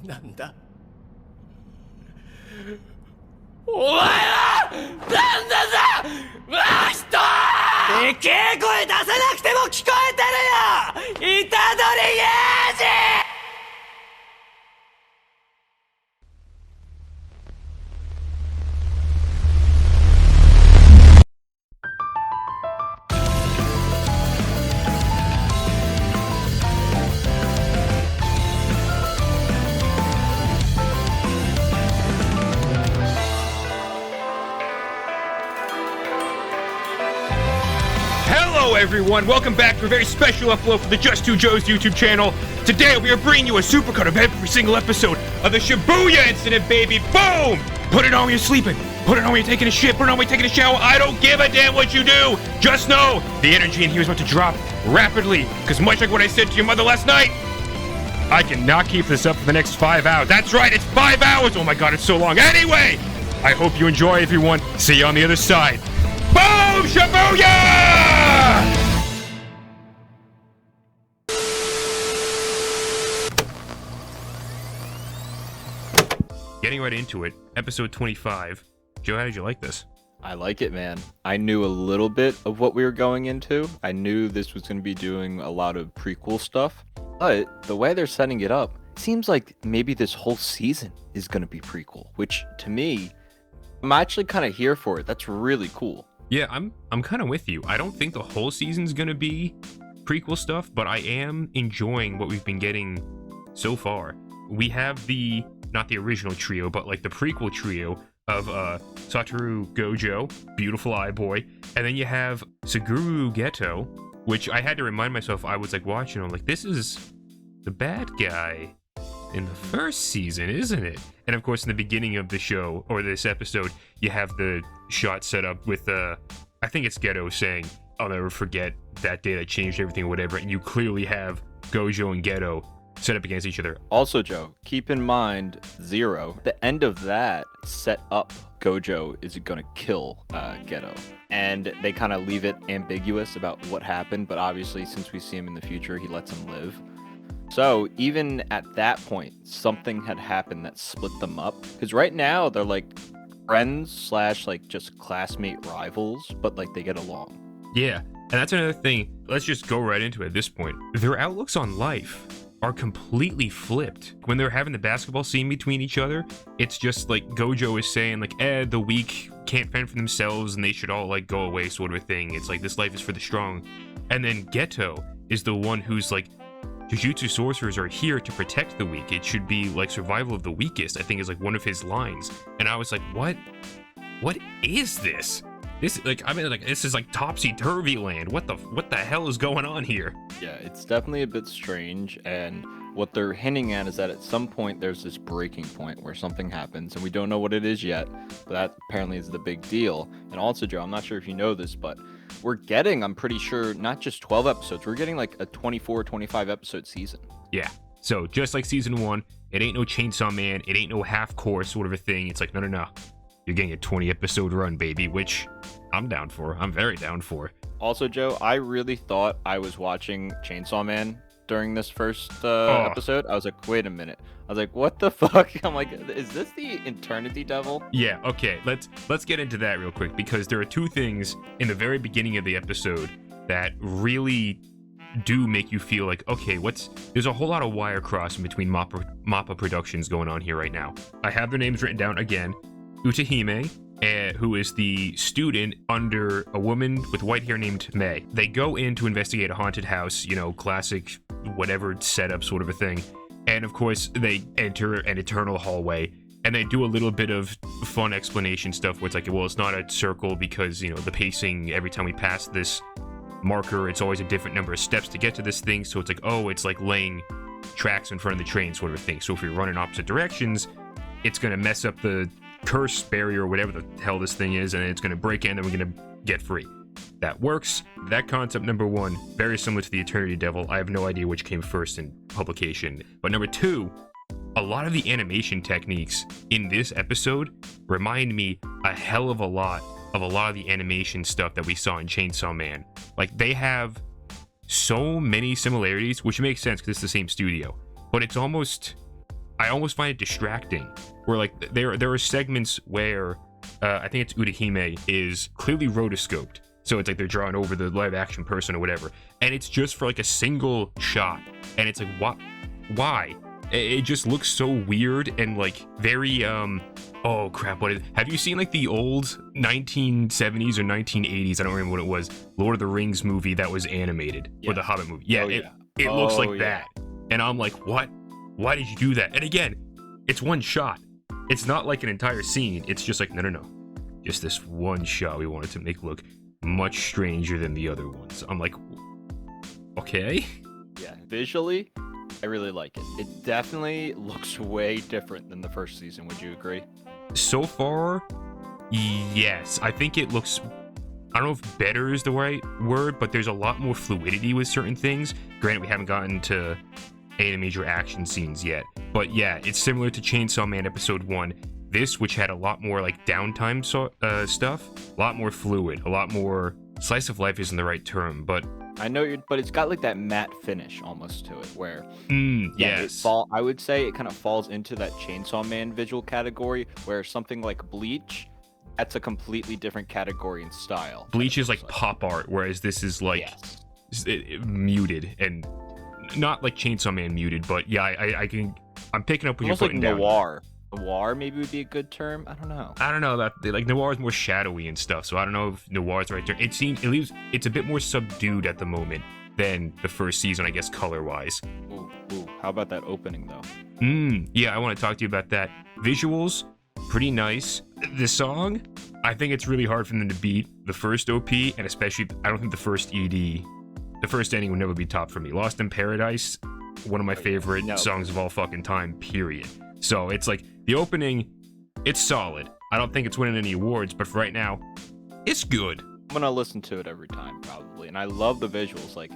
なんだお前はなんだぞわ人でけえ声出さなくても聞こえてるよイタドリゲージHello everyone, welcome back to a very special upload for the Just Two Joes YouTube channel. Today we are bringing you a supercut of every single episode of the Shibuya Incident, baby. Boom! Put it on when you're sleeping. Put it on when you're taking a shit. Put it on when you're taking a shower. I don't give a damn what you do. Just know the energy in here is about to drop rapidly. Because much like what I said to your mother last night, I cannot keep this up for the next 5 hours. That's right, it's 5 hours. Oh my god, it's so long. Anyway, I hope you enjoy, everyone. See you on the other side. Boom! Shibuya! Getting right into it, episode 25. Joe, how did you like this? I like it, man. I knew a little bit of what we were going into. I knew this was going to be doing a lot of prequel stuff. But the way they're setting it up, seems like maybe this whole season is going to be prequel, which to me, I'm actually kind of here for it. That's really cool. Yeah, I'm kind of with you. I don't think the whole season's going to be prequel stuff, but I am enjoying what we've been getting so far. We have not the original trio, but like the prequel trio of Satoru Gojo, beautiful eye boy, and then you have Suguru Geto, which I had to remind myself I was like watching. I'm like, this is the bad guy in the first season, isn't it? And of course, in the beginning of the show or this episode, you have the shot set up with I think it's Geto saying, "I'll never forget that day that changed everything," or whatever. And you clearly have Gojo and Geto set up against each other. Also, Joe, keep in mind, Zero, the end of that set up Gojo is going to kill Geto. And they kind of leave it ambiguous about what happened, but obviously, since we see him in the future, he lets him live. So, even at that point, something had happened that split them up. Because right now, they're like friends / like just classmate rivals, but like they get along. Yeah, and that's another thing. Let's just go right into it at this point. Their outlooks on life are completely flipped. When they're having the basketball scene between each other, it's just like Gojo is saying like, the weak can't fend for themselves and they should all like go away sort of a thing. It's like, this life is for the strong. And then Geto is the one who's like, Jujutsu sorcerers are here to protect the weak. It should be like survival of the weakest, I think is like one of his lines. And I was like, what is this? This this is like topsy-turvy land. What the hell is going on here? Yeah, it's definitely a bit strange, and what they're hinting at is that at some point there's this breaking point where something happens, and we don't know what it is yet, but that apparently is the big deal. And also, Joe, I'm not sure if you know this, but we're getting, I'm pretty sure, not just 12 episodes, we're getting like a 24, 25 episode season. Yeah, so just like season 1, it ain't no Chainsaw Man, it ain't no half-core sort of a thing. It's like, no. You're getting a 20 episode run, baby, which I'm down for. I'm very down for. Also, Joe, I really thought I was watching Chainsaw Man during this first episode. I was like, wait a minute. I was like, what the fuck? I'm like, is this the Eternity Devil? Yeah, okay. Let's get into that real quick, because there are two things in the very beginning of the episode that really do make you feel like, okay, there's a whole lot of wire crossing between Mappa Productions going on here right now. I have their names written down again. Utahime, who is the student under a woman with white hair named Mei. They go in to investigate a haunted house, classic whatever setup sort of a thing. And of course, they enter an eternal hallway, and they do a little bit of fun explanation stuff where it's like, well, it's not a circle because, the pacing, every time we pass this marker, it's always a different number of steps to get to this thing. So it's like, oh, it's like laying tracks in front of the train sort of a thing. So if we run in opposite directions, it's going to mess up the curse barrier or whatever the hell this thing is, and it's going to break in and we're going to get free. That works. That concept, number one, very similar to the Eternity Devil. I have no idea which came first in publication. But number two, a lot of the animation techniques in this episode remind me a hell of a lot of the animation stuff that we saw in Chainsaw Man. Like, they have so many similarities, which makes sense because it's the same studio. But it's almost I almost find it distracting. Where like there are segments where I think it's Urahime is clearly rotoscoped. So it's like they're drawing over the live action person or whatever. And it's just for like a single shot. And it's like, why? It just looks so weird and like very, oh crap, what is it? Have you seen like the old 1970s or 1980s, I don't remember what it was, Lord of the Rings movie that was animated? Yeah. Or the Hobbit movie. Yeah, Oh, it looks like yeah. that. And I'm like, what? Why did you do that? And again, it's one shot. It's not like an entire scene. It's just like, no. Just this one shot we wanted to make look much stranger than the other ones. I'm like, okay. Yeah, visually, I really like it. It definitely looks way different than the first season. Would you agree? So far, yes. I think it looks, I don't know if better is the right word, but there's a lot more fluidity with certain things. Granted, we haven't gotten to any of the major action scenes yet. But yeah, it's similar to Chainsaw Man Episode 1. This, which had a lot more like downtime stuff, a lot more fluid, a lot more slice of life isn't the right term, but I know but it's got like that matte finish almost to it, where yes, I would say it kind of falls into that Chainsaw Man visual category, where something like Bleach, that's a completely different category and style. Bleach is like pop art, whereas this is like muted and not like Chainsaw Man muted, but yeah, I'm picking up what you're putting down. Noir. Noir maybe would be a good term. I don't know that like noir is more shadowy and stuff, so I don't know if noir is the right term. It's a bit more subdued at the moment than the first season, I guess, color wise. Ooh, how about that opening though? Yeah, I want to talk to you about that. Visuals, pretty nice. The song, I think it's really hard for them to beat the first OP, and especially I don't think the first ending would never be topped for me. Lost in Paradise, one of my favorite songs of all fucking time, period. So it's like the opening, it's solid. I don't think it's winning any awards, but for right now, it's good. I'm gonna listen to it every time probably, and I love the visuals. Like,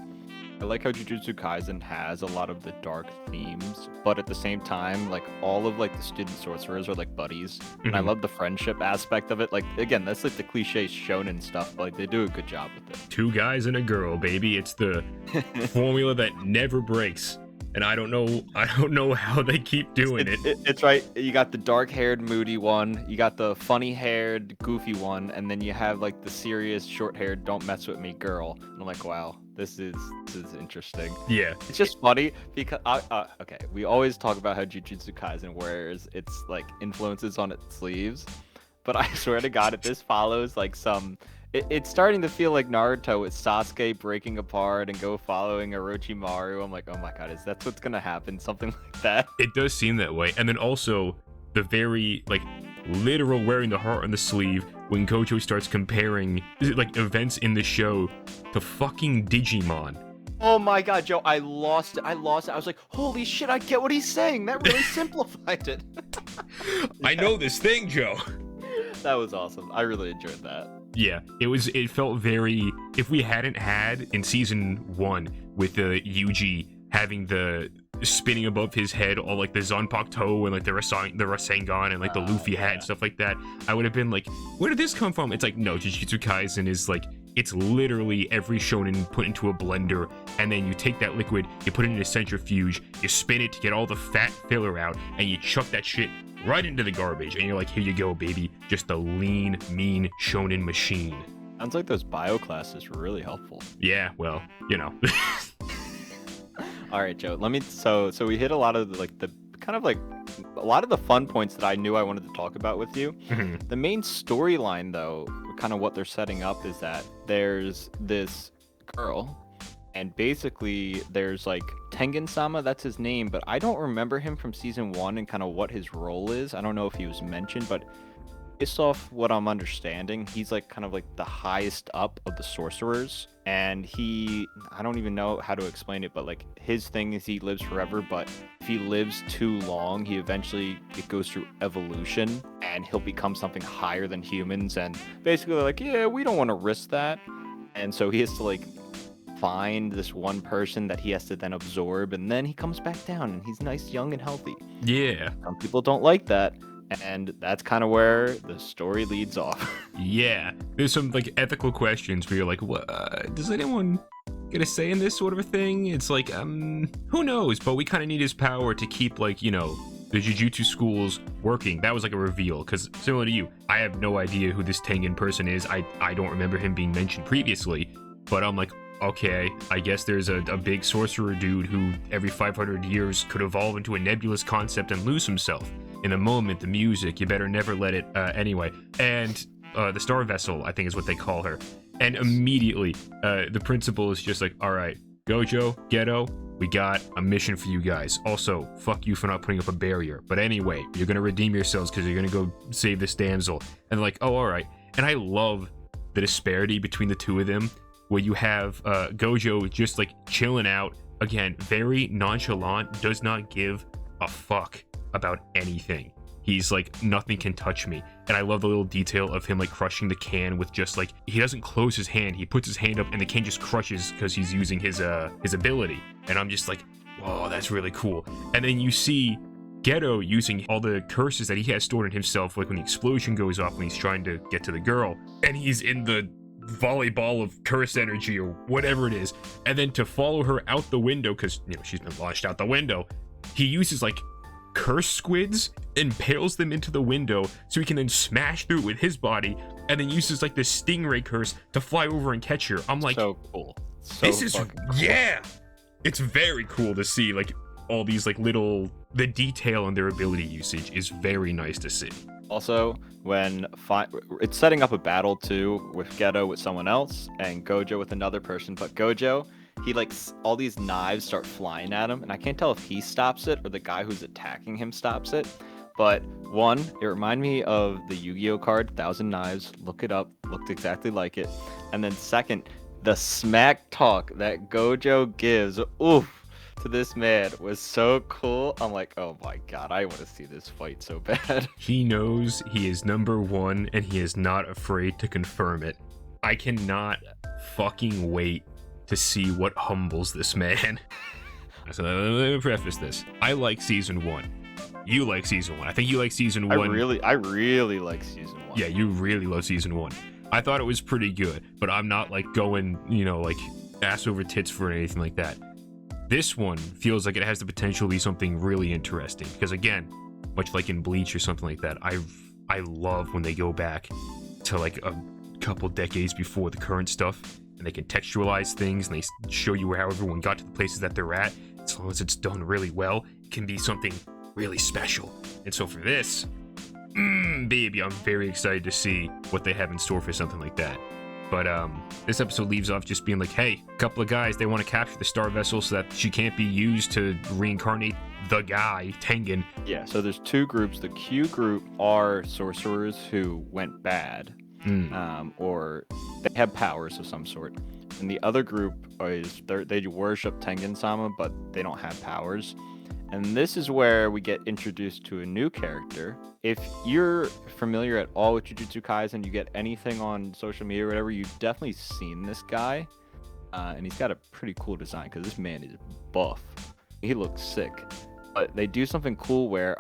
I like how Jujutsu Kaisen has a lot of the dark themes, but at the same time, like all of like the student sorcerers are like buddies, and I love the friendship aspect of it. Like again, that's like the cliche shonen stuff, but like they do a good job with it. 2 guys and a girl, baby. It's the formula that never breaks. And I don't know how they keep doing it. It's right. You got the dark-haired, moody one. You got the funny-haired, goofy one, and then you have like the serious, short-haired, don't mess with me girl. And I'm like, wow, this is interesting. Yeah. It's just funny because okay, we always talk about how Jujutsu Kaisen wears its like influences on its sleeves, but I swear to God, if this follows like some. It's starting to feel like Naruto with Sasuke breaking apart and go following Orochimaru. I'm like, oh my god, is that what's gonna happen? Something like that? It does seem that way. And then also the very like literal wearing the heart on the sleeve when Gojo starts comparing like events in the show to fucking Digimon. Oh my god, Joe, I lost it. I was like, holy shit, I get what he's saying. That really simplified it. I know this thing, Joe. That was awesome. I really enjoyed that. Yeah, it felt very, if we hadn't had in season 1 with the Yuji having the spinning above his head all like the Zanpakuto and like the Rasengan and like the Luffy hat and stuff like that, I would have been like, where did this come from? It's like, no, Jujutsu Kaisen is like, it's literally every shonen put into a blender, and then you take that liquid, you put it in a centrifuge, you spin it to get all the fat filler out, and you chuck that shit right into the garbage, and you're like, here you go, baby. Just a lean, mean shonen machine. Sounds like those bio classes were really helpful. Yeah, well, you know. All right, Joe. So we hit a lot of the kind of like a lot of the fun points that I knew I wanted to talk about with you. The main storyline, though, kind of what they're setting up is that there's this girl. And basically, there's like Tengen-sama, that's his name, but I don't remember him from season 1 and kind of what his role is. I don't know if he was mentioned, but based off what I'm understanding, he's like kind of like the highest up of the sorcerers. And I don't even know how to explain it, but like his thing is he lives forever, but if he lives too long, it goes through evolution and he'll become something higher than humans. And basically, they're like, yeah, we don't want to risk that. And so he has to like find this one person that he has to then absorb, and then he comes back down and he's nice, young, and healthy. Yeah. Some people don't like that, and that's kind of where the story leads off. Yeah. There's some like ethical questions where you're like, what? Does anyone get a say in this sort of a thing? It's like, who knows? But we kind of need his power to keep like, you know, the Jujutsu school's working. That was like a reveal, because similar to you, I have no idea who this Tengen person is. I don't remember him being mentioned previously, but I'm like, okay, I guess there's a big sorcerer dude who every 500 years could evolve into a nebulous concept and lose himself. In the moment, the music, you better never let it, anyway. And the Star Vessel, I think is what they call her. And immediately, the principal is just like, all right, Gojo, Geto, we got a mission for you guys. Also, fuck you for not putting up a barrier. But anyway, you're gonna redeem yourselves because you're gonna go save this damsel. And they're like, oh, all right. And I love the disparity between the two of them, where you have Gojo just like chilling out. Again, very nonchalant, does not give a fuck about anything. He's like, nothing can touch me. And I love the little detail of him like crushing the can with just like, he doesn't close his hand, he puts his hand up and the can just crushes because he's using his ability. And I'm just like, whoa, that's really cool. And then you see Geto using all the curses that he has stored in himself, like when the explosion goes off when he's trying to get to the girl, and he's in the volleyball of curse energy or whatever it is. And then to follow her out the window, because you know she's been launched out the window, he uses like curse squids, impales them into the window so he can then smash through it with his body, and then uses like the stingray curse to fly over and catch her. I'm like, so cool. This is cool. Yeah, it's very cool to see like all these like little, the detail on their ability usage is very nice to see. Also, when it's setting up a battle too, with Geto with someone else and Gojo with another person, but Gojo, he like all these knives start flying at him, and I can't tell if he stops it or the guy who's attacking him stops it. But one, it reminded me of the Yu-Gi-Oh card 1000 Knives. Look it up, looked exactly like it. And then second, the smack talk that Gojo gives, oof, to this man was so cool. I'm like, oh my god, I want to see this fight so bad. He knows he is number one and he is not afraid to confirm it. I cannot fucking wait to see what humbles this man. So let me preface this. I like season 1. You like season 1. I think you like season 1. I really like season 1. Yeah, you really love season 1. I thought it was pretty good, but I'm not like going, you know, like ass over tits for it or anything like that. This one feels like it has the potential to be something really interesting, because again, much like in Bleach or something like that, I love when they go back to like a couple decades before the current stuff, and they can textualize things and they show you how everyone got to the places that they're at. As long as it's done really well, it can be something really special. And so for this, baby, I'm very excited to see what they have in store for something like that. But this episode leaves off just being like, hey, a couple of guys, they want to capture the Star Vessel so that she can't be used to reincarnate the guy, Tengen. Yeah, so there's two groups. The Q group are sorcerers who went bad, or they have powers of some sort. And the other group is they worship Tengen-sama, but they don't have powers. And this is where we get introduced to a new character. If you're familiar at all with Jujutsu Kaisen, you get anything on social media or whatever, you've definitely seen this guy. And he's got a pretty cool design because this man is buff. He looks sick. But they do something cool where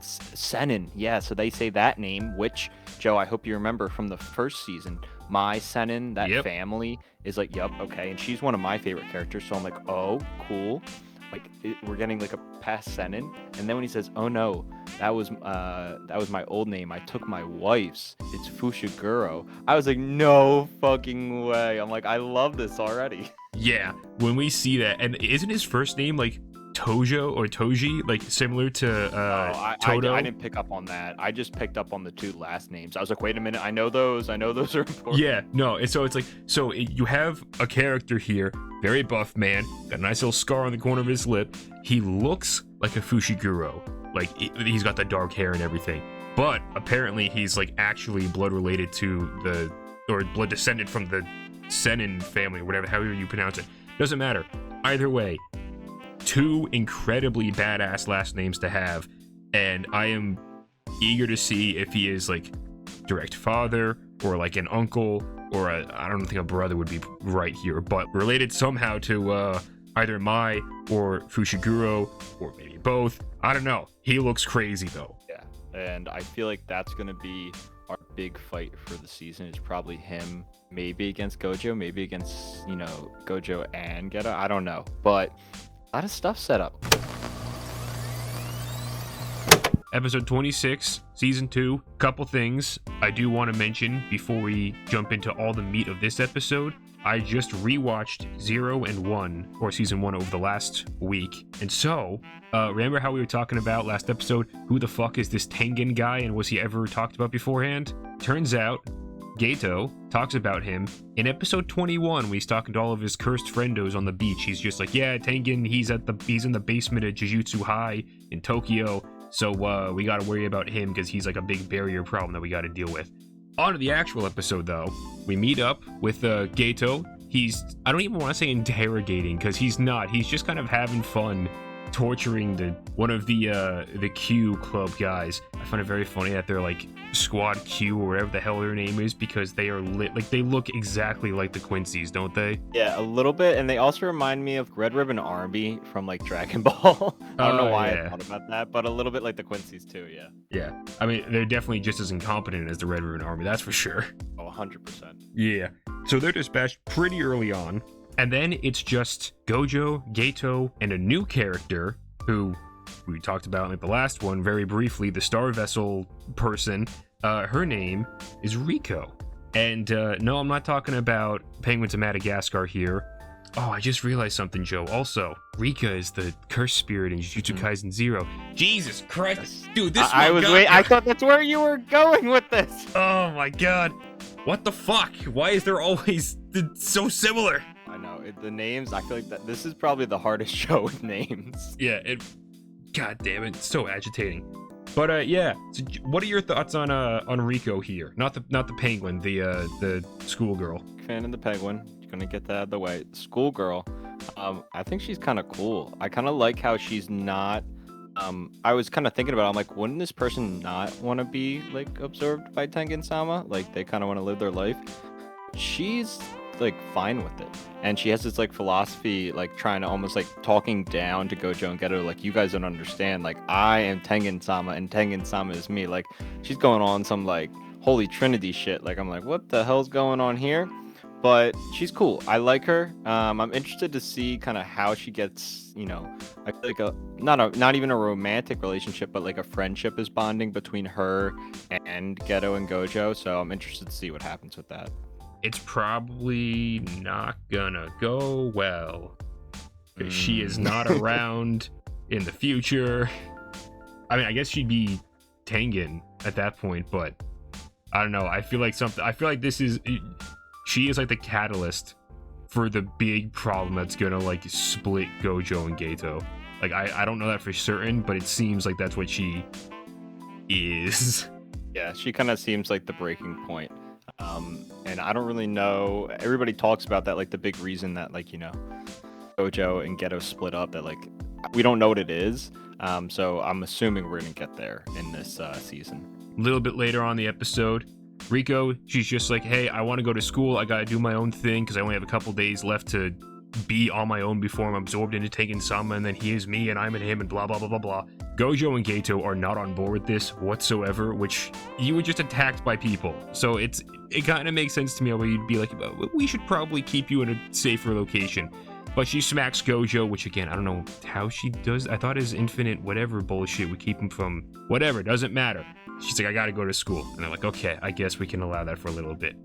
Senin, yeah, so they say that name, which, Joe, I hope you remember from the first season. My Senin, that family, is like, yup, okay. And she's one of my favorite characters, so I'm like, oh, cool. Like, we're getting like a past Senin. And then when he says, oh no, that was my old name, I took my wife's, it's Fushiguro, I was like, no fucking way. I'm like, I love this already. Yeah, when we see that, and isn't his first name like Tojo or Toji, like similar to Toto? I didn't pick up on that. I just picked up on the two last names. I was like, wait a minute, I know those are important. Yeah, no, and so it's like, you have a character here, very buff man, got a nice little scar on the corner of his lip. He looks like a Fushiguro, like he's got the dark hair and everything, but apparently he's like actually blood related to or blood descended from the Senin family, or whatever, however you pronounce it. Doesn't matter. Either way, two incredibly badass last names to have, and I am eager to see if he is like direct father or like an uncle or I don't think a brother would be right here, but related somehow to either Mai or Fushiguro, or maybe both. I don't know. He looks crazy though. Yeah, and I feel like that's gonna be our big fight for the season. Is probably him, maybe against Gojo, maybe against, you know, Gojo and Geto. I don't know, but a lot of stuff set up. episode 26, season 2. Couple things I do want to mention before we jump into all the meat of this episode. I just rewatched 0 and 1, or season 1, over the last week. And so, remember how we were talking about last episode, who the fuck is this Tengen guy and was he ever talked about beforehand? Turns out, Gato talks about him in episode 21 when he's talking to all of his cursed friendos on the beach. He's just like, yeah, Tengen, he's in the basement at Jujutsu High in Tokyo, so we gotta worry about him because he's like a big barrier problem that we gotta deal with. On to the actual episode, though. We meet up with Gato. I don't even want to say interrogating, because he's not. He's just kind of having fun torturing one of the Q club guys. I find it very funny that they're like Squad Q or whatever the hell their name is, because they are they look exactly like the Quincy's, don't they? Yeah, a little bit, and they also remind me of Red Ribbon Army from like Dragon Ball. I don't know why I thought about that, but a little bit like the Quincy's too, yeah. Yeah, I mean, they're definitely just as incompetent as the Red Ribbon Army, that's for sure. Oh, 100%. Yeah, so they're dispatched pretty early on, and then it's just Gojo, Gato, and a new character who we talked about in like the last one very briefly, the Star Vessel person. Her name is Riko. And no, I'm not talking about Penguins of Madagascar here. Oh, I just realized something, Joe. Also, Rika is the cursed spirit in Jujutsu Kaisen 0. Jesus Christ. Dude, this I thought that's where you were going with this. Oh my god. What the fuck? Why is there always so similar? I know. The names, I feel like that this is probably the hardest show with names. Yeah, god damn it, it's so agitating. But yeah, so what are your thoughts on Riko here? Not the penguin, the schoolgirl. Fan of the penguin. Gonna get that out of the way. Schoolgirl, I think she's kind of cool. I kind of like how she's not. I was kind of thinking about it, I'm like, wouldn't this person not want to be like absorbed by Tengen-sama? Like they kind of want to live their life. She's like fine with it, and she has this like philosophy, like trying to almost like talking down to Gojo and Geto, like, you guys don't understand, like I am Tengen-sama and Tengen-sama is me. Like she's going on some like Holy Trinity shit. Like I'm like, what the hell's going on here? But she's cool. I like her. I'm interested to see kind of how she gets, I feel like not even a romantic relationship, but like a friendship is bonding between her and Geto and Gojo. So I'm interested to see what happens with that. It's probably not gonna go well. Because she is not around in the future. I mean, I guess she'd be Tengen at that point, but I don't know. I feel like she is like the catalyst for the big problem that's gonna like split Gojo and Gato. Like I don't know that for certain, but it seems like that's what she is. Yeah, she kind of seems like the breaking point. And I don't really know. Everybody talks about that, like the big reason that like Gojo and Geto split up. That like we don't know what it is. So I'm assuming we're gonna get there in this season. A little bit later on in the episode, Riko, she's just like, hey, I want to go to school. I gotta do my own thing because I only have a couple days left to be on my own before I'm absorbed into Tengen-sama, and then he is me and I'm in him and blah blah blah blah blah. Gojo and Gato are not on board with this whatsoever, which you were just attacked by people. So it kind of makes sense to me where you'd be like, we should probably keep you in a safer location. But she smacks Gojo, which again, I don't know how she does. I thought his infinite whatever bullshit would keep him from whatever, doesn't matter. She's like, I gotta go to school. And they're like, okay, I guess we can allow that for a little bit.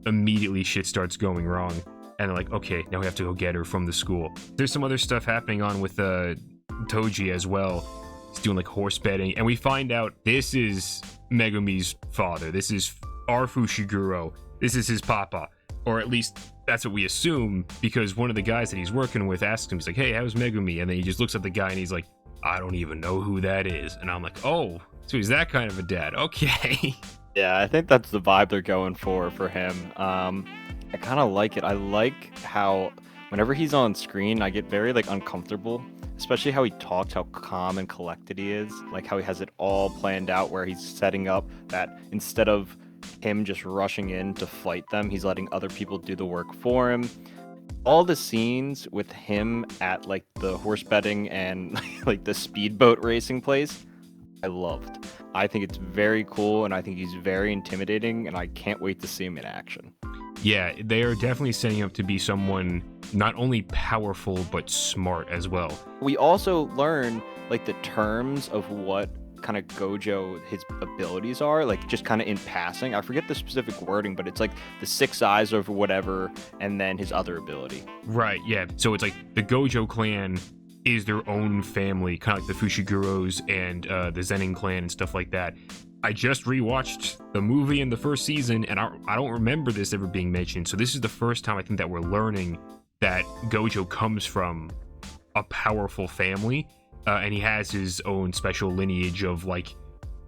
Immediately shit starts going wrong. And they're like, okay, now we have to go get her from the school. There's some other stuff happening on with Toji as well. He's doing like horse betting. And we find out this is Megumi's father. This is our Fushiguro. This is his papa. Or at least that's what we assume, because one of the guys that he's working with asks him, he's like, hey, how's Megumi? And then he just looks at the guy and he's like, I don't even know who that is. And I'm like, oh, so he's that kind of a dad. Okay. Yeah, I think that's the vibe they're going for him. I kind of like it. I like how whenever he's on screen, I get very like uncomfortable, especially how he talks, how calm and collected he is, like how he has it all planned out, where he's setting up that instead of him just rushing in to fight them, he's letting other people do the work for him. All the scenes with him at like the horse betting and like the speedboat racing place, I loved. I think it's very cool, and I think he's very intimidating, and I can't wait to see him in action. Yeah, they are definitely setting up to be someone not only powerful, but smart as well. We also learn like the terms of what kind of Gojo, his abilities are, like just kind of in passing. I forget the specific wording, but it's like the 6 eyes or whatever, and then his other ability. Right, yeah. So it's like the Gojo clan is their own family, kind of like the Fushiguros and the Zenin clan and stuff like that. I just rewatched the movie in the first season, and I don't remember this ever being mentioned. So this is the first time I think that we're learning that Gojo comes from a powerful family, and he has his own special lineage of like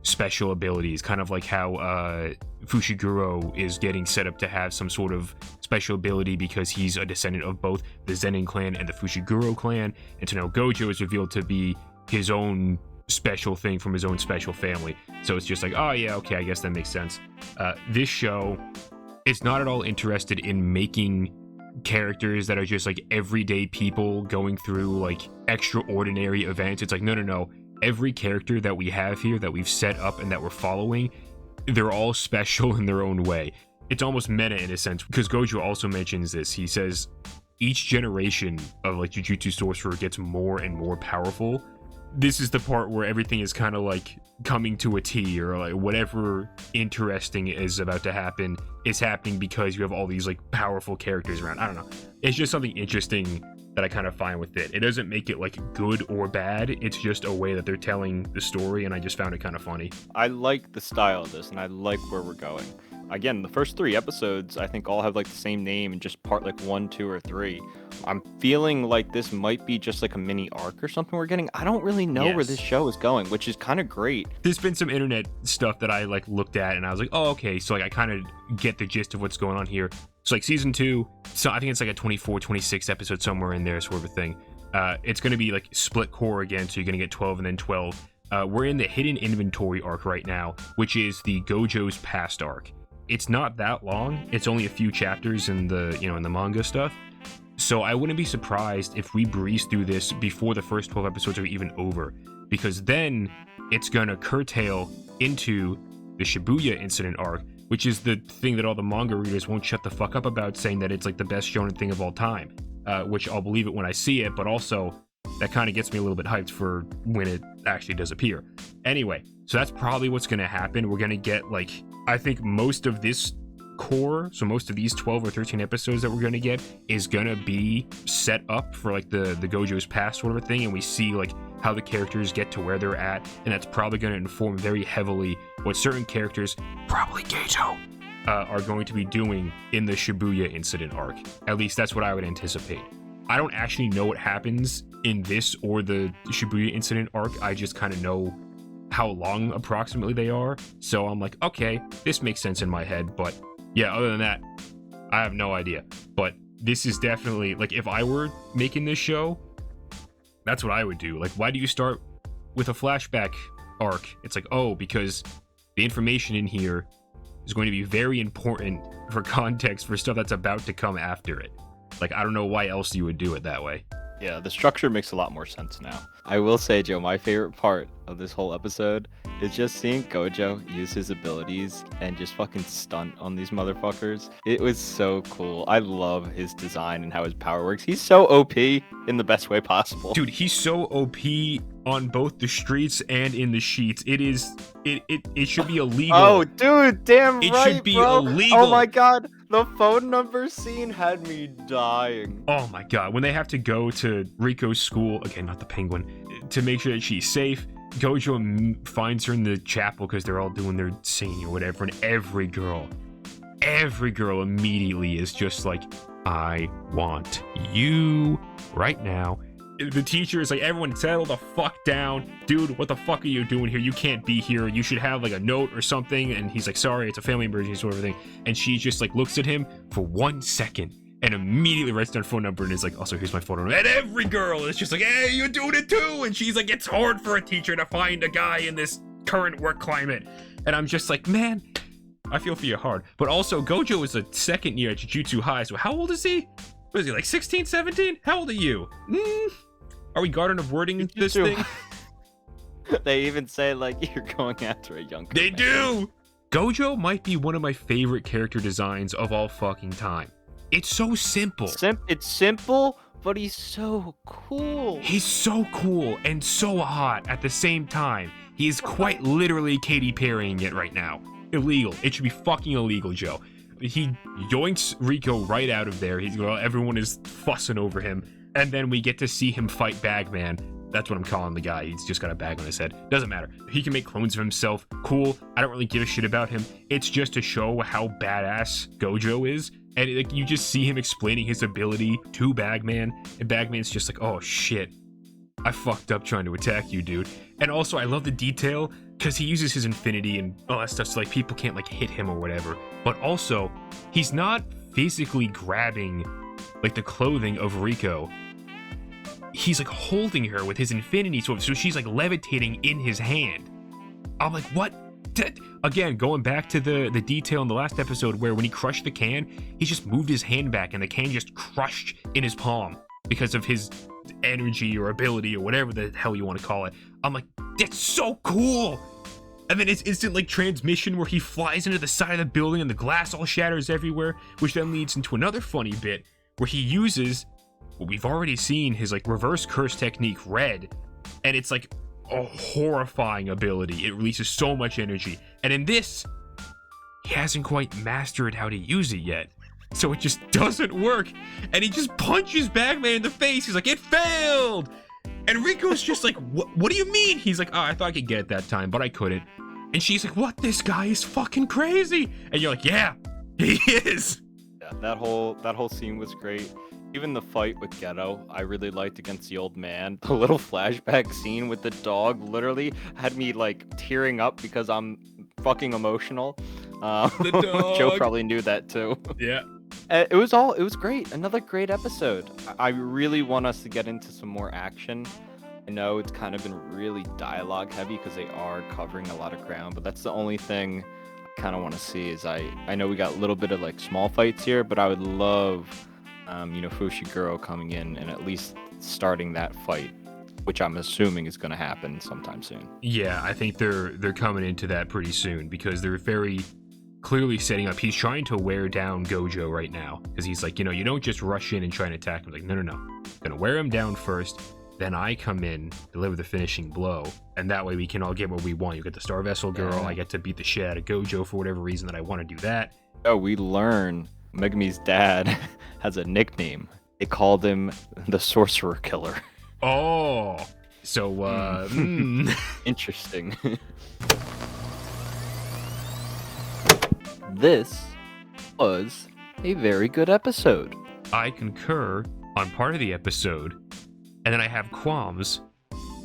special abilities, kind of like how Fushiguro is getting set up to have some sort of special ability because he's a descendant of both the Zenin clan and the Fushiguro clan, and so now Gojo is revealed to be his own special thing from his own special family. So it's just like, oh yeah, okay, I guess that makes sense. This show is not at all interested in making characters that are just like everyday people going through like extraordinary events. It's like, no. Every character that we have here that we've set up and that we're following, they're all special in their own way. It's almost meta in a sense, because Gojo also mentions this. He says each generation of like Jujutsu sorcerer gets more and more powerful. This is the part where everything is kind of like coming to a T, or like whatever interesting is about to happen is happening because you have all these like powerful characters around. I don't know. It's just something interesting that I kind of find with it. It doesn't make it like good or bad. It's just a way that they're telling the story, and I just found it kind of funny. I like the style of this, and I like where we're going. Again, the first 3 episodes, I think all have like the same name and just part like 1, 2, or 3. I'm feeling like this might be just like a mini arc or something we're getting. I don't really know where this show is going, which is kind of great. There's been some internet stuff that I like looked at, and I was like, oh, okay. So like I kind of get the gist of what's going on here. So like season 2, so I think it's like a 24, 26 episode somewhere in there sort of a thing. It's going to be like split core again, so you're going to get 12 and then 12. We're in the hidden inventory arc right now, which is the Gojo's past arc. It's not that long. It's only a few chapters in the, in the manga stuff. So I wouldn't be surprised if we breeze through this before the first 12 episodes are even over, because then it's going to curtail into the Shibuya Incident arc, which is the thing that all the manga readers won't shut the fuck up about, saying that it's like the best shonen thing of all time, which I'll believe it when I see it, but also that kind of gets me a little bit hyped for when it actually does appear. Anyway, so that's probably what's going to happen. We're going to get like, I think most of this core, so most of these 12 or 13 episodes that we're going to get is going to be set up for like the Gojo's past sort of a thing, and we see like how the characters get to where they're at, and that's probably going to inform very heavily what certain characters, probably Gojo, are going to be doing in the Shibuya Incident arc. At least that's what I would anticipate. I don't actually know what happens in this or the Shibuya Incident arc. I just kind of know how long approximately they are, so I'm like, okay, this makes sense in my head. But yeah, other than that, I have no idea. But this is definitely, like, if I were making this show, that's what I would do. Like, why do you start with a flashback arc? It's like, oh, because the information in here is going to be very important for context for stuff that's about to come after it. Like, I don't know why else you would do it that way. Yeah, the structure makes a lot more sense now. I will say, Joe, my favorite part of this whole episode is just seeing Gojo use his abilities and just fucking stunt on these motherfuckers. It was so cool. I love his design and how his power works. He's so OP in the best way possible. Dude, he's so OP on both the streets and in the sheets. It should be illegal. Oh, dude, damn it right, should be bro. illegal. Oh my god, the phone number scene had me dying. Oh my god, when they have to go to Riko's school, again, not the penguin, to make sure that she's safe, Gojo finds her in the chapel because they're all doing their singing or whatever, and every girl immediately is just like, I want you right now. The teacher is like, everyone settle the fuck down. Dude, what the fuck are you doing here? You can't be here. You should have like a note or something. And he's like, sorry, it's a family emergency sort of thing. And she just like looks at him for 1 second and immediately writes down her phone number and is like, also, here's my phone number. And every girl is just like, hey, you're doing it too. And she's like, it's hard for a teacher to find a guy in this current work climate. And I'm just like, man, I feel for you hard. But also, Gojo is a second year at Jujutsu High. So how old is he? What is he, like 16, 17? How old are you? Are we Garden of Wording this thing? They even say, like, you're going after a younger They man. do! Gojo might be one of my favorite character designs of all fucking time. It's so simple. It's simple, but he's so cool. He's so cool and so hot at the same time. He's quite literally Katy Perrying it right now. Illegal. It should be fucking illegal, Joe. He yoinks Rico right out of there. Everyone is fussing over him. And then we get to see him fight Bagman. That's what I'm calling the guy. He's just got a bag on his head. Doesn't matter. He can make clones of himself. Cool. I don't really give a shit about him. It's just to show how badass Gojo is. And like, you just see him explaining his ability to Bagman. And Bagman's just like, oh shit. I fucked up trying to attack you, dude. And also, I love the detail because he uses his infinity and all that stuff so like people can't like hit him or whatever. But also, he's not physically grabbing like the clothing of Rico. He's like holding her with his infinity sword, so she's like levitating in his hand. I'm like, what? Again, going back to the detail in the last episode where when he crushed the can, he just moved his hand back and the can just crushed in his palm because of his energy or ability or whatever the hell you want to call it. I'm like, that's so cool. And then it's instant like transmission where he flies into the side of the building and the glass all shatters everywhere, which then leads into another funny bit where he uses what we've already seen, his like reverse curse technique, Red, and it's like a horrifying ability. It releases so much energy, and in this he hasn't quite mastered how to use it yet, so it just doesn't work. And he just punches Bagman in the face. He's like, it failed. And Rico's just like, what do you mean? He's like, oh, I thought I could get it that time, but I couldn't. And she's like, what? This guy is fucking crazy. And you're like, yeah, he is. Yeah, that whole scene was great. Even the fight with Ghetto, I really liked against the old man. The little flashback scene with the dog literally had me like tearing up because I'm fucking emotional. The dog. Joe probably knew that too. Yeah. It was great. Another great episode. I really want us to get into some more action. I know it's kind of been really dialogue heavy because they are covering a lot of ground, but that's the only thing I kind of want to see. Is I know we got a little bit of like small fights here, but I would love Fushiguro coming in and at least starting that fight, which I'm assuming is going to happen sometime soon. Yeah, I think they're coming into that pretty soon because they're very clearly setting up. He's trying to wear down Gojo right now because he's like, you don't just rush in and try and attack him. Like, no. I'm going to wear him down first. Then I come in, deliver the finishing blow, and that way we can all get what we want. You get the Star Vessel girl. Yeah. I get to beat the shit out of Gojo for whatever reason that I want to do that. Oh, we learn Megumi's dad has a nickname. They called him the Sorcerer Killer. Oh, so interesting. This was a very good episode. I concur on part of the episode, and then I have qualms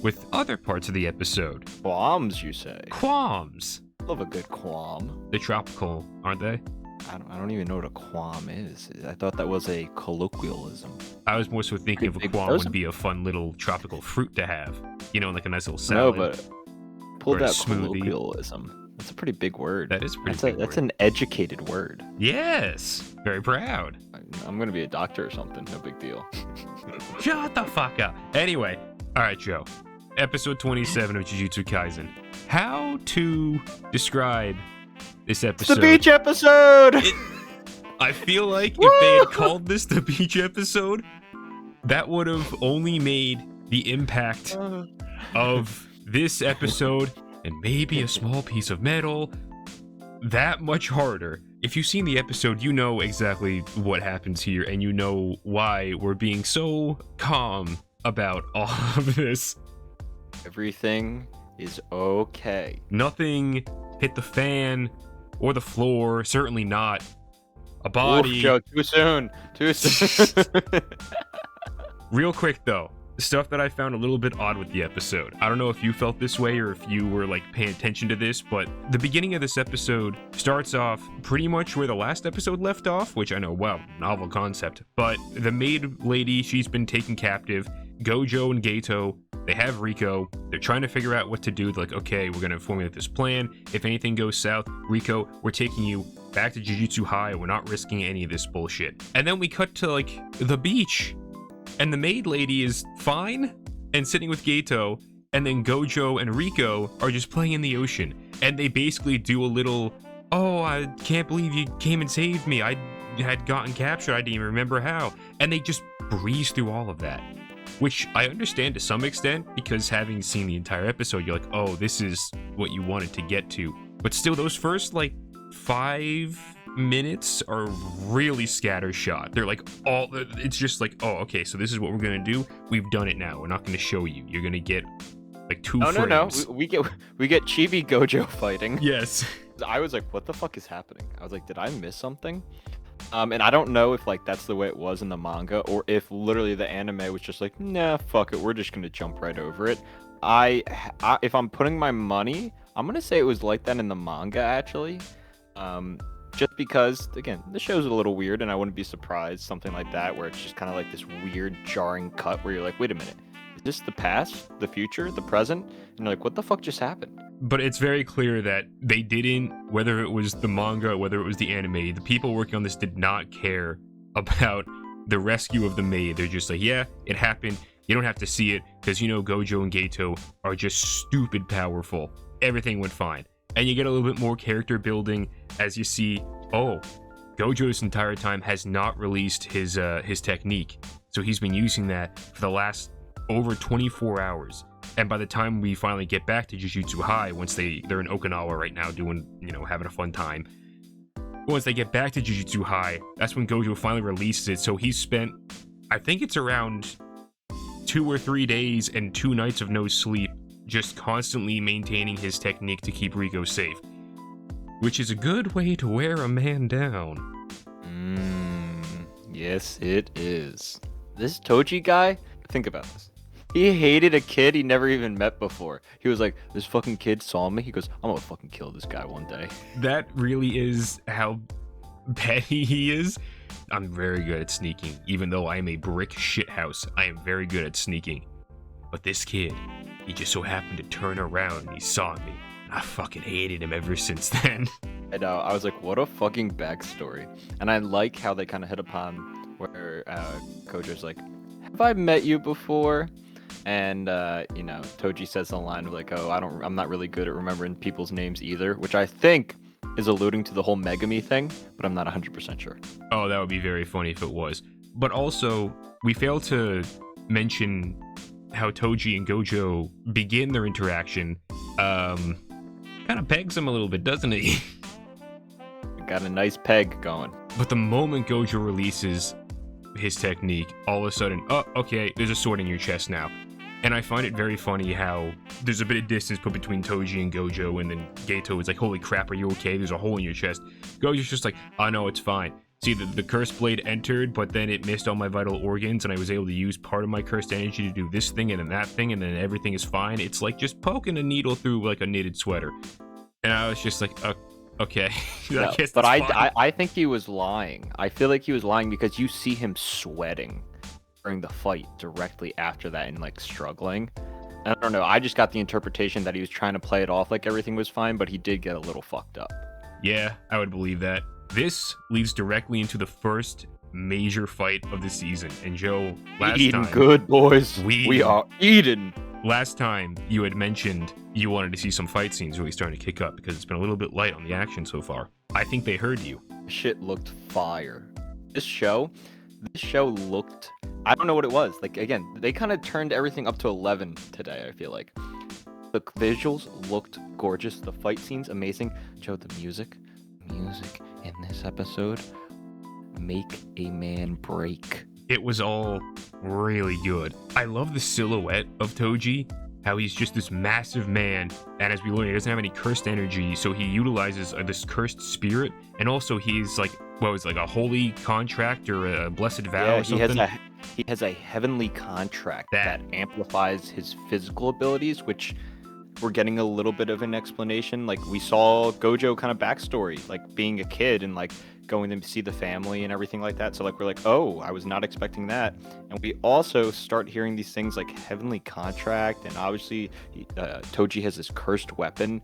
with other parts of the episode. Qualms, you say? Qualms. Love a good qualm. They're tropical, aren't they? I don't even know what a qualm is. I thought that was a colloquialism. I was more so thinking of a qualm would be a fun little tropical fruit to have. Like a nice little salad. No, but pull that colloquialism. That's a pretty big word. That is pretty big. That's an educated word. Yes. Very proud. I'm going to be a doctor or something. No big deal. Shut the fuck up. Anyway. All right, Joe. Episode 27 of Jujutsu Kaisen. How to describe this episode? The beach episode! I feel like if they had called this the beach episode, that would have only made the impact of this episode and maybe a small piece of metal that much harder. If you've seen the episode, you know exactly what happens here, and you know why we're being so calm about all of this. Everything is okay. Nothing hit the fan or the floor, certainly not a body. Oof, Joe, too soon. Real quick though, stuff that I found a little bit odd with the episode. I don't know if you felt this way or if you were like paying attention to this, but the beginning of this episode starts off pretty much where the last episode left off, which I know, wow, novel concept. But the maid lady, she's been taken captive. Gojo and Gato, they have Rico. They're trying to figure out what to do. They're like, okay, we're going to formulate this plan. If anything goes south, Rico, we're taking you back to Jujutsu High. We're not risking any of this bullshit. And then we cut to like the beach. And the maid lady is fine and sitting with Gato, and then Gojo and Rico are just playing in the ocean. And they basically do a little, oh, I can't believe you came and saved me. I had gotten captured. I didn't even remember how. And they just breeze through all of that. which I understand to some extent, because having seen the entire episode, you're like, oh, this is what you wanted to get to. But still, those first, like, 5 minutes are really scattershot. They're like, it's just like, oh, okay, so this is what we're gonna do. We've done it now. We're not gonna show you. You're gonna get, like, 2 frames. No. We get Chibi Gojo fighting. Yes. I was like, what the fuck is happening? I was like, did I miss something? And I don't know if like that's the way it was in the manga, or if literally the anime was just like, nah, fuck it, we're just gonna jump right over it. If I'm putting my money, I'm gonna say it was like that in the manga actually. Just because, again, the show's a little weird, and I wouldn't be surprised something like that, where it's just kind of like this weird, jarring cut where you're like, wait a minute, is this the past, the future, the present? And you're like, what the fuck just happened? But it's very clear that they didn't, whether it was the manga, whether it was the anime, the people working on this did not care about the rescue of the maid. They're just like, yeah, it happened. You don't have to see it, because you know Gojo and Geto are just stupid powerful. Everything went fine. And you get a little bit more character building as you see, oh, Gojo this entire time has not released his technique. So he's been using that for the last over 24 hours. And by the time we finally get back to Jujutsu High, once they're in Okinawa right now doing, having a fun time. Once they get back to Jujutsu High, that's when Gojo finally releases it. So he's spent, I think it's around 2 or 3 days and 2 nights of no sleep, just constantly maintaining his technique to keep Rico safe. Which is a good way to wear a man down. Yes, it is. This Toji guy, think about this. He hated a kid he never even met before. He was like, this fucking kid saw me. He goes, I'm gonna fucking kill this guy one day. That really is how petty he is. I'm very good at sneaking. Even though I am a brick shithouse, I am very good at sneaking. But this kid, he just so happened to turn around and he saw me. I fucking hated him ever since then. I know. I was like, what a fucking backstory. And I like how they kind of hit upon where Gojo's like, have I met you before? And Toji says the line of like, oh, I'm not really good at remembering people's names either, which I think is alluding to the whole Megami thing, but I'm not 100% sure. Oh, that would be very funny if it was. But also, we failed to mention how Toji and Gojo begin their interaction. Kind of pegs him a little bit, doesn't he? Got a nice peg going. But the moment Gojo releases his technique, all of a sudden, oh, okay, there's a sword in your chest now. And I find it very funny how there's a bit of distance put between Toji and Gojo, and then Geto is like, holy crap, are you okay? There's a hole in your chest. Gojo's just like, oh no, it's fine. See, the cursed blade entered, but then it missed all my vital organs, and I was able to use part of my cursed energy to do this thing and then that thing, and then everything is fine. It's like just poking a needle through like a knitted sweater. And I was just like, okay. I guess but I think he was lying. I feel like he was lying because you see him sweating during the fight directly after that and like struggling. I don't know. I just got the interpretation that he was trying to play it off like everything was fine, but he did get a little fucked up. Yeah, I would believe that. This leads directly into the first major fight of the season. And Joe, last eating time... good, boys. We are eating. Last time, you had mentioned you wanted to see some fight scenes really starting to kick up because it's been a little bit light on the action so far. I think they heard you. Shit looked fire. This show looked... I don't know what it was. Like, again, they kind of turned everything up to 11 today, I feel like. The visuals looked gorgeous. The fight scenes, amazing. Joe, the music in this episode make a man break. It was all really good. I love the silhouette of Toji, how he's just this massive man, and as we learn, he doesn't have any cursed energy, so he utilizes this cursed spirit, and also he's like, what was it, like a holy contract or a blessed vow or something? He has a heavenly contract that amplifies his physical abilities, which we're getting a little bit of an explanation. Like, we saw Gojo kind of backstory, like being a kid and like going to see the family and everything like that. So like, we're like, oh, I was not expecting that. And we also start hearing these things like heavenly contract, and obviously Toji has this cursed weapon.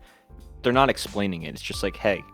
They're not explaining it. It's just like, hey,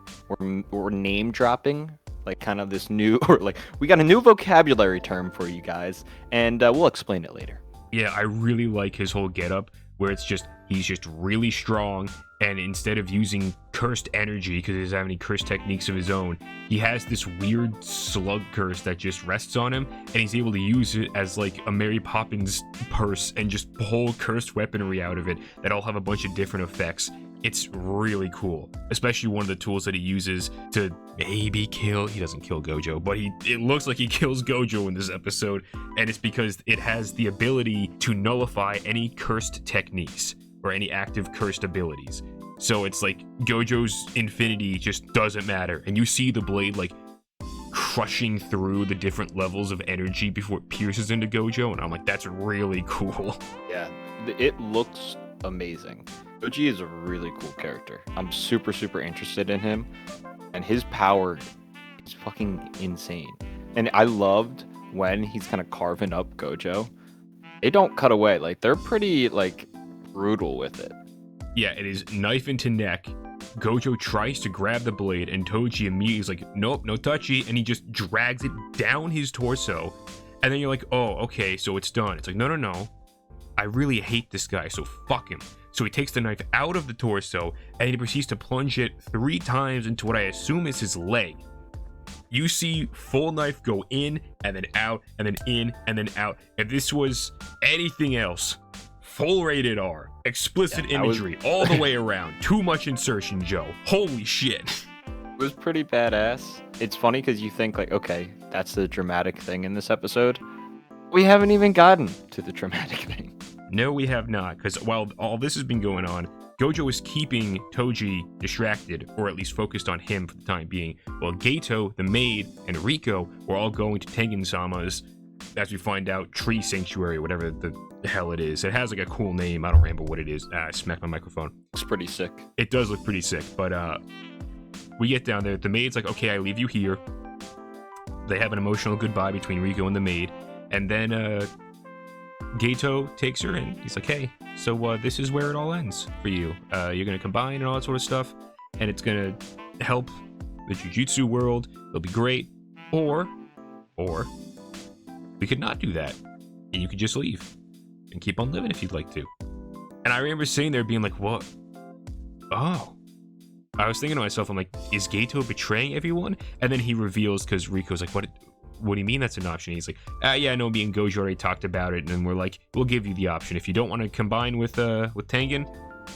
we're name dropping like kind of this new, or like, we got a new vocabulary term for you guys, and we'll explain it later. Yeah, I really like his whole getup. where it's just he's just really strong, and instead of using cursed energy because he doesn't have any cursed techniques of his own, he has this weird slug curse that just rests on him, and he's able to use it as like a Mary Poppins purse and just pull cursed weaponry out of it that all have a bunch of different effects. It's really cool, especially one of the tools that he uses to maybe kill. He doesn't kill Gojo, but it looks like he kills Gojo in this episode, and it's because it has the ability to nullify any cursed techniques or any active cursed abilities. So it's like Gojo's infinity just doesn't matter, and you see the blade like crushing through the different levels of energy before it pierces into Gojo, and I'm like, that's really cool. Yeah, it looks amazing. Goji is a really cool character. I'm super, super interested in him, and his power is fucking insane. And I loved when he's kind of carving up Gojo. They don't cut away. Like, they're pretty, like, brutal with it. Yeah, it is knife into neck. Gojo tries to grab the blade, and Toji immediately is like, nope, no touchy, and he just drags it down his torso. And then you're like, oh, okay, so it's done. It's like, no. I really hate this guy, so fuck him. So he takes the knife out of the torso, and he proceeds to plunge it 3 times into what I assume is his leg. You see full knife go in, and then out, and then in, and then out. If this was anything else, full rated R, explicit imagery, all the way around. Too much insertion, Joe. Holy shit. It was pretty badass. It's funny because you think, like, okay, that's the dramatic thing in this episode. We haven't even gotten to the dramatic thing. No, we have not, because while all this has been going on, Gojo is keeping Toji distracted, or at least focused on him for the time being, while Geto, the maid, and Riko were all going to Tengen-sama's, as we find out, tree sanctuary, whatever the hell it is. It has like a cool name, I don't remember what it is. I smacked my microphone. Looks pretty sick. It does look pretty sick, but we get down there, the maid's like, okay, I leave you here. They have an emotional goodbye between Riko and the maid, and then Geto takes her in. He's like, hey, so this is where it all ends for you. You're going to combine and all that sort of stuff, and it's going to help the Jujutsu world. It'll be great. Or we could not do that, and you could just leave and keep on living if you'd like to. And I remember sitting there being like, what? Oh. I was thinking to myself, I'm like, is Geto betraying everyone? And then he reveals, because Riko's like, what do you mean that's an option? He's like, yeah, no, me and Gojo already talked about it, and then we're like, we'll give you the option. If you don't want to combine with Tengen,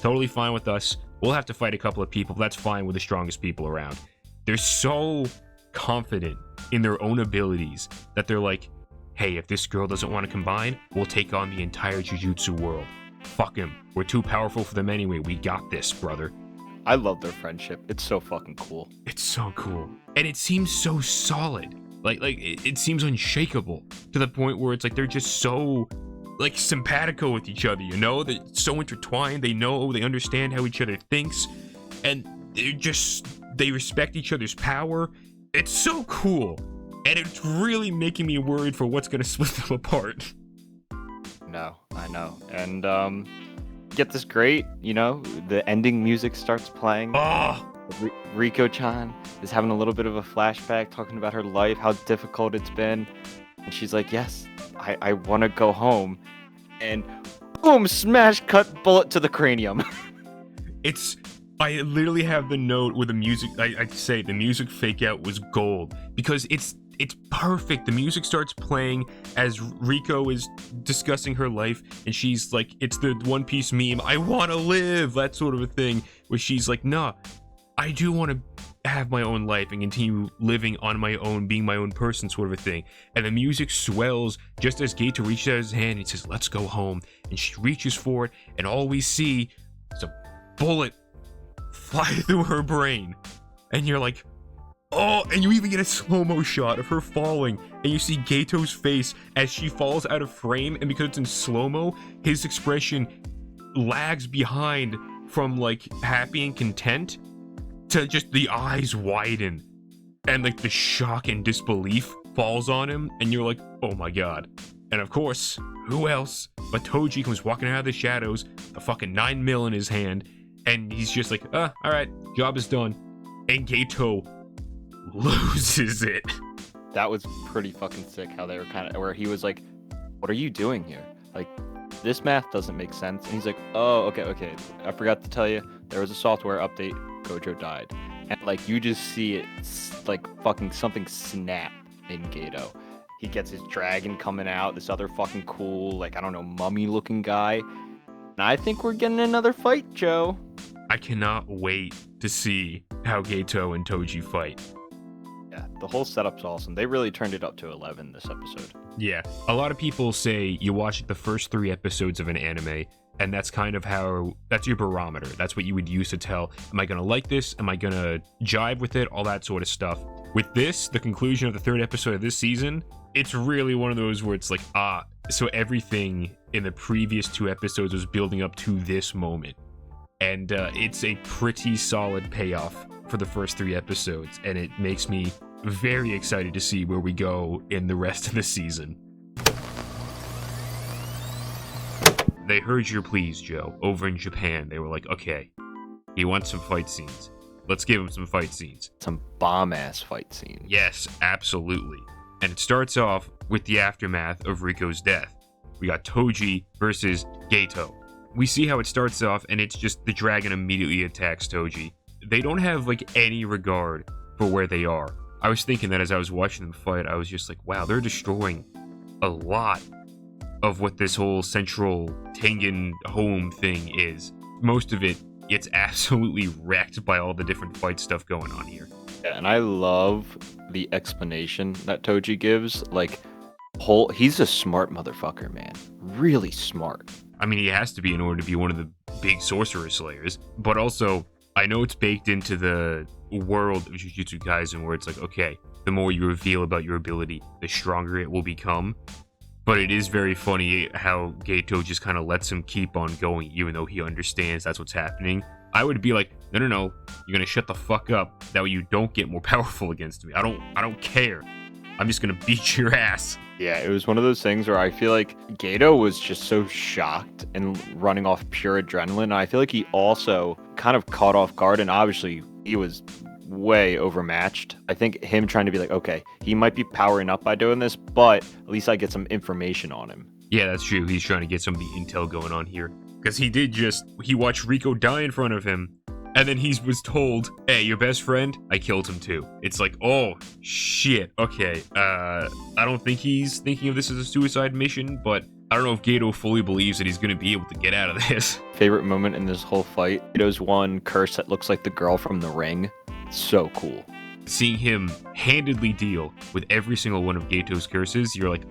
totally fine with us. We'll have to fight a couple of people, but that's fine with the strongest people around. They're so confident in their own abilities that they're like, hey, if this girl doesn't want to combine, we'll take on the entire Jujutsu world. Fuck him. We're too powerful for them anyway. We got this, brother. I love their friendship. It's so fucking cool. It's so cool. And it seems so solid. Like it seems unshakable to the point where it's like they're just so like simpatico with each other, you know? They're so intertwined. They understand how each other thinks, and they respect each other's power. It's so cool, and it's really making me worried for what's gonna split them apart. No, I know. And get this great, you know, the ending music starts playing. Oh, Riko-chan is having a little bit of a flashback, talking about her life, how difficult it's been. And she's like, yes, I want to go home. And boom, smash cut, bullet to the cranium. I literally have the note with the music. I'd say the music fake out was gold, because it's perfect. The music starts playing as Riko is discussing her life, and she's like, it's the One Piece meme, I want to live, that sort of a thing, where she's like, nah, I do want to have my own life and continue living on my own, being my own person, sort of a thing. And the music swells just as Geto reaches out his hand and he says, let's go home. And she reaches for it, and all we see is a bullet fly through her brain. And you're like, oh, and you even get a slow-mo shot of her falling, and you see Geto's face as she falls out of frame, and because it's in slow-mo, his expression lags behind from like happy and content to just the eyes widen, and like the shock and disbelief falls on him, and you're like, oh my god. And of course, who else but Toji comes walking out of the shadows, a fucking 9mm in his hand, and he's just like, alright, job is done. And Geto loses it. That was pretty fucking sick how they were where he was like, what are you doing here? Like, this math doesn't make sense. And he's like, oh, okay. I forgot to tell you, there was a software update. Gojo died. And like, you just see it like fucking something snap in Gato. He gets his dragon coming out, this other fucking cool, like, I don't know, mummy looking guy. And I think we're getting another fight, Joe. I cannot wait to see how Gato and Toji fight. Yeah, the whole setup's awesome. They really turned it up to 11 this episode. Yeah, a lot of people say you watch the first 3 episodes of an anime, and that's kind of that's your barometer. That's what you would use to tell, am I gonna like this? Am I gonna jive with it? All that sort of stuff. With this, the conclusion of the 3rd episode of this season, it's really one of those where it's like, so everything in the previous 2 episodes was building up to this moment. And it's a pretty solid payoff for the first 3 episodes, and it makes me very excited to see where we go in the rest of the season. They heard your pleas, Joe. Over in Japan, they were like, okay, he wants some fight scenes. Let's give him some fight scenes. Some bomb-ass fight scenes. Yes, absolutely. And it starts off with the aftermath of Riko's death. We got Toji versus Gato. We see how it starts off, and it's just the dragon immediately attacks Toji. They don't have, like, any regard for where they are. I was thinking that as I was watching them fight, I was just like, wow, they're destroying a lot of what this whole central Tengen home thing is. Most of it gets absolutely wrecked by all the different fight stuff going on here. Yeah, and I love the explanation that Toji gives. Like, he's a smart motherfucker, man. Really smart. I mean, he has to be in order to be one of the big sorcerer slayers. But also, I know it's baked into the world of Jujutsu Kaisen where it's like, okay, the more you reveal about your ability, the stronger it will become. But it is very funny how Gato just kind of lets him keep on going, even though he understands that's what's happening. I would be like, no, you're gonna shut the fuck up. That way you don't get more powerful against me. I don't care. I'm just gonna beat your ass. Yeah, it was one of those things where I feel like Gato was just so shocked and running off pure adrenaline. I feel like he also kind of caught off guard, and obviously he was way overmatched. I think him trying to be like, okay, he might be powering up by doing this, but at least I get some information on him. Yeah, that's true. He's trying to get some of the intel going on here. Because he watched Riko die in front of him, and then he was told, hey, your best friend, I killed him too. It's like, oh, shit, okay. I don't think he's thinking of this as a suicide mission, but I don't know if Gato fully believes that he's going to be able to get out of this. Favorite moment in this whole fight, Gato's one curse that looks like the girl from The Ring. So cool. Seeing him handedly deal with every single one of Gato's curses, you're like,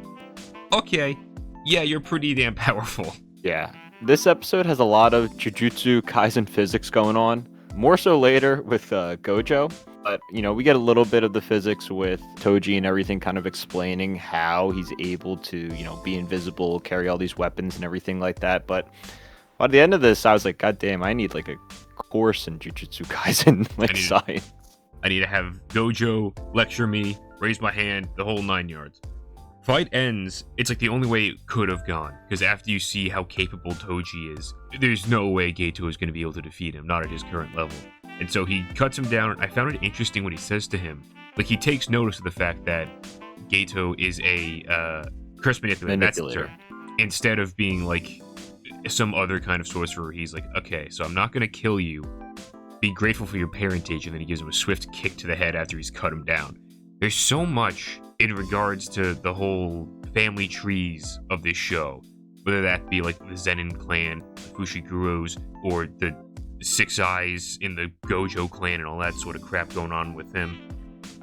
okay, yeah, you're pretty damn powerful. Yeah. This episode has a lot of Jujutsu Kaisen physics going on. More so later with Gojo. But, we get a little bit of the physics with Toji and everything kind of explaining how he's able to, be invisible, carry all these weapons and everything like that. But by the end of this, I was like, God damn, I need like a course in Jujutsu Kaisen, science. I need to have Gojo lecture me, raise my hand, the whole 9 yards. Fight ends, it's like the only way it could have gone, because after you see how capable Toji is, there's no way Gato is going to be able to defeat him, not at his current level. And so he cuts him down, and I found it interesting what he says to him. Like, he takes notice of the fact that Gato is a curse manipulator. That's the term. Instead of being like some other kind of sorcerer, he's like, okay, so I'm not going to kill you. Be grateful for your parentage, and then he gives him a swift kick to the head after he's cut him down. There's so much in regards to the whole family trees of this show, whether that be like the Zenin clan, the Fushiguros, or the Six Eyes in the Gojo clan and all that sort of crap going on with them.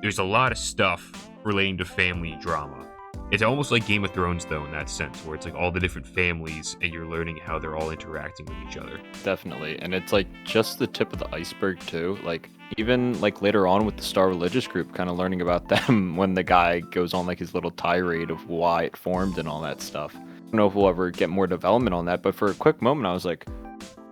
There's a lot of stuff relating to family drama. It's almost like Game of Thrones, though, in that sense, where it's like all the different families and you're learning how they're all interacting with each other. Definitely. And it's like just the tip of the iceberg, too. Like, even like later on with the Star Religious group, kind of learning about them when the guy goes on like his little tirade of why it formed and all that stuff. I don't know if we'll ever get more development on that, but for a quick moment, I was like,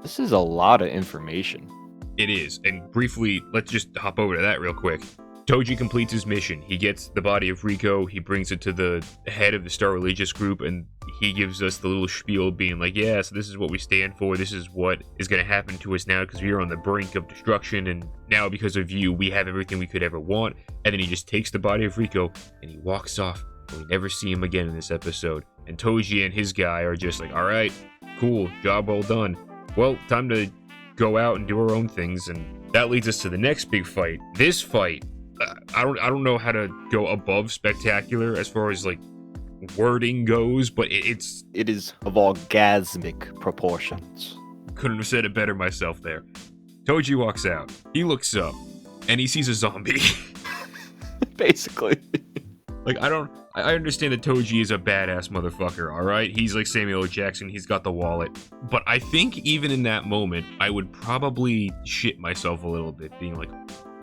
this is a lot of information. It is. And briefly, let's just hop over to that real quick. Toji completes his mission. He gets the body of Riko, he brings it to the head of the Star Religious group, and he gives us the little spiel being like, yeah, so this is what we stand for, this is what is going to happen to us now because we are on the brink of destruction, and now because of you, we have everything we could ever want. And then he just takes the body of Riko, and he walks off, and we never see him again in this episode. And Toji and his guy are just like, all right, cool, job well done. Well, time to go out and do our own things. And that leads us to the next big fight. This fight, I don't know how to go above spectacular as far as like wording goes, but it is of orgasmic proportions. Couldn't have said it better myself there. Toji walks out. He looks up and he sees a zombie. Basically. Like, I understand that Toji is a badass motherfucker, alright? He's like Samuel L. Jackson, he's got the wallet. But I think even in that moment, I would probably shit myself a little bit, being like,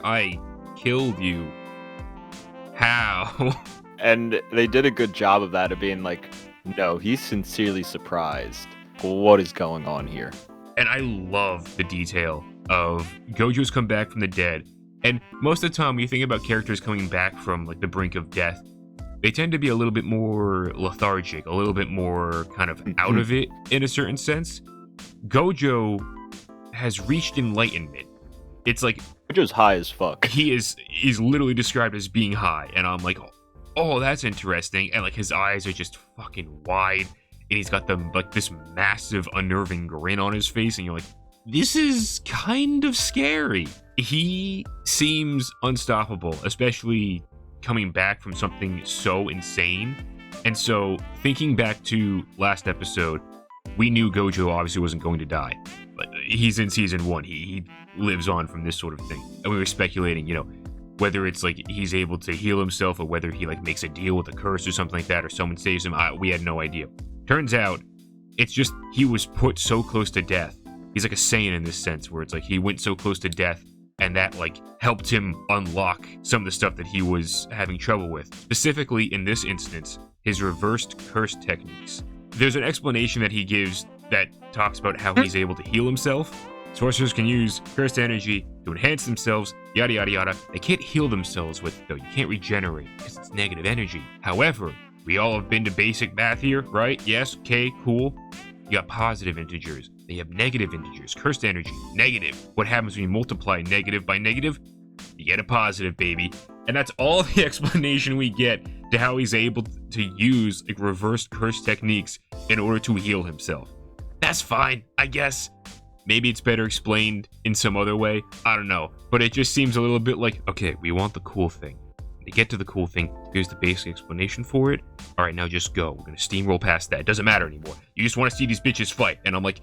I killed you. How? And they did a good job of that, of being like, no, he's sincerely surprised. What is going on here? And I love the detail of Gojo's come back from the dead. And most of the time, when you think about characters coming back from like the brink of death, they tend to be a little bit more lethargic, a little bit more kind of out of it in a certain sense. Gojo has reached enlightenment. It's like Gojo's high as fuck. He's literally described as being high, and I'm like, oh, that's interesting. And like his eyes are just fucking wide, and he's got this massive unnerving grin on his face, and you're like, this is kind of scary. He seems unstoppable, especially coming back from something so insane. And so thinking back to last episode, we knew Gojo obviously wasn't going to die, but he's in season 1. He lives on from this sort of thing. And we were speculating, whether it's like he's able to heal himself or whether he like makes a deal with a curse or something like that, or someone saves him. We had no idea. Turns out it's just he was put so close to death. He's like a Saiyan in this sense, where it's like he went so close to death, and that like helped him unlock some of the stuff that he was having trouble with. Specifically in this instance, his reversed curse techniques. There's an explanation that he gives that talks about how he's able to heal himself. Sorcerers can use cursed energy to enhance themselves, yada yada yada. They can't heal themselves with it though. You can't regenerate because it's negative energy. However, we all have been to basic math here, right? Yes, okay, cool. You got positive integers. They have negative integers. Cursed energy, negative. What happens when you multiply negative by negative? You get a positive, baby. And that's all the explanation we get to how he's able to use like reversed curse techniques in order to heal himself. That's fine, I guess. Maybe it's better explained in some other way. I don't know. But it just seems a little bit like, okay, we want the cool thing. To get to the cool thing, here's the basic explanation for it. All right, now just go. We're going to steamroll past that. It doesn't matter anymore. You just want to see these bitches fight. And I'm like,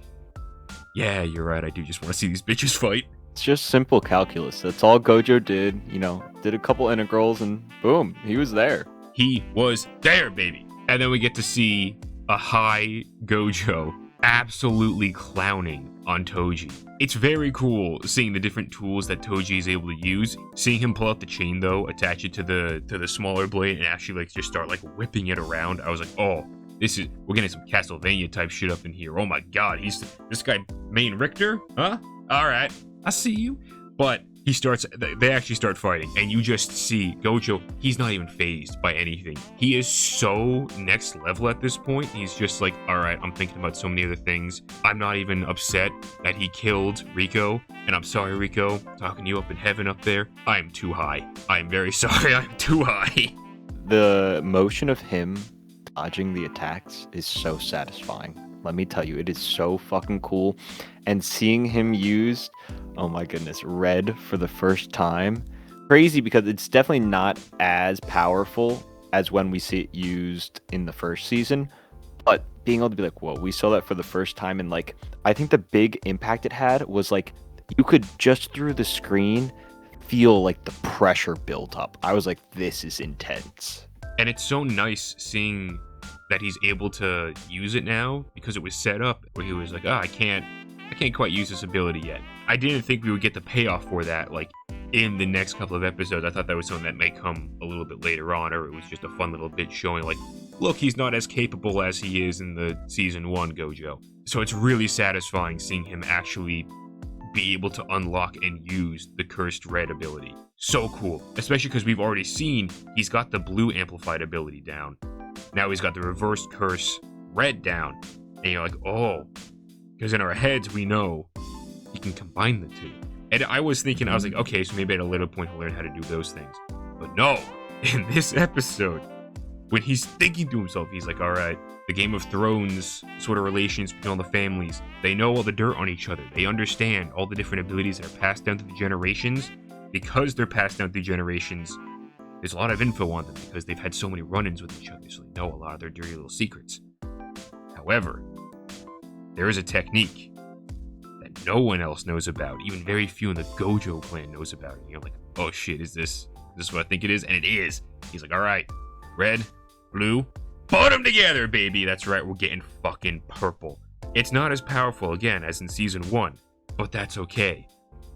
yeah, you're right. I do just want to see these bitches fight. It's just simple calculus. That's all Gojo did. Did a couple integrals and boom, he was there. He was there, baby. And then we get to see a high Gojo absolutely clowning on Toji. It's very cool seeing the different tools that Toji is able to use. Seeing him pull out the chain though, attach it to the smaller blade, and actually like just start like whipping it around. I was like, oh, we're getting some Castlevania type shit up in here. Oh my god, this guy main Richter? Huh? Alright, I see you. But they actually start fighting, and you just see Gojo, he's not even fazed by anything. He is so next level at this point. He's just like, alright, I'm thinking about so many other things. I'm not even upset that he killed Rico, and I'm sorry, Rico, talking to you up in heaven up there. I'm too high. I'm very sorry, I'm too high. The motion of him dodging the attacks is so satisfying. Let me tell you, it is so fucking cool. And seeing him use, oh my goodness, red for the first time. Crazy, because it's definitely not as powerful as when we see it used in the first season. But being able to be like, whoa, we saw that for the first time. And like, I think the big impact it had was like, you could just through the screen feel like the pressure built up. I was like, this is intense. And it's so nice seeing that he's able to use it now, because it was set up where he was like, I can't quite use this ability yet. I didn't think we would get the payoff for that like in the next couple of episodes. I thought that was something that may come a little bit later on, or it was just a fun little bit showing like, look, he's not as capable as he is in the season 1 Gojo. So it's really satisfying seeing him actually be able to unlock and use the cursed red ability. So cool, especially because we've already seen he's got the blue amplified ability down. Now he's got the reversed curse red down. And you're like, oh, because in our heads we know you can combine the two. And I was thinking, I was like, okay, so maybe at a later point he'll learn how to do those things. But no, in this episode, when he's thinking to himself, he's like, all right, the Game of Thrones sort of relations between all the families. They know all the dirt on each other. They understand all the different abilities that are passed down through the generations. Because they're passed down through generations, there's a lot of info on them because they've had so many run-ins with each other, so they know a lot of their dirty little secrets. However, there is a technique that no one else knows about. Even very few in the Gojo clan knows about it. You're like, oh shit, is this what I think it is? And it is. He's like, all right, red, blue, put them together, baby. That's right, we're getting fucking purple. It's not as powerful, again, as in Season 1, but that's okay,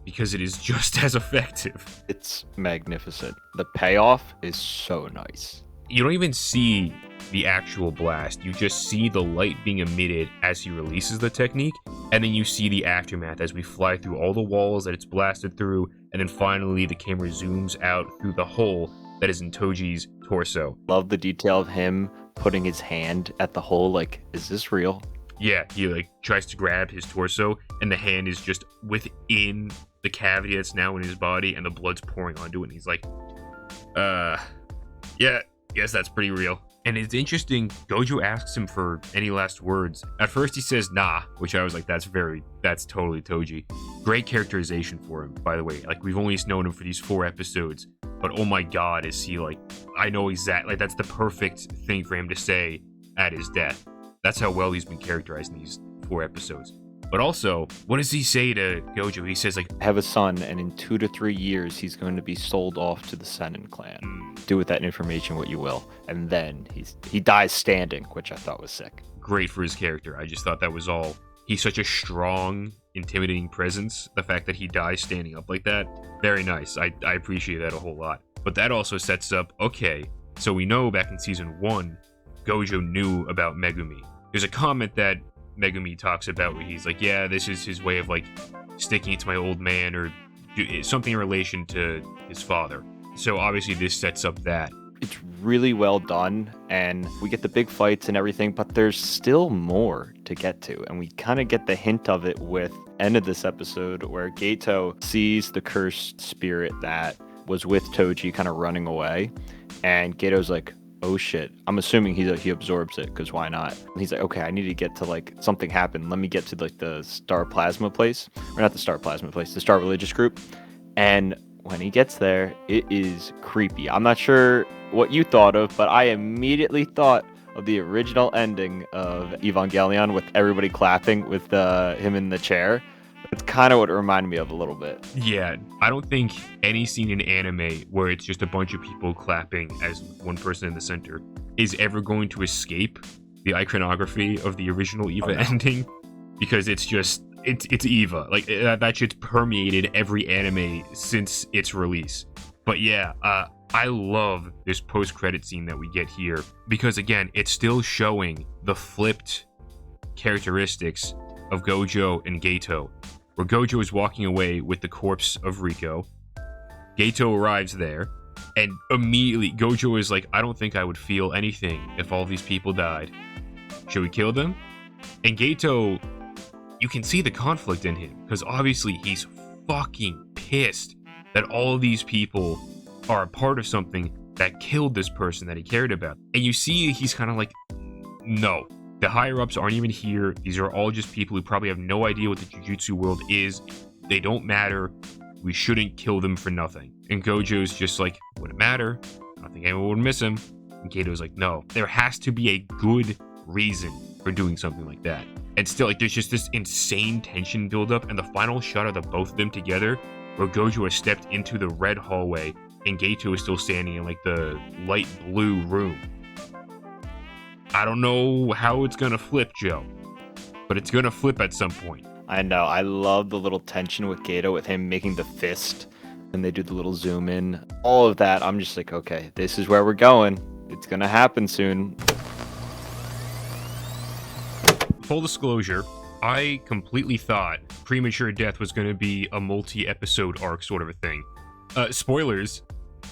because it is just as effective. It's magnificent. The payoff is so nice. You don't even see the actual blast. You just see the light being emitted as he releases the technique, and then you see the aftermath as we fly through all the walls that it's blasted through, and then finally the camera zooms out through the hole that is in Toji's torso. Love the detail of him putting his hand at the hole, like, is this real? Yeah, he like tries to grab his torso, and the hand is just within the cavity that's now in his body, and the blood's pouring onto it, and he's like, yeah, guess that's pretty real. And it's interesting, Gojo asks him for any last words. At first he says nah, which I was like, that's totally Toji. Great characterization for him, by the way. Like, we've only known him for these 4 episodes, but oh my god, is he like, I know exactly, like, that's the perfect thing for him to say at his death. That's how well he's been characterized in these 4 episodes. But also, what does he say to Gojo? He says, like, I have a son, and in 2 to 3 years, he's going to be sold off to the Senin clan. Do with that information what you will. And then he dies standing, which I thought was sick. Great for his character. I just thought that was all. He's such a strong, intimidating presence. The fact that he dies standing up like that, very nice. I appreciate that a whole lot. But that also sets up, okay, so we know back in Season 1, Gojo knew about Megumi. There's a comment that Megumi talks about where he's like, yeah, this is his way of like sticking it to my old man, or something in relation to his father. So obviously this sets up that. It's really well done, and we get the big fights and everything, but there's still more to get to, and we kind of get the hint of it with end of this episode where Geto sees the cursed spirit that was with Toji kind of running away, and Geto's like, oh shit. I'm assuming he absorbs it, because why not? And he's like, okay, I need to get to like something happen. Let me get to like the Star Plasma place. Or not the Star Plasma place, the Star Religious Group. And when he gets there, it is creepy. I'm not sure what you thought of, but I immediately thought of the original ending of Evangelion with everybody clapping with him in the chair. It's kind of what it reminded me of a little bit. Yeah, I don't think any scene in anime where it's just a bunch of people clapping as one person in the center is ever going to escape the iconography of the original Eva ending, because it's just, it's Eva. Like, that shit's permeated every anime since its release. But yeah, I love this post-credit scene that we get here, because again, it's still showing the flipped characteristics of Gojo and Geto, where Gojo is walking away with the corpse of Riko. Geto arrives there, and immediately Gojo is like, I don't think I would feel anything if all these people died. Should we kill them? And Geto, you can see the conflict in him, because obviously he's fucking pissed that all of these people are a part of something that killed this person that he cared about. And you see he's kind of like, no. The higher-ups aren't even here. These are all just people who probably have no idea what the Jujutsu world is. They don't matter. We shouldn't kill them for nothing. And Gojo's just like, wouldn't matter. I don't think anyone would miss him. And Geto's like, no. There has to be a good reason for doing something like that. And still, like, there's just this insane tension buildup, and the final shot of the both of them together, where Gojo has stepped into the red hallway, and Geto is still standing in, like, the light blue room. I don't know how it's gonna flip, Joe, but it's gonna flip at some point. I know. I love the little tension with Geto, with him making the fist, and they do the little zoom in. All of that, I'm just like, okay, this is where we're going. It's gonna happen soon. Full disclosure, I completely thought Premature Death was gonna be a multi-episode arc sort of a thing. Spoilers,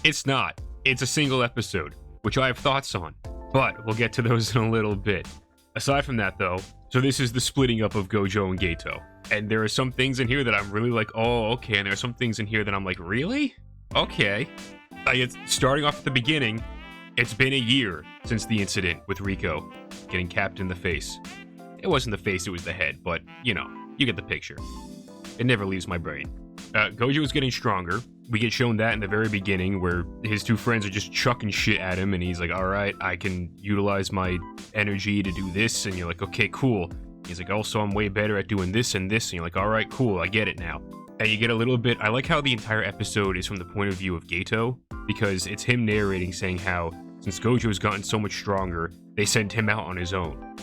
it's not. It's a single episode, which I have thoughts on. But we'll get to those in a little bit. Aside from that, though, so this is the splitting up of Gojo and Geto. And there are some things in here that I'm really like, oh, okay. And there are some things in here that I'm like, really? Okay. Starting off at the beginning, It's been a year since the incident with Rico getting capped in the face. It wasn't the face, it was the head, but, you get the picture. It never leaves my brain. Gojo is getting stronger. We get shown that in the very beginning where his two friends are just chucking shit at him and he's like, alright, I can utilize my energy to do this, and you're like, okay, cool. He's like, also, I'm way better at doing this and this, and you're like, alright, cool, I get it now. And you get a little bit, I like how the entire episode is from the point of view of Geto, because it's him narrating saying how, since Gojo's gotten so much stronger, they sent him out on his own.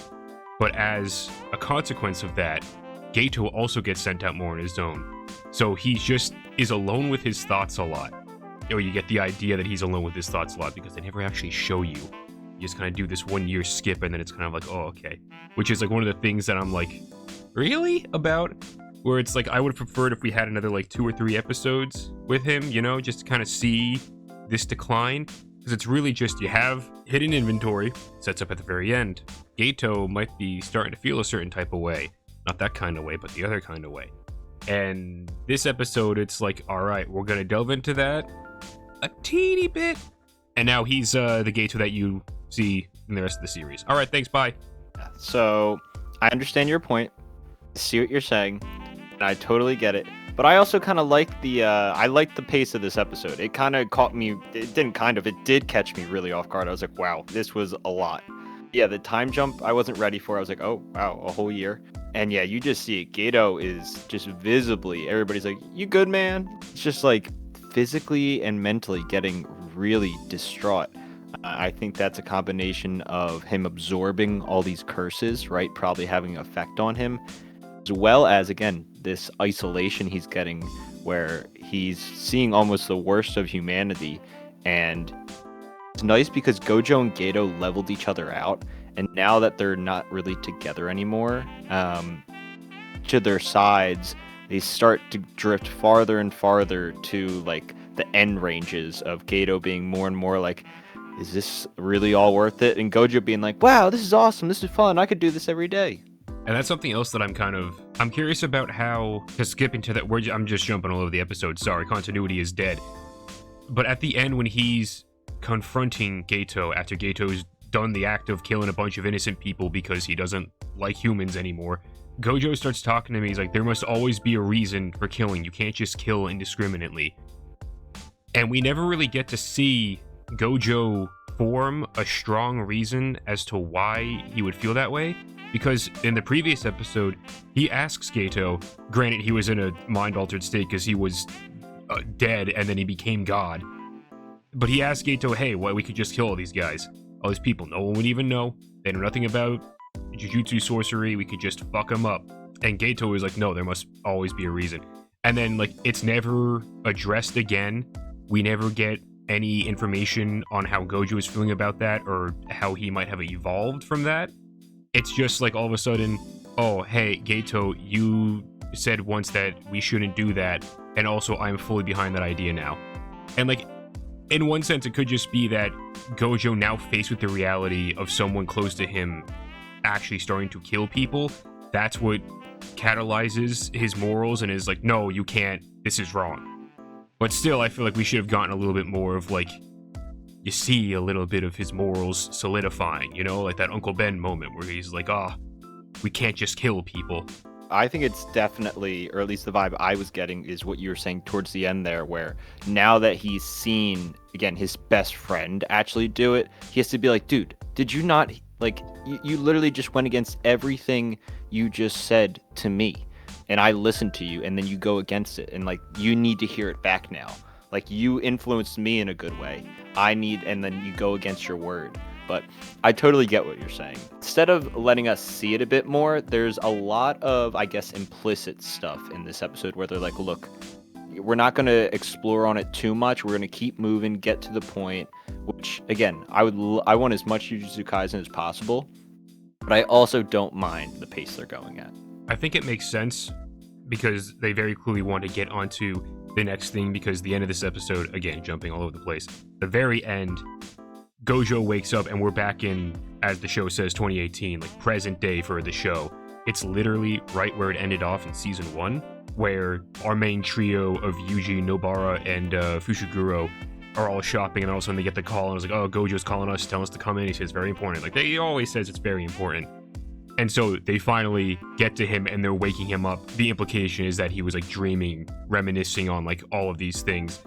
But as a consequence of that, Geto also gets sent out more on his own. So he just is alone with his thoughts a lot. Or you get the idea that he's alone with his thoughts a lot because they never actually show you. You just kind of do this 1 year skip and then it's kind of like, oh, okay. Which is like one of the things that I'm like, really? About? Where it's like, I would have preferred if we had another like 2 or 3 episodes with him, just to kind of see this decline. Because it's really just, you have hidden inventory, sets up at the very end. Geto might be starting to feel a certain type of way. Not that kind of way, but the other kind of way. And this episode, it's like, alright, we're going to delve into that a teeny bit. And now he's the Geto that you see in the rest of the series. Alright, thanks, bye. So, I understand your point. I see what you're saying. And I totally get it. But I also kind of like the pace of this episode. It kind of caught me, it did catch me really off guard. I was like, wow, this was a lot. Yeah, the time jump, I wasn't ready for. I was like, oh, wow, a whole year. And yeah, you just see it. Geto is just visibly, everybody's like, you good, man? It's just like physically and mentally getting really distraught. I think that's a combination of him absorbing all these curses, right? Probably having an effect on him. As well as, again, this isolation he's getting where he's seeing almost the worst of humanity. And it's nice because Gojo and Geto leveled each other out. And now that they're not really together anymore, to their sides, they start to drift farther and farther to like the end ranges of Geto being more and more like, is this really all worth it? And Gojo being like, wow, this is awesome. This is fun. I could do this every day. And that's something else that I'm curious about how, to skip into that, I'm just jumping all over the episode, sorry, continuity is dead. But at the end when he's confronting Geto, after Geto's done the act of killing a bunch of innocent people because he doesn't like humans anymore, Gojo starts talking to me, he's like, there must always be a reason for killing, you can't just kill indiscriminately. And we never really get to see Gojo form a strong reason as to why he would feel that way. Because in the previous episode, he asks Geto, granted he was in a mind-altered state because he was dead and then he became God. But he asked Geto, hey, why we could just kill all these guys, all these people, no one would even know, they know nothing about Jujutsu sorcery, we could just fuck them up. And Geto was like, no, there must always be a reason. And then, like, it's never addressed again. We never get any information on how Gojo is feeling about that or how he might have evolved from that. It's just like all of a sudden, oh, hey, Geto, you said once that we shouldn't do that, and also I'm fully behind that idea now. And like, in one sense, it could just be that Gojo, now faced with the reality of someone close to him actually starting to kill people, that's what catalyzes his morals and is like, no, you can't, this is wrong. But still, I feel like we should have gotten a little bit more of like, you see a little bit of his morals solidifying, like that Uncle Ben moment where he's like, we can't just kill people. I think it's definitely, or at least the vibe I was getting is what you were saying towards the end there, where now that he's seen, again, his best friend actually do it, he has to be like, dude, did you not, like, you literally just went against everything you just said to me, and I listened to you, and then you go against it, and like, you need to hear it back now. Like, you influenced me in a good way. And then you go against your word. But I totally get what you're saying. Instead of letting us see it a bit more, there's a lot of, I guess, implicit stuff in this episode where they're like, look, we're not going to explore on it too much. We're going to keep moving, get to the point, which, again, I want as much Jujutsu Kaisen as possible, but I also don't mind the pace they're going at. I think it makes sense because they very clearly want to get onto the next thing, because the end of this episode, again, jumping all over the place, the very end, Gojo wakes up and we're back in, as the show says, 2018, like present day for the show. It's literally right where it ended off in season 1, where our main trio of Yuji, Nobara, and Fushiguro are all shopping, and all of a sudden they get the call, and it's like, oh, Gojo's calling us, telling us to come in. He says it's very important. Like, he always says it's very important. And so they finally get to him, and they're waking him up. The implication is that he was like dreaming, reminiscing on like all of these things.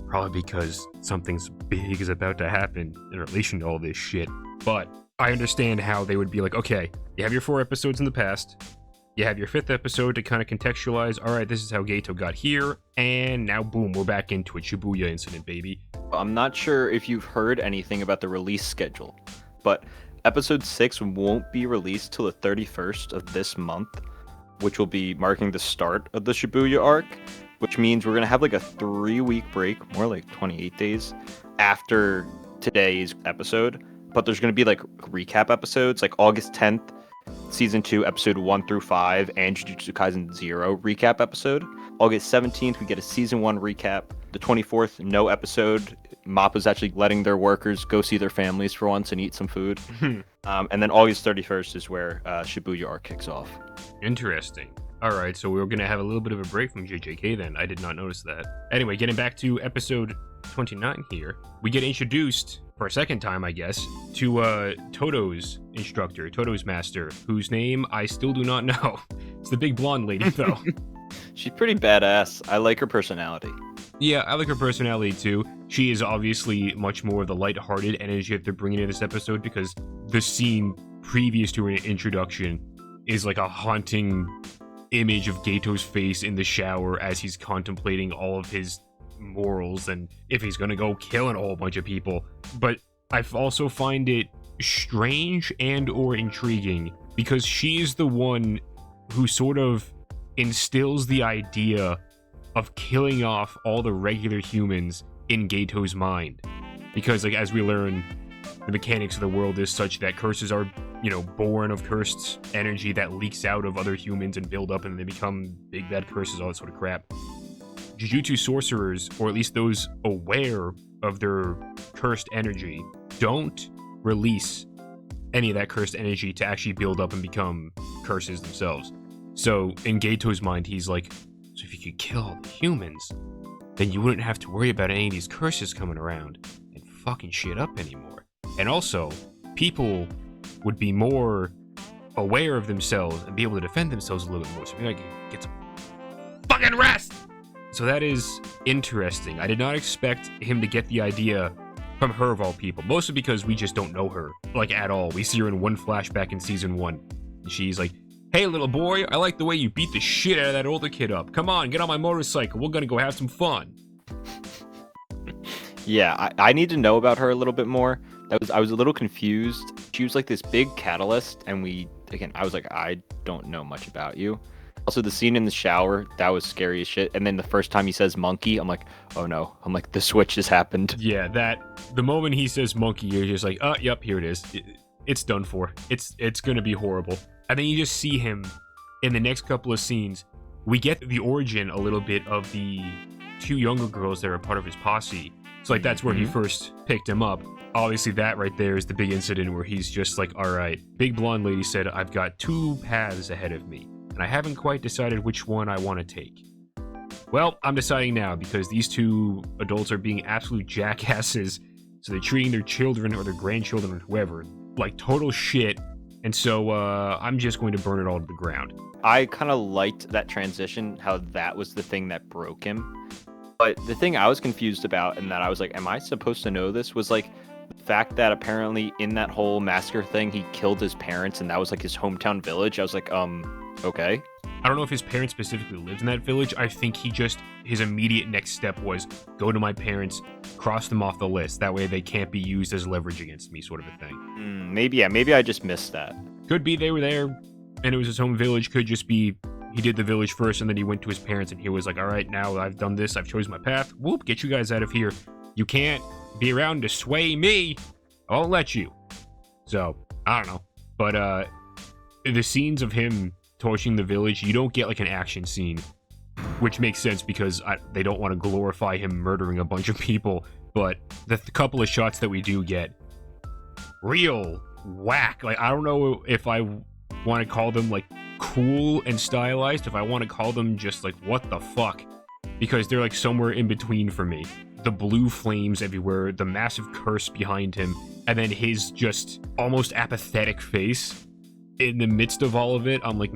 Probably because something's big is about to happen in relation to all this shit. But I understand how they would be like, okay, you have your 4 episodes in the past. You have your 5th episode to kind of contextualize. All right, this is how Geto got here. And now, boom, we're back into it. Shibuya Incident, baby. I'm not sure if you've heard anything about the release schedule, but episode 6 won't be released till the 31st of this month, which will be marking the start of the Shibuya arc, which means we're going to have like a 3-week break, more like 28 days, after today's episode. But there's going to be like recap episodes, like August 10th, Season 2, Episode 1 through 5, and Jujutsu Kaisen 0 recap episode. August 17th, we get a Season 1 recap. The 24th, no episode. Mappa's actually letting their workers go see their families for once and eat some food. And then August 31st is where Shibuya arc kicks off. Interesting. All right, so we're going to have a little bit of a break from JJK then. I did not notice that. Anyway, getting back to episode 29 here, we get introduced for a second time, I guess, to Toto's instructor, Toto's master, whose name I still do not know. It's the big blonde lady, though. She's pretty badass. I like her personality. Yeah, I like her personality too. She is obviously much more of the lighthearted energy that they're bringing in this episode, because the scene previous to her introduction is like a haunting image of Geto's face in the shower as he's contemplating all of his morals and if he's gonna go killing a whole bunch of people. But I also find it strange and or intriguing because she is the one who sort of instills the idea of killing off all the regular humans in Geto's mind. Because, like, as we learn, the mechanics of the world is such that curses are, born of cursed energy that leaks out of other humans and build up and they become big bad curses, all that sort of crap. Jujutsu sorcerers, or at least those aware of their cursed energy, don't release any of that cursed energy to actually build up and become curses themselves. So, in Geto's mind, he's like, so if you could kill all the humans, then you wouldn't have to worry about any of these curses coming around and fucking shit up anymore. And also, people would be more aware of themselves and be able to defend themselves a little bit more. So maybe I can get some fucking rest! So that is interesting. I did not expect him to get the idea from her of all people. Mostly because we just don't know her, like, at all. We see her in one flashback in Season 1. And she's like, hey, little boy, I like the way you beat the shit out of that older kid up. Come on, get on my motorcycle. We're gonna go have some fun. Yeah, I need to know about her a little bit more. I was a little confused. She was like this big catalyst, and I was like, I don't know much about you. Also, the scene in the shower, that was scary as shit. And then the first time he says monkey, I'm like, oh no. I'm like, the switch has happened. Yeah, the moment he says monkey, you're just like, yep, here it is. It's done for. It's gonna be horrible. And then you just see him in the next couple of scenes. We get the origin a little bit of the 2 younger girls that are part of his posse. So, like, that's where he first picked him up. Obviously, that right there is the big incident where he's just like, all right, big blonde lady said, I've got 2 paths ahead of me, and I haven't quite decided which one I want to take. Well, I'm deciding now, because these 2 adults are being absolute jackasses, so they're treating their children or their grandchildren or whoever like total shit, and so I'm just going to burn it all to the ground. I kind of liked that transition, how that was the thing that broke him. But the thing I was confused about, and that I was like, am I supposed to know this, was like the fact that apparently in that whole massacre thing, he killed his parents, and that was like his hometown village. I was like, okay. I don't know if his parents specifically lived in that village. I think his immediate next step was go to my parents, cross them off the list. That way they can't be used as leverage against me, sort of a thing. Maybe I just missed that. Could be they were there and it was his home village. Could just be he did the village first and then he went to his parents and he was like, all right, now I've done this. I've chosen my path. Whoop, get you guys out of here. You can't be around to sway me. I won't let you. So, I don't know. But the scenes of him torching the village, you don't get like an action scene, which makes sense because they don't want to glorify him murdering a bunch of people. But the couple of shots that we do get, real whack. Like, I don't know if I want to call them like cool and stylized, if I want to call them just like what the fuck, because they're like somewhere in between for me. the blue flames everywhere, the massive curse behind him, and then his just almost apathetic face in the midst of all of it, I'm like,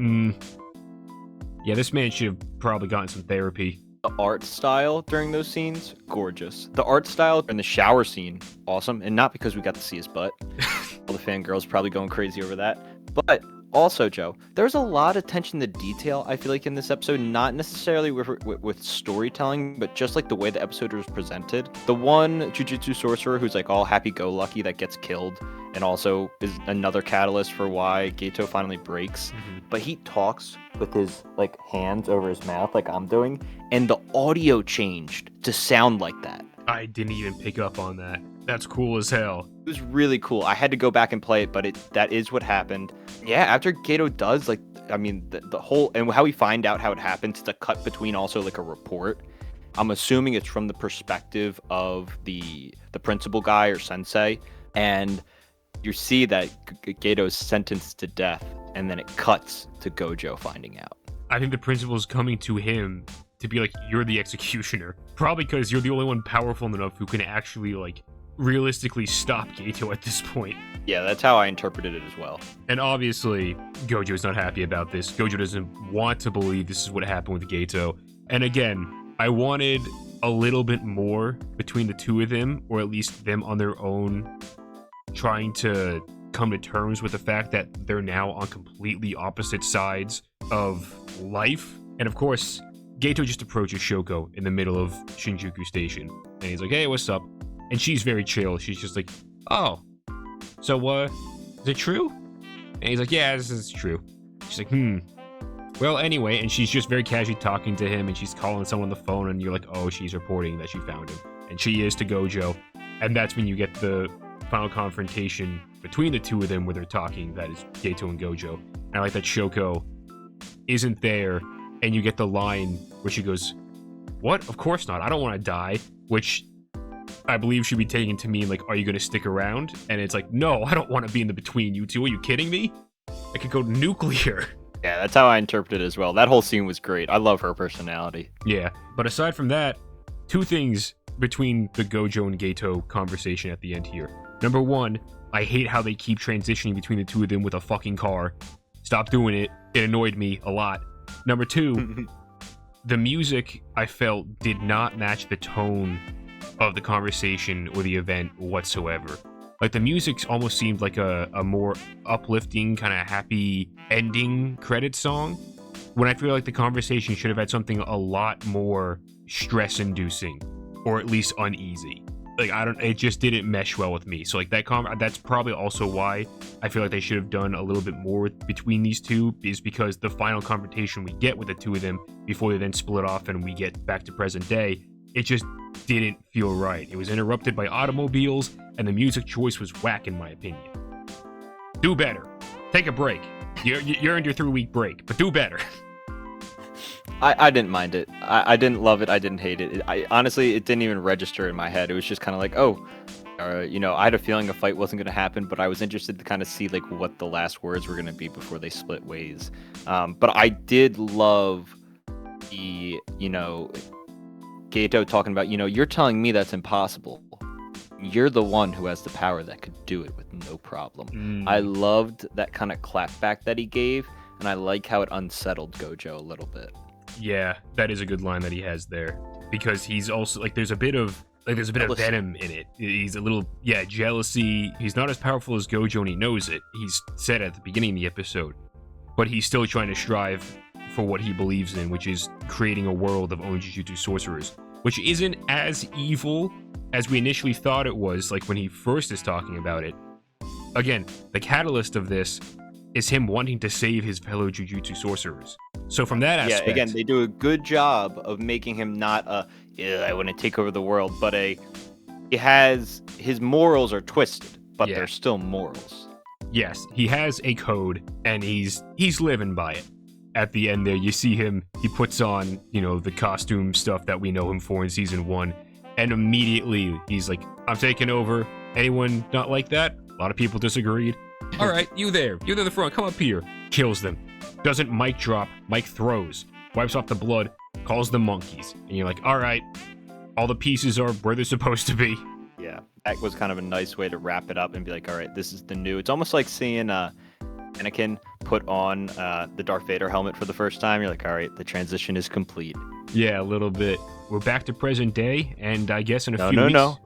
yeah, this man should have probably gotten some therapy. The art style during those scenes, gorgeous. The art style in the shower scene, awesome. And not because we got to see his butt. All the fangirls probably going crazy over that. But also, Joe, there's a lot of attention to detail, I feel like, in this episode. Not necessarily with storytelling, but just like the way the episode was presented. The one Jujutsu sorcerer who's like all happy-go-lucky that gets killed, and also is another catalyst for why Geto finally breaks. But he talks with his like hands over his mouth like I'm doing, and the audio changed to sound like that. I didn't even pick up on that. That's cool as hell. It was really cool. I had to go back and play it, but that is what happened. Yeah, after Geto does, like, I mean, the whole, and how we find out how it happened, it's a cut between also like a report. I'm assuming it's from the perspective of the principal guy or sensei, and you see that Gato's sentenced to death, and then it cuts to Gojo finding out. I think the principal's coming to him to be like, you're the executioner. Probably because you're the only one powerful enough who can actually, like, realistically stop Geto at this point. Yeah, that's how I interpreted it as well. And obviously, Gojo's not happy about this. Gojo doesn't want to believe this is what happened with Geto. And again, I wanted a little bit more between the two of them, or at least them on their own, trying to come to terms with the fact that they're now on completely opposite sides of life. And of course, Geto just approaches Shoko in the middle of Shinjuku Station. And he's like, hey, what's up? And she's very chill. She's just like, oh, so, is it true? And he's like, yeah, this is true. She's like, well, anyway, and she's just very casually talking to him, and she's calling someone on the phone, and you're like, oh, she's reporting that she found him. And she is to Gojo. And that's when you get the final confrontation between the two of them where they're talking, that is Geto and Gojo. And I like that Shoko isn't there, and you get the line where she goes, what? Of course not. I don't want to die, which I believe should be taken to mean, like, are you going to stick around? And it's like, no, I don't want to be in the between you two. Are you kidding me? I could go nuclear. Yeah, that's how I interpreted it as well. That whole scene was great. I love her personality. Yeah, but aside from that, two things between the Gojo and Geto conversation at the end here. Number one, I hate how they keep transitioning between the two of them with a fucking car. Stop doing it. It annoyed me a lot. Number two, the music, I felt, did not match the tone of the conversation or the event whatsoever. Like, the music almost seemed like a more uplifting, kind of happy ending credit song, when I feel like the conversation should have had something a lot more stress-inducing, or at least uneasy. Like, it just didn't mesh well with me. So, like, that's probably also why I feel like they should have done a little bit more between these two, is because the final confrontation we get with the two of them before they then split off and we get back to present day, it just didn't feel right. It was interrupted by automobiles, and the music choice was whack, in my opinion. Do better. Take a break. You're in your 3-week break, but do better. I didn't mind it. I didn't love it. I didn't hate it. Honestly, it didn't even register in my head. It was just kind of like, I had a feeling a fight wasn't going to happen, but I was interested to kind of see like what the last words were going to be before they split ways. But I did love the, Geto talking about, you're telling me that's impossible. You're the one who has the power that could do it with no problem. I loved that kind of clapback that he gave, and I like how it unsettled Gojo a little bit. Yeah, that is a good line that he has there, because he's also like, there's a bit of venom in it. He's a little, jealousy. He's not as powerful as Gojo, and he knows it. He's said at the beginning of the episode, but he's still trying to strive for what he believes in, which is creating a world of own Jujutsu sorcerers, which isn't as evil as we initially thought it was, like when he first is talking about it. Again, the catalyst of this is him wanting to save his fellow Jujutsu sorcerers. So from that aspect... Yeah, again, they do a good job of making him not I want to take over the world, but his morals are twisted, but they're still morals. Yes, he has a code, and he's living by it. At the end there, you see him, he puts on, the costume stuff that we know him for in season 1, and immediately he's like, I'm taking over. Anyone not like that? A lot of people disagreed. All right, you're there in the front, come up here. Kills them. Doesn't mic drop, mic throws. Wipes off the blood, calls them monkeys. And you're like, all right, All the pieces are where they're supposed to be. Yeah, that was kind of a nice way to wrap it up and be like, all right, this is the new. It's almost like seeing Anakin put on the Darth Vader helmet for the first time. You're like, all right, the transition is complete. Yeah, a little bit. We're back to present day, and I guess in a few weeks... No.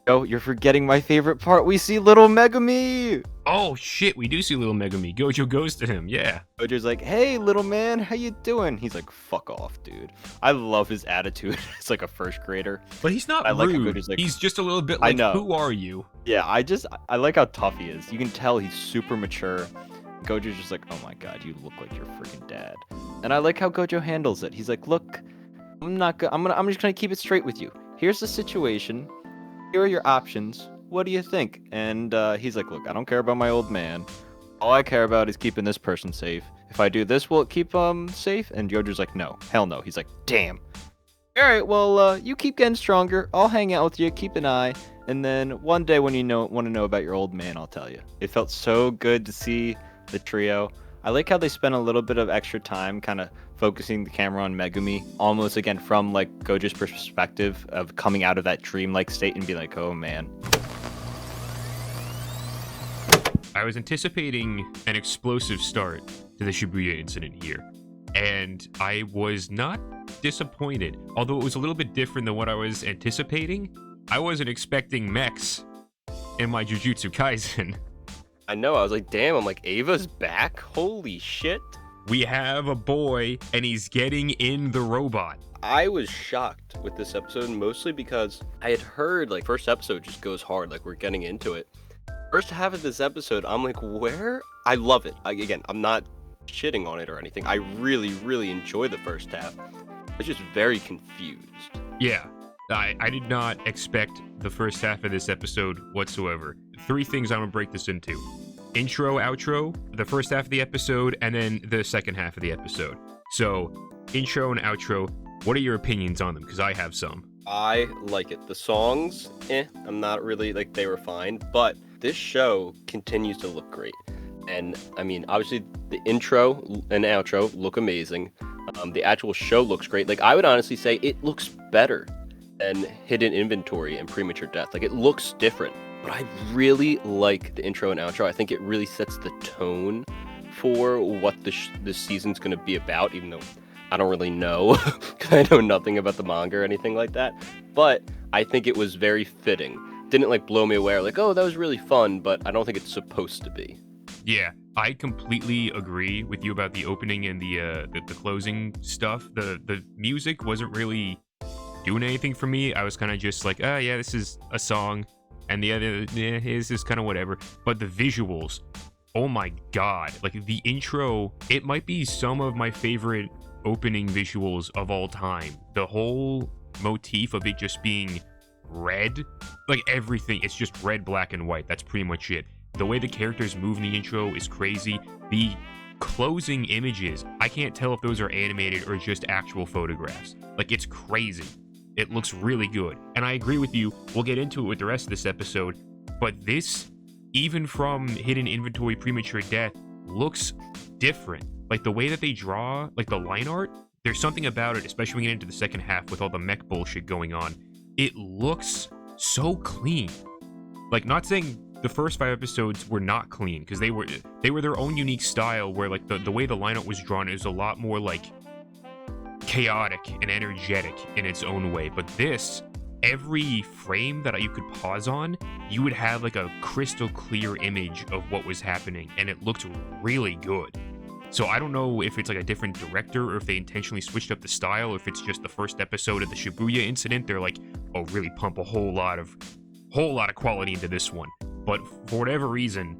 Oh, you're forgetting my favorite part. We see little Megami. Oh, shit, we do see little Megami. Gojo goes to him, yeah. Gojo's like, hey, little man, how you doing? He's like, fuck off, dude. I love his attitude. It's like a first grader. But he's not rude. Like Gojo's like, he's just a little bit like, who are you? Yeah, I like how tough he is. You can tell he's super mature. Gojo's just like, oh my god, you look like your freaking dad. And I like how Gojo handles it. He's like, look, I'm just gonna keep it straight with you. Here's the situation. Here are your options. What do you think? And he's like, look, I don't care about my old man. All I care about is keeping this person safe. If I do this, will it keep safe? And Gojo's like, no, hell no. He's like, damn. All right, well, you keep getting stronger. I'll hang out with you, keep an eye. And then one day when you want to know about your old man, I'll tell you. It felt so good to see the trio. I like how they spent a little bit of extra time kind of focusing the camera on Megumi, almost again from like Gojo's perspective of coming out of that dreamlike state and be like, oh man. I was anticipating an explosive start to the Shibuya incident here, and I was not disappointed. Although it was a little bit different than what I was anticipating, I wasn't expecting mechs in my Jujutsu Kaisen. I know, I was like, damn, I'm like, Ava's back? Holy shit. We have a boy, and he's getting in the robot. I was shocked with this episode, mostly because I had heard, like, first episode just goes hard, like, we're getting into it. First half of this episode, I'm like, where? I love it. Again, I'm not shitting on it or anything. I really, really enjoy the first half. I was just very confused. Yeah, I did not expect the first half of this episode whatsoever. 3 things I'm gonna break this into. Intro, outro, the first half of the episode, and then the second half of the episode. So, intro and outro, what are your opinions on them? Because I have some. I like it. The songs, I'm not really, like, they were fine, but this show continues to look great. And, I mean, obviously, the intro and outro look amazing. The actual show looks great. Like, I would honestly say it looks better than Hidden Inventory and Premature Death. Like, it looks different. But I really like the intro and outro. I think it really sets the tone for what this season's going to be about, even though I don't really know, because I know nothing about the manga or anything like that. But I think it was very fitting. Didn't, like, blow me away, or like, oh, that was really fun, but I don't think it's supposed to be. Yeah, I completely agree with you about the opening and the closing stuff. The music wasn't really doing anything for me. I was kind of just like, oh, yeah, this is a song. And the other is just kind of whatever. But the visuals, oh my god. Like, the intro, it might be some of my favorite opening visuals of all time. The whole motif of it just being red, like everything, it's just red, black, and white. That's pretty much it. The way the characters move in the intro is crazy. The closing images, I can't tell if those are animated or just actual photographs. Like, it's crazy. It looks really good. And I agree with you. We'll get into it with the rest of this episode. But this, even from Hidden Inventory Premature Death, looks different. Like, the way that they draw, like, the line art, there's something about it, especially when we get into the second half with all the mech bullshit going on. It looks so clean. Like, not saying the first 5 episodes were not clean, because they were their own unique style, where, like, the way the line art was drawn is a lot more, like, chaotic and energetic in its own way. But this, every frame that you could pause on, you would have like a crystal clear image of what was happening, and it looked really good. So I don't know if it's like a different director, or if they intentionally switched up the style, or if it's just the first episode of the Shibuya incident. They're like, oh, really pump a whole lot of quality into this one. But for whatever reason,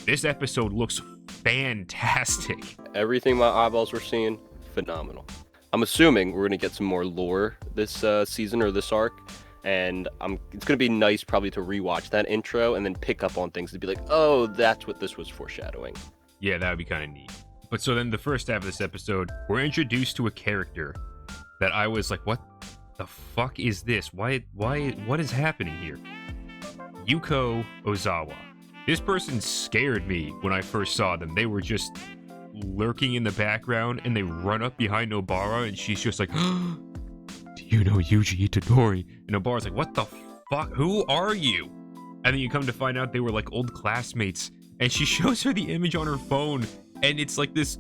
this episode looks fantastic. Everything my eyeballs were seeing, phenomenal. I'm assuming we're going to get some more lore this season or this arc, and it's going to be nice probably to rewatch that intro and then pick up on things to be like, oh, that's what this was foreshadowing. Yeah, that would be kind of neat. But so then the first half of this episode, we're introduced to a character that I was like, what the fuck is this? What is happening here? Yuko Ozawa. This person scared me when I first saw them. They were just lurking in the background, and they run up behind Nobara, and she's just like, do you know Yuji Itadori? And Nobara's like, what the fuck? Who are you? And then you come to find out they were like old classmates. And she shows her the image on her phone, and it's like this.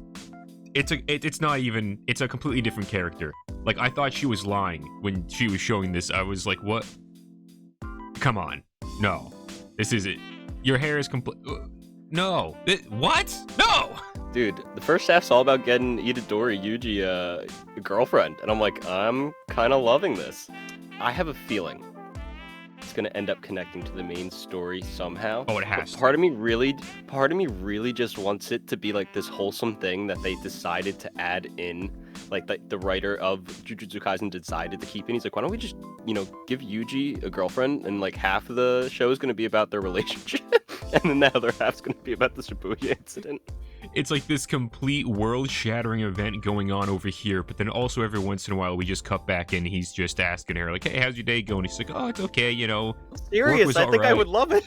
It's a completely different character. Like, I thought she was lying when she was showing this. I was like, what? Come on. No. This isn't. Your hair is complete. No. What? No! Dude, the first half's all about getting Itadori Yuji a girlfriend. And I'm like, I'm kind of loving this. I have a feeling it's going to end up connecting to the main story somehow. Oh, it has. But part of me really just wants it to be like this wholesome thing that they decided to add in. Like the writer of Jujutsu Kaisen decided to keep in. He's like, why don't we just, give Yuji a girlfriend, and like half of the show is going to be about their relationship, and then the other half's going to be about the Shibuya incident. It's like this complete world-shattering event going on over here, but then also every once in a while we just cut back and he's just asking her, like, hey, how's your day going? He's like, oh, it's okay, Serious, I think I would love it.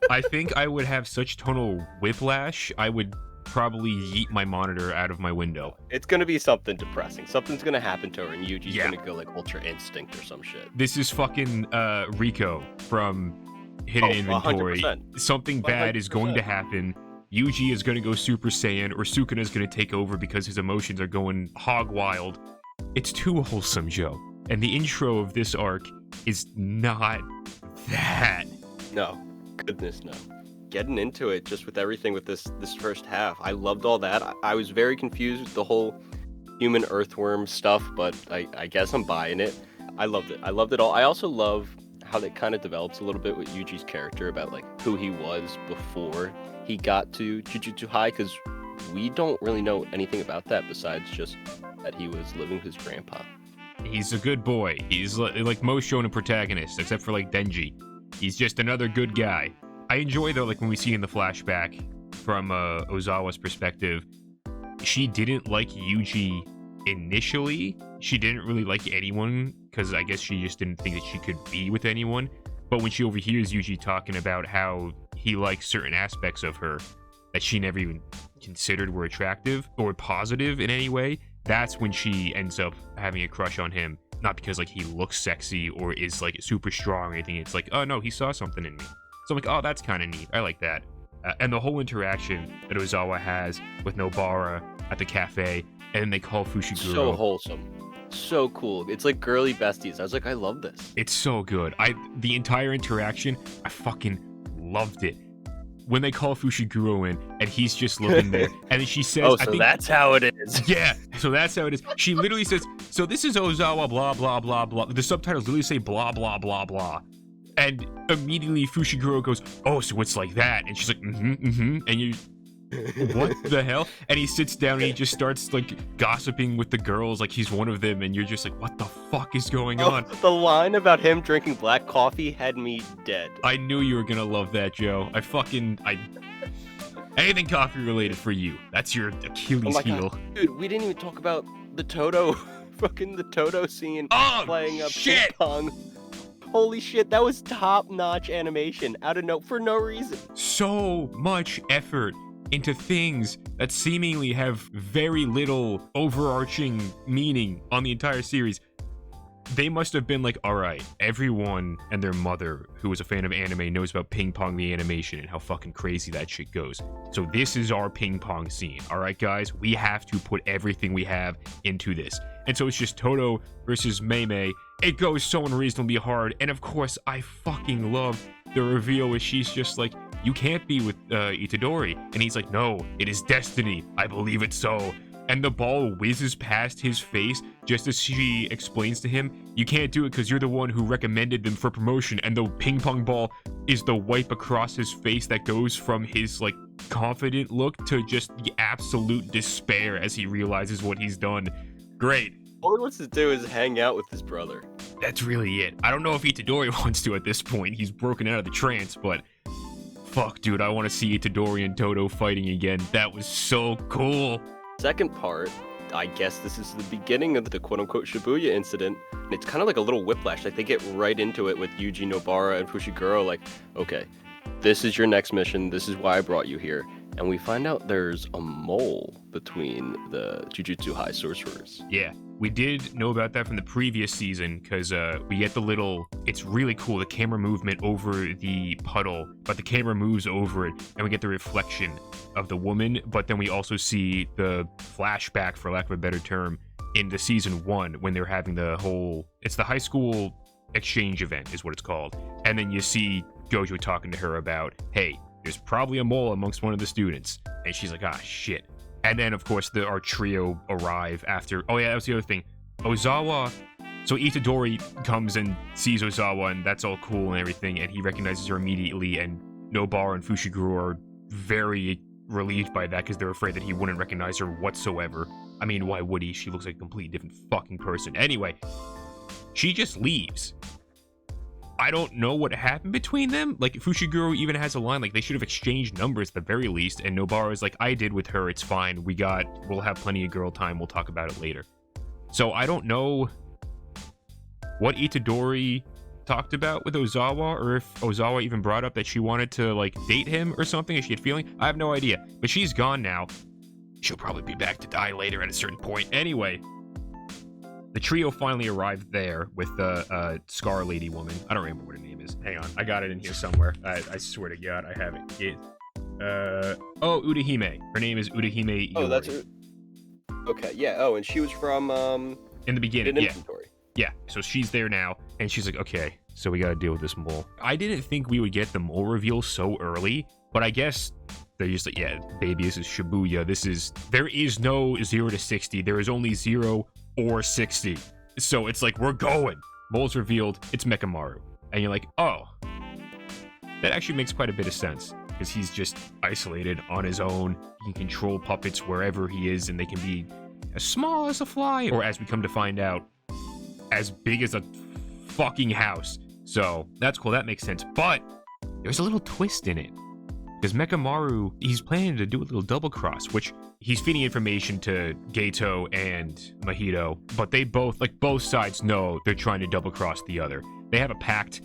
I think I would have such tonal whiplash, I would probably yeet my monitor out of my window. It's going to be something depressing. Something's going to happen to her, and Yuji's going to go like Ultra Instinct or some shit. This is fucking Rico from Hidden Inventory. 100%. Something bad is going to happen. Yuji is going to go Super Saiyan, or Sukuna is going to take over because his emotions are going hog wild. It's too wholesome, Joe. And the intro of this arc is not that. No. Goodness, no. Getting into it just with everything with this first half. I loved all that. I was very confused with the whole human earthworm stuff, but I guess I'm buying it. I loved it. I loved it all. I also love how it kind of develops a little bit with Yuji's character about like who he was before he got to Jujutsu High, because we don't really know anything about that besides just that he was living with his grandpa. He's a good boy. He's like most shonen protagonists, except for like Denji. He's just another good guy. I enjoy though, like when we see in the flashback from Ozawa's perspective, she didn't like Yuji initially. She didn't really like anyone because I guess she just didn't think that she could be with anyone. But when she overhears Yuji talking about how he likes certain aspects of her that she never even considered were attractive or positive in any way, that's when she ends up having a crush on him. Not because like he looks sexy or is like super strong or anything. It's like, oh no, he saw something in me. So I'm like, oh, that's kind of neat. I like that. And the whole interaction that Ozawa has with Nobara at the cafe, and then they call Fushiguro. So wholesome. So cool. It's like girly besties. I was like, I love this. It's so good. The entire interaction, I fucking loved it. When they call Fushiguro in, and he's just looking there, and then she says, "Oh, so that's how it is." Yeah, so that's how it is. She literally says, "So this is Ozawa, blah blah blah blah." The subtitles literally say blah blah blah blah, and immediately Fushiguro goes, "Oh, so it's like that," and she's like, and you. What the hell? And he sits down and he just starts like gossiping with the girls like he's one of them, and you're just like, what the fuck is going on? The line about him drinking black coffee had me dead. I knew you were gonna love that, Joe. Anything coffee related for you. That's your Achilles heel. God. Dude, we didn't even talk about the Toto scene playing up ping pong. Holy shit, that was top-notch animation for no reason. So much effort into things that seemingly have very little overarching meaning on the entire series. They must have been like, all right, everyone and their mother who was a fan of anime knows about Ping Pong the animation and how fucking crazy that shit goes. So this is our ping pong scene. All right, guys, we have to put everything we have into this. And so it's just Toto versus Mei. It goes so unreasonably hard. And of course, I fucking love the reveal where she's just like, you can't be with Itadori. And he's like, no, it is destiny. I believe it so. And the ball whizzes past his face just as she explains to him, you can't do it because you're the one who recommended them for promotion. And the ping pong ball is the wipe across his face that goes from his like confident look to just the absolute despair as he realizes what he's done. Great. All he wants to do is hang out with his brother. That's really it. I don't know if Itadori wants to at this point. He's broken out of the trance, but fuck, dude, I want to see Itadori and Toto fighting again. That was so cool. Second part, I guess this is the beginning of the quote-unquote Shibuya incident. And it's kind of like a little whiplash. Like, they get right into it with Yuji, Nobara, and Fushiguro. Like, okay, this is your next mission. This is why I brought you here. And we find out there's a mole between the Jujutsu High sorcerers. Yeah, we did know about that from the previous season because we get the little, it's really cool, the camera movement over the puddle, but the camera moves over it and we get the reflection of the woman, but then we also see the flashback, for lack of a better term, in the season 1 when they're having the whole, it's the high school exchange event is what it's called, and then you see Gojo talking to her about, hey, there's probably a mole amongst one of the students, and she's like, ah, shit. And then, of course, our trio arrive after... Oh, yeah, that was the other thing. Ozawa... So Itadori comes and sees Ozawa, and that's all cool and everything, and he recognizes her immediately, and Nobara and Fushiguro are very relieved by that because they're afraid that he wouldn't recognize her whatsoever. I mean, why would he? She looks like a completely different fucking person. Anyway, she just leaves. I don't know what happened between them. Like, Fushiguro even has a line, like, they should have exchanged numbers at the very least, and Nobara is like, I did with her, it's fine, we'll have plenty of girl time, we'll talk about it later. So I don't know what Itadori talked about with Ozawa, or if Ozawa even brought up that she wanted to, like, date him or something, if she had feeling. I have no idea, but she's gone now. She'll probably be back to die later at a certain point. Anyway, the trio finally arrived there with the Scar Lady woman. I don't remember what her name is. Hang on, I got it in here somewhere. I swear to God, I have it. Udahime. Her name is Udahime Iori. Oh, that's her. Okay, yeah. Oh, and she was from in the beginning. Yeah. Inventory. Yeah. So she's there now, and she's like, okay, so we got to deal with this mole. I didn't think we would get the mole reveal so early, but I guess they're just like, yeah, baby, this is Shibuya. There is no 0 to 60. There is only 0 or 60. So it's like, we're going. Mole's revealed, it's Mechamaru. And you're like, oh, that actually makes quite a bit of sense. Because he's just isolated on his own. He can control puppets wherever he is, and they can be as small as a fly, or as we come to find out, as big as a fucking house. So that's cool, that makes sense. But there's a little twist in it. Because Mechamaru, he's planning to do a little double cross, which he's feeding information to Geto and Mahito, but they both sides know they're trying to double cross the other. They have a pact.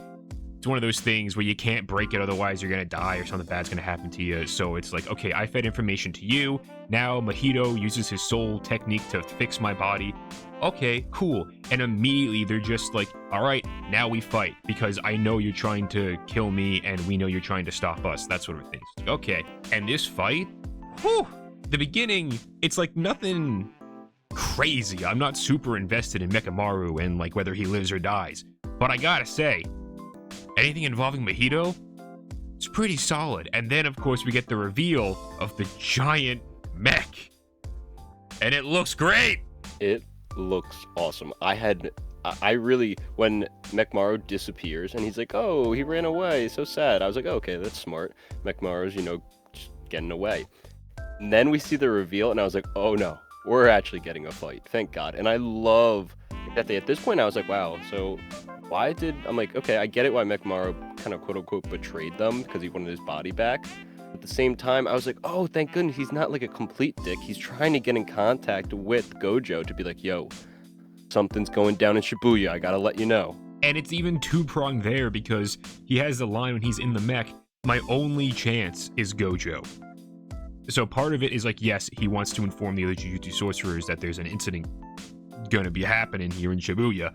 It's one of those things where you can't break it, otherwise you're gonna die or something bad's gonna happen to you. So it's like, okay, I fed information to you. Now Mahito uses his soul technique to fix my body. Okay, cool. And immediately they're just like, all right, now we fight because I know you're trying to kill me and we know you're trying to stop us. That sort of thing. Okay. And this fight, whew, the beginning, it's like nothing crazy. I'm not super invested in Mechamaru and like whether he lives or dies. But I gotta say, anything involving Mahito, it's pretty solid. And then, of course, we get the reveal of the giant mech. And it looks great! It looks awesome. I really, when Mechamaru disappears and he's like, oh, he ran away, so sad. I was like, oh, okay, that's smart. Mechamaru's, just getting away. And then we see the reveal and I was like, oh no, we're actually getting a fight. Thank God. And I love that at this point I was like, wow, so I'm like, okay, I get it why Mechamaru kind of quote unquote betrayed them because he wanted his body back. At the same time, I was like, oh, thank goodness he's not like a complete dick. He's trying to get in contact with Gojo to be like, yo, something's going down in Shibuya. I gotta let you know. And it's even two-pronged there because he has the line when he's in the mech, my only chance is Gojo. So part of it is like, yes, he wants to inform the other Jujutsu sorcerers that there's an incident gonna be happening here in Shibuya.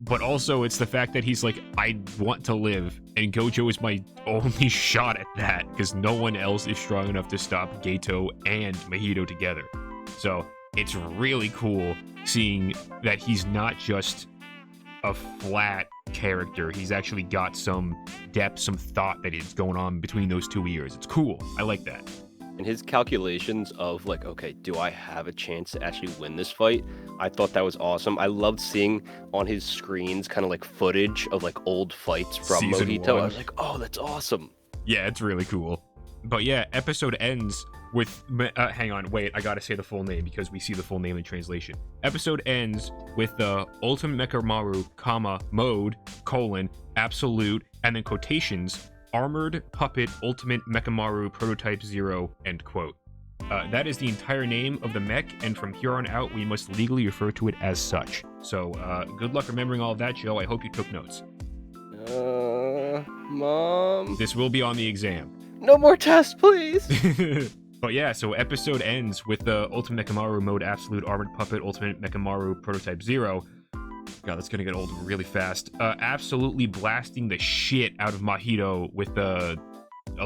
But also, it's the fact that he's like, I want to live, and Gojo is my only shot at that, because no one else is strong enough to stop Geto and Mahito together. So, it's really cool seeing that he's not just a flat character. He's actually got some depth, some thought that is going on between those two ears. It's cool. I like that. And his calculations of like, okay, do I have a chance to actually win this fight? I thought that was awesome. I loved seeing on his screens kind of like footage of like old fights from Season Mohito. 1. I was like, oh, that's awesome. Yeah, it's really cool. But yeah, episode ends with... hang on, wait, I gotta say the full name because we see the full name in translation. Episode ends with the Ultimate Mechamaru, mode, absolute, and then quotations, Armored Puppet Ultimate Mechamaru Prototype 0, end quote. That is the entire name of the mech, and from here on out, we must legally refer to it as such. So, good luck remembering all of that, Joe. I hope you took notes. Mom? This will be on the exam. No more tests, please! But yeah, so episode ends with the Ultimate Mechamaru mode, Absolute Armored Puppet, Ultimate Mechamaru Prototype 0. God, that's gonna get old really fast. Absolutely blasting the shit out of Mahito with a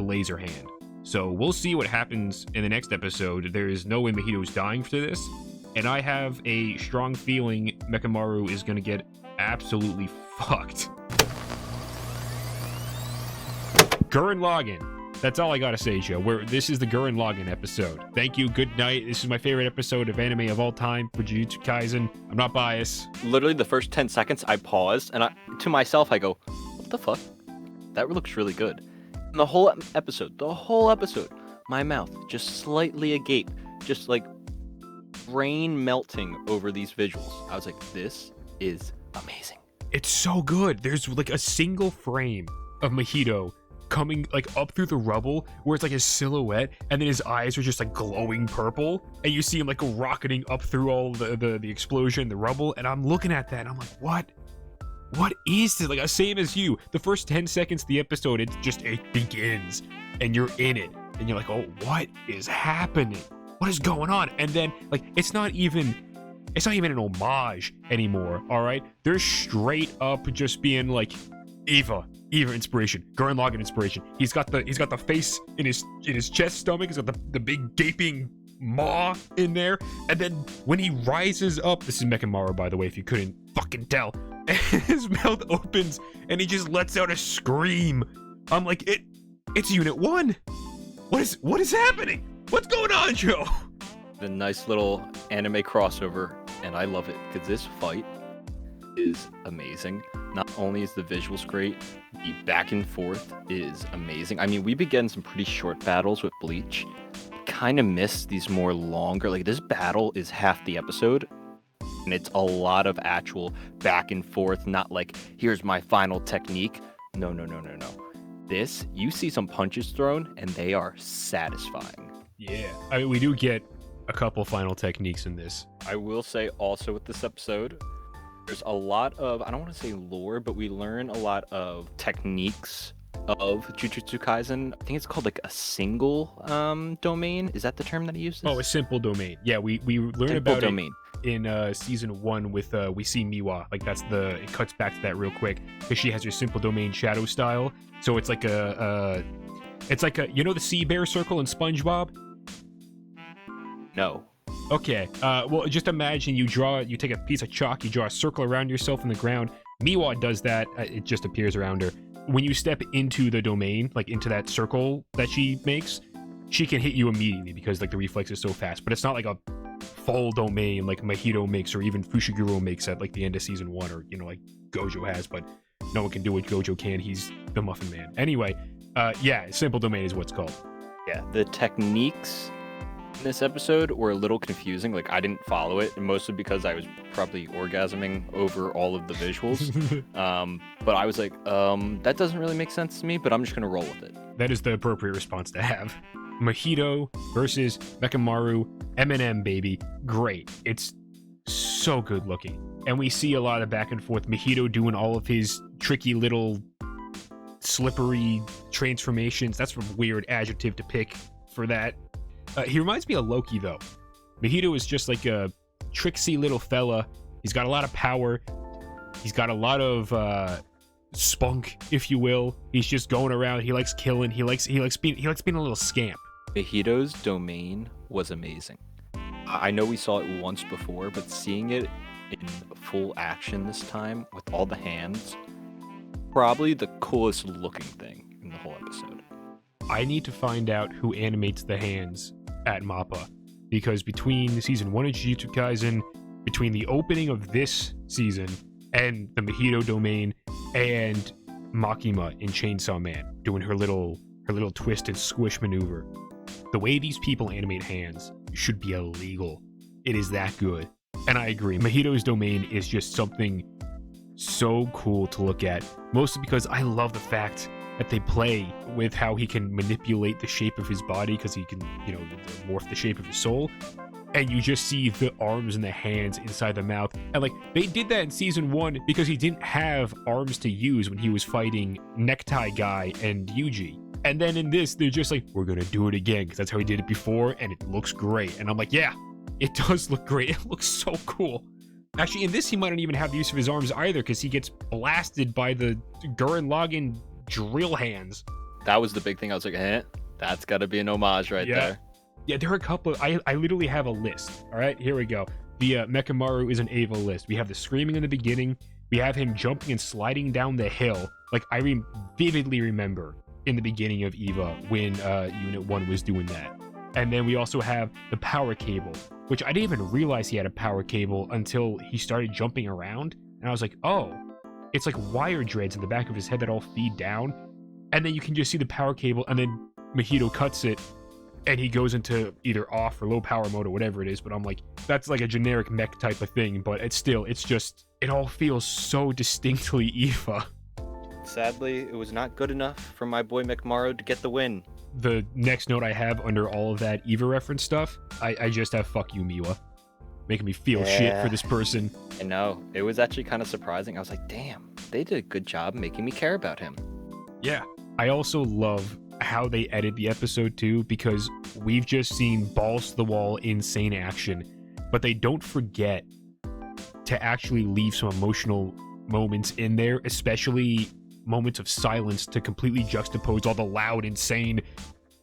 laser hand. So we'll see what happens in the next episode. There is no way Mahito's dying for this, and I have a strong feeling Mechamaru is gonna get absolutely fucked. Gurren Lagann. That's all I gotta say, Joe. This is the Gurren Lagann episode. Thank you. Good night. This is my favorite episode of anime of all time for Jujutsu Kaisen. I'm not biased. Literally the first 10 seconds, I paused, and to myself, I go, what the fuck? That looks really good. And the whole episode, my mouth just slightly agape, just like brain melting over these visuals. I was like, this is amazing. It's so good. There's like a single frame of Mahito coming like up through the rubble where it's like his silhouette, and then his eyes are just like glowing purple, and you see him like rocketing up through all the explosion, the rubble, and I'm looking at that and I'm like, what is this? Like, same as you, the first 10 seconds of the episode, it begins and you're in it and you're like, oh, what is happening? What is going on? And then like it's not even an homage anymore. All right, they're straight up just being like Eva inspiration, Gurren Lagann inspiration. He's got the face in his chest stomach. He's got the big gaping maw in there, and then when he rises up, this is Mechamaru, by the way, if you couldn't fucking tell, and his mouth opens and he just lets out a scream. I'm like, it's Unit 1. What is happening? What's going on, Joe? The nice little anime crossover, and I love it because this fight is amazing. Not only is the visuals great, the back and forth is amazing. I mean, we began some pretty short battles with Bleach. Kind of miss these more longer. Like, this battle is half the episode, and it's a lot of actual back and forth, not like, here's my final technique. No. This, you see some punches thrown, and they are satisfying. Yeah, I mean, we do get a couple final techniques in this. I will say also with this episode, there's a lot of, I don't want to say lore, but we learn a lot of techniques of Jujutsu Kaisen. I think it's called like a single domain. Is that the term that he uses? Oh, a simple domain. Yeah, we learn Simple about domain. it in season 1 with we see Miwa. Like it cuts back to that real quick because she has her simple domain shadow style. So it's like it's like you know the sea bear circle in SpongeBob? No. Okay, well, just imagine you take a piece of chalk, you draw a circle around yourself in the ground. Miwa does that, it just appears around her. When you step into the domain, like into that circle that she makes, she can hit you immediately because like the reflex is so fast, but it's not like a full domain like Mahito makes or even Fushiguro makes at like the end of season 1, or, you know, like Gojo has, but no one can do what Gojo can, he's the Muffin Man. Anyway, yeah, simple domain is what's called. Yeah, the techniques in this episode were a little confusing. Like, I didn't follow it, mostly because I was probably orgasming over all of the visuals. But I was like, that doesn't really make sense to me, but I'm just gonna roll with it. That is the appropriate response to have. Mahito versus Mechamaru, Eminem, baby. Great. It's so good looking. And we see a lot of back and forth. Mahito doing all of his tricky little slippery transformations. That's a weird adjective to pick for that. He reminds me of Loki, though. Mahito is just like a tricksy little fella. He's got a lot of power. He's got a lot of spunk, if you will. He's just going around. He likes killing. He likes being a little scamp. Mahito's domain was amazing. I know we saw it once before, but seeing it in full action this time with all the hands, probably the coolest looking thing in the whole episode. I need to find out who animates the hands at MAPPA, because between season 1 of Jujutsu Kaisen, between the opening of this season and the Mahito domain and Makima in Chainsaw Man doing her little twist and squish maneuver, the way these people animate hands should be illegal. It is that good. And I agree, Mahito's domain is just something so cool to look at, mostly because I love the fact that they play with how he can manipulate the shape of his body, because he can, you know, morph the shape of his soul. And you just see the arms and the hands inside the mouth. And like, they did that in season 1 because he didn't have arms to use when he was fighting Necktie Guy and Yuji. And then in this, they're just like, we're gonna do it again because that's how he did it before, and it looks great. And I'm like, yeah, it does look great. It looks so cool. Actually, in this, he might not even have the use of his arms either because he gets blasted by the Gurren Lagann drill hands. That was the big thing. I was like, that's got to be an homage right there. Yeah, there are a couple. I literally have a list. All right, here we go. The Mechamaru is an Eva list. We have the screaming in the beginning. We have him jumping and sliding down the hill. Like, I vividly remember in the beginning of Eva when Unit 1 was doing that. And then we also have the power cable, which I didn't even realize he had a power cable until he started jumping around. And I was like, oh, it's like wire dreads in the back of his head that all feed down. And then you can just see the power cable, and then Mahito cuts it, and he goes into either off or low power mode or whatever it is. But I'm like, that's like a generic mech type of thing. But it's just, it all feels so distinctly Eva. Sadly, it was not good enough for my boy Mechamaru to get the win. The next note I have under all of that Eva reference stuff, I just have fuck you, Miwa. Making me feel shit for this person. I know. It was actually kind of surprising. I was like, damn, they did a good job making me care about him. Yeah. I also love how they edit the episode too, because we've just seen balls to the wall insane action, but they don't forget to actually leave some emotional moments in there, especially moments of silence to completely juxtapose all the loud, insane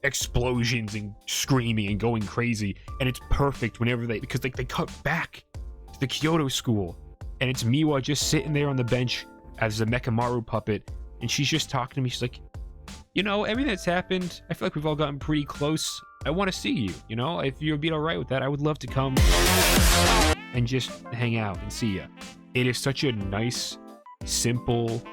explosions and screaming and going crazy. And it's perfect whenever because they cut back to the Kyoto school, and it's Miwa just sitting there on the bench as a Mechamaru puppet, and she's just talking to me. She's like, you know, everything that's happened, I feel like we've all gotten pretty close. I want to see you, you know? If you'd be all right with that, I would love to come and just hang out and see you. It is such a nice, simple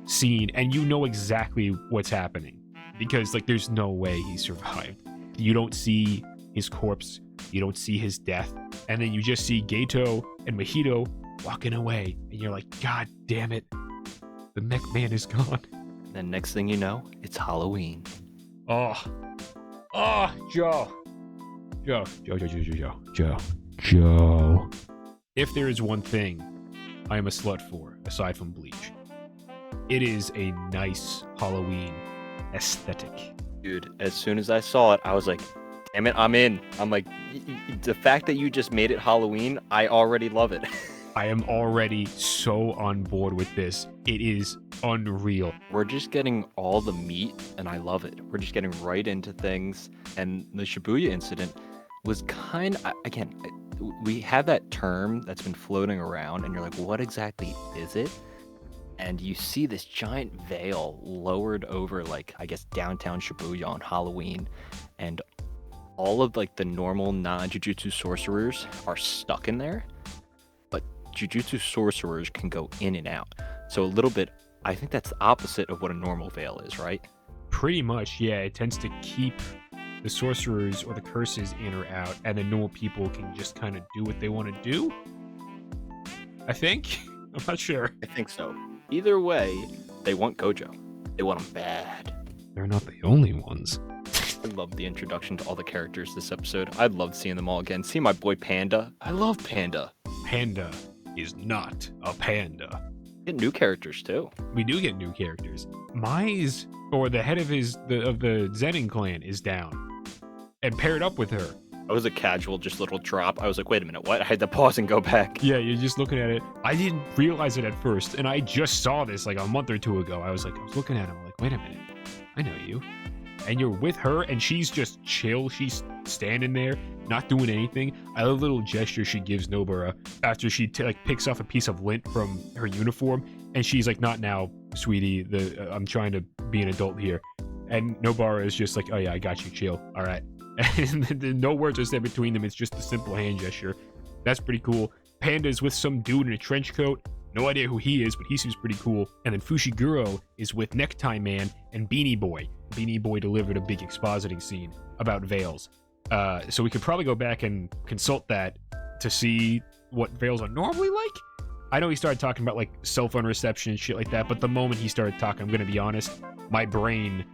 scene, and you know exactly what's happening because, like, there's no way he survived. You don't see his corpse, you don't see his death, and then you just see Gato and Mahito walking away, and you're like, God damn it, the mech man is gone. Then next thing you know, it's Halloween. Oh, Joe. If there is one thing I am a slut for, aside from Bleach, it is a nice Halloween aesthetic. Dude, as soon as I saw it, I was like, damn it, I'm in. I'm like, the fact that you just made it Halloween, I already love it. I am already so on board with this. It is unreal. We're just getting all the meat, and I love it. We're just getting right into things. And the Shibuya incident was again, we have that term that's been floating around, and you're like, what exactly is it? And you see this giant veil lowered over, like, I guess, downtown Shibuya on Halloween. And all of, like, the normal non-jujutsu sorcerers are stuck in there. But jujutsu sorcerers can go in and out. So a little bit, I think that's the opposite of what a normal veil is, right? Pretty much, yeah. It tends to keep the sorcerers or the curses in or out, and the normal people can just kind of do what they want to do. I think. I'm not sure. I think so. Either way, they want Gojo. They want him bad. They're not the only ones. I love the introduction to all the characters this episode. I'd love seeing them all again. See my boy Panda. I love Panda. Panda is not a panda. Get new characters too. We do get new characters. Mai's, or the head of the Zenin clan, is down and paired up with her. That was a casual, just little drop. I was like, wait a minute, what? I had to pause and go back. Yeah, you're just looking at it. I didn't realize it at first, and I just saw this like a month or two ago. I was looking at him, like, wait a minute, I know you. And you're with her, and she's just chill. She's standing there, not doing anything. I love the little gesture she gives Nobara after she picks off a piece of lint from her uniform, and she's like, not now, sweetie. I'm trying to be an adult here. And Nobara is just like, oh yeah, I got you, chill. All right. And no words are said between them. It's just a simple hand gesture. That's pretty cool. Panda's with some dude in a trench coat. No idea who he is, but he seems pretty cool. And then Fushiguro is with Necktie Man and Beanie Boy. Beanie Boy delivered a big expositing scene about veils. So we could probably go back and consult that to see what veils are normally like. I know he started talking about like self-unreception and shit like that, but the moment he started talking, I'm going to be honest, my brain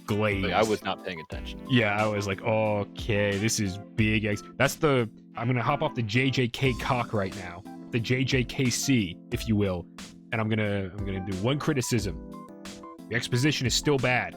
glazed. Like, I was not paying attention. Yeah, I was like, okay, this is big X. I'm going to hop off the JJK cock right now. The JJKC, if you will. And I'm gonna do one criticism. The exposition is still bad.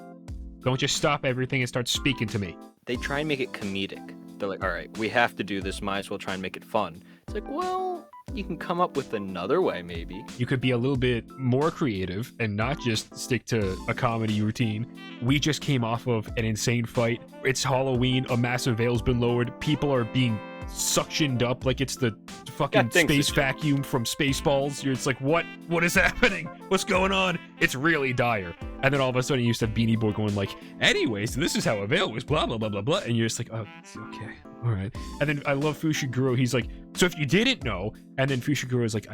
Don't just stop everything and start speaking to me. They try and make it comedic. They're like, all right, we have to do this. Might as well try and make it fun. It's like, well, you can come up with another way, maybe. You could be a little bit more creative and not just stick to a comedy routine. We just came off of an insane fight. It's Halloween. A massive veil's been lowered. People are being suctioned up like it's the fucking space vacuum from Spaceballs. It's like, what is happening? What's going on? It's really dire. And then all of a sudden you used to have Beanie Boy going like, anyways, this is how a veil was, blah blah blah blah blah, and you're just like, oh, okay, all right. And then I love Fushiguro. He's like, so if you didn't know, and then Fushiguro is like,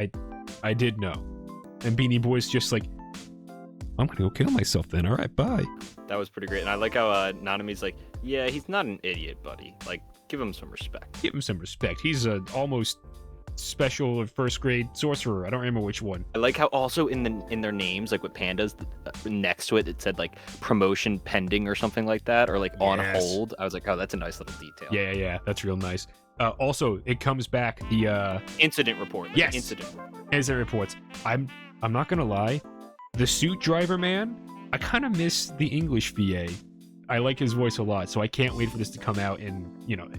I did know, and Beanie Boy's just like, I'm gonna go kill myself then. All right, bye. That was pretty great. And I like how Nanami's like, yeah, he's not an idiot, buddy. Like, give him some respect. Give him some respect. He's a almost special or first grade sorcerer. I don't remember which one. I like how also in their names, like with pandas, next to it said like promotion pending or something like that, or like on hold. I was like, oh, that's a nice little detail. Yeah, that's real nice. Also, it comes back the incident report. Like yes, incident reports. I'm not gonna lie, the suit driver man, I kind of miss the English VA. I like his voice a lot, so I can't wait for this to come out in,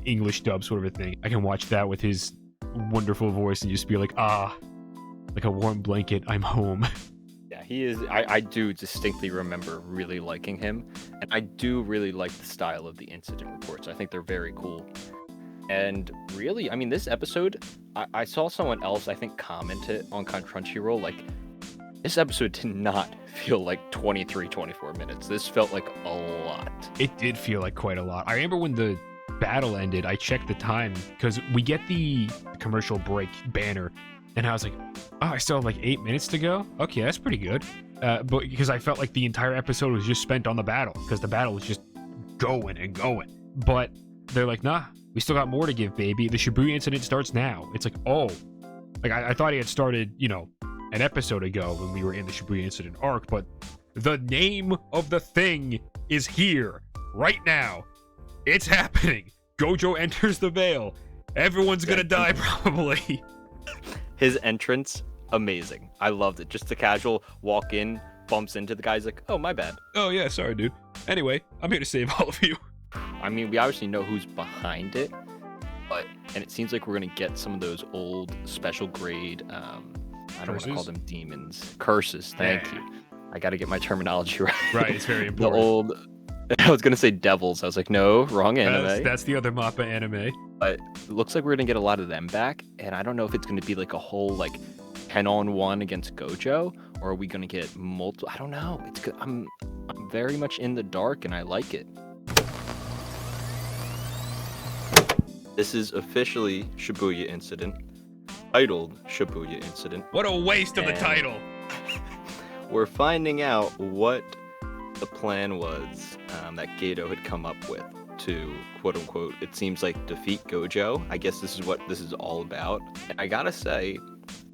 English dub sort of a thing. I can watch that with his wonderful voice and just be like, like a warm blanket, I'm home. Yeah, he is. I do distinctly remember really liking him, and I do really like the style of the incident reports. I think they're very cool. And really, I mean, this episode, I saw someone else, I think, commented on Crunchyroll, like, this episode did not feel like 23, 24 minutes. This felt like a lot. It did feel like quite a lot. I remember when the battle ended, I checked the time, because we get the commercial break banner, and I was like, oh, I still have like 8 minutes to go? Okay, that's pretty good. But because I felt like the entire episode was just spent on the battle, because the battle was just going and going. But they're like, nah, we still got more to give, baby. The Shibuya Incident starts now. It's like, oh. Like, I thought he had started, an episode ago when we were in the Shibuya Incident arc, but the name of the thing is here, right now. It's happening. Gojo enters the veil. Everyone's gonna die, probably. His entrance, amazing. I loved it. Just the casual walk in, bumps into the guy's like, oh, my bad. Oh, yeah, sorry, dude. Anyway, I'm here to save all of you. I mean, we obviously know who's behind it, and it seems like we're gonna get some of those old special grade, I don't want to call them demons. Curses, thank you. I gotta get my terminology right. Right, it's very important. The old, I was gonna say devils. I was like, no, wrong anime. That's the other Mappa anime. But it looks like we're gonna get a lot of them back, and I don't know if it's gonna be like a whole like 10-on-1 against Gojo, or are we gonna get multiple? I don't know. It's good. I'm very much in the dark, and I like it. This is officially Shibuya Incident, titled Shibuya Incident. What a waste of the title. We're finding out what the plan was that Gato had come up with to, quote unquote, it seems like defeat Gojo. I guess this is what this is all about. And I gotta say,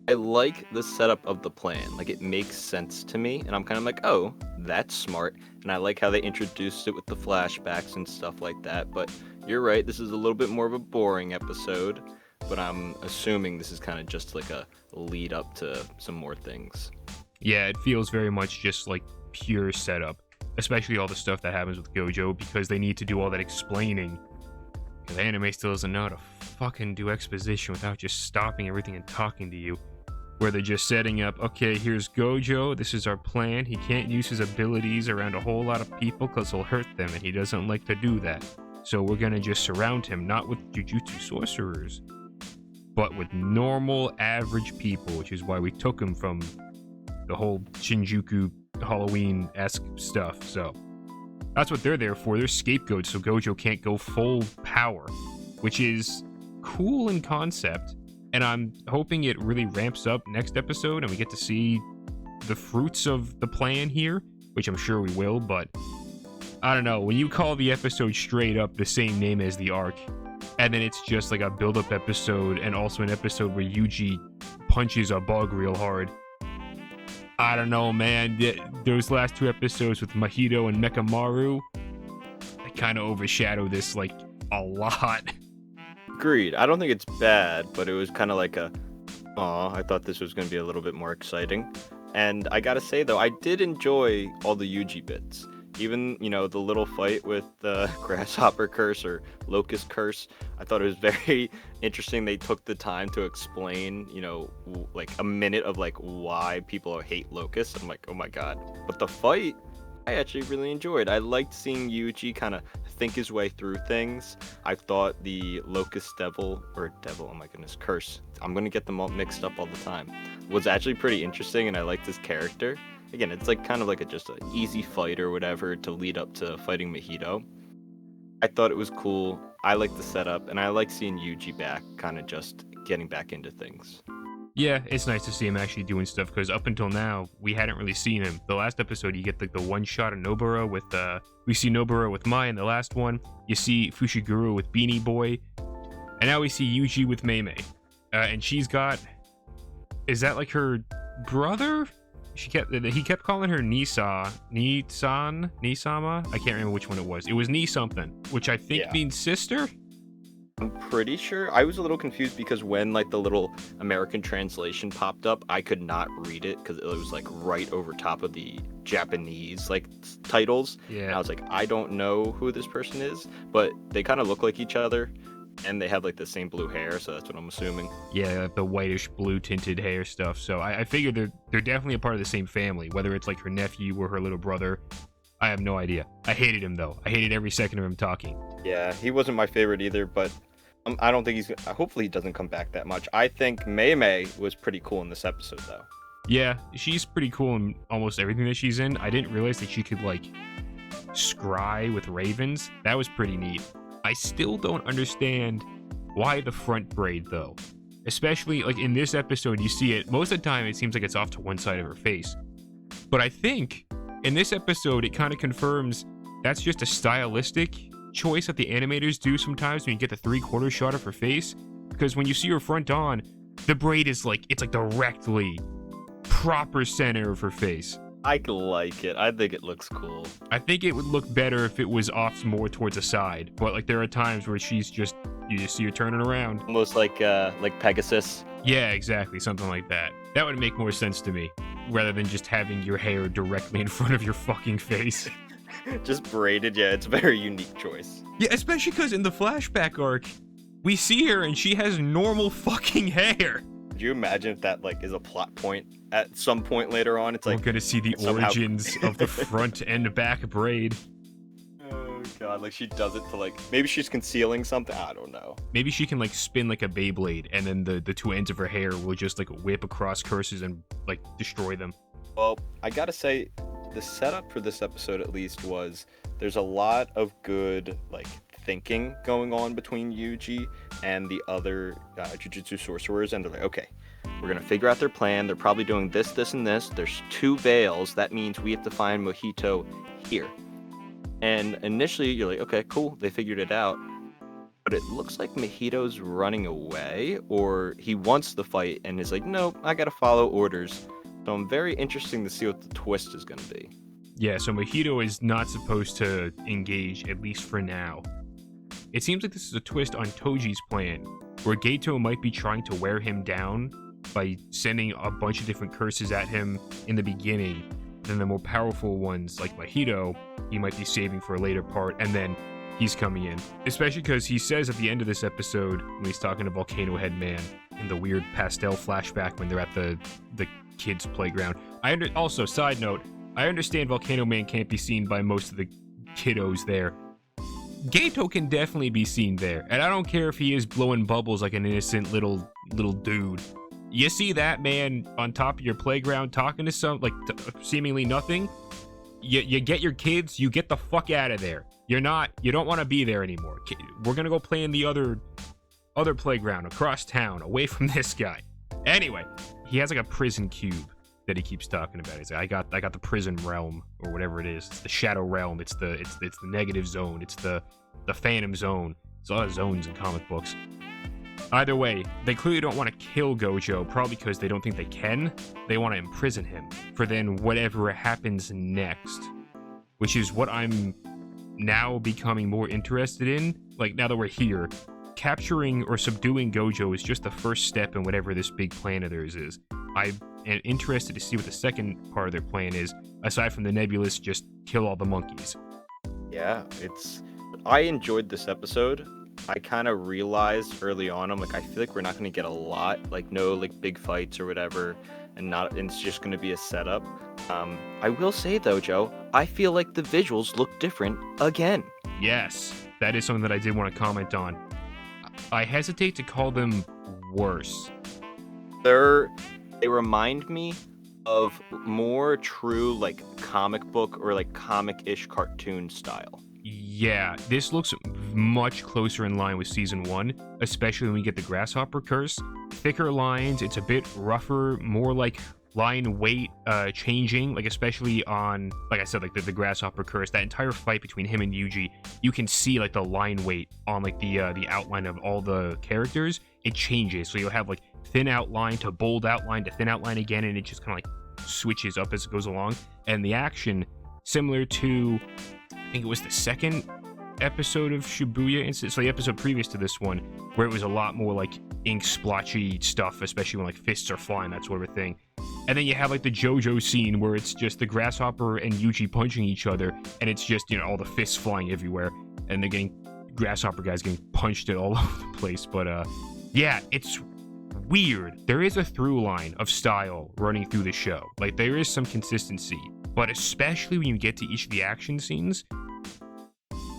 I like the setup of the plan. Like, it makes sense to me, and I'm kind of like, oh, that's smart. And I like how they introduced it with the flashbacks and stuff like that. But you're right, this is a little bit more of a boring episode, but I'm assuming this is kind of just like a lead up to some more things. Yeah, it feels very much just like pure setup, especially all the stuff that happens with Gojo, because they need to do all that explaining. Because the anime still doesn't know how to fucking do exposition without just stopping everything and talking to you. Where they're just setting up, okay, here's Gojo, this is our plan. He can't use his abilities around a whole lot of people because he'll hurt them, and he doesn't like to do that. So we're gonna just surround him, not with Jujutsu sorcerers, but with normal, average people, which is why we took him from the whole Shinjuku Halloween-esque stuff. So that's what they're there for. They're scapegoats, so Gojo can't go full power, which is cool in concept. And I'm hoping it really ramps up next episode and we get to see the fruits of the plan here, which I'm sure we will, but I don't know. When you call the episode straight up the same name as the arc, and then it's just like a build-up episode and also an episode where Yuji punches a bug real hard, I don't know, man. Those last two episodes with Mahito and Mekamaru, they kind of overshadow this like a lot. Agreed. I don't think it's bad, but it was kind of like I thought this was going to be a little bit more exciting. And I gotta say, though, I did enjoy all the Yuji bits. Even, the little fight with the grasshopper curse or locust curse, I thought it was very interesting. They took the time to explain, like a minute of like why people hate locusts. I'm like, oh my god. But the fight, I actually really enjoyed. I liked seeing Yuji kind of think his way through things. I thought the locust devil, oh my goodness, curse, I'm gonna get them all mixed up all the time, was actually pretty interesting, and I liked his character. Again, it's like kind of like just an easy fight or whatever to lead up to fighting Mahito. I thought it was cool. I like the setup, and I like seeing Yuji back, kind of just getting back into things. Yeah, it's nice to see him actually doing stuff, because up until now, we hadn't really seen him. The last episode, you get like the one shot of Nobara with, we see Nobara with Mai in the last one. You see Fushiguro with Beanie Boy. And now we see Yuji with Mei. And she's got, is that like her brother? He kept calling her Nisama? I can't remember which one it was. It was Ni something, which I think means sister? I'm pretty sure. I was a little confused because when like the little American translation popped up, I could not read it because it was like right over top of the Japanese like titles. Yeah. And I was like, I don't know who this person is, but they kind of look like each other, and they have like the same blue hair, so that's what I'm assuming. Yeah, the whitish blue tinted hair stuff. So I figured they're definitely a part of the same family, whether it's like her nephew or her little brother. I have no idea. I hated him though. I hated every second of him talking. Yeah, he wasn't my favorite either, but I don't think hopefully he doesn't come back that much. I think Mei was pretty cool in this episode though. Yeah, she's pretty cool in almost everything that she's in. I didn't realize that she could like scry with ravens. That was pretty neat. I still don't understand why the front braid though. Especially like in this episode, you see it most of the time, it seems like it's off to one side of her face. But I think in this episode, it kind of confirms that's just a stylistic choice that the animators do sometimes when you get the 3/4 shot of her face. Because when you see her front on, the braid is like, it's like directly proper center of her face. I like it. I think it looks cool. I think it would look better if it was off more towards the side. But like there are times where you just see her turning around. Almost like Pegasus. Yeah, exactly. Something like that. That would make more sense to me, rather than just having your hair directly in front of your fucking face. Just braided, yeah, it's a very unique choice. Yeah, especially because in the flashback arc, we see her and she has normal fucking hair. Could you imagine if that like is a plot point at some point later on? It's like we're gonna see the origins of the front and back braid. Oh god, like she does it to like, maybe she's concealing something, I don't know. Maybe she can like spin like a Beyblade and then the two ends of her hair will just like whip across curses and like destroy them. Well, I gotta say, the setup for this episode at least was there's a lot of good like thinking going on between Yuji and the other Jujutsu sorcerers, and they're like, okay, we're gonna figure out their plan. They're probably doing this, this, and this. There's 2 veils. That means we have to find Mahito here. And initially you're like, okay, cool, they figured it out. But it looks like Mahito's running away, or he wants the fight and is like, nope, I gotta follow orders. So I'm very interested to see what the twist is going to be. Yeah, so Mahito is not supposed to engage, at least for now. It seems like this is a twist on Toji's plan, where Geto might be trying to wear him down by sending a bunch of different curses at him in the beginning. Then the more powerful ones, like Mahito, he might be saving for a later part, and then he's coming in. Especially because he says at the end of this episode, when he's talking to Volcano Head Man, in the weird pastel flashback when they're at the kids' playground. Also, side note, I understand Volcano Man can't be seen by most of the kiddos there. Geto can definitely be seen there, and I don't care if he is blowing bubbles like an innocent little dude. You see that man on top of your playground talking to seemingly nothing? You get your kids, you get the fuck out of there. You don't want to be there anymore. We're gonna go play in the other playground across town, away from this guy. Anyway, he has like a prison cube that he keeps talking about. He's like, I got the prison realm, or whatever it is. It's the shadow realm. It's the negative zone. It's the phantom zone. There's a lot of zones in comic books. Either way, they clearly don't want to kill Gojo, probably because they don't think they can. They want to imprison him for then whatever happens next, which is what I'm now becoming more interested in. Like, now that we're here, capturing or subduing Gojo is just the first step in whatever this big plan of theirs is. I and interested to see what the second part of their plan is, aside from the nebulous just kill all the monkeys. Yeah, I enjoyed this episode. I kind of realized early on, I'm like, I feel like we're not going to get a lot, like no like big fights or whatever, and it's just going to be a setup. I will say though, Joe, I feel like the visuals look different again. Yes, that is something that I did want to comment on. I hesitate to call them worse. They remind me of more true like comic book or like comic-ish cartoon style. Yeah, this looks much closer in line with season 1, especially when we get the grasshopper curse. Thicker lines, it's a bit rougher, more like line weight changing, like especially on, like I said, like the grasshopper curse. That entire fight between him and Yuji, you can see like the line weight on like the outline of all the characters. It changes, so you'll have like thin outline to bold outline to thin outline again, and it just kind of like switches up as it goes along. And the action, similar to, I think it was the second episode of Shibuya Incident, so the episode previous to this one, where it was a lot more like ink splotchy stuff, especially when like fists are flying, that sort of thing. And then you have like the JoJo scene where it's just the grasshopper and Yuji punching each other, and it's just, you know, all the fists flying everywhere, and they're getting grasshopper guys getting punched at all over the place. But yeah, it's weird. There is a through line of style running through the show. Like there is some consistency, but especially when you get to each of the action scenes,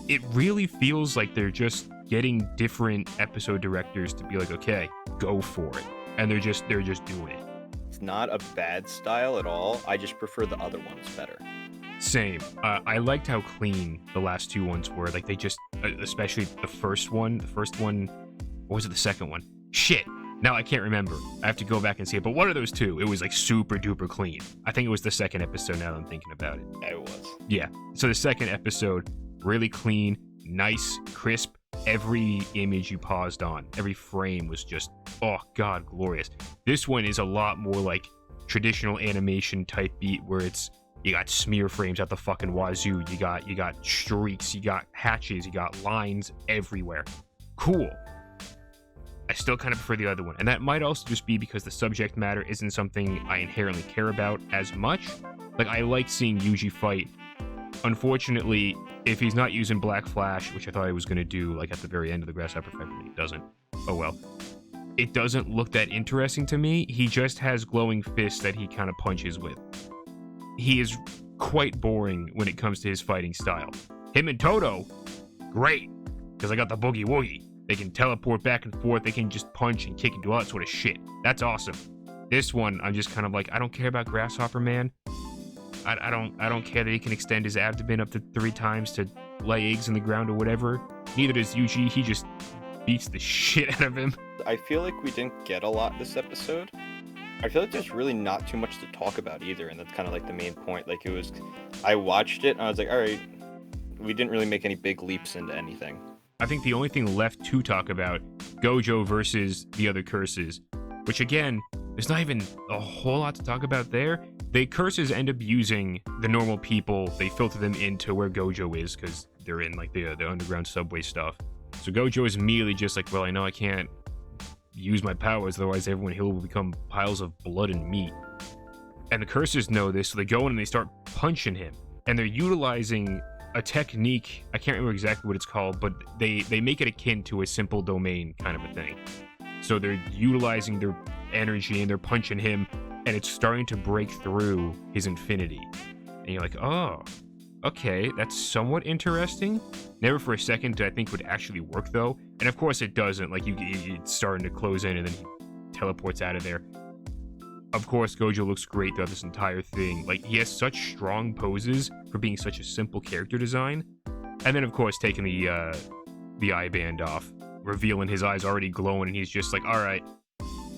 it really feels like they're just getting different episode directors to be like, okay, go for it. And they're just doing it. It's not a bad style at all. I just prefer the other ones better. Same. I liked how clean the last two ones were. Like they just, especially the first one, or was it the second one? Shit. Now I can't remember. I have to go back and see it. But one of those two, it was like super duper clean. I think it was the second episode now that I'm thinking about it. It was. Yeah. So the second episode, really clean, nice, crisp. Every image you paused on, every frame was just, oh god, glorious. This one is a lot more like traditional animation type beat where it's, you got smear frames at the fucking wazoo, you got streaks, you got hatches, you got lines everywhere. Cool. I still kind of prefer the other one, and that might also just be because the subject matter isn't something I inherently care about as much. Like, I like seeing Yuji fight. Unfortunately, if he's not using Black Flash, which I thought he was going to do, like, at the very end of the Grasshopper fight, but he doesn't. Oh well. It doesn't look that interesting to me. He just has glowing fists that he kind of punches with. He is quite boring when it comes to his fighting style. Him and Toto, great, because I got the boogie woogie. They can teleport back and forth. They can just punch and kick and do all that sort of shit. That's awesome. This one, I'm just kind of like, I don't care about Grasshopper Man. I don't care that he can extend his abdomen up to 3 times to lay eggs in the ground or whatever. Neither does Yuji. He just beats the shit out of him. I feel like we didn't get a lot this episode. I feel like there's really not too much to talk about either, and that's kind of like the main point. Like, it was, I watched it and I was like, all right, we didn't really make any big leaps into anything. I think the only thing left to talk about, Gojo versus the other curses, which again, there's not even a whole lot to talk about there. The curses end up using the normal people. They filter them into where Gojo is because they're in like the underground subway stuff. So Gojo is immediately just like, well, I know I can't use my powers, otherwise everyone here will become piles of blood and meat. And the curses know this, so they go in and they start punching him. And they're utilizing a technique, I can't remember exactly what it's called, but they make it akin to a simple domain kind of a thing. So they're utilizing their energy and they're punching him, and it's starting to break through his infinity. And you're like, oh, okay, that's somewhat interesting. Never for a second did I think it would actually work, though. And of course it doesn't. Like, it's starting to close in, and then he teleports out of there. Of course, Gojo looks great throughout this entire thing. Like, he has such strong poses for being such a simple character design. And then, of course, taking the eye band off, revealing his eyes already glowing, and he's just like, all right,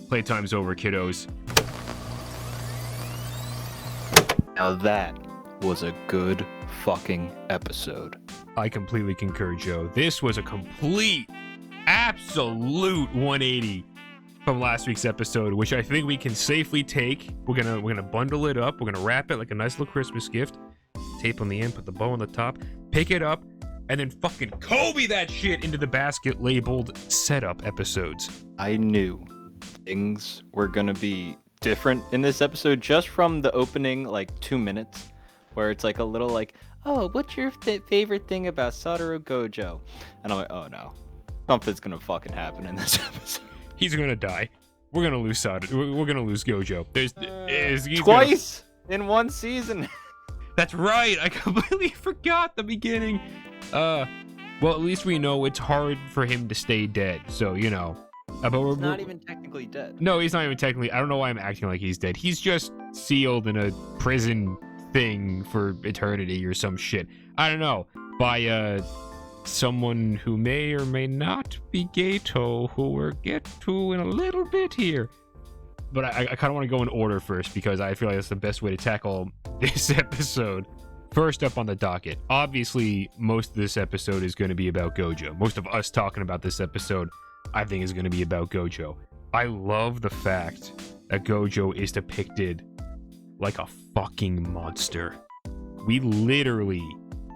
playtime's over, kiddos. Now that was a good fucking episode. I completely concur, Joe. This was a complete, absolute 180 from last week's episode, which I think we can safely take. We're gonna bundle it up. We're gonna wrap it like a nice little Christmas gift. Tape on the end, put the bow on the top, pick it up, and then fucking Kobe that shit into the basket labeled setup episodes. I knew things were gonna be different in this episode just from the opening like 2 minutes, where it's like a little like, oh, what's your favorite thing about Satoru Gojo? And I'm like, oh no, something's gonna fucking happen in this episode. He's gonna die. We're gonna lose Satoru. We're gonna lose Gojo. He's Twice in one season. That's right. I completely forgot the beginning. Well, at least we know it's hard for him to stay dead. So, you know. But He's not even technically dead. No, he's not even technically. I don't know why I'm acting like he's dead. He's just sealed in a prison thing for eternity or some shit. I don't know. By someone who may or may not be Gato, who we'll get to in a little bit here. But I kind of want to go in order first because I feel like that's the best way to tackle this episode. First up on the docket, obviously most of this episode is going to be about Gojo. Most of us talking about this episode, I think, is going to be about Gojo. I love the fact that Gojo is depicted like a fucking monster. We literally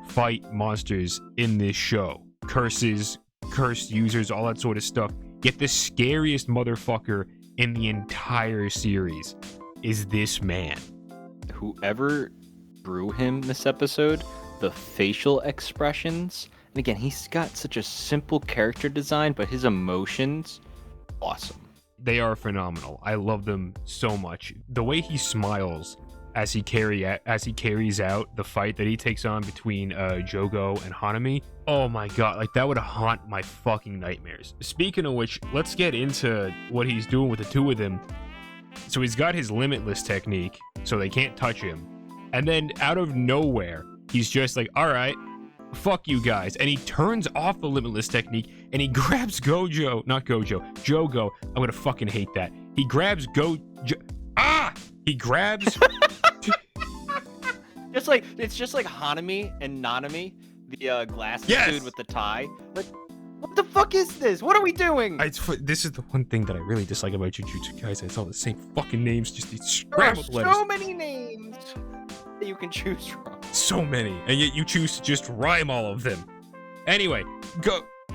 fight monsters in this show. Curses, cursed users, all that sort of stuff. Yet the scariest motherfucker in the entire series is this man. Whoever drew him this episode, the facial expressions, and again, he's got such a simple character design, but his emotions, awesome. They are phenomenal. I love them so much. The way he smiles as he carries out the fight that he takes on between Jogo and Hanami. Oh my god, like that would haunt my fucking nightmares. Speaking of which, let's get into what he's doing with the two of them. So he's got his limitless technique, so they can't touch him. And then out of nowhere, he's just like, all right, fuck you guys. And he turns off the limitless technique and he grabs Jogo. I'm gonna fucking hate that. He grabs He grabs It's just like Hanami and Nanami, the glasses dude with the tie. Like, what the fuck is this? What are we doing? This is the one thing that I really dislike about Jujutsu Kaisen. It's all the same fucking names, just these There are scrambled letters. so many names that you can choose from. So many, and yet you choose to just rhyme all of them. Anyway,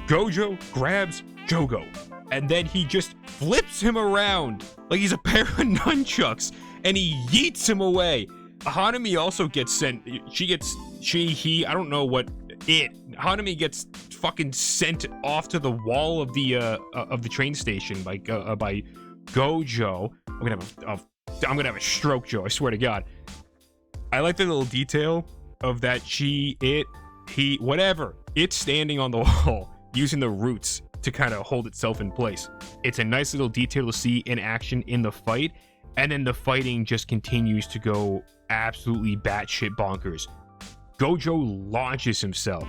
Gojo grabs Jogo, and then he just flips him around like he's a pair of nunchucks, and he yeets him away. Hanami also gets sent. He, I don't know what Hanami gets fucking sent off to the wall of the train station by Gojo. I'm gonna have a stroke, Joe. I swear to God. I like the little detail of that it's standing on the wall using the roots to kind of hold itself in place. It's a nice little detail to see in action in the fight, and then the fighting just continues to go absolutely batshit bonkers. Gojo launches himself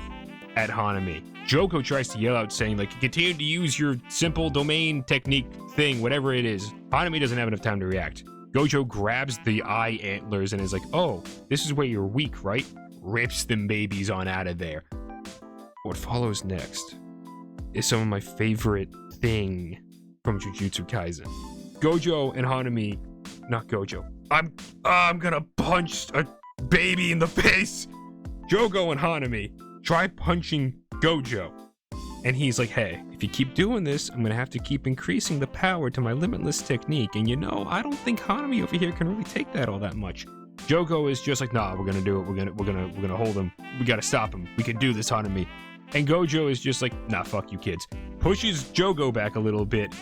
at Hanami. Jogo tries to yell out saying, like, continue to use your simple domain technique thing, whatever it is. Hanami doesn't have enough time to react. Gojo grabs the eye antlers and is like, oh, this is where you're weak, right? Rips them babies on out of there. What follows next is some of my favorite thing from Jujutsu Kaisen. Gojo and Hanami, not Gojo. I'm gonna punch a baby in the face. Jogo and Hanami try punching Gojo. And he's like, hey, if you keep doing this, I'm gonna have to keep increasing the power to my limitless technique. And you know, I don't think Hanami over here can really take that all that much. Jogo is just like, nah, we're gonna do it. We're gonna hold him. We gotta stop him. We can do this, Hanami. And Gojo is just like, nah, fuck you kids. Pushes Jogo back a little bit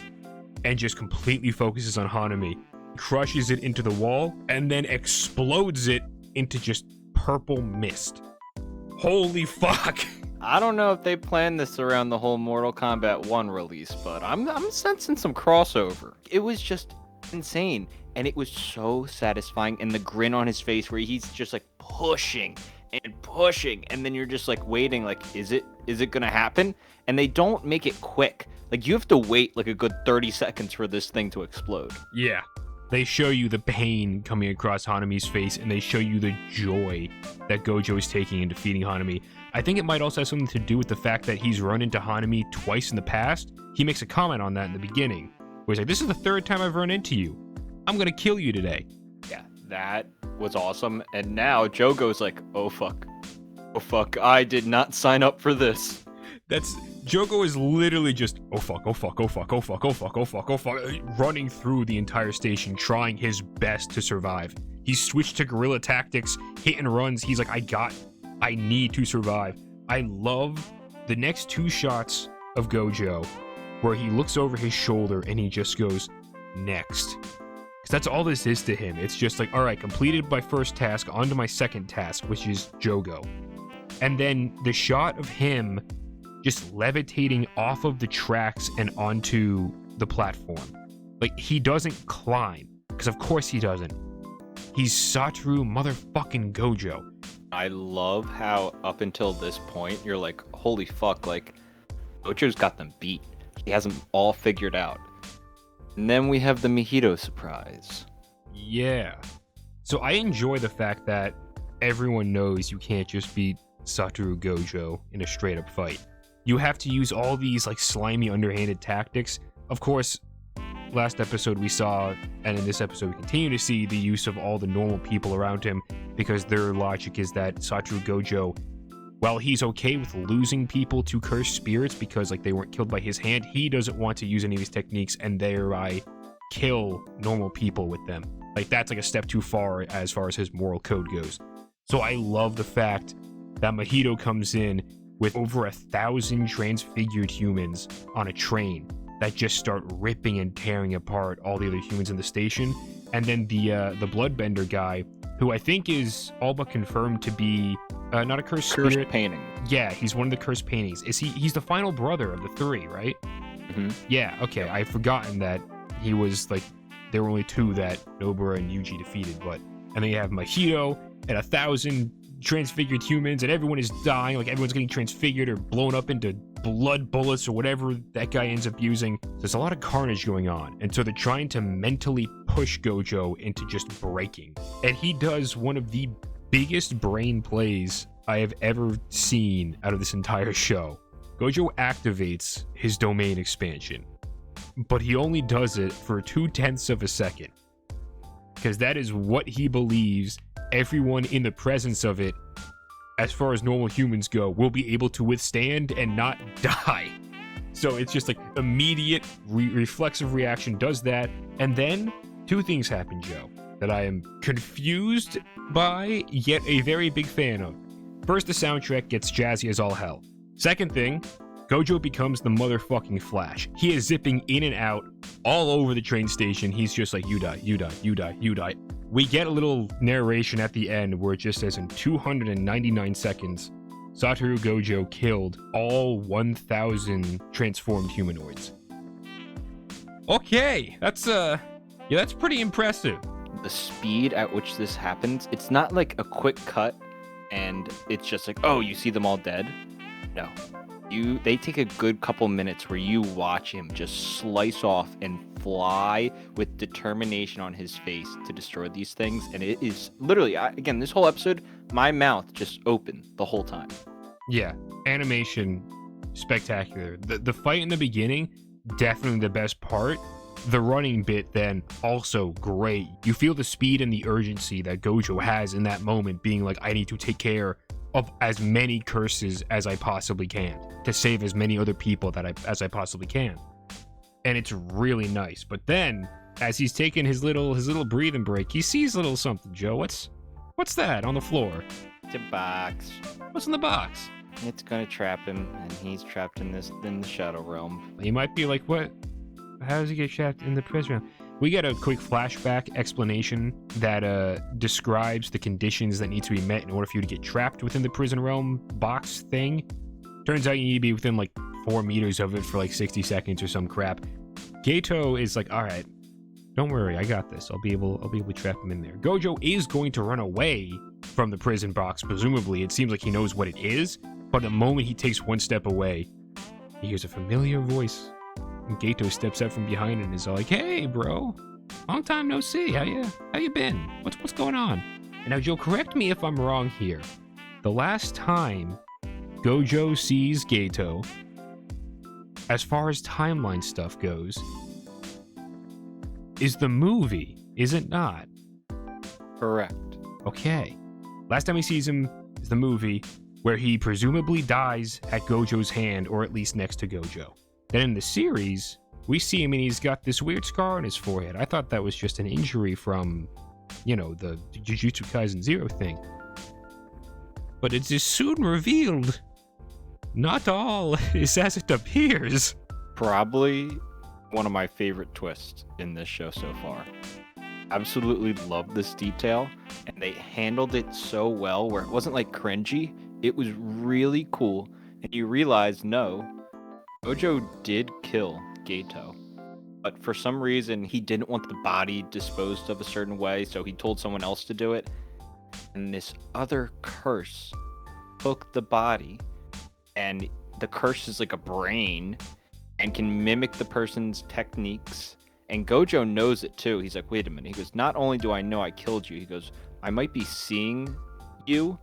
and just completely focuses on Hanami. Crushes it into the wall and then explodes it into just purple mist. Holy fuck. I don't know if they planned this around the whole Mortal Kombat 1 release, but I'm sensing some crossover. It was just insane, and it was so satisfying, and the grin on his face where he's just like pushing, and then you're just like waiting, like, is it gonna happen? And they don't make it quick. Like, you have to wait like a good 30 seconds for this thing to explode. Yeah. They show you the pain coming across Hanami's face, and they show you the joy that Gojo is taking in defeating Hanami. I think it might also have something to do with the fact that he's run into Hanami twice in the past. He makes a comment on that in the beginning, where he's like, this is the third time I've run into you. I'm gonna kill you today. Yeah, that was awesome. And now Jogo's like, oh fuck, I did not sign up for this. Jogo is literally just, oh fuck, oh fuck, oh fuck, oh fuck, oh fuck, oh fuck, oh fuck, running through the entire station, trying his best to survive. He's switched to guerrilla tactics, hit and runs. He's like, I need to survive. I love the next 2 shots of Gojo where he looks over his shoulder and he just goes, next. Because that's all this is to him. It's just like, all right, completed my first task, on to my second task, which is Jogo. And then the shot of him just levitating off of the tracks and onto the platform. Like, he doesn't climb, because of course he doesn't. He's Satoru motherfucking Gojo. I love how up until this point, you're like, holy fuck, like, Gojo's got them beat. He has them all figured out. And then we have the Mojito surprise. Yeah. So I enjoy the fact that everyone knows you can't just beat Satoru Gojo in a straight up fight. You have to use all these like slimy underhanded tactics. Of course, last episode we saw, and in this episode we continue to see the use of all the normal people around him, because their logic is that Satoru Gojo, while he's okay with losing people to cursed spirits because like they weren't killed by his hand, he doesn't want to use any of these techniques and thereby kill normal people with them. Like, that's like a step too far as his moral code goes. So I love the fact that Mojito comes in with over 1,000 transfigured humans on a train that just start ripping and tearing apart all the other humans in the station. And then the bloodbender guy, who I think is all but confirmed to be not a cursed spirit. Painting. Yeah, he's one of the cursed paintings. He's the final brother of the 3, right? Mm-hmm. Yeah, okay. I've forgotten that he was like, there were only 2 that Nobara and Yuji defeated, and then you have Mojito and 1,000 transfigured humans, and everyone is dying, like everyone's getting transfigured or blown up into blood bullets or whatever that guy ends up using. There's a lot of carnage going on, and so they're trying to mentally push Gojo into just breaking. And he does one of the biggest brain plays I have ever seen out of this entire show. Gojo activates his domain expansion, but he only does it for 0.2 of a second, because that is what he believes everyone in the presence of it, as far as normal humans go, will be able to withstand and not die. So it's just like immediate reflexive reaction does that, and then 2 things happen, Joe, that I am confused by, yet a very big fan of. First, the soundtrack gets jazzy as all hell. Second thing, Gojo becomes the motherfucking Flash. He is zipping in and out all over the train station. He's just like, you die, you die, you die, you die. We get a little narration at the end where it just says in 299 seconds, Satoru Gojo killed all 1,000 transformed humanoids. Okay, that's pretty impressive. The speed at which this happens, it's not like a quick cut and it's just like, oh, you see them all dead? No. They take a good couple minutes where you watch him just slice off and fly with determination on his face to destroy these things. And it is literally, again, this whole episode, my mouth just opened the whole time. Yeah, animation, spectacular. The fight in the beginning, definitely the best part. The running bit then, also great. You feel the speed and the urgency that Gojo has in that moment, being like, I need to take care of as many curses as I possibly can to save as many other people as I possibly can. And it's really nice. But then, as he's taking his little breathing break, he sees a little something, Joe. What's that on the floor? It's a box. What's in the box? It's gonna trap him, and he's trapped in the Shadow Realm. You might be like, what? How does he get trapped in the prison realm? We get a quick flashback explanation that describes the conditions that need to be met in order for you to get trapped within the prison realm box thing. Turns out you need to be within like 4 meters of it for like 60 seconds or some crap. Gato is like, all right, don't worry, I got this. I'll be able to trap him in there. Gojo is going to run away from the prison box, presumably. It seems like he knows what it is, but the moment he takes 1 step away, he hears a familiar voice. And Gato steps up from behind and is all like, hey, bro, long time no see. How you been? What's going on? And now, Joe, correct me if I'm wrong here. The last time Gojo sees Gato, as far as timeline stuff goes, is the movie, is it not? Correct. Okay. Last time he sees him is the movie. where he presumably dies at Gojo's hand, or at least next to Gojo. Then in the series, we see him and he's got this weird scar on his forehead. I thought that was just an injury from, the Jujutsu Kaisen Zero thing. But it is soon revealed, not all is as it appears. Probably one of my favorite twists in this show so far. Absolutely love this detail, and they handled it so well where it wasn't like cringy. It was really cool, and you realize, no, Gojo did kill Geto, but for some reason he didn't want the body disposed of a certain way, so he told someone else to do it, and this other curse took the body, and the curse is like a brain and can mimic the person's techniques, and Gojo knows it too. He's like, wait a minute. He goes, not only do I know I killed you, he goes, I might be seeing you,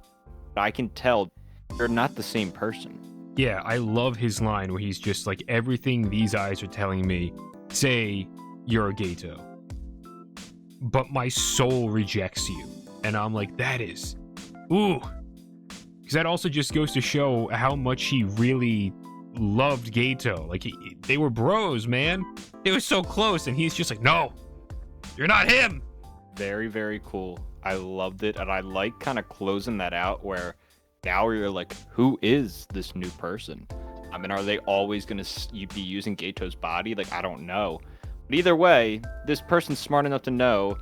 but I can tell you're not the same person. Yeah, I love his line where he's just like, everything these eyes are telling me, say you're a Geto, but my soul rejects you. And I'm like, that is, ooh. Because that also just goes to show how much he really loved Geto. Like, they were bros, man. They were so close, and he's just like, no, you're not him. Very, very cool. I loved it, and I like kind of closing that out where now you're like, who is this new person? I mean, are they always going to be using Geto's body? Like, I don't know. But either way, this person's smart enough to know,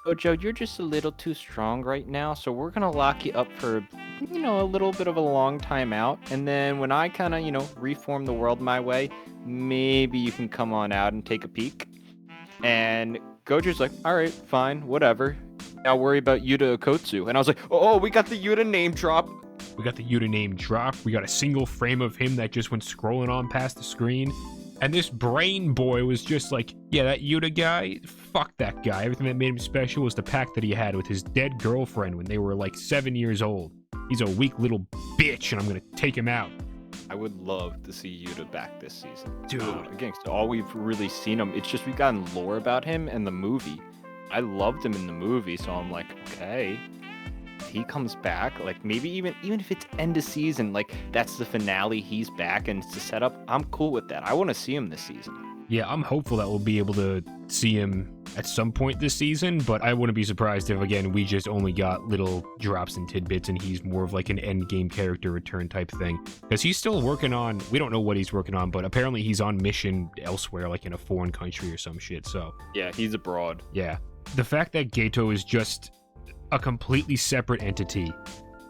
Gojo, you're just a little too strong right now, so we're going to lock you up for, a little bit of a long time out. And then when I kind of, reform the world my way, maybe you can come on out and take a peek. And Gojo's like, all right, fine, whatever. Now worry about Yuta Okotsu. And I was like, oh, we got the Yuta name drop. We got the Yuta name drop. We got a single frame of him that just went scrolling on past the screen. And this brain boy was just like, yeah, that Yuta guy, fuck that guy. Everything that made him special was the pact that he had with his dead girlfriend when they were like 7 years old. He's a weak little bitch, and I'm going to take him out. I would love to see Yuta back this season. Dude. Again, so all we've really seen him, it's just we've gotten lore about him in the movie. I loved him in the movie, so I'm like, okay. He comes back, like maybe even if it's end of season, like that's the finale, he's back and it's the setup, I'm cool with that. I want to see him this season. Yeah, I'm hopeful that we'll be able to see him at some point this season, but I wouldn't be surprised if, again, we just only got little drops and tidbits and he's more of like an end game character return type thing. Because he's still working on, we don't know what he's working on, but apparently he's on mission elsewhere, like in a foreign country or some shit, so. Yeah, he's abroad. Yeah. The fact that Geto is just a completely separate entity,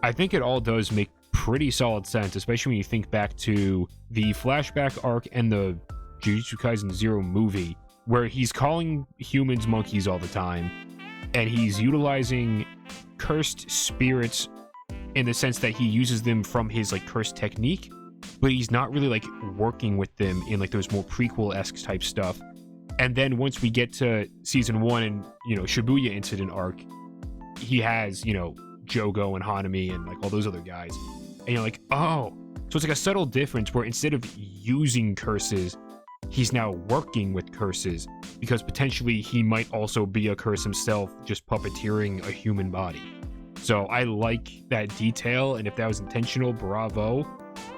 I think it all does make pretty solid sense, especially when you think back to the flashback arc and the Jujutsu Kaisen Zero movie, where he's calling humans monkeys all the time, and he's utilizing cursed spirits in the sense that he uses them from his like cursed technique, but he's not really like working with them in like those more prequel-esque type stuff. And then once we get to season 1 and, Shibuya Incident arc, he has, Jogo and Hanami and like all those other guys. And you're like, oh. So it's like a subtle difference where instead of using curses, he's now working with curses, because potentially he might also be a curse himself, just puppeteering a human body. So I like that detail, and if that was intentional, bravo,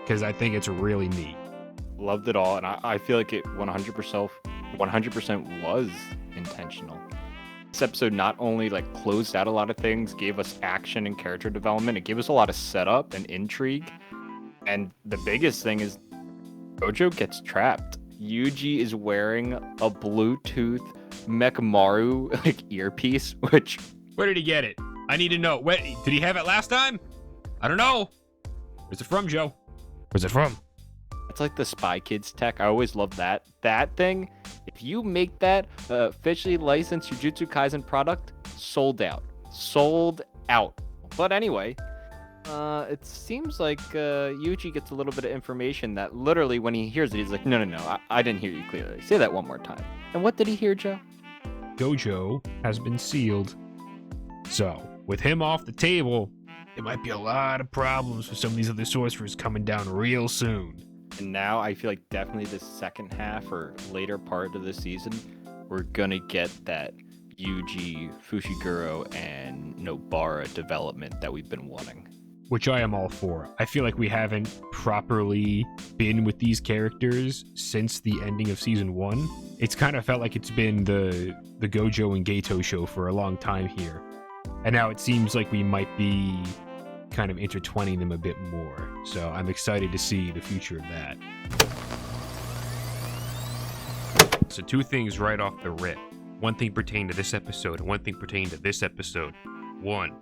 because I think it's really neat. Loved it all, and I feel like it 100% was intentional. This episode not only like closed out a lot of things, gave us action and character development, it gave us a lot of setup and intrigue. And the biggest thing is Gojo gets trapped. Yuji is wearing a Bluetooth Mechamaru like earpiece, which... Where did he get it? I need to know. Did he have it last time? I don't know. Where's it from, Joe? Where's it from? It's like the Spy Kids tech. I always love that. That thing, if you make that officially licensed Jujutsu Kaisen product, sold out. Sold out. But anyway, it seems like Yuji gets a little bit of information that literally when he hears it, he's like, no, I didn't hear you clearly. Say that one more time. And what did he hear, Joe? Gojo has been sealed. So, with him off the table, there might be a lot of problems with some of these other sorcerers coming down real soon. And now I feel like definitely the second half or later part of the season, we're gonna get that Yuji, Fushiguro, and Nobara development that we've been wanting. which I am all for. I feel like we haven't properly been with these characters since the ending of season 1. It's kind of felt like it's been the Gojo and Gato show for a long time here. And now it seems like we might be kind of intertwining them a bit more. So I'm excited to see the future of that. So 2 things right off the rip. One thing pertaining to this episode and one thing pertaining to this episode. 1,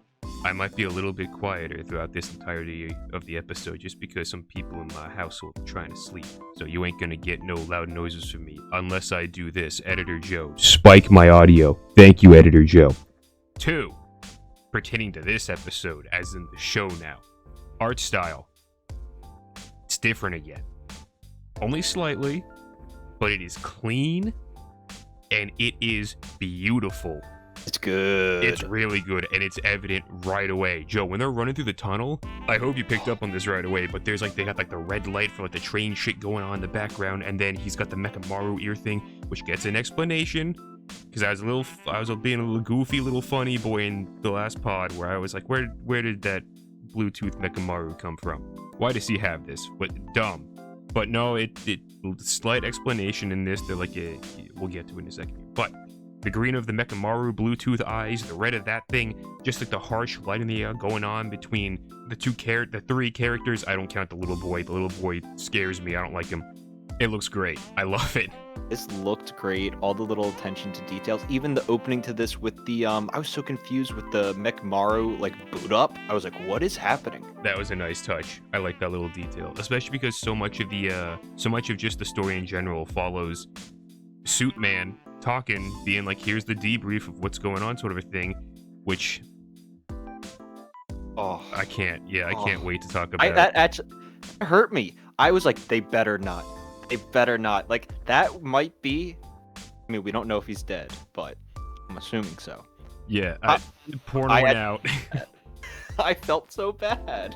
I might be a little bit quieter throughout this entirety of the episode just because some people in my household are trying to sleep. So you ain't gonna get no loud noises from me unless I do this. Editor Joe, spike my audio. Thank you, Editor Joe. 2, pertaining to this episode, as in the show now. Art style. It's different again. Only slightly, but it is clean and it is beautiful. It's good. It's really good, and it's evident right away. Joe, when they're running through the tunnel, I hope you picked up on this right away, but there's like, they got like the red light for like the train shit going on in the background, and then he's got the Mechamaru ear thing, which gets an explanation, because I was being a little goofy, little funny boy in the last pod, where I was like, where did that Bluetooth Mechamaru come from? Why does he have this? But dumb. But no, it slight explanation in this. They're like, yeah, we'll get to it in a second. But the green of the Mechamaru Bluetooth eyes, the red of that thing, just like the harsh light in the air going on between the 3 characters. I don't count the little boy. The little boy scares me. I don't like him. It looks great. I love it. This looked great. All the little attention to details. Even the opening to this with the I was so confused with the Mechamaru like boot up. I was like, what is happening? That was a nice touch. I like that little detail, especially because so much of just the story in general follows Suit Man talking, being like, here's the debrief of what's going on, sort of a thing, which I can't wait to talk about. That actually hurt me. I was like, they better not. Like, that might be, I mean, we don't know if he's dead, but I'm assuming so. Yeah, pouring one out. I felt so bad.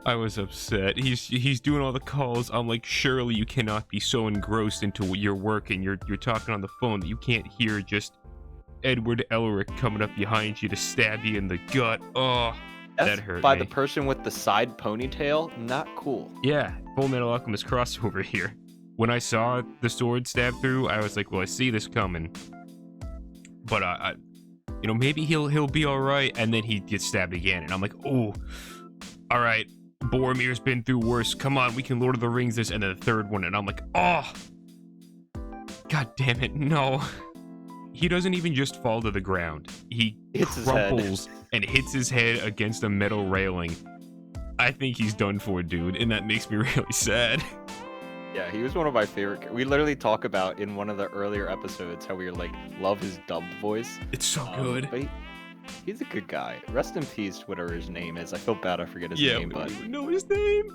I was upset. He's doing all the calls. I'm like, surely you cannot be so engrossed into your work and you're talking on the phone that you can't hear just Edward Elric coming up behind you to stab you in the gut. Oh, that hurt by me. The person with the side ponytail, not cool. Yeah, Full Metal Alchemist crossover here. When I saw the sword stab through, I was like, well, I see this coming. But I maybe he'll be all right, and then he gets stabbed again, and I'm like, oh, all right. Boromir's been through worse. Come on, we can Lord of the Rings this, and then the third one, and I'm like, oh, god damn it, no. He doesn't even just fall to the ground. He crumples and hits his head against a metal railing. I think he's done for, dude, and that makes me really sad. Yeah, he was one of my favorite. We literally talk about in one of the earlier episodes how we were like, love his dubbed voice. It's so good. But he's a good guy. Rest in peace, whatever his name is. I feel bad I forget his name, but I don't even know his name.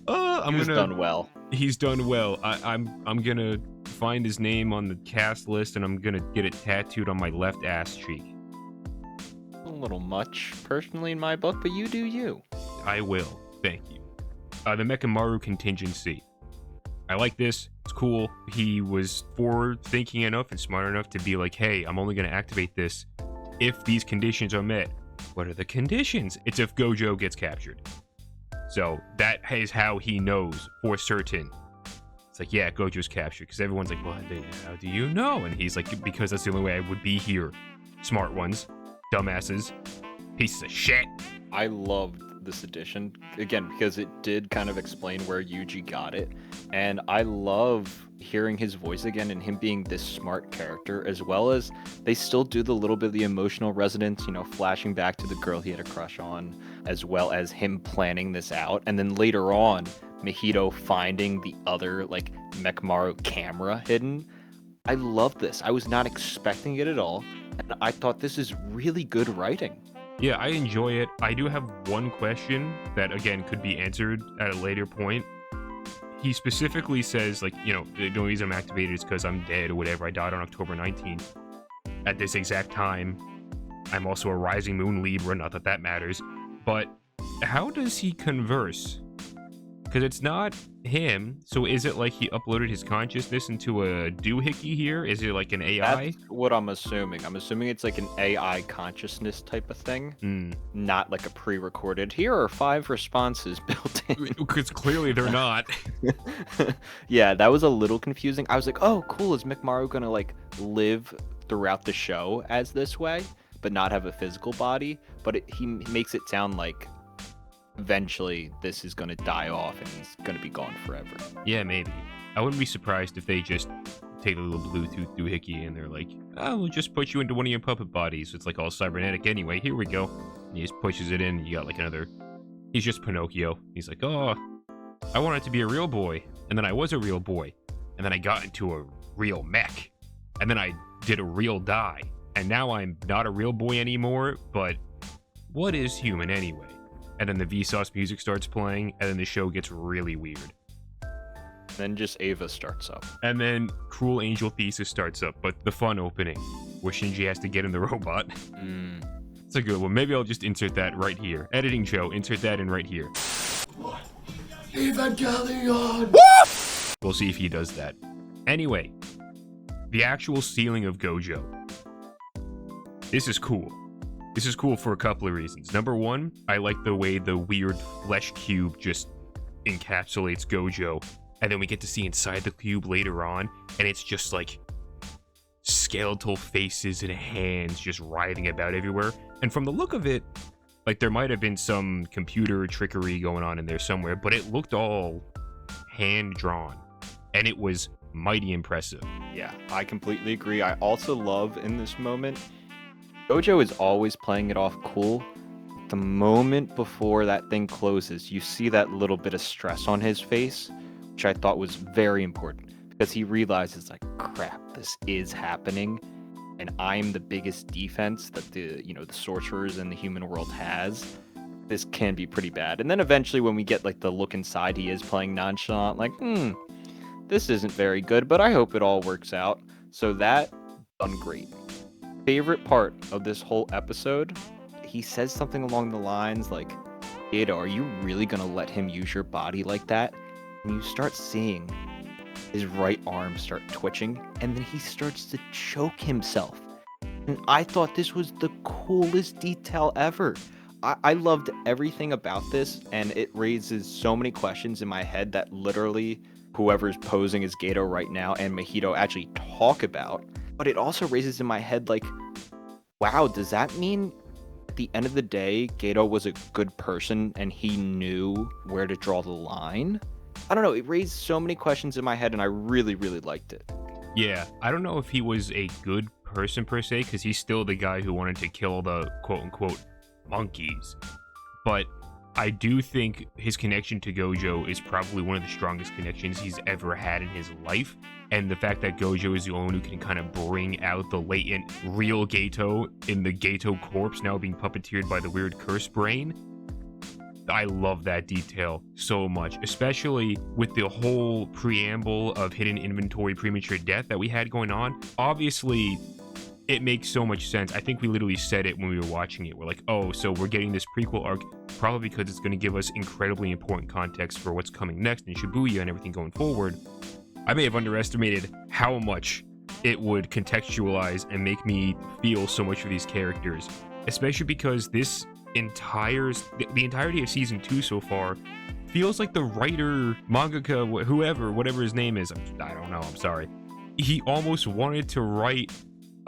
He's done well. He's done well. I'm gonna find his name on the cast list, and I'm gonna get it tattooed on my left ass cheek. A little much, personally, in my book, but you do you. I will. Thank you. The Mechamaru contingency. I like this. It's cool. He was forward-thinking enough and smart enough to be like, hey, I'm only going to activate this if these conditions are met. What are the conditions? It's if Gojo gets captured. So that is how he knows for certain. It's like, yeah, Gojo's captured. Because everyone's like, well, how do you know? And he's like, because that's the only way I would be here. Smart ones. Dumbasses. Pieces of shit. I loved this edition, again, because it did kind of explain where Yuji got it. And I love hearing his voice again and him being this smart character, as well as they still do the little bit of the emotional resonance, flashing back to the girl he had a crush on, as well as him planning this out. And then later on, Mahito finding the other, Mechamaru camera hidden. I love this. I was not expecting it at all. And I thought this is really good writing. Yeah, I enjoy it. I do have one question that, again, could be answered at a later point. He specifically says, the only reason I'm activated is because I'm dead or whatever. I died on October 19th. At this exact time, I'm also a rising moon Libra, not that that matters. But how does he converse? because it's not him. So is it like he uploaded his consciousness into a doohickey here? Is it like an AI? That's what I'm assuming. I'm assuming it's like an AI consciousness type of thing, not like a pre-recorded. Here are 5 responses built in. Because clearly they're not. Yeah, that was a little confusing. I was like, oh, cool. Is McMorrow gonna like live throughout the show as this way, but not have a physical body? But he makes it sound like eventually this is gonna die off and he's gonna be gone forever. Yeah, maybe. I wouldn't be surprised if they just take a little Bluetooth doohickey and they're like, oh, we'll just put you into one of your puppet bodies. It's like all cybernetic anyway. Here we go. And he just pushes it in and you got like another... He's just Pinocchio. He's like, oh, I wanted to be a real boy. And then I was a real boy. And then I got into a real mech. And then I did a real die. And now I'm not a real boy anymore, but what is human anyway? And then the Vsauce music starts playing, and then the show gets really weird. Then just Ava starts up. And then Cruel Angel Thesis starts up, but the fun opening, where Shinji has to get in the robot. It's a good one. Maybe I'll just insert that right here. Editing Joe, insert that in right here. Evangelion! We'll see if he does that. Anyway, the actual sealing of Gojo. This is cool. This is cool for a couple of reasons. Number one, I like the way the weird flesh cube just encapsulates Gojo, and then we get to see inside the cube later on, and it's just like skeletal faces and hands just writhing about everywhere. And from the look of it, like there might have been some computer trickery going on in there somewhere, but it looked all hand-drawn, and it was mighty impressive. Yeah, I completely agree. I also love in this moment, Gojo is always playing it off cool. The moment before that thing closes, you see that little bit of stress on his face, which I thought was very important, because he realizes like, crap, this is happening, and I'm the biggest defense that the sorcerers in the human world has. This can be pretty bad. And then eventually when we get like the look inside, he is playing nonchalant, like, this isn't very good, but I hope it all works out. So that, done great. Favorite part of this whole episode, he says something along the lines like, Ada, are you really gonna let him use your body like that? And you start seeing his right arm start twitching, and then he starts to choke himself. And I thought this was the coolest detail ever. I loved everything about this, and it raises so many questions in my head that literally whoever's posing as Gato right now and Mahito actually talk about. But it also raises in my head, like, wow, does that mean at the end of the day, Gato was a good person and he knew where to draw the line? I don't know. It raised so many questions in my head, and I really, really liked it. Yeah, I don't know if he was a good person per se, because he's still the guy who wanted to kill the quote-unquote monkeys. But I do think his connection to Gojo is probably one of the strongest connections he's ever had in his life. And the fact that Gojo is the only one who can kind of bring out the latent real Gato in the Gato corpse now being puppeteered by the weird curse brain. I love that detail so much, especially with the whole preamble of hidden inventory premature death that we had going on. Obviously, it makes so much sense. I think we literally said it when we were watching it. We're like, oh, so we're getting this prequel arc probably because it's going to give us incredibly important context for what's coming next in Shibuya and everything going forward. I may have underestimated how much it would contextualize and make me feel so much for these characters, especially because this the entirety of season 2 so far feels like the writer, mangaka, whatever his name is, I don't know, I'm sorry. He almost wanted to write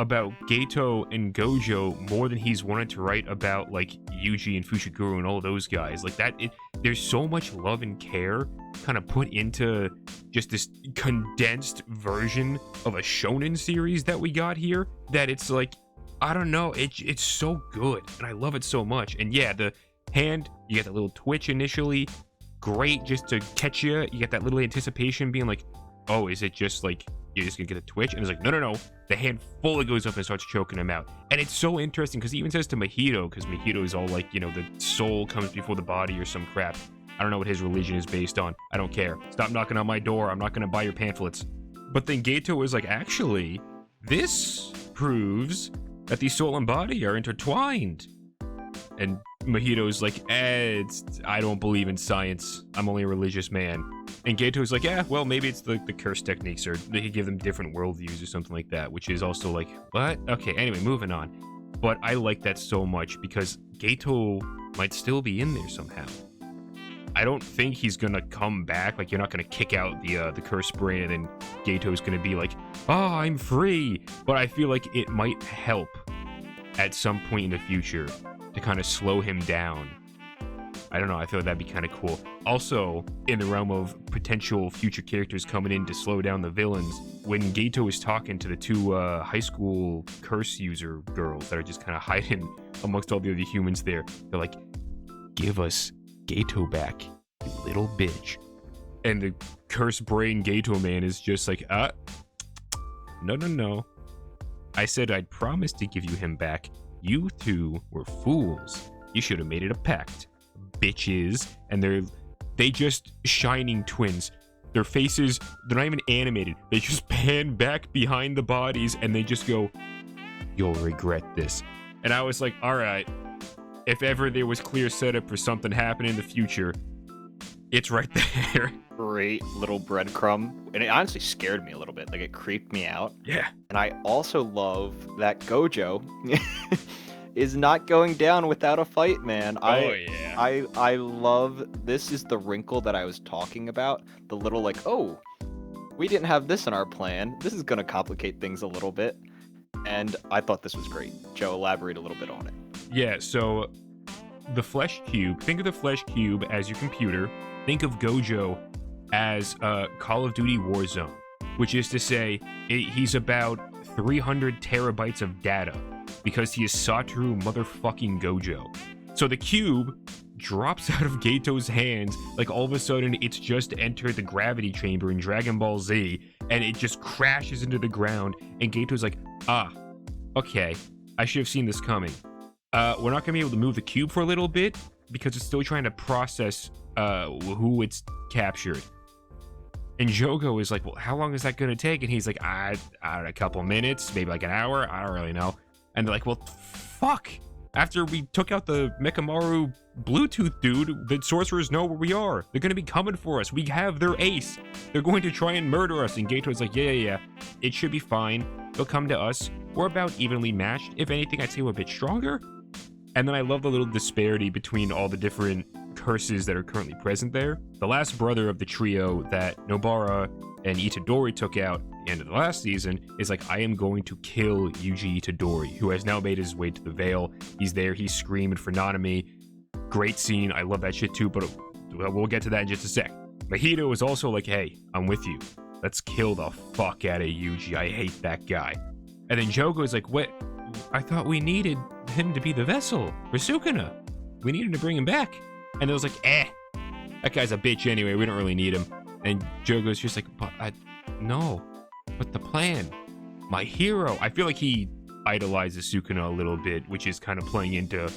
about Gato and Gojo more than he's wanted to write about like Yuji and Fushiguro and all those guys. Like that, there's so much love and care kind of put into just this condensed version of a shonen series that we got here that it's like, I don't know, it's so good and I love it so much. And yeah, the hand, you get that little twitch initially, great just to catch you. You get that little anticipation being like, oh, is it just like you're just gonna get a twitch? And it's like, no, the hand fully goes up and starts choking him out. And it's so interesting because he even says to Mahito, because Mahito is all like, the soul comes before the body or some crap. I don't know what his religion is based on. I don't care. Stop knocking on my door. I'm not gonna buy your pamphlets. But then Gato is like, actually, this proves that the soul and body are intertwined. And Mahito's like, I don't believe in science. I'm only a religious man. And Gato's like, yeah, well, maybe it's the curse techniques, or they could give them different worldviews or something like that, which is also like, what? Okay, anyway, moving on. But I like that so much because Gato might still be in there somehow. I don't think he's gonna come back. Like, you're not gonna kick out the curse brain and then Gato's gonna be like, oh, I'm free. But I feel like it might help at some point in the future to kind of slow him down. I don't know, I feel like that'd be kind of cool. Also, in the realm of potential future characters coming in to slow down the villains, when Gato is talking to the two high school curse user girls that are just kind of hiding amongst all the other humans there, they're like, give us Gato back, you little bitch. And the curse brain Gato man is just like, no. I said I'd promise to give you him back. You two were fools. You should have made it a pact, bitches. And they just shining twins. Their faces, they're not even animated. They just pan back behind the bodies and they just go, you'll regret this. And I was like, all right, if ever there was clear setup for something happening in the future, it's right there. Great little breadcrumb. And it honestly scared me a little bit. Like, it creeped me out. Yeah. And I also love that Gojo is not going down without a fight, man. I love, this is the wrinkle that I was talking about. The little like, oh, we didn't have this in our plan. This is going to complicate things a little bit. And I thought this was great. Joe, elaborate a little bit on it. Yeah, so the flesh cube, think of the flesh cube as your computer. Think of Gojo as Call of Duty Warzone, which is to say he's about 300 terabytes of data because he is Satoru motherfucking Gojo. So the cube drops out of Gato's hands, like all of a sudden it's just entered the gravity chamber in Dragon Ball Z, and it just crashes into the ground, and Gato's like, okay, I should have seen this coming. We're not gonna be able to move the cube for a little bit because it's still trying to process who it's captured. And Jogo is like, well, how long is that gonna take? And he's like, a couple minutes, maybe like an hour, I don't really know. And they're like, well, fuck. After we took out the Mekamaru Bluetooth dude, the sorcerers know where we are. They're gonna be coming for us. We have their ace. They're going to try and murder us. And Gato's like, yeah. It should be fine. They'll come to us. We're about evenly matched. If anything, I'd say we're a bit stronger. And then I love the little disparity between all the different curses that are currently present there. The last brother of the trio that Nobara and Itadori took out at the end of the last season is like, I am going to kill Yuji Itadori, who has now made his way to the Veil. He's there, he's screaming for Nanami. Great scene, I love that shit too, but we'll get to that in just a sec. Mahito is also like, hey, I'm with you. Let's kill the fuck out of Yuji, I hate that guy. And then Jogo is like, what? I thought we needed him to be the vessel for Sukuna. We needed to bring him back. And it was like, that guy's a bitch anyway, we don't really need him. And Jogo's just like, but no, but the plan, my hero. I feel like he idolizes Sukuna a little bit, which is kind of playing into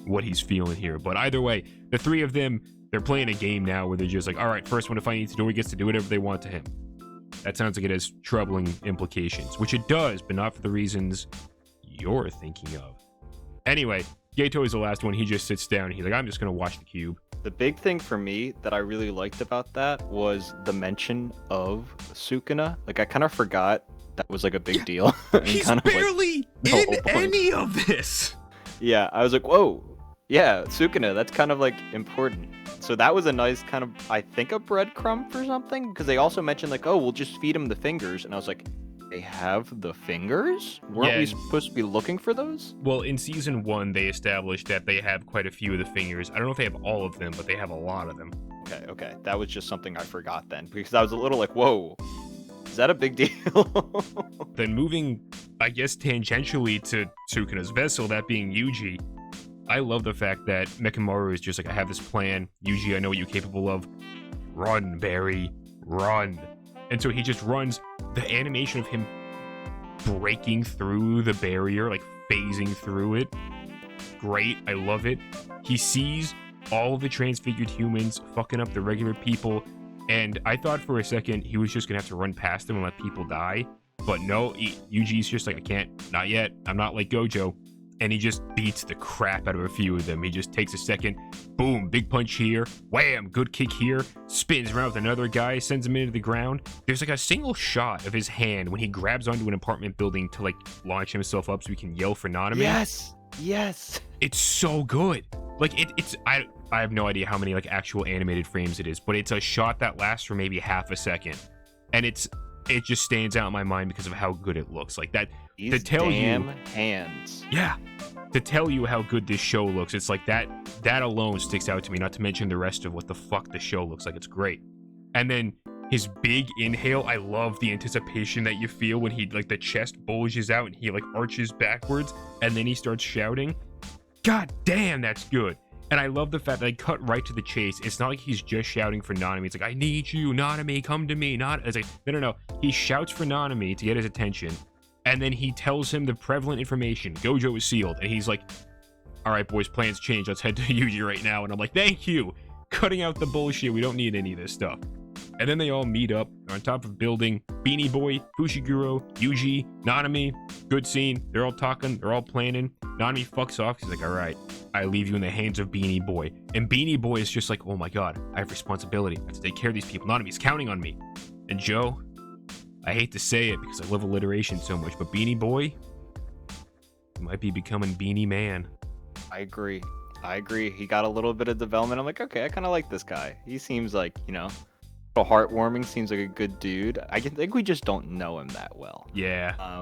what he's feeling here. But either way, the three of them, they're playing a game now where they're just like, all right, first one to find Itadori gets to do whatever they want to him. That sounds like it has troubling implications, which it does, but not for the reasons you're thinking of. Anyway, Gato is the last one. He just sits down. He's like, I'm just going to watch the cube. The big thing for me that I really liked about that was the mention of Sukuna. Like, I kind of forgot that was like a big deal. He's kind of barely in any of this. Yeah, I was like, whoa. Yeah, Sukuna, that's kind of like important. So that was a nice kind of, I think, a breadcrumb for something. Because they also mentioned like, oh, we'll just feed him the fingers. And I was like, they have the fingers? Weren't we supposed to be looking for those? Well, in season 1, they established that they have quite a few of the fingers. I don't know if they have all of them, but they have a lot of them. Okay. That was just something I forgot then. Because I was a little like, whoa, is that a big deal? Then moving, I guess, tangentially to Sukuna's vessel, that being Yuji, I love the fact that Mekamaru is just like, I have this plan. Yuji, I know what you're capable of. Run, Barry, run. And so he just runs. The animation of him breaking through the barrier, like phasing through it. Great, I love it. He sees all of the transfigured humans fucking up the regular people. And I thought for a second he was just gonna have to run past them and let people die. But no, Yuji's just like, I can't, not yet. I'm not like Gojo. and he just beats the crap out of a few of them. He just takes a second, boom, big punch here, wham, good kick here, spins around with another guy, sends him into the ground. There's like a single shot of his hand when he grabs onto an apartment building to like launch himself up so he can yell for Nanami. Yes. It's so good. Like I have no idea how many like actual animated frames it is, but it's a shot that lasts for maybe half a second, and it just stands out in my mind because of how good it looks. Like that. These to tell damn you, hands. Yeah. To tell you how good this show looks, it's like that alone sticks out to me, not to mention the rest of what the fuck the show looks like. It's great. And then his big inhale, I love the anticipation that you feel when he, like, the chest bulges out and he, like, arches backwards, and then he starts shouting. God damn, that's good. And I love the fact that they cut right to the chase. It's not like he's just shouting for Nanami. It's like, I need you, Nanami, come to me. It's like, no. He shouts for Nanami to get his attention. And then he tells him the prevalent information. Gojo is sealed. And he's like, all right, boys, plans change. Let's head to Yuji right now. And I'm like, thank you. Cutting out the bullshit. We don't need any of this stuff. And then they all meet up on top of a building. Beanie Boy, Fushiguro, Yuji, Nanami. Good scene. They're all talking. They're all planning. Nanami fucks off. He's like, all right, I leave you in the hands of Beanie Boy. And Beanie Boy is just like, oh my God, I have responsibility. I have to take care of these people. Nanami's counting on me. And Joe, I hate to say it because I love alliteration so much, but Beanie Boy might be becoming Beanie Man. I agree. He got a little bit of development. I'm like, okay, I kind of like this guy. He seems like, heartwarming, seems like a good dude. I think we just don't know him that well. Yeah.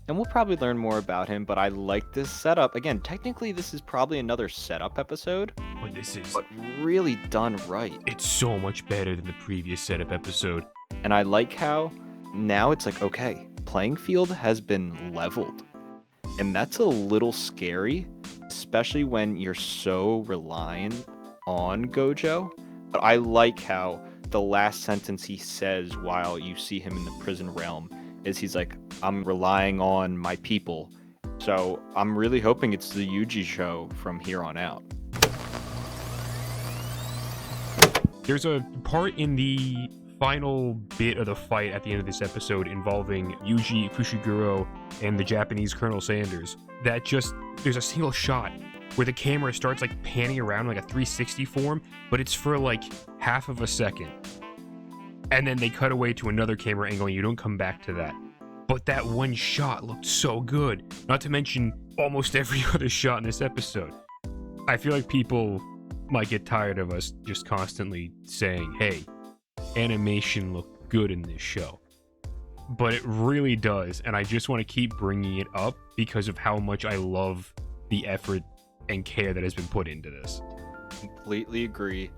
And we'll probably learn more about him, but I like this setup. Again, technically, this is probably another setup episode. But really done right. It's so much better than the previous setup episode. And I like how now it's like, okay, playing field has been leveled. And that's a little scary, especially when you're so reliant on Gojo. But I like how the last sentence he says while you see him in the prison realm is he's like, I'm relying on my people. So I'm really hoping it's the Yuji show from here on out. There's a part in the final bit of the fight at the end of this episode involving Yuji, Fushiguro, and the Japanese Colonel Sanders that there's a single shot where the camera starts like panning around like a 360 form, but it's for like half of a second. And then they cut away to another camera angle and you don't come back to that. But that one shot looked so good. Not to mention almost every other shot in this episode. I feel like people might get tired of us just constantly saying, hey, animation looked good in this show. But it really does, and I just want to keep bringing it up because of how much I love the effort and care that has been put into this. Completely agree.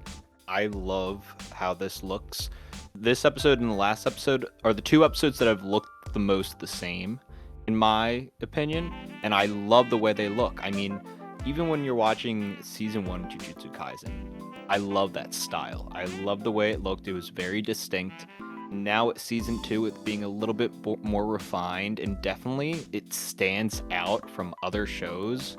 I love how this looks. This episode and the last episode are the two episodes that have looked the most the same, in my opinion, and I love the way they look. I mean, even when you're watching season 1 Jujutsu Kaisen, I love that style. I love the way it looked. It was very distinct. Now at season 2, it's being a little bit more refined, and definitely it stands out from other shows.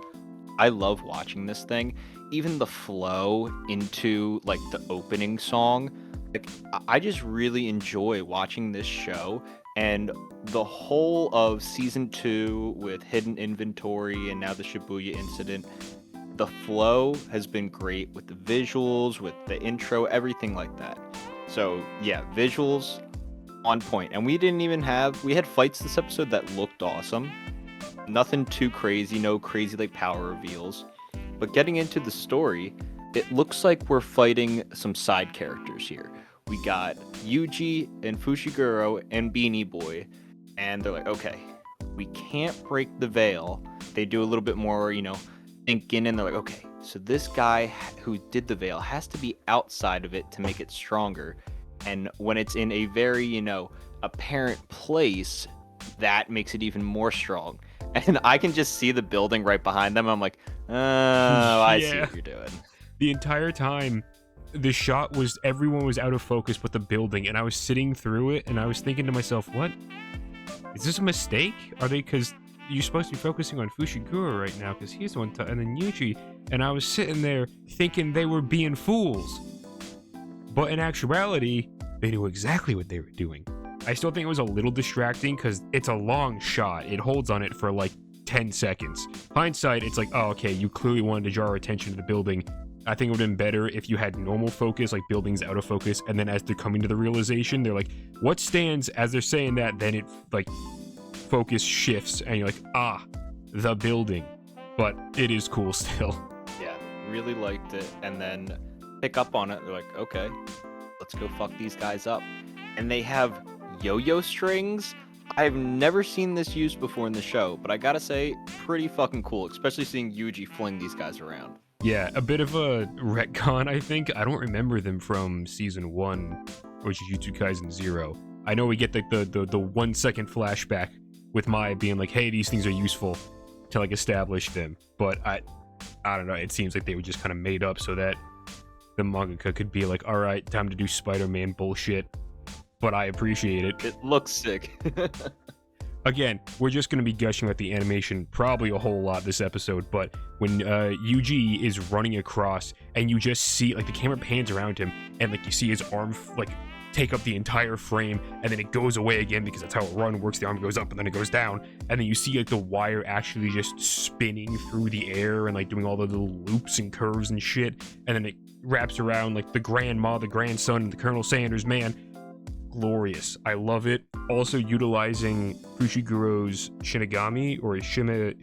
I love watching this thing. Even the flow into like the opening song, like, I just really enjoy watching this show. And the whole of season 2 with Hidden Inventory and now the Shibuya Incident, the flow has been great with the visuals, with the intro, everything like that. So yeah, visuals on point. And we had fights this episode that looked awesome. Nothing too crazy, no crazy like power reveals. But getting into the story, it looks like we're fighting some side characters here. We got Yuji and Fushiguro and Beanie Boy, and they're like, okay, we can't break the veil. They do a little bit more, thinking, and they're like, okay, so this guy who did the veil has to be outside of it to make it stronger. And when it's in a very, apparent place, that makes it even more strong. And I can just see the building right behind them. I'm like, oh, I see what you're doing. The entire time, the shot was everyone was out of focus but the building, and I was sitting through it, and I was thinking to myself, what? Is this a mistake? Are they, because you're supposed to be focusing on Fushiguro right now, because he's the one, and then Yuji, and I was sitting there thinking they were being fools. But in actuality, they knew exactly what they were doing. I still think it was a little distracting because it's a long shot. It holds on it for like 10 seconds. Hindsight, it's like, oh, okay, you clearly wanted to draw our attention to the building. I think it would have been better if you had normal focus, like buildings out of focus, and then as they're coming to the realization, they're like, what stands? As they're saying that, then it, like, focus shifts, and you're like, ah, the building. But it is cool still. Yeah, really liked it. And then pick up on it. They're like, okay, let's go fuck these guys up. And they have yo-yo strings. I've never seen this used before in the show, but I gotta say, pretty fucking cool, especially seeing Yuji fling these guys around. Yeah, a bit of a retcon, I think. I don't remember them from season 1 or Jujutsu Kaisen 0. I know we get like the 1 second flashback with Mai being like, hey, these things are useful to like establish them. But I don't know, it seems like they were just kind of made up so that the mangaka could be like, all right, time to do Spider-Man bullshit. But I appreciate it. It looks sick. Again, we're just going to be gushing about the animation probably a whole lot this episode, but when Yuji is running across and you just see, like, the camera pans around him and, like, you see his arm, like, take up the entire frame, and then it goes away again because that's how a run works. The arm goes up and then it goes down, and then you see, like, the wire actually just spinning through the air and, like, doing all the little loops and curves and shit, and then it wraps around, like, the grandma, the grandson, and the Colonel Sanders, man. Glorious. I love it. Also utilizing Fushiguro's Shinigami or is it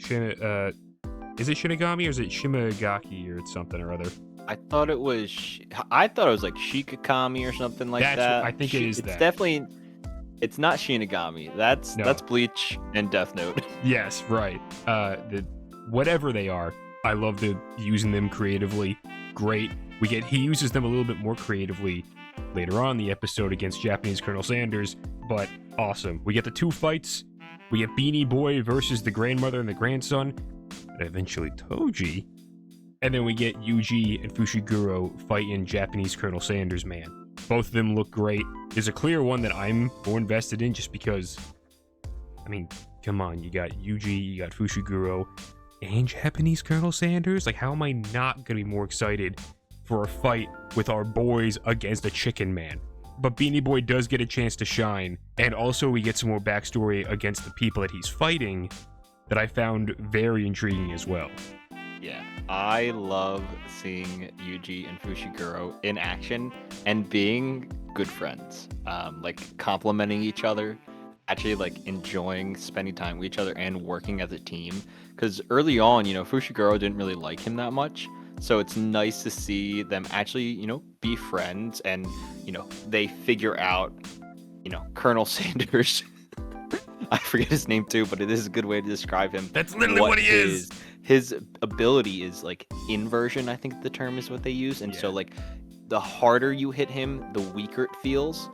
Shinigami or is it Shimagaki or something or other? I thought it was like Shikigami or something like that. I think it is it's that. Definitely, it's not Shinigami. That's Bleach and Death Note. Yes, right. Whatever they are, I love using them creatively. Great. He uses them a little bit more creatively later on in the episode against Japanese Colonel Sanders, but awesome. We get the 2 fights. We get Beanie Boy versus the grandmother and the grandson, and eventually Toji. And then we get Yuji and Fushiguro fighting Japanese Colonel Sanders, man. Both of them look great. There's a clear one that I'm more invested in just because, I mean, come on, you got Yuji, you got Fushiguro, and Japanese Colonel Sanders? Like, how am I not going to be more excited for a fight with our boys against a chicken man? But Beanie Boy does get a chance to shine, and also we get some more backstory against the people that he's fighting that I found very intriguing as well. Yeah, I love seeing Yuji and Fushiguro in action and being good friends, like complimenting each other, actually like enjoying spending time with each other and working as a team. Because early on, Fushiguro didn't really like him that much. So it's nice to see them actually, be friends and, they figure out, Colonel Sanders. I forget his name too, but it is a good way to describe him. That's literally what he is. His ability is like inversion, I think the term is what they use. And so like the harder you hit him, the weaker it feels.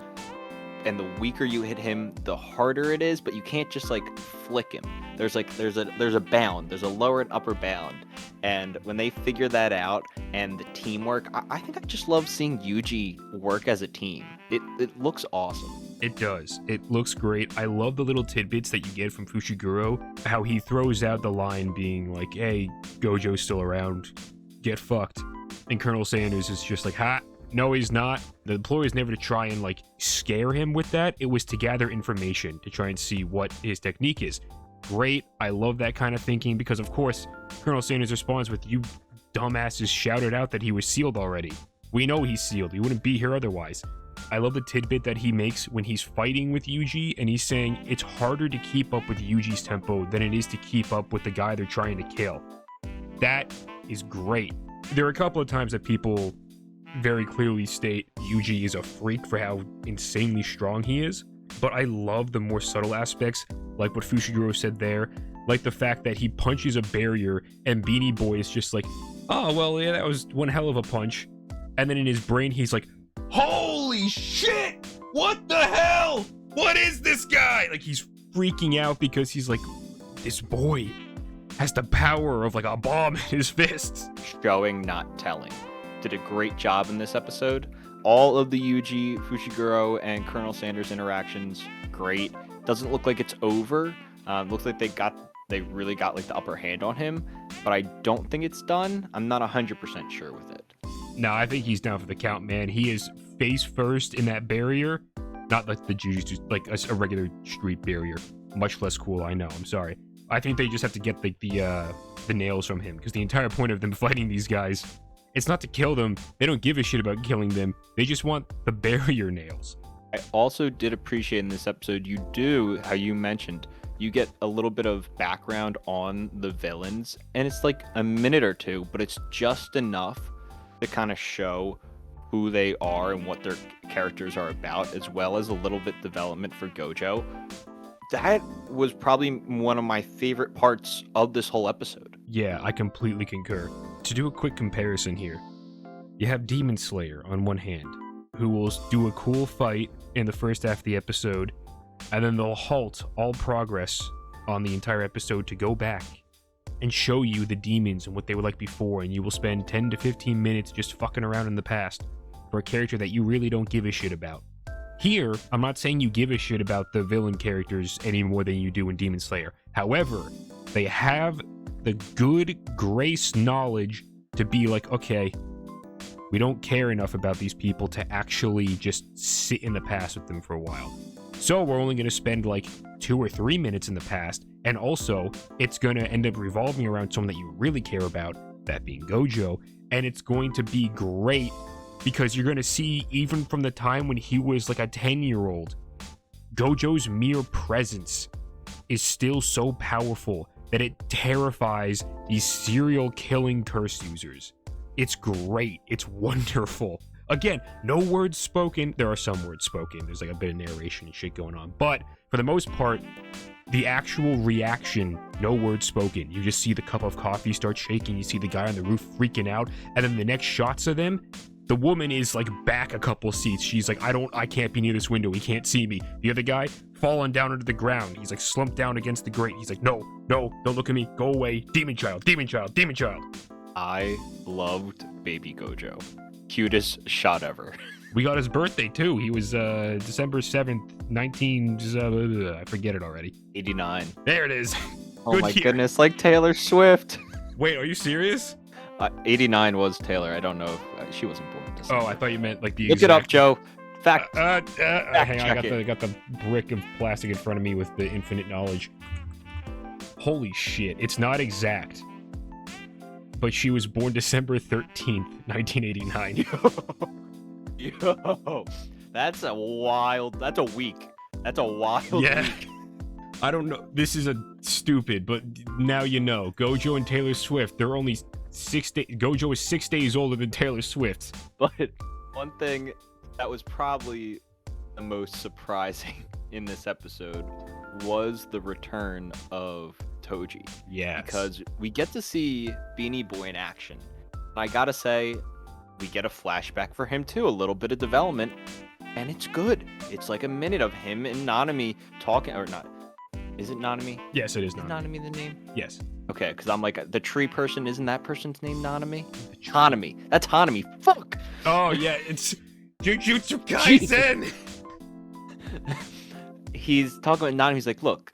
And the weaker you hit him, the harder it is, but you can't just like flick him. There's a bound, there's a lower and upper bound. And when they figure that out and the teamwork, I think I just love seeing Yuji work as a team. It looks awesome. It does. It looks great. I love the little tidbits that you get from Fushiguro, how he throws out the line being like, hey, Gojo's still around, get fucked. And Colonel Sanders is just like, ha, no, he's not. The ploy is never to try and like scare him with that. It was to gather information to try and see what his technique is. Great. I love that kind of thinking because, of course, Colonel Sanders responds with, you dumbasses shouted out that he was sealed already. We know he's sealed. He wouldn't be here otherwise. I love the tidbit that he makes when he's fighting with Yuji and he's saying it's harder to keep up with Yuji's tempo than it is to keep up with the guy they're trying to kill. That is great. There are a couple of times that people very clearly state Yuji is a freak for how insanely strong he is, but I love the more subtle aspects, like what Fushiguro said there, like the fact that he punches a barrier and Beanie Boy is just like, oh, well, yeah, that was one hell of a punch. And then in his brain, he's like, holy shit! What the hell? What is this guy? Like, he's freaking out because he's like, this boy has the power of like a bomb in his fists. Showing, not telling. Did a great job in this episode. All of the Yuji, Fushiguro, and Colonel Sanders interactions, great. Doesn't look like it's over. Looks like they really got like the upper hand on him, but I don't think it's done. I'm not 100% sure with it. No, I think he's down for the count, man. He is face first in that barrier, not like the Jujutsu, like a regular street barrier. Much less cool, I know. I'm sorry. I think they just have to get the nails from him, because the entire point of them fighting these guys, it's not to kill them. They don't give a shit about killing them. They just want the barrier nails. I also did appreciate in this episode, you do, how you mentioned, you get a little bit of background on the villains, and it's like a minute or two, but it's just enough to kind of show who they are and what their characters are about, as well as a little bit development for Gojo. That was probably one of my favorite parts of this whole episode. Yeah, I completely concur. To do a quick comparison here, you have Demon Slayer on one hand, who will do a cool fight in the first half of the episode, and then they'll halt all progress on the entire episode to go back and show you the demons and what they were like before, and you will spend 10 to 15 minutes just fucking around in the past for a character that you really don't give a shit about. Here, I'm not saying you give a shit about the villain characters any more than you do in Demon Slayer. However, they have the good grace knowledge to be like, okay, we don't care enough about these people to actually just sit in the past with them for a while. So we're only going to spend like 2 or 3 minutes in the past, and also it's going to end up revolving around someone that you really care about, that being Gojo, and it's going to be great because you're going to see, even from the time when he was like a 10-year-old, Gojo's mere presence is still so powerful that it terrifies these serial killing curse users. It's great. It's wonderful. Again, no words spoken. There are some words spoken. There's like a bit of narration and shit going on. But for the most part, the actual reaction, no words spoken. You just see the cup of coffee start shaking. You see the guy on the roof freaking out. And then the next shots of them, the woman is like back a couple seats. She's like, I can't be near this window. He can't see me. The other guy falling down into the ground. He's like slumped down against the grate. He's like, no, don't look at me. Go away. Demon child, demon child, demon child. I loved Baby Gojo. Cutest shot ever. We got his birthday too. He was December 7th, I forget it already. 89. There it is. Oh Good my year. goodness, like Taylor Swift. Wait, are you serious? 89 was Taylor. I don't know if she wasn't born. Oh, I thought you meant like the Look it up, Joe. Fact. hang on, check I got the brick of plastic in front of me with the infinite knowledge. Holy shit, it's not exact. But she was born December 13th, 1989. Yo, that's a wild week. That's a wild week. I don't know. This is a stupid, but now you know. Gojo and Taylor Swift, they're only 6 days. Gojo is 6 days older than Taylor Swift. But one thing that was probably the most surprising in this episode was the return of Toji. Yes. Because we get to see Beanie Boy in action. And I gotta say, we get a flashback for him too, a little bit of development, and it's good. It's like a minute of him and Nanami talking, or not. Is it Nanami? Yes, it is Is Nanami. Nanami the name? Yes. Okay, because I'm like, the tree person, isn't that person's name Nanami? Hanami. That's Hanami. Fuck! Oh, yeah, it's Jujutsu Kaisen! He's talking about Nanami. He's like, look.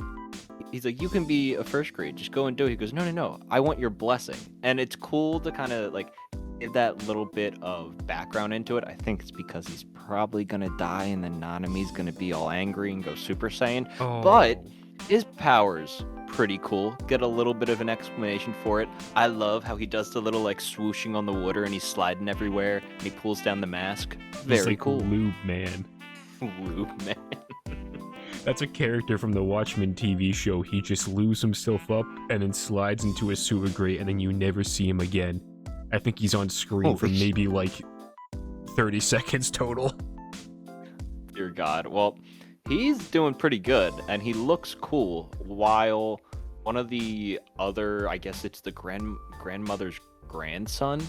He's like, you can be a first grade. Just go and do it. He goes, no. I want your blessing. And it's cool to kind of like give that little bit of background into it. I think it's because he's probably going to die and then Nanami's going to be all angry and go Super Saiyan. Oh. But his powers pretty cool. Get a little bit of an explanation for it. I love how he does the little like swooshing on the water and he's sliding everywhere and he pulls down the mask. Very He's like cool. Lube Man. Lube Man. That's a character from the Watchmen TV show. He just lubes himself up and then slides into a sewer grate and then you never see him again. I think he's on screen for maybe like 30 seconds total. Dear God. Well, he's doing pretty good and he looks cool, while one of the other, I guess it's the grandmother's grandson.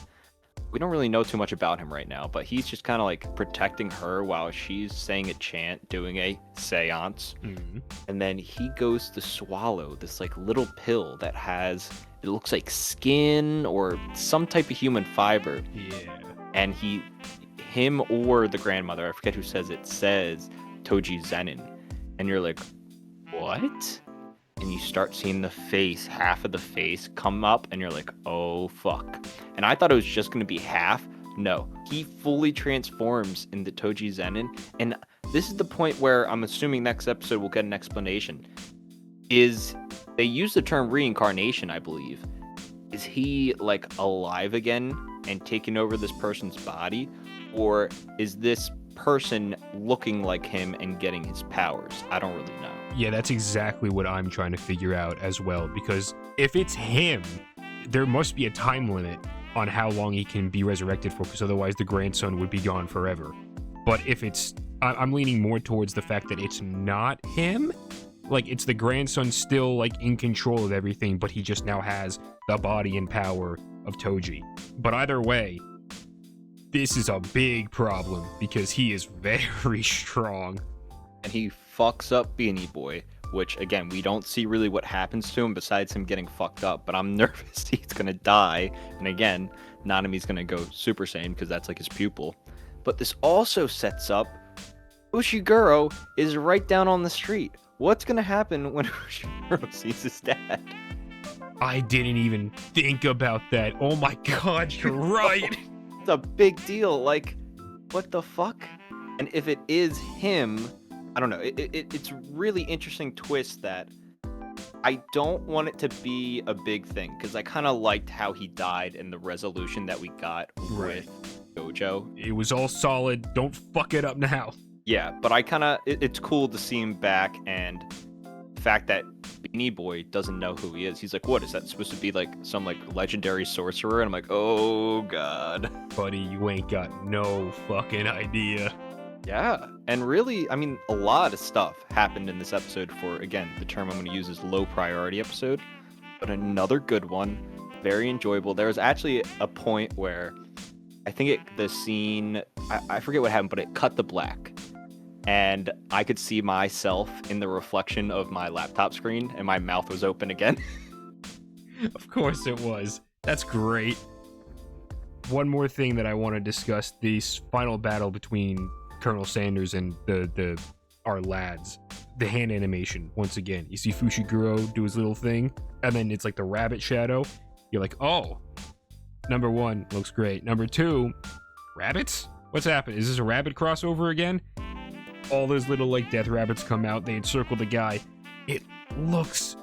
We don't really know too much about him right now, but he's just kind of like protecting her while she's saying a chant, doing a seance. Mm-hmm. And then he goes to swallow this like little pill that has, it looks like skin or some type of human fiber. Yeah. And him or the grandmother, I forget who says it, says Toji Zenin. And you're like, what? And you start seeing the face, half of the face come up, and you're like, oh, fuck. And I thought it was just going to be half. No, he fully transforms into Toji Zenin. And this is the point where I'm assuming next episode we'll get an explanation. Is They use the term reincarnation, I believe. Is he like alive again and taking over this person's body? Or is this person looking like him and getting his powers? I don't really know. Yeah, that's exactly what I'm trying to figure out as well, because if it's him, there must be a time limit on how long he can be resurrected for, because otherwise the grandson would be gone forever. But if it's, I'm leaning more towards the fact that it's not him, like it's the grandson still like in control of everything, but he just now has the body and power of Toji. But either way, this is a big problem because he is very strong. And he fucks up Beanie Boy, which again, we don't see really what happens to him besides him getting fucked up, but I'm nervous he's gonna die. And again, Nanami's gonna go Super Saiyan because that's like his pupil. But this also sets up Ushiguro is right down on the street. What's gonna happen when Ushiguro sees his dad? I didn't even think about that. Oh my god, you're right. It's a big deal. Like, what the fuck? And if it is him, I don't know. It's really interesting twist that I don't want it to be a big thing because I kind of liked how he died and the resolution that we got with Gojo. It was all solid. Don't fuck it up now. Yeah, but I kind of it's cool to see him back, and the fact that Beanie Boy doesn't know who he is. He's like, what is that supposed to be, like some like legendary sorcerer? And I'm like, oh god, buddy, you ain't got no fucking idea. Yeah, and really, I mean, a lot of stuff happened in this episode for, again, the term I'm going to use is low priority episode, but another good one, very enjoyable. There was actually a point where I think the scene, I forget what happened, but it cut to black. And I could see myself in the reflection of my laptop screen, and my mouth was open again. Of course it was. That's great. One more thing that I want to discuss, this final battle between Colonel Sanders and our lads. The hand animation, once again. You see Fushiguro do his little thing, and then it's like the rabbit shadow. You're like, oh, number one, looks great. Number two, rabbits? What's happened? Is this a rabbit crossover again? All those little like death rabbits come out, they encircle the guy. It looks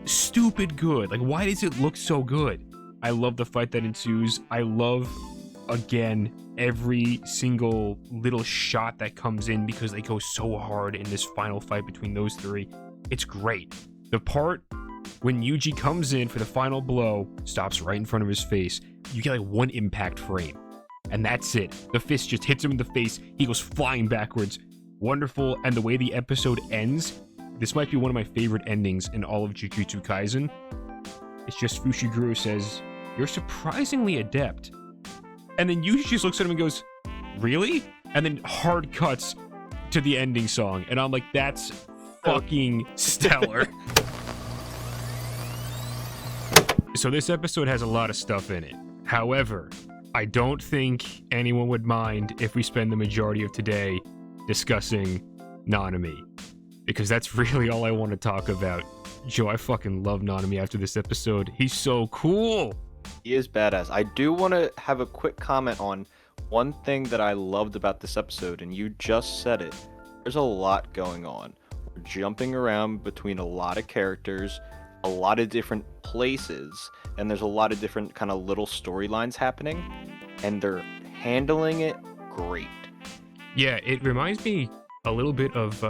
stupid good. Like, why does it look so good? I love the fight that ensues. I love, again, every single little shot that comes in because they go so hard in this final fight between those three. It's great. The part when Yuji comes in for the final blow, stops right in front of his face. You get like one impact frame, and that's it. The fist just hits him in the face. He goes flying backwards. Wonderful. And the way the episode ends, this might be one of my favorite endings in all of Jujutsu Kaisen. It's just Fushiguro says, "You're surprisingly adept." And then Yuji just looks at him and goes, "Really?" And then hard cuts to the ending song. And I'm like, that's fucking stellar. So this episode has a lot of stuff in it. However, I don't think anyone would mind if we spend the majority of today discussing Nanami, because that's really all I want to talk about. Joe, I fucking love Nanami after this episode. He's so cool. He is badass. I do want to have a quick comment on one thing that I loved about this episode, and you just said it. There's a lot going on. We're jumping around between a lot of characters, a lot of different places, and there's a lot of different kind of little storylines happening, and they're handling it great. Yeah, it reminds me a little bit of,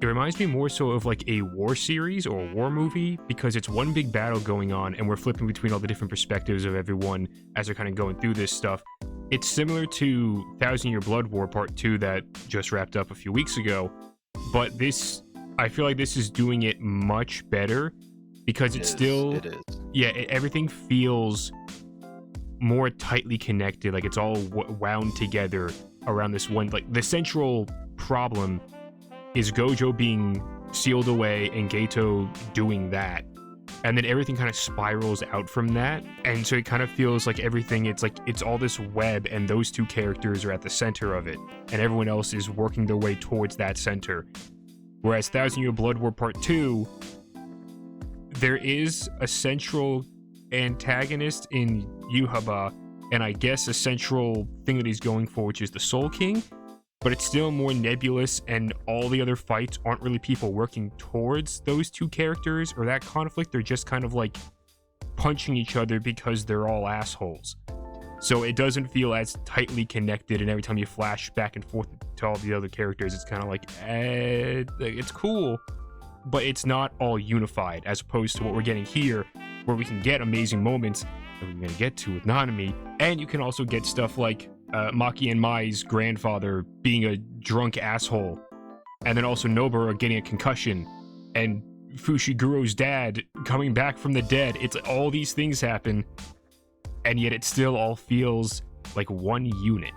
it reminds me more so of like a war series or a war movie, because it's one big battle going on and we're flipping between all the different perspectives of everyone as they're kind of going through this stuff. It's similar to 1,000 Year Blood War Part 2 that just wrapped up a few weeks ago, but this, I feel like this is doing it much better because it is. Yeah, everything feels more tightly connected, like it's all wound together around this one. Like, the central problem is Gojo being sealed away and Geto doing that, and then everything kind of spirals out from that, and so it kind of feels like everything, it's like it's all this web, and those two characters are at the center of it, and everyone else is working their way towards that center. Whereas 1,000 Year Blood War Part 2, there is a central antagonist in Yuhaba, and I guess a central thing that he's going for, which is the Soul King. But but it's still more nebulous, and all the other fights aren't really people working towards those two characters or that conflict. They're just kind of like punching each other because they're all assholes. So it doesn't feel as tightly connected, and every time you flash back and forth to all the other characters, it's kind of like, it's cool, but it's not all unified, as opposed to what we're getting here, where we can get amazing moments that we're going to get to with Nanami, and you can also get stuff like Maki and Mai's grandfather being a drunk asshole, and then also Nobara getting a concussion, and Fushiguro's dad coming back from the dead. It's all these things happen, and yet it still all feels like one unit.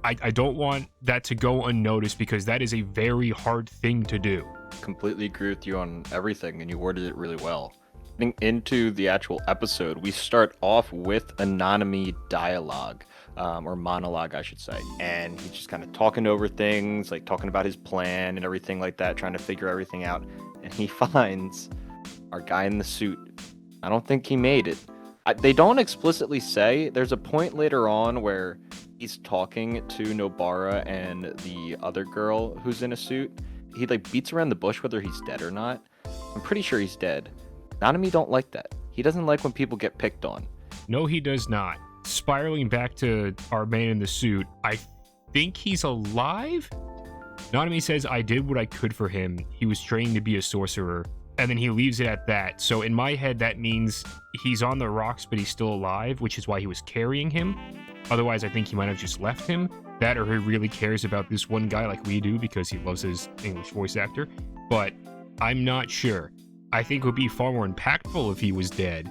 I don't want that to go unnoticed, because that is a very hard thing to do. Completely agree with you on everything, and you worded it really well. Getting into the actual episode, we start off with a Nanami dialogue, or monologue, I should say. And he's just kind of talking over things, like talking about his plan and everything like that, trying to figure everything out. And he finds our guy in the suit. I don't think he made it. They don't explicitly say. There's a point later on where he's talking to Nobara and the other girl who's in a suit. He like beats around the bush whether he's dead or not. I'm pretty sure he's dead. Nanami don't like that. He doesn't like when people get picked on. No, he does not. Spiraling back to our man in the suit, I think he's alive? Nanami says, I did what I could for him. He was trained to be a sorcerer. And then he leaves it at that. So in my head, that means he's on the rocks, but he's still alive, which is why he was carrying him. Otherwise, I think he might have just left him. That, or he really cares about this one guy like we do because he loves his English voice actor. But I'm not sure. I think it would be far more impactful if he was dead.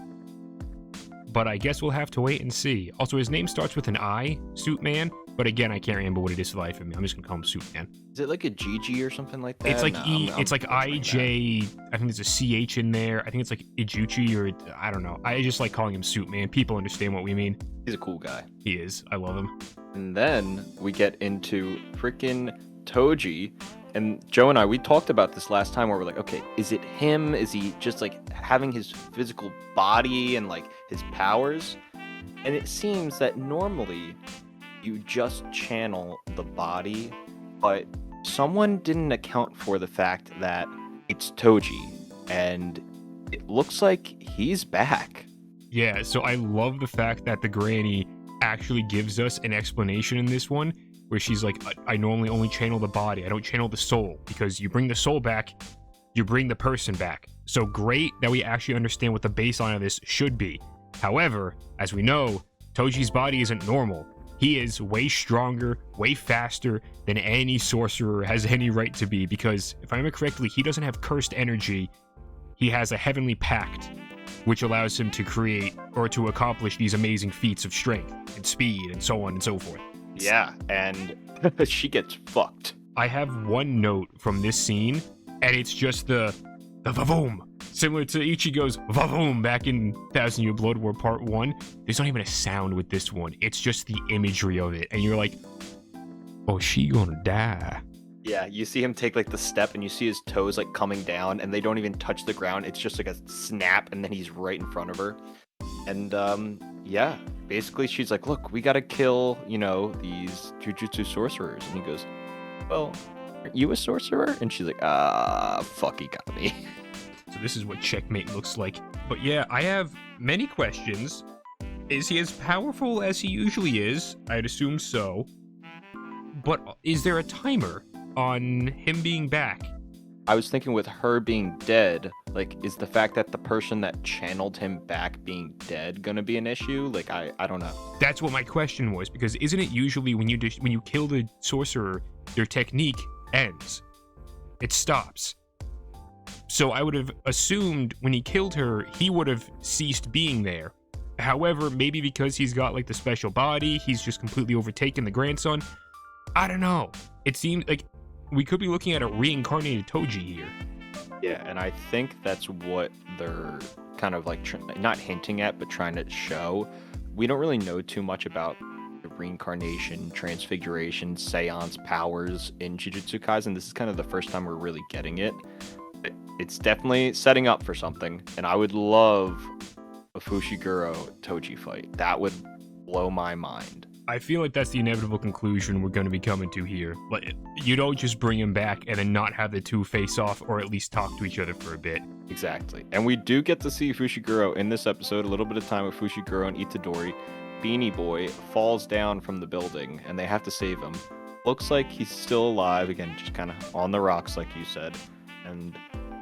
But I guess we'll have to wait and see. Also, his name starts with an I, Suit Man. But again, I can't remember what it is for the life of me. I'm just gonna call him Suit Man. Is it like a GG or something like that? It's like it's like butchering IJ. I think there's a CH in there. I think it's like Ijuchi, or I don't know. I just like calling him Suit Man. People understand what we mean. He's a cool guy. He is. I love him. And then we get into freaking Toji. And Joe and I, we talked about this last time where we're like, okay, is it him? Is he just like having his physical body and like his powers? And it seems that normally you just channel the body, but someone didn't account for the fact that it's Toji, and it looks like he's back. Yeah, so I love the fact that the granny actually gives us an explanation in this one, where she's like, I normally only channel the body, I don't channel the soul, because you bring the soul back, you bring the person back. So great that we actually understand what the baseline of this should be. However, as we know, Toji's body isn't normal. He is way stronger, way faster than any sorcerer has any right to be, because if I remember correctly, he doesn't have cursed energy. He has a heavenly pact, which allows him to create or to accomplish these amazing feats of strength and speed and so on and so forth. Yeah, and she gets fucked. I have one note from this scene, and it's just the vavoom. Similar to Ichigo's vavoom back in 1000 Year Blood War Part 1. There's not even a sound with this one. It's just the imagery of it. And you're like, oh, she gonna die. Yeah, you see him take like the step and you see his toes like coming down and they don't even touch the ground. It's just like a snap and then he's right in front of her. And yeah, basically she's like, look, we gotta kill, these jujutsu sorcerers. And he goes, well, aren't you a sorcerer? And she's like, fuck, he got me. So this is what checkmate looks like. But yeah, I have many questions. Is he as powerful as he usually is? I'd assume so. But is there a timer on him being back? I was thinking with her being dead, like, is the fact that the person that channeled him back being dead gonna be an issue? Like, I don't know. That's what my question was, because isn't it usually when you kill the sorcerer, their technique ends? It stops. So I would have assumed when he killed her, he would have ceased being there. However, maybe because he's got like the special body, he's just completely overtaken the grandson. I don't know. It seems like we could be looking at a reincarnated Toji here. Yeah, and I think that's what they're kind of like, not hinting at, but trying to show. We don't really know too much about the reincarnation, transfiguration, seance powers in Jujutsu Kaisen. This is kind of the first time we're really getting it. It's definitely setting up for something, and I would love a Fushiguro Toji fight. That would blow my mind. I feel like that's the inevitable conclusion we're going to be coming to here. Like, you don't just bring him back and then not have the two face off or at least talk to each other for a bit. Exactly. And we do get to see Fushiguro in this episode, a little bit of time with Fushiguro and Itadori. Beanie Boy falls down from the building and they have to save him. Looks like he's still alive, again, just kind of on the rocks like you said. And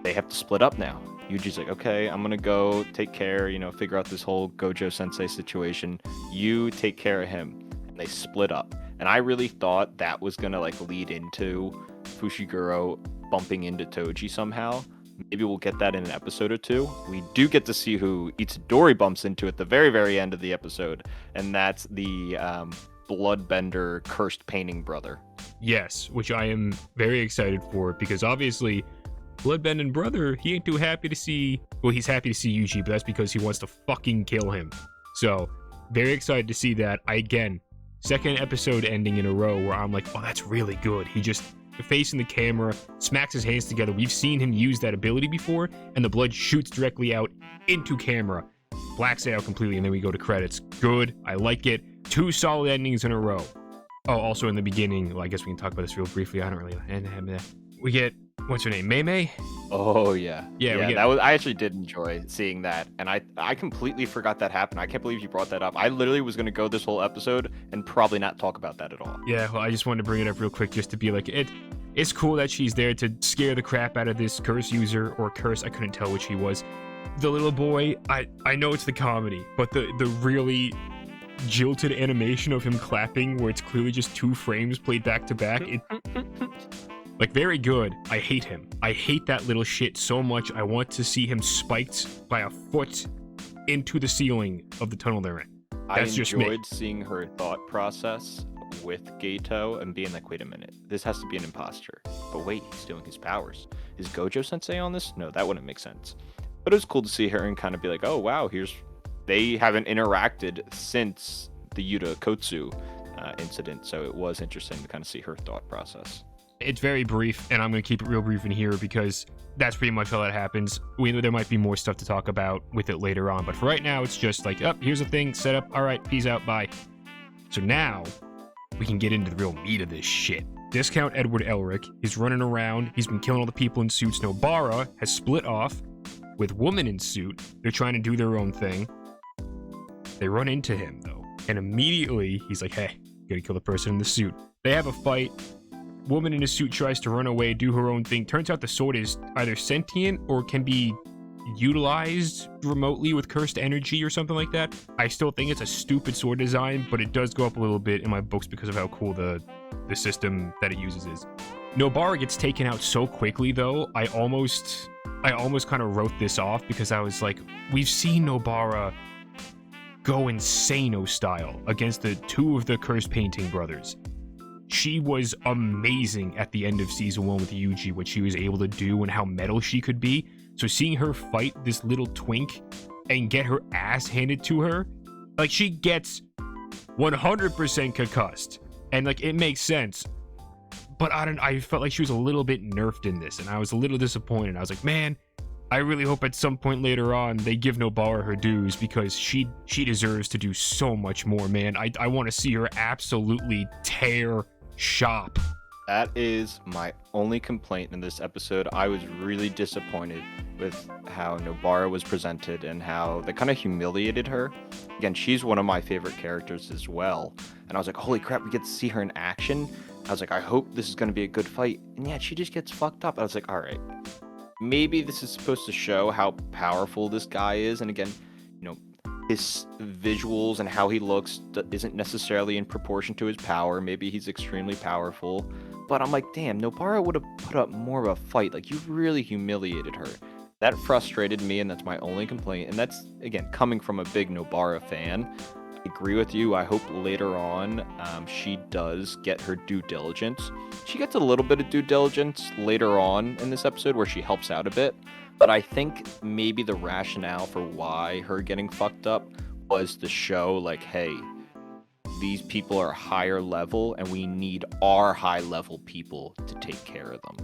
they have to split up now. Yuji's like, okay, I'm gonna go take care, figure out this whole Gojo Sensei situation. You take care of him. And they split up. And I really thought that was gonna lead into Fushiguro bumping into Toji somehow. Maybe we'll get that in an episode or two. We do get to see who Itadori bumps into at the very, very end of the episode, and that's the bloodbender cursed painting brother. Yes, which I am very excited for, because obviously bloodbending brother, he ain't too happy to see, well, he's happy to see Yuji, but that's because he wants to fucking kill him. So very excited to see that. Again, second episode ending in a row where I'm like, oh, that's really good. He just facing the camera, smacks his hands together. We've seen him use that ability before, and the blood shoots directly out into camera, blacks it out completely, and then we go to credits. Good, I like it. 2 solid endings in a row. Oh, also in the beginning, well, I guess we can talk about this real briefly. I don't really. We get, what's her name, Mei? Oh yeah, yeah. That was, I actually did enjoy seeing that, and I completely forgot that happened. I can't believe you brought that up. I literally was gonna go this whole episode and probably not talk about that at all. Yeah, well, I just wanted to bring it up real quick just to be like, it's cool that she's there to scare the crap out of this curse user, or curse, I couldn't tell which he was. The little boy, I know it's the comedy, but the really jilted animation of him clapping where it's clearly just 2 frames played back to back, very good. I hate him. I hate that little shit so much. I want to see him spiked by a foot into the ceiling of the tunnel they're in. That's just me. I enjoyed seeing her thought process with Gato and being like, wait a minute, this has to be an imposter. But wait, he's doing his powers. Is Gojo Sensei on this? No, that wouldn't make sense. But it was cool to see her and kind of be like, oh wow, they haven't interacted since the Yuta Kotsu incident, so it was interesting to kind of see her thought process. It's very brief, and I'm going to keep it real brief in here because that's pretty much all that happens. There might be more stuff to talk about with it later on, but for right now, it's just like, here's a thing, set up, all right, peace out, bye. So now, we can get into the real meat of this shit. Discount Edward Elric, he's running around, he's been killing all the people in suits. Nobara has split off with woman in suit. They're trying to do their own thing. They run into him, though, and immediately, he's like, hey, gotta kill the person in the suit. They have a fight. Woman in a suit tries to run away, do her own thing. Turns out the sword is either sentient or can be utilized remotely with cursed energy or something like that. I still think it's a stupid sword design, but it does go up a little bit in my books because of how cool the system that it uses is. Nobara gets taken out so quickly, though. I almost kind of wrote this off because I was like, we've seen Nobara go insano style against the 2 of the cursed painting brothers. She was amazing at the end of season 1 with Yuji, what she was able to do and how metal she could be. So seeing her fight this little twink and get her ass handed to her, she gets 100% concussed. And it makes sense. But I felt like she was a little bit nerfed in this, and I was a little disappointed. I was like, man, I really hope at some point later on they give Nobara her dues, because she deserves to do so much more, man. I want to see her absolutely tear shop. That is my only complaint in this episode. I was really disappointed with how Nobara was presented and how they kind of humiliated her. Again, she's one of my favorite characters as well. And I was like, holy crap, we get to see her in action. I was like, I hope this is going to be a good fight. And yet she just gets fucked up. I was like, all right, maybe this is supposed to show how powerful this guy is. And again, his visuals and how he looks isn't necessarily in proportion to his power. Maybe he's extremely powerful. But I'm like, damn, Nobara would have put up more of a fight. You really humiliated her. That frustrated me, and that's my only complaint. And that's, again, coming from a big Nobara fan. I agree with you. I hope later on she does get her due diligence. She gets a little bit of due diligence later on in this episode where she helps out a bit. But I think maybe the rationale for why her getting fucked up was to show, hey, these people are higher level and we need our high level people to take care of them.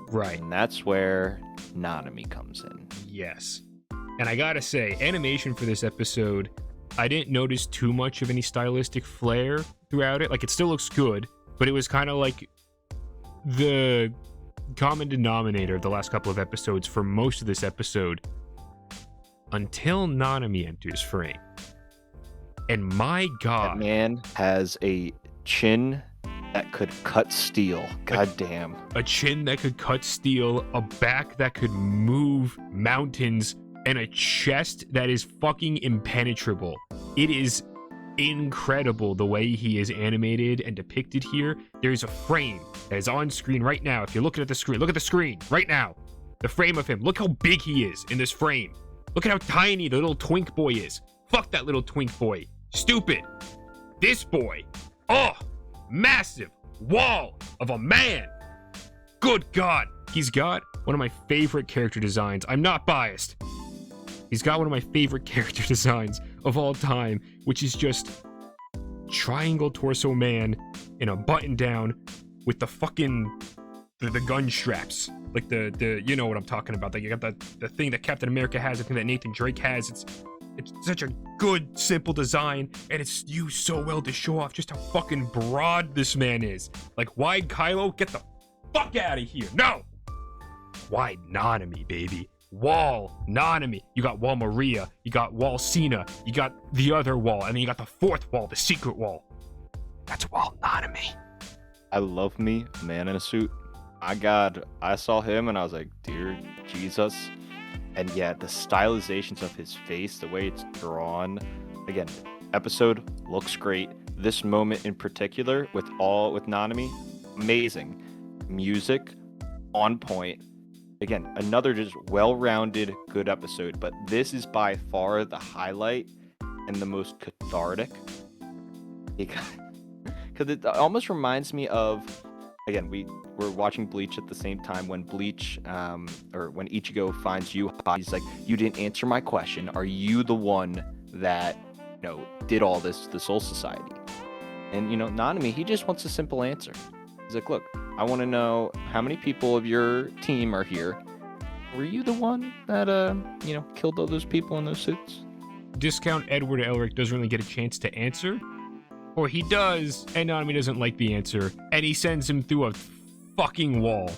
Right. And that's where Nanami comes in. Yes. And I gotta say, animation for this episode I didn't notice too much of any stylistic flair throughout it. Like, it still looks good, but it was kind of like the common denominator of the last couple of episodes for most of this episode until Nanami enters frame. And my God, That man has a chin that could cut steel. God damn. a chin that could cut steel, a back that could move mountains, and a chest that is fucking impenetrable. It is incredible the way he is animated and depicted here. There's a frame that is on screen right now. If you're looking at the screen, look at the screen right now. The frame of him. Look how big he is in this frame. Look at how tiny the little twink boy is. Fuck that little twink boy. Stupid. This boy. Oh, massive wall of a man. Good God. He's got one of my favorite character designs. I'm not biased. He's got one of my favorite character designs of all time, which is just triangle torso man in a button down with the fucking the gun straps, like the you know what I'm talking about. Like, you got the thing that Captain America has, the thing that Nathan Drake has. It's such a good, simple design, and it's used so well to show off just how fucking broad this man is. Like, wide Kylo, get the fuck out of here. No! Wide Nanami, baby. Wall Nanami. You got Wall Maria. You got Wall Cena. You got the other wall. And then you got the fourth wall, the secret wall. That's Wall Nanami. I love me a man in a suit. My God, I saw him and I was like, dear Jesus. And yeah, the stylizations of his face, the way it's drawn. Again, episode looks great. This moment in particular with Nanami, amazing. Music on point. Again, another just well-rounded, good episode. But this is by far the highlight and the most cathartic. Because it almost reminds me of, again, we're watching Bleach at the same time when Bleach, or when Ichigo finds Yuha, he's like, you didn't answer my question. Are you the one that, did all this, the Soul Society? And, Nanami, he just wants a simple answer. He's like, look, I want to know how many people of your team are here. Were you the one that, killed all those people in those suits? Discount Edward Elric doesn't really get a chance to answer. Or he does, and Nanami doesn't like the answer, and he sends him through a fucking wall.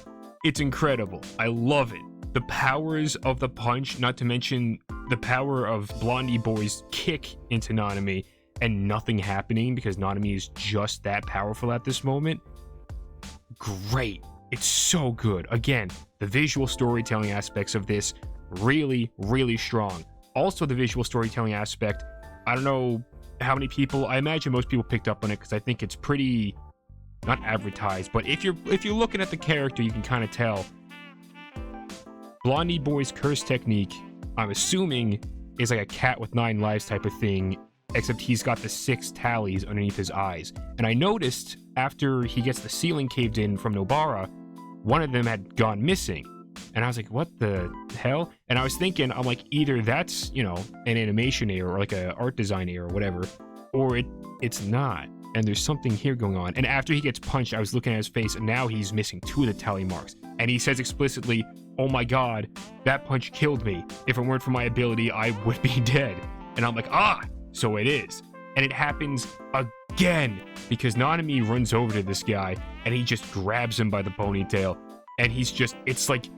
It's incredible. I love it. The powers of the punch, not to mention the power of Blondie Boy's kick into Nanami, and nothing happening because Nanami is just that powerful at this moment. Great. It's so good. Again, the visual storytelling aspects of this, really, really strong. Also, the visual storytelling aspect, I don't know how many people, I imagine most people picked up on it because I think it's pretty, not advertised, but if you're looking at the character, you can kind of tell. Blondie Boy's curse technique, I'm assuming, is like a cat with 9 lives type of thing, except he's got the 6 tallies underneath his eyes. And I noticed after he gets the ceiling caved in from Nobara, one of them had gone missing. And I was like, what the hell? And I was thinking, I'm like, either that's, an animation error or like a art design error or whatever, or it's not. And there's something here going on. And after he gets punched, I was looking at his face, and now he's missing 2 of the tally marks. And he says explicitly, oh my God, that punch killed me. If it weren't for my ability, I would be dead. And I'm like, so it is. And it happens again, because Nanami runs over to this guy, and he just grabs him by the ponytail. And he's just, it's like,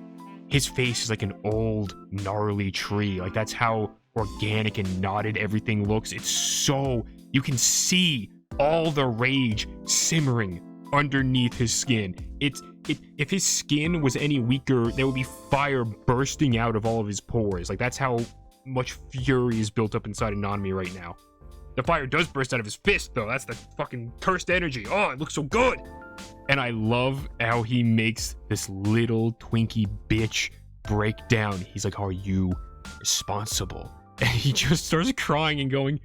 his face is like an old, gnarly tree. Like, that's how organic and knotted everything looks. It's so, you can see all the rage simmering underneath his skin. If his skin was any weaker, there would be fire bursting out of all of his pores. Like, that's how much fury is built up inside of Nanami right now. The fire does burst out of his fist, though. That's the fucking cursed energy. Oh, it looks so good. And I love how he makes this little Twinkie bitch break down. He's like, are you responsible? And he just starts crying and going,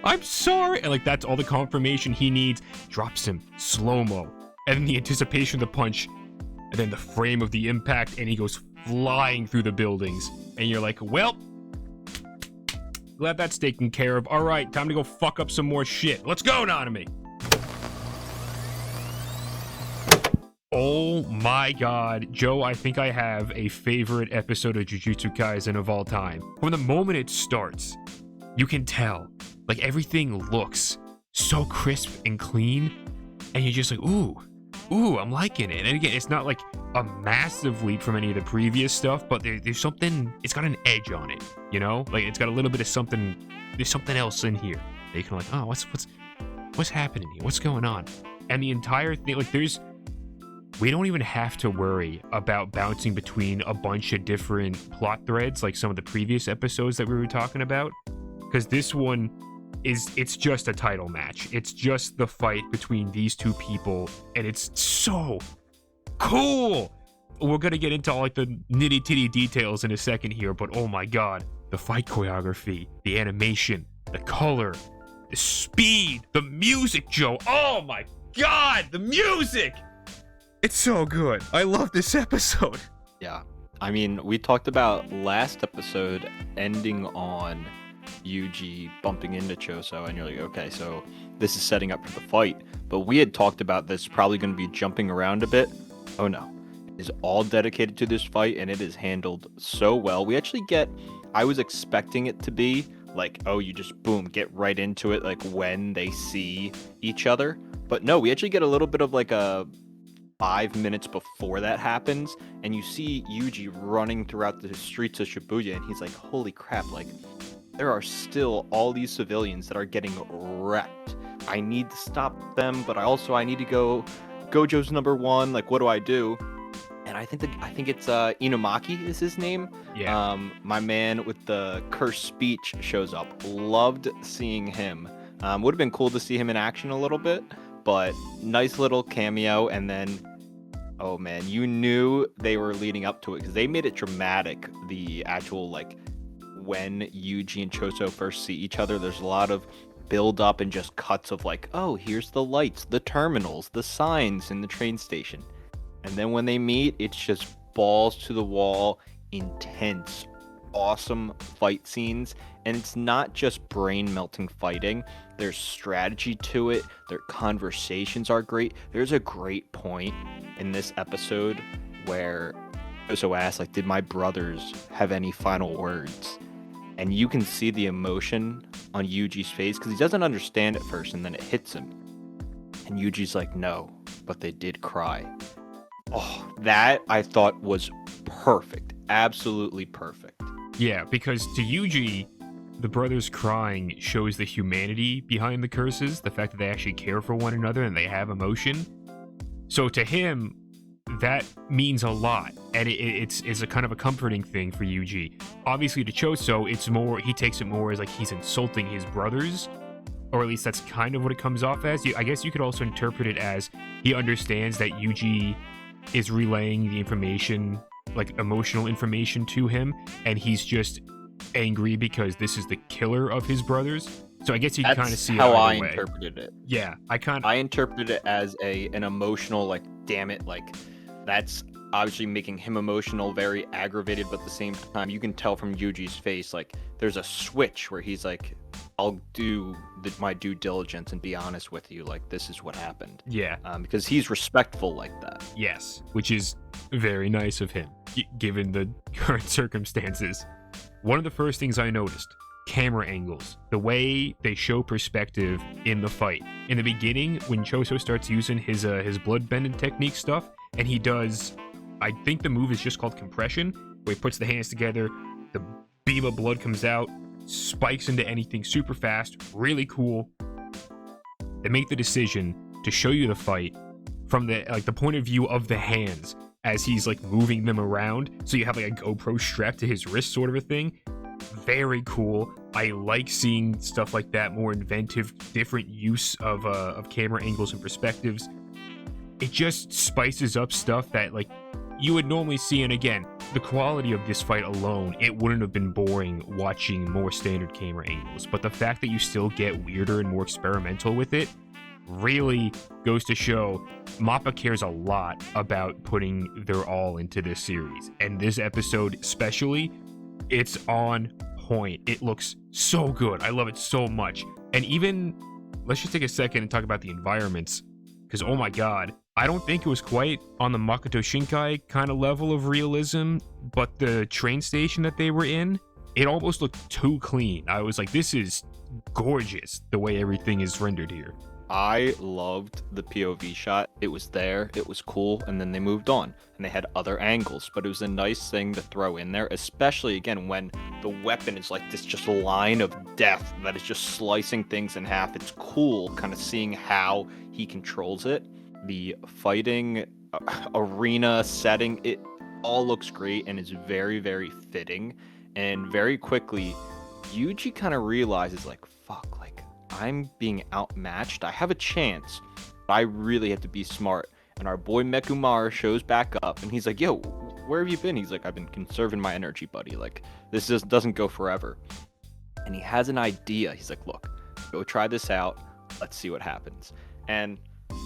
I'm sorry. And like, that's all the confirmation he needs. Drops him slow-mo. And then the anticipation of the punch. And then the frame of the impact. And he goes flying through the buildings. And you're like, well, glad that's taken care of. All right, time to go fuck up some more shit. Let's go, Nanami. Oh my God, Joe, I think I have a favorite episode of Jujutsu Kaisen of all time. From the moment it starts, you can tell, like, everything looks so crisp and clean, and you're just like, ooh, I'm liking it. And again, it's not like a massive leap from any of the previous stuff, but there's something, it's got an edge on it, you know? Like, it's got a little bit of something, there's something else in here. That you can like, oh, what's happening here? What's going on? And the entire thing, like, we don't even have to worry about bouncing between a bunch of different plot threads like some of the previous episodes that we were talking about, because this one it's just a title match. It's just the fight between these two people, and it's so cool. We're gonna get into all like the nitty-titty details in a second here, but oh my god, the fight choreography, the animation, the color, the speed, the music, Joe. Oh my god, the music! It's so good. I love this episode. Yeah. I mean, we talked about last episode ending on Yuji bumping into Choso, and you're like, okay, so this is setting up for the fight. But we had talked about this probably going to be jumping around a bit. Oh no. It is all dedicated to this fight, and it is handled so well. We actually I was expecting it to be like, oh, you just boom, get right into it, like when they see each other. But no, we actually get a little bit of like a 5 minutes before that happens, and you see Yuji running throughout the streets of Shibuya, and he's like, holy crap, like, there are still all these civilians that are getting wrecked. I need to stop them, but I need to go. Gojo's number one, like, what do I do? And I think it's Inumaki is his name. Yeah. My man with the cursed speech shows up. Loved seeing him. Would have been cool to see him in action a little bit, but nice little cameo. And then, oh man, you knew they were leading up to it because they made it dramatic. The actual, like, when Yuji and Choso first see each other, there's a lot of build up and just cuts of like, oh, here's the lights, the terminals, the signs in the train station. And then when they meet, it's just balls to the wall, intense, awesome fight scenes. And it's not just brain melting fighting. There's strategy to it. Their conversations are great. There's a great point in this episode where Choso asks, like, did my brothers have any final words? And you can see the emotion on Yuji's face because he doesn't understand at first, and then it hits him. And Yuji's like, no, but they did cry. Oh, that I thought was perfect. Absolutely perfect. Yeah, because to Yuji, the brothers crying shows the humanity behind the curses, the fact that they actually care for one another and they have emotion. So to him, that means a lot, and it's a kind of a comforting thing for Yuji. Obviously to Choso, it's more, he takes it more as like he's insulting his brothers, or at least that's kind of what it comes off as. I guess you could also interpret it as he understands that Yuji is relaying the information, like emotional information, to him, and he's just angry because this is the killer of his brothers. So I guess you can kind of see how I way. interpreted it. Yeah, I interpreted it as an emotional, like, damn it, like, that's obviously making him emotional, very aggravated, but at the same time, you can tell from Yuji's face, like, there's a switch where he's like, I'll do my due diligence and be honest with you, like, this is what happened. Yeah. Because he's respectful like that. Yes, which is very nice of him, given the current circumstances. One of the first things I noticed, camera angles, the way they show perspective in the fight. In the beginning, when Choso starts using his blood bending technique stuff, and he does, I think the move is just called compression, where he puts the hands together, the beam of blood comes out, spikes into anything super fast, really cool. They make the decision to show you the fight from the point of view of the hands as he's like moving them around, so you have like a GoPro strapped to his wrist sort of a thing. Very cool. I like seeing stuff like that, more inventive, different use of camera angles and perspectives. It just spices up stuff that like you would normally see, and again, the quality of this fight alone, it wouldn't have been boring watching more standard camera angles, but the fact that you still get weirder and more experimental with it really goes to show Mappa cares a lot about putting their all into this series. And this episode especially, it's on point. It looks so good. I love it so much. And even, let's just take a second and talk about the environments, because oh my god, I don't think it was quite on the Makoto Shinkai kind of level of realism, but the train station that they were in, it almost looked too clean. I was like, this is gorgeous the way everything is rendered here. I loved the POV shot. It was there, it was cool, and then they moved on. And they had other angles, but it was a nice thing to throw in there, especially, again, when the weapon is like this just line of death that is just slicing things in half. It's cool kind of seeing how he controls it. The fighting arena setting, it all looks great and is very, very fitting. And very quickly, Yuji kind of realizes, like, fuck, like, I'm being outmatched. I have a chance, but I really have to be smart. And our boy Mekumara shows back up, and he's like, yo, where have you been? He's like, I've been conserving my energy, buddy. Like, this just doesn't go forever. And he has an idea. He's like, look, go try this out. Let's see what happens. And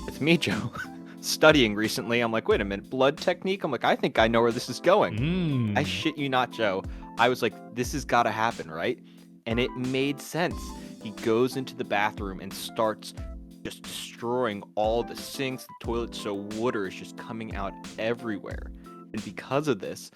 it's me, Joe, studying recently. I'm like, wait a minute, blood technique? I'm like, I think I know where this is going. I shit you not, Joe. I was like, this has got to happen, right? And it made sense. He goes into the bathroom and starts just destroying all the sinks, the toilets, so water is just coming out everywhere. And because of this,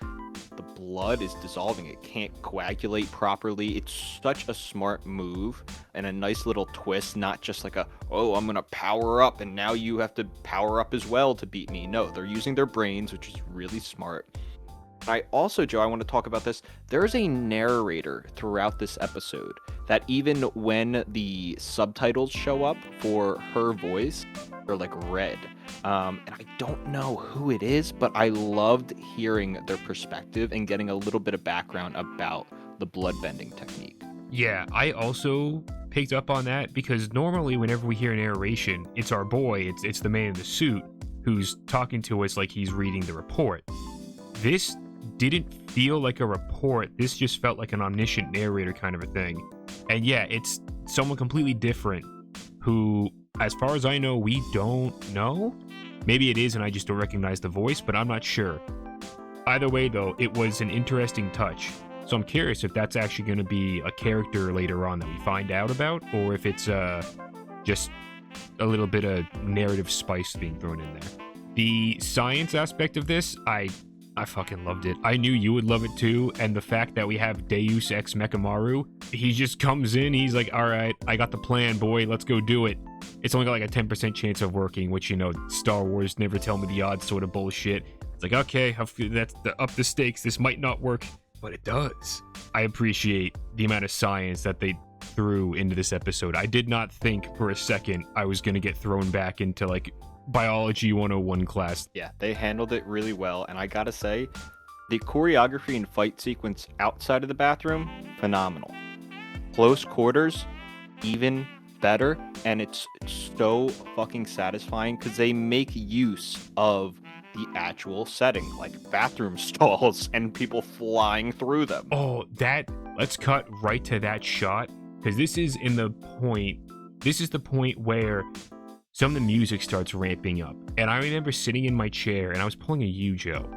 the blood is dissolving. It can't coagulate properly. It's such a smart move and a nice little twist, not just like oh, I'm going to power up and now you have to power up as well to beat me. No, they're using their brains, which is really smart. I also, Joe, I want to talk about this. There's a narrator throughout this episode that even when the subtitles show up for her voice, they're like red. And I don't know who it is, but I loved hearing their perspective and getting a little bit of background about the bloodbending technique. Yeah, I also picked up on that because normally whenever we hear narration, it's our boy, it's the man in the suit who's talking to us like he's reading the report. This didn't feel like a report. This just felt like an omniscient narrator kind of a thing. And yeah, it's someone completely different who, as far as I know, we don't know. Maybe it is and I just don't recognize the voice, but I'm not sure. Either way, though, it was an interesting touch. So I'm curious if that's actually going to be a character later on that we find out about, or if it's just a little bit of narrative spice being thrown in there. The science aspect of this, I fucking loved it. I knew you would love it too, and the fact that we have Deus Ex Mechamaru, he just comes in, he's like, all right, I got the plan, boy, let's go do it. It's only got like a 10% chance of working, which, you know, Star Wars never tell me the odds sort of bullshit. It's like, okay, that's up the stakes, this might not work, but it does. I appreciate the amount of science that they threw into this episode. I did not think for a second I was going to get thrown back into like Biology 101 class. Yeah, they handled it really well, and I gotta say, the choreography and fight sequence outside of the bathroom, phenomenal. Close quarters, even better, and it's so fucking satisfying because they make use of the actual setting, like bathroom stalls and people flying through them. Oh, let's cut right to that shot, because this is the point where some of the music starts ramping up. And I remember sitting in my chair and I was pulling a Yu-Joe.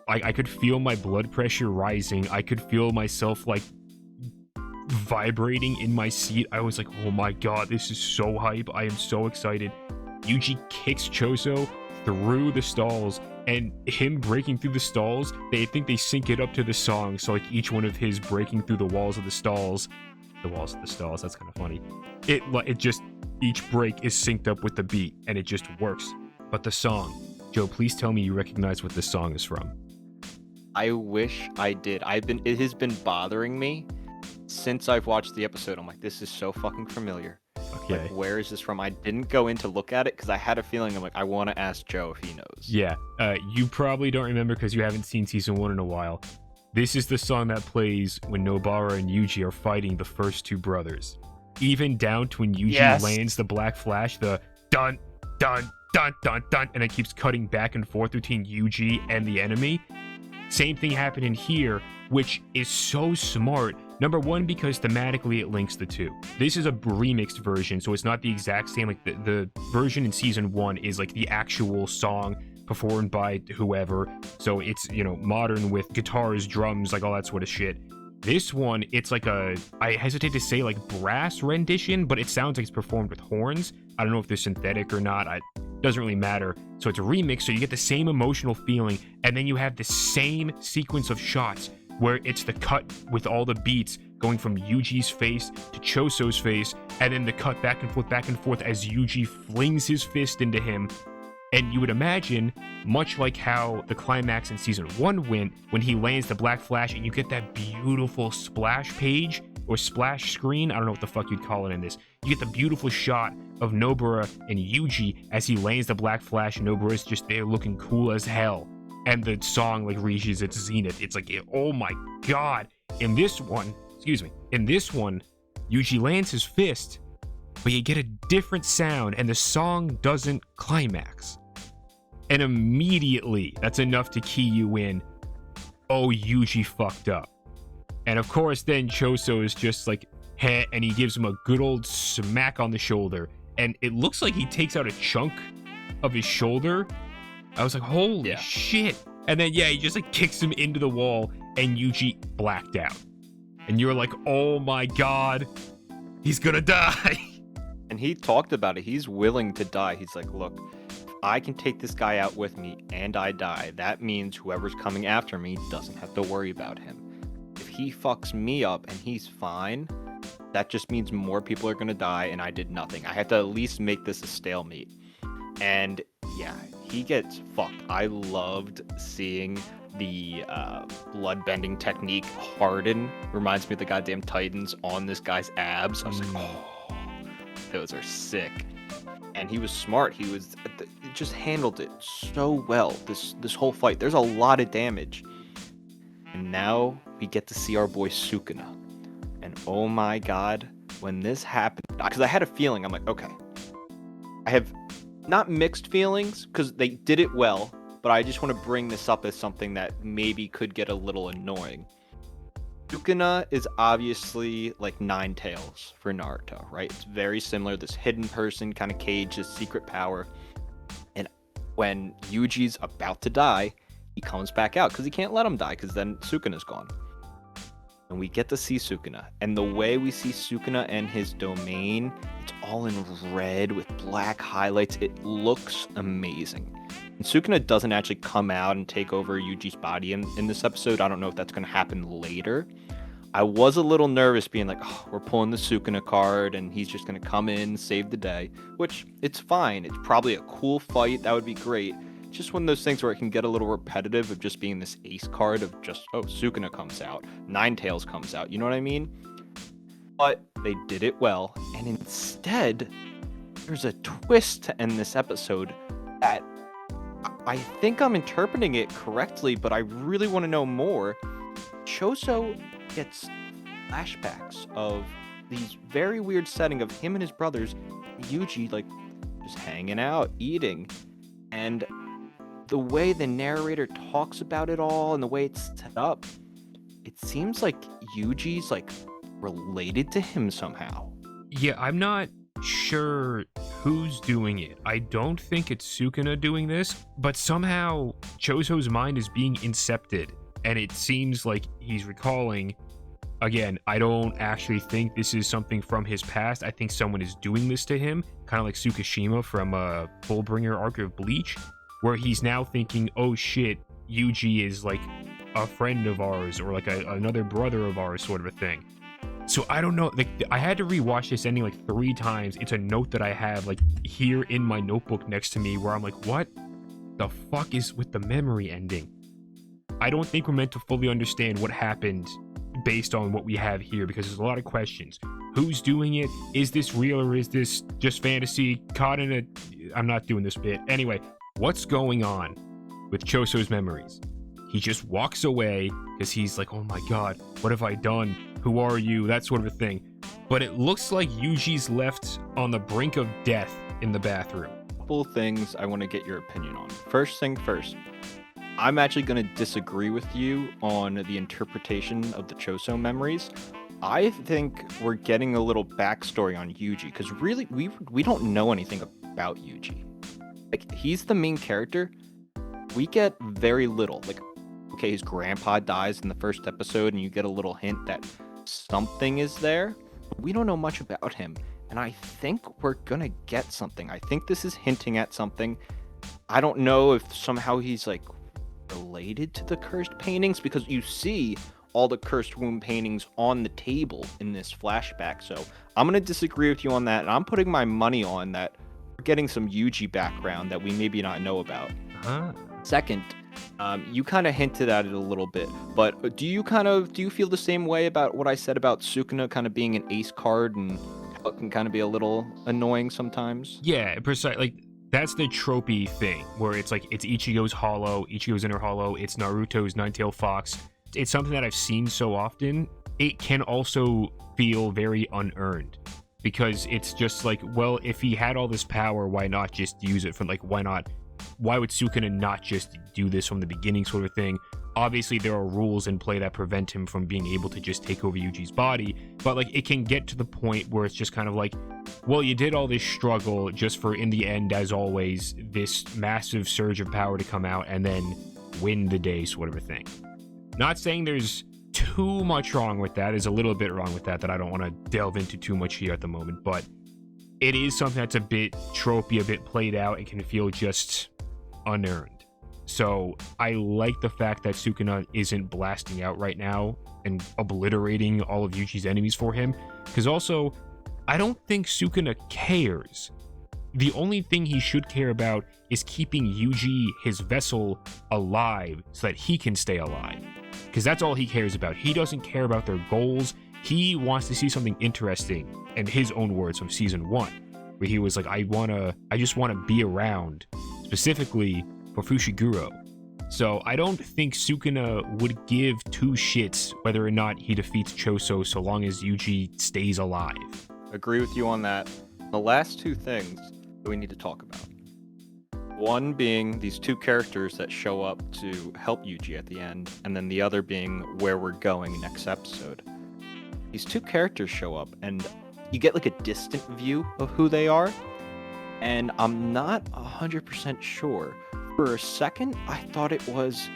I could feel my blood pressure rising. I could feel myself like vibrating in my seat. I was like, oh my god, this is so hype. I am so excited. Yuji kicks Choso through the stalls, and him breaking through the stalls, they think they sync it up to the song. So like each one of his breaking through the walls of the stalls, that's kind of funny. It just, each break is synced up with the beat and it just works. But the song, Joe, please tell me you recognize what this song is from. I wish I did. It has been bothering me since I've watched the episode. I'm like, this is so fucking familiar. Okay. Like, where is this from? I didn't go in to look at it because I had a feeling. I'm like, I want to ask Joe if he knows. Yeah, you probably don't remember because you haven't seen season 1 in a while. This is the song that plays when Nobara and Yuji are fighting the first two brothers. Even down to when Yuji lands the Black Flash, the dun, dun, dun, dun, dun, and it keeps cutting back and forth between Yuji and the enemy. Same thing happened in here, which is so smart. Number one, because thematically it links the two. This is a remixed version, so it's not the exact same. Like the version in season 1 is like the actual song performed by whoever. So it's, you know, modern with guitars, drums, like all that sort of shit. This one, it's like I hesitate to say like brass rendition, but it sounds like it's performed with horns. I don't know if they're synthetic or not. It doesn't really matter. So it's a remix, so you get the same emotional feeling, and then you have the same sequence of shots where it's the cut with all the beats going from Yuji's face to Choso's face, and then the cut back and forth as Yuji flings his fist into him. And you would imagine, much like how the climax in season 1 went, when he lands the Black Flash and you get that beautiful splash page or splash screen, I don't know what the fuck you'd call it in this. You get the beautiful shot of Nobara and Yuji as he lands the Black Flash, and Nobara's just there looking cool as hell. And the song like reaches its zenith. It's like, oh my god. In this one, Yuji lands his fist, but you get a different sound and the song doesn't climax. And immediately, that's enough to key you in, oh, Yuji fucked up. And of course, then Choso is just like, heh, and he gives him a good old smack on the shoulder. And it looks like he takes out a chunk of his shoulder. I was like, holy shit. And then, he just like kicks him into the wall, and Yuji blacked out. And you're like, oh my god, he's gonna die. And he talked about it. He's willing to die. He's like, look, if I can take this guy out with me and I die, that means whoever's coming after me doesn't have to worry about him. If he fucks me up and he's fine, that just means more people are going to die and I did nothing. I have to at least make this a stalemate. And yeah, he gets fucked. I loved seeing the blood-bending technique harden. Reminds me of the goddamn Titans on this guy's abs. I was like, oh, those are sick. And he was smart. He just handled it so well. This whole fight. There's a lot of damage. And now we get to see our boy Sukuna. And oh my god, when this happened, because I had a feeling, I'm like, okay, I have not mixed feelings because they did it well, but I just want to bring this up as something that maybe could get a little annoying. Sukuna is obviously like Nine Tails for Naruto, right? It's very similar, this hidden person kind of cage, this secret power. And when Yuji's about to die, he comes back out because he can't let him die because then Sukuna's gone. And we get to see Sukuna. And the way we see Sukuna and his domain, it's all in red with black highlights. It looks amazing. And Sukuna doesn't actually come out and take over Yuji's body in this episode. I don't know if that's going to happen later. I was a little nervous being like, oh, we're pulling the Sukuna card and he's just going to come in, save the day, which it's fine. It's probably a cool fight. That would be great. Just one of those things where it can get a little repetitive of just being this ace card of just, oh, Sukuna comes out, Nine Tails comes out, you know what I mean? But they did it well, and instead, there's a twist to end this episode that I think I'm interpreting it correctly, but I really want to know more. Choso gets flashbacks of these very weird setting of him and his brothers, Yuji, like, just hanging out, eating, and the way the narrator talks about it all and the way it's set up, it seems like Yuji's like related to him somehow. Yeah, I'm not sure who's doing it. I don't think it's Sukuna doing this, but somehow Choso's mind is being incepted, and it seems like he's recalling. Again, I don't actually think this is something from his past. I think someone is doing this to him, kind of like Tsukishima from Fullbringer arc of Bleach, where he's now thinking, oh shit, Yuji is like a friend of ours or like another brother of ours sort of a thing. So I don't know, like, I had to rewatch this ending like 3 times. It's a note that I have like here in my notebook next to me where I'm like, what the fuck is with the memory ending? I don't think we're meant to fully understand what happened based on what we have here, because there's a lot of questions. Who's doing it? Is this real or is this just fantasy caught in a... I'm not doing this bit. Anyway, what's going on with Choso's memories? He just walks away because he's like, oh my god, what have I done? Who are you? That sort of a thing. But it looks like Yuji's left on the brink of death in the bathroom. Couple things I want to get your opinion on. First thing first, I'm actually going to disagree with you on the interpretation of the Choso memories. I think we're getting a little backstory on Yuji, because really we don't know anything about Yuji. Like, he's the main character. We get very little. Like, okay, his grandpa dies in the first episode, and you get a little hint that something is there. We don't know much about him, and I think we're gonna get something. I think this is hinting at something. I don't know if somehow he's like related to the cursed paintings, because you see all the cursed womb paintings on the table in this flashback. So I'm going to disagree with you on that. And I'm putting my money on that we're getting some Yuji background that we maybe not know about. Second, you kind of hinted at it a little bit, but do you feel the same way about what I said about Sukuna kind of being an ace card and how it can kind of be a little annoying sometimes? Yeah, precise. Like, that's the tropey thing, where it's like, it's Ichigo's hollow, Ichigo's inner hollow, it's Naruto's nine-tailed fox. It's something that I've seen so often. It can also feel very unearned, because it's just like, well, if he had all this power, why not just use it for, like, why would Sukuna not just do this from the beginning, sort of thing? Obviously, there are rules in play that prevent him from being able to just take over Yuji's body, but like, it can get to the point where it's just kind of like, well, you did all this struggle just for, in the end, as always, this massive surge of power to come out and then win the day, sort of a thing. Not saying there's too much wrong with that. There's a little bit wrong with that I don't want to delve into too much here at the moment, but it is something that's a bit tropey, a bit played out. It can feel just unearned. So I like the fact that Sukuna isn't blasting out right now and obliterating all of Yuji's enemies for him, because also, I don't think Sukuna cares. The only thing he should care about is keeping Yuji, his vessel, alive so that he can stay alive, because that's all he cares about. He doesn't care about their goals. He wants to see something interesting, in his own words from season 1, where he was like, I just want to be around, specifically for Fushiguro. So I don't think Sukuna would give two shits whether or not he defeats Choso, so long as Yuji stays alive. Agree with you on that. The last two things that we need to talk about. One being these two characters that show up to help Yuji at the end, and then the other being where we're going next episode. These two characters show up, and you get like a distant view of who they are, and I'm not 100% sure. For a second, I thought it was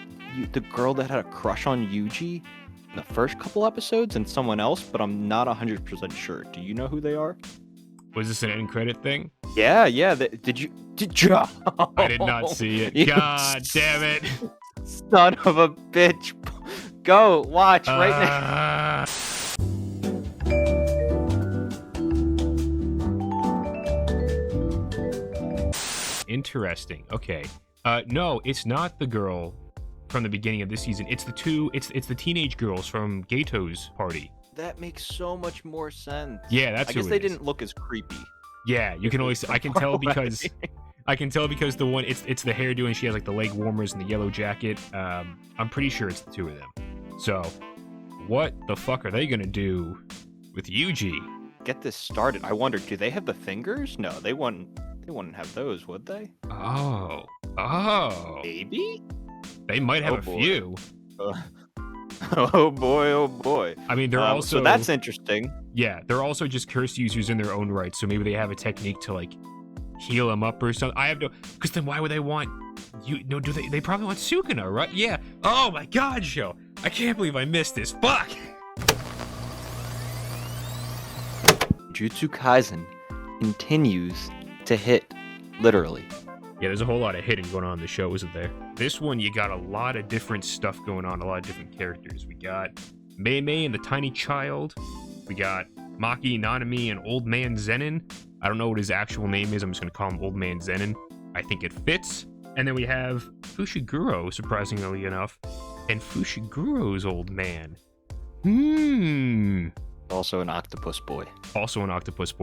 the girl that had a crush on Yuji in the first couple episodes and someone else, but I'm not 100% sure. Do you know who they are? Was this an end credit thing? Yeah. Did you? I did not see it. God damn it. Son of a bitch. Go watch right now. Interesting. Okay. No, it's not the girl from the beginning of this season. It's the teenage girls from Gato's party. That makes so much more sense. Yeah, that's I guess who they it is. didn't look as creepy. Yeah, you can always I can tell because the one it's the hairdo and she has like the leg warmers and the yellow jacket. I'm pretty sure it's the two of them. So, what the fuck are they gonna do with Yuji? Get this started. I wonder, do they have the fingers? No, they wouldn't have those, would they? Oh. Maybe? They might have a few. Oh boy. I mean, they're also... So that's interesting. Yeah, they're also just curse users in their own right, so maybe they have a technique to, like, heal them up or something. I have no... Because then why would they want... They probably want Sukuna, right? Yeah. Oh my god, Joe. I can't believe I missed this. Fuck! Jujutsu Kaisen continues to hit, literally. Yeah, there's a whole lot of hitting going on in the show, isn't there? This one, you got a lot of different stuff going on, a lot of different characters. We got Mei and the Tiny Child. We got Maki, Nanami, and Old Man Zenin. I don't know what his actual name is. I'm just going to call him Old Man Zenin. I think it fits. And then we have Fushiguro, surprisingly enough, and Fushiguro's old man. Also an octopus boy.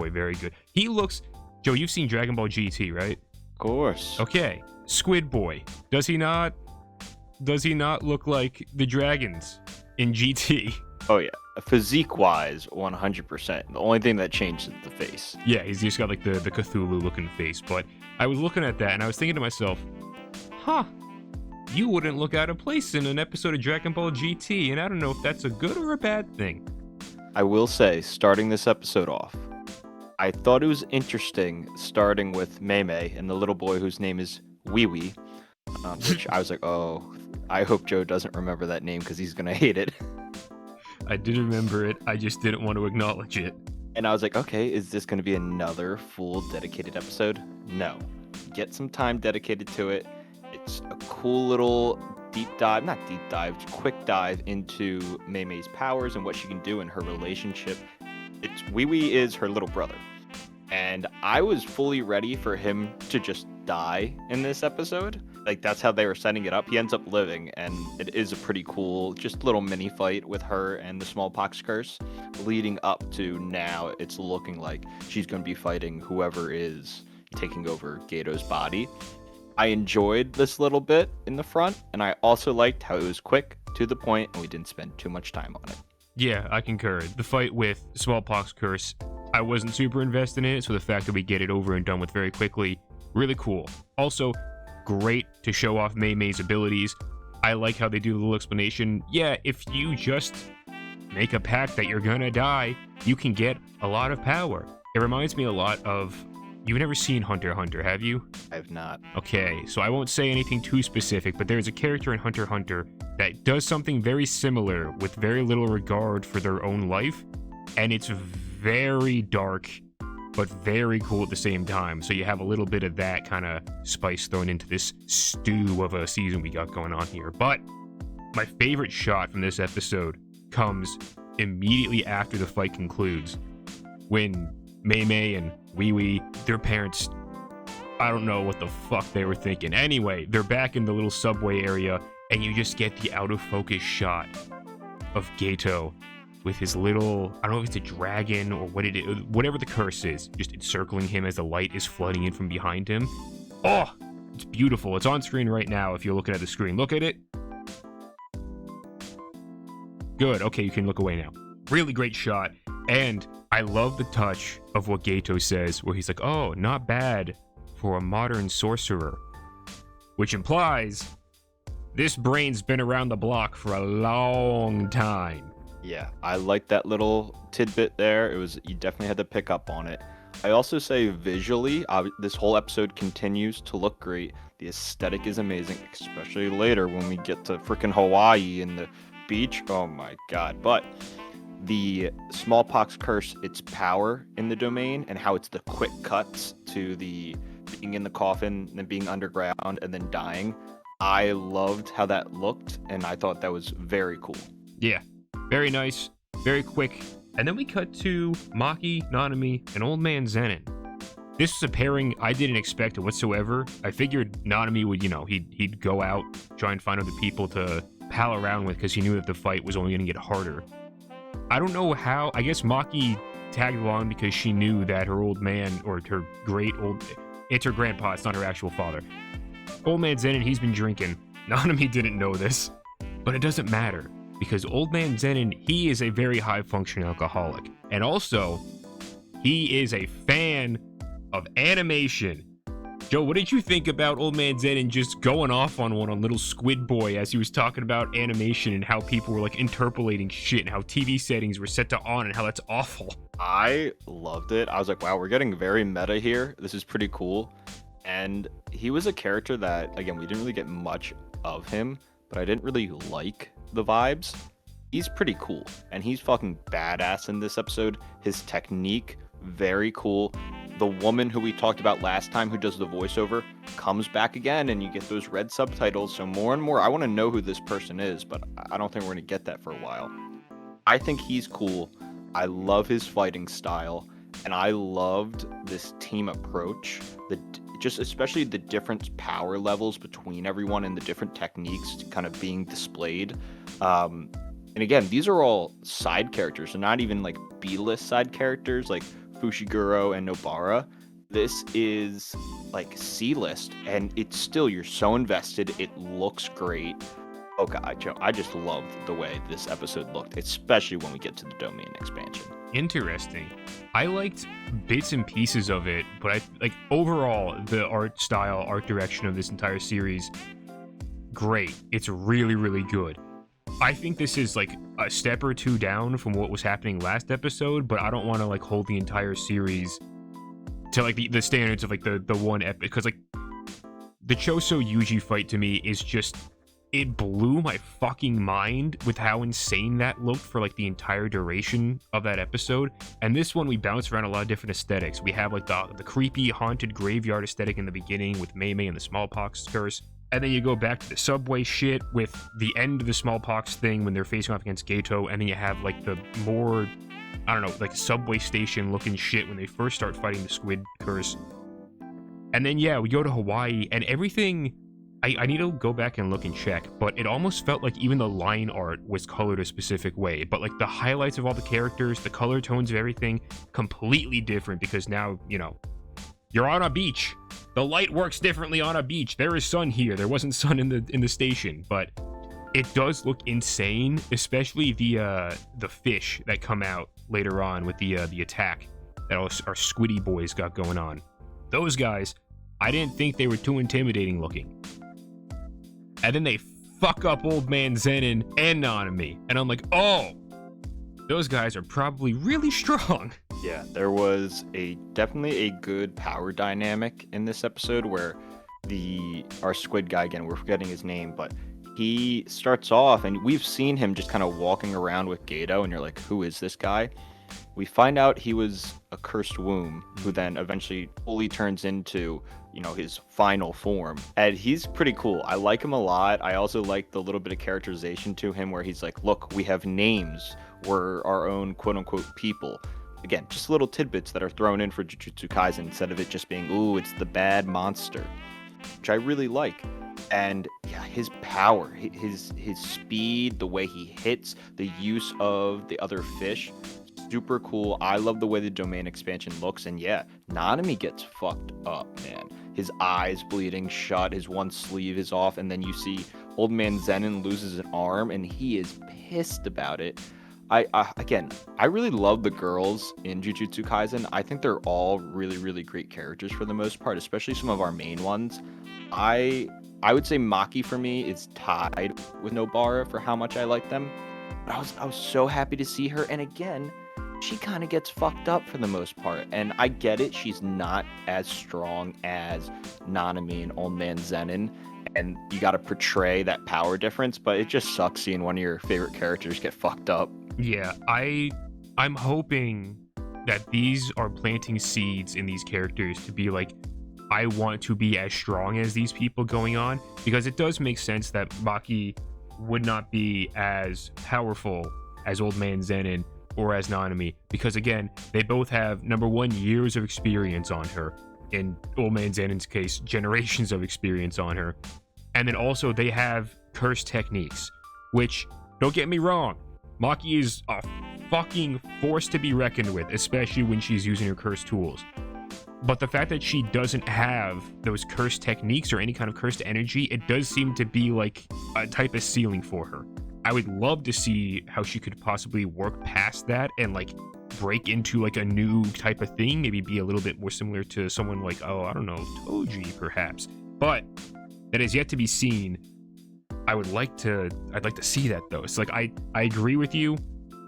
Very good. He looks... Joe, you've seen Dragon Ball GT, right? Of course. Okay, Squid Boy. Does he not look like the dragons in GT? Oh yeah, physique-wise, 100%. The only thing that changed is the face. Yeah, he's just got like the Cthulhu-looking face. But I was looking at that and I was thinking to myself, you wouldn't look out of place in an episode of Dragon Ball GT, and I don't know if that's a good or a bad thing. I will say, starting this episode off, I thought it was interesting starting with Mei and the little boy whose name is Wee Wee, which I was like, oh, I hope Joe doesn't remember that name because he's going to hate it. I did remember it. I just didn't want to acknowledge it. And I was like, okay, is this going to be another full dedicated episode? No. Get some time dedicated to it. It's a cool little quick dive into Mei Mei's powers and what she can do in her relationship. Wee Wee is her little brother. And I was fully ready for him to just die in this episode. Like, that's how they were setting it up. He ends up living, and it is a pretty cool, just little mini fight with her and the smallpox curse, leading up to now it's looking like she's going to be fighting whoever is taking over Gato's body. I enjoyed this little bit in the front, and I also liked how it was quick, to the point, and we didn't spend too much time on it. Yeah, I concur. The fight with smallpox curse, I wasn't super invested in it, so the fact that we get it over and done with very quickly, really cool. Also, great to show off Mei Mei's abilities. I like how they do the little explanation. Yeah, if you just make a pact that you're gonna die, you can get a lot of power. It reminds me a lot of... You've never seen Hunter x Hunter, have you? I have not. Okay, so I won't say anything too specific, but there's a character in Hunter x Hunter that does something very similar with very little regard for their own life, and it's very dark, but very cool at the same time. So you have a little bit of that kind of spice thrown into this stew of a season we got going on here. But my favorite shot from this episode comes immediately after the fight concludes, when Mei Mei and Wee Wee, their parents, I don't know what the fuck they were thinking. Anyway, they're back in the little subway area, and you just get the out of focus shot of Gato with his little, I don't know if it's a dragon or what it is, whatever the curse is, just encircling him as the light is flooding in from behind him. Oh, it's beautiful. It's on screen right now if you're looking at the screen. Look at it. Good. Okay, you can look away now. Really great shot. And I love the touch of what Gato says, where he's like, oh, not bad for a modern sorcerer. Which implies this brain's been around the block for a long time. Yeah, I like that little tidbit there. You definitely had to pick up on it. I also say visually, this whole episode continues to look great. The aesthetic is amazing, especially later when we get to freaking Hawaii and the beach. Oh my god. But the smallpox curse, its power in the domain, and how it's the quick cuts to the being in the coffin, then being underground, and then dying. I loved how that looked, and I thought that was very cool. Yeah, very nice, very quick. And then we cut to Maki, Nanami, and Old Man Zenin. This was a pairing I didn't expect whatsoever. I figured Nanami would, he'd go out, try and find other people to pal around with, because he knew that the fight was only going to get harder. I don't know how. I guess Maki tagged along because she knew that her old man, or her it's her grandpa, it's not her actual father. Old Man Zenin, he's been drinking. Nanami didn't know this, but it doesn't matter, because Old Man Zenin, he is a very high-functioning alcoholic. And also, he is a fan of animation. Joe, what did you think about Old Man Zenin just going off on Little Squid Boy as he was talking about animation and how people were interpolating shit and how TV settings were set to on and how that's awful? I loved it. I was like, wow, we're getting very meta here. This is pretty cool. And he was a character that, again, we didn't really get much of him, but I didn't really like the vibes. He's pretty cool, and he's fucking badass in this episode. His technique, very cool. The woman who we talked about last time who does the voiceover comes back again, and you get those red subtitles. So more and more, I want to know who this person is, but I don't think we're going to get that for a while. I think he's cool. I love his fighting style, and I loved this team approach. Just especially the different power levels between everyone and the different techniques kind of being displayed. And again, these are all side characters, so not even B-list side characters like Fushiguro and Nobara. This is C-list, and it's still, you're so invested. It looks great. Oh god, Joe, I just loved the way this episode looked, especially when we get to the domain expansion. Interesting. I liked bits and pieces of it, but overall, the art style, art direction of this entire series, great. It's really, really good. I think this is a step or two down from what was happening last episode, but I don't want to hold the entire series to the standards of the one epic, because the Choso Yuji fight to me is just, it blew my fucking mind with how insane that looked for the entire duration of that episode. And this one, we bounce around a lot of different aesthetics. We have the creepy haunted graveyard aesthetic in the beginning with Mei Mei and the smallpox curse. And then you go back to the subway shit with the end of the smallpox thing when they're facing off against Gato, and then you have like the more, I don't know, like subway station looking shit when they first start fighting the squid curse. And then yeah, we go to Hawaii and everything. I need to go back and look and check, but it almost felt like even the line art was colored a specific way. But like the highlights of all the characters, the color tones of everything, completely different because now, you know, you're on a beach. The light works differently on a beach. There is sun here. There wasn't sun in the station, but it does look insane, especially the fish that come out later on with the attack that our squiddy boys got going on. Those guys, I didn't think they were too intimidating looking. And then they fuck up Old Man Zenin and Nanami. And I'm like, oh, those guys are probably really strong. Yeah, there was definitely a good power dynamic in this episode where our squid guy, again, we're forgetting his name, but he starts off and we've seen him just kind of walking around with Gato and you're like, who is this guy? We find out he was a cursed womb who then eventually fully turns into, you know, his final form. And he's pretty cool. I like him a lot. I also like the little bit of characterization to him where he's like, look, we have names. We're our own quote unquote people. Again, just little tidbits that are thrown in for Jujutsu Kaisen instead of it just being, ooh, it's the bad monster, which I really like. And yeah, his power, his speed, the way he hits, the use of the other fish, super cool. I love the way the domain expansion looks. And yeah, Nanami gets fucked up, man. His eyes bleeding shut, his one sleeve is off, and then you see Old Man Zenin loses an arm, and he is pissed about it. I really love the girls in Jujutsu Kaisen. I think they're all really, really great characters for the most part, especially some of our main ones. I would say Maki for me is tied with Nobara for how much I like them. But I was so happy to see her, and again, she kind of gets fucked up for the most part. And I get it, she's not as strong as Nanami and Old Man Zenin, and you got to portray that power difference, but it just sucks seeing one of your favorite characters get fucked up. Yeah, I'm hoping that these are planting seeds in these characters to be like, I want to be as strong as these people going on, because it does make sense that Maki would not be as powerful as Old Man Zenin or as Nanami, because again, they both have, number one, years of experience on her. In Old Man Zenin's case, generations of experience on her. And then also they have curse techniques, which, don't get me wrong, Maki is a fucking force to be reckoned with, especially when she's using her curse tools. But the fact that she doesn't have those cursed techniques or any kind of cursed energy, it does seem to be like a type of ceiling for her. I would love to see how she could possibly work past that and like break into like a new type of thing, maybe be a little bit more similar to someone like, oh, I don't know, Toji perhaps. But that is yet to be seen. I'd like to see that though. It's like I agree with you.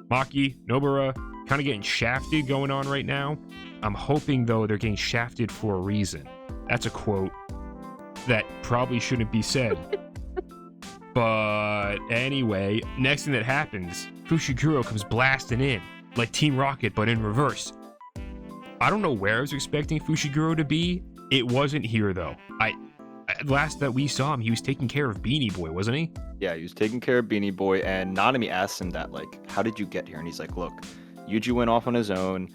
Maki, Nobara, kind of getting shafted going on right now. I'm hoping though they're getting shafted for a reason. That's a quote that probably shouldn't be said. But anyway, next thing that happens, Fushiguro comes blasting in, like Team Rocket, but in reverse. I don't know where I was expecting Fushiguro to be. It wasn't here, though. Last that we saw him, he was taking care of Beanie Boy, wasn't he? Yeah, he was taking care of Beanie Boy, and Nanami asks him that, like, how did you get here? And he's like, look, Yuji went off on his own.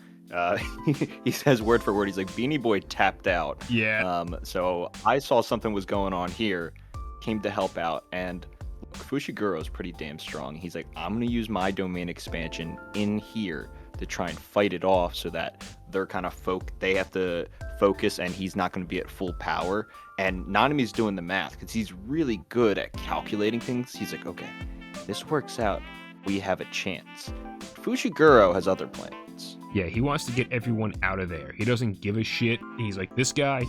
He says word for word, he's like, Beanie Boy tapped out. Yeah. So I saw something was going on here, came to help out, and Fushiguro is pretty damn strong. He's like, I'm going to use my domain expansion in here to try and fight it off so that they're kind of they have to focus and he's not going to be at full power. And Nanami's doing the math because he's really good at calculating things. He's like, okay, this works out. We have a chance. Fushiguro has other plans. Yeah, he wants to get everyone out of there. He doesn't give a shit. He's like, this guy,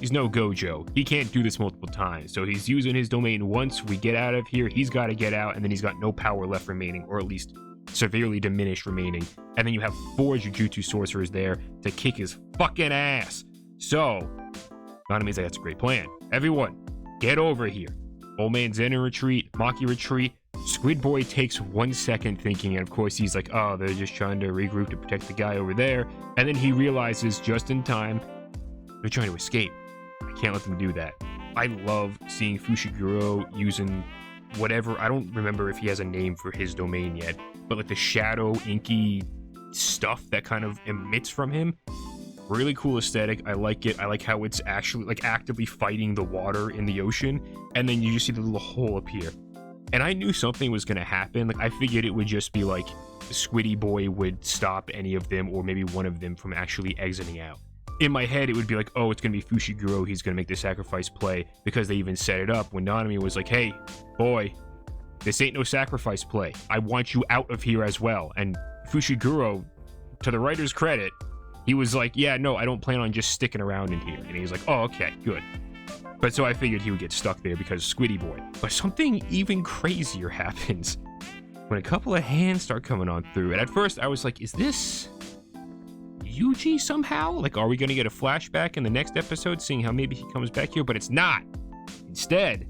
he's no Gojo. He can't do this multiple times. So he's using his domain once. We get out of here. He's got to get out. And then he's got no power left remaining, or at least severely diminished remaining. And then you have 4 Jujutsu sorcerers there to kick his fucking ass. So, Nanami's like, that's a great plan. Everyone, get over here. Old Man Zenin retreat, Maki retreat. Squid Boy takes 1 second thinking, and of course he's like, oh, they're just trying to regroup to protect the guy over there. And then he realizes just in time, they're trying to escape. I can't let them do that. I love seeing Fushiguro using whatever, I don't remember if he has a name for his domain yet, but like the shadow inky stuff that kind of emits from him. Really cool aesthetic. I like it. I like how it's actually like actively fighting the water in the ocean, and then you just see the little hole appear. And I knew something was going to happen. Like, I figured it would just be like Squiddy Boy would stop any of them, or maybe one of them from actually exiting out. In my head, it would be like, oh, it's going to be Fushiguro. He's going to make the sacrifice play, because they even set it up when Nanami was like, hey, boy, this ain't no sacrifice play. I want you out of here as well. And Fushiguro, to the writer's credit, he was like, yeah, no, I don't plan on just sticking around in here. And he's like, oh, okay, good. But so I figured he would get stuck there because Squiddy Boy. But something even crazier happens when a couple of hands start coming on through. And at first I was like, is this Yuji somehow? Like, are we going to get a flashback in the next episode seeing how maybe he comes back here? But it's not. Instead,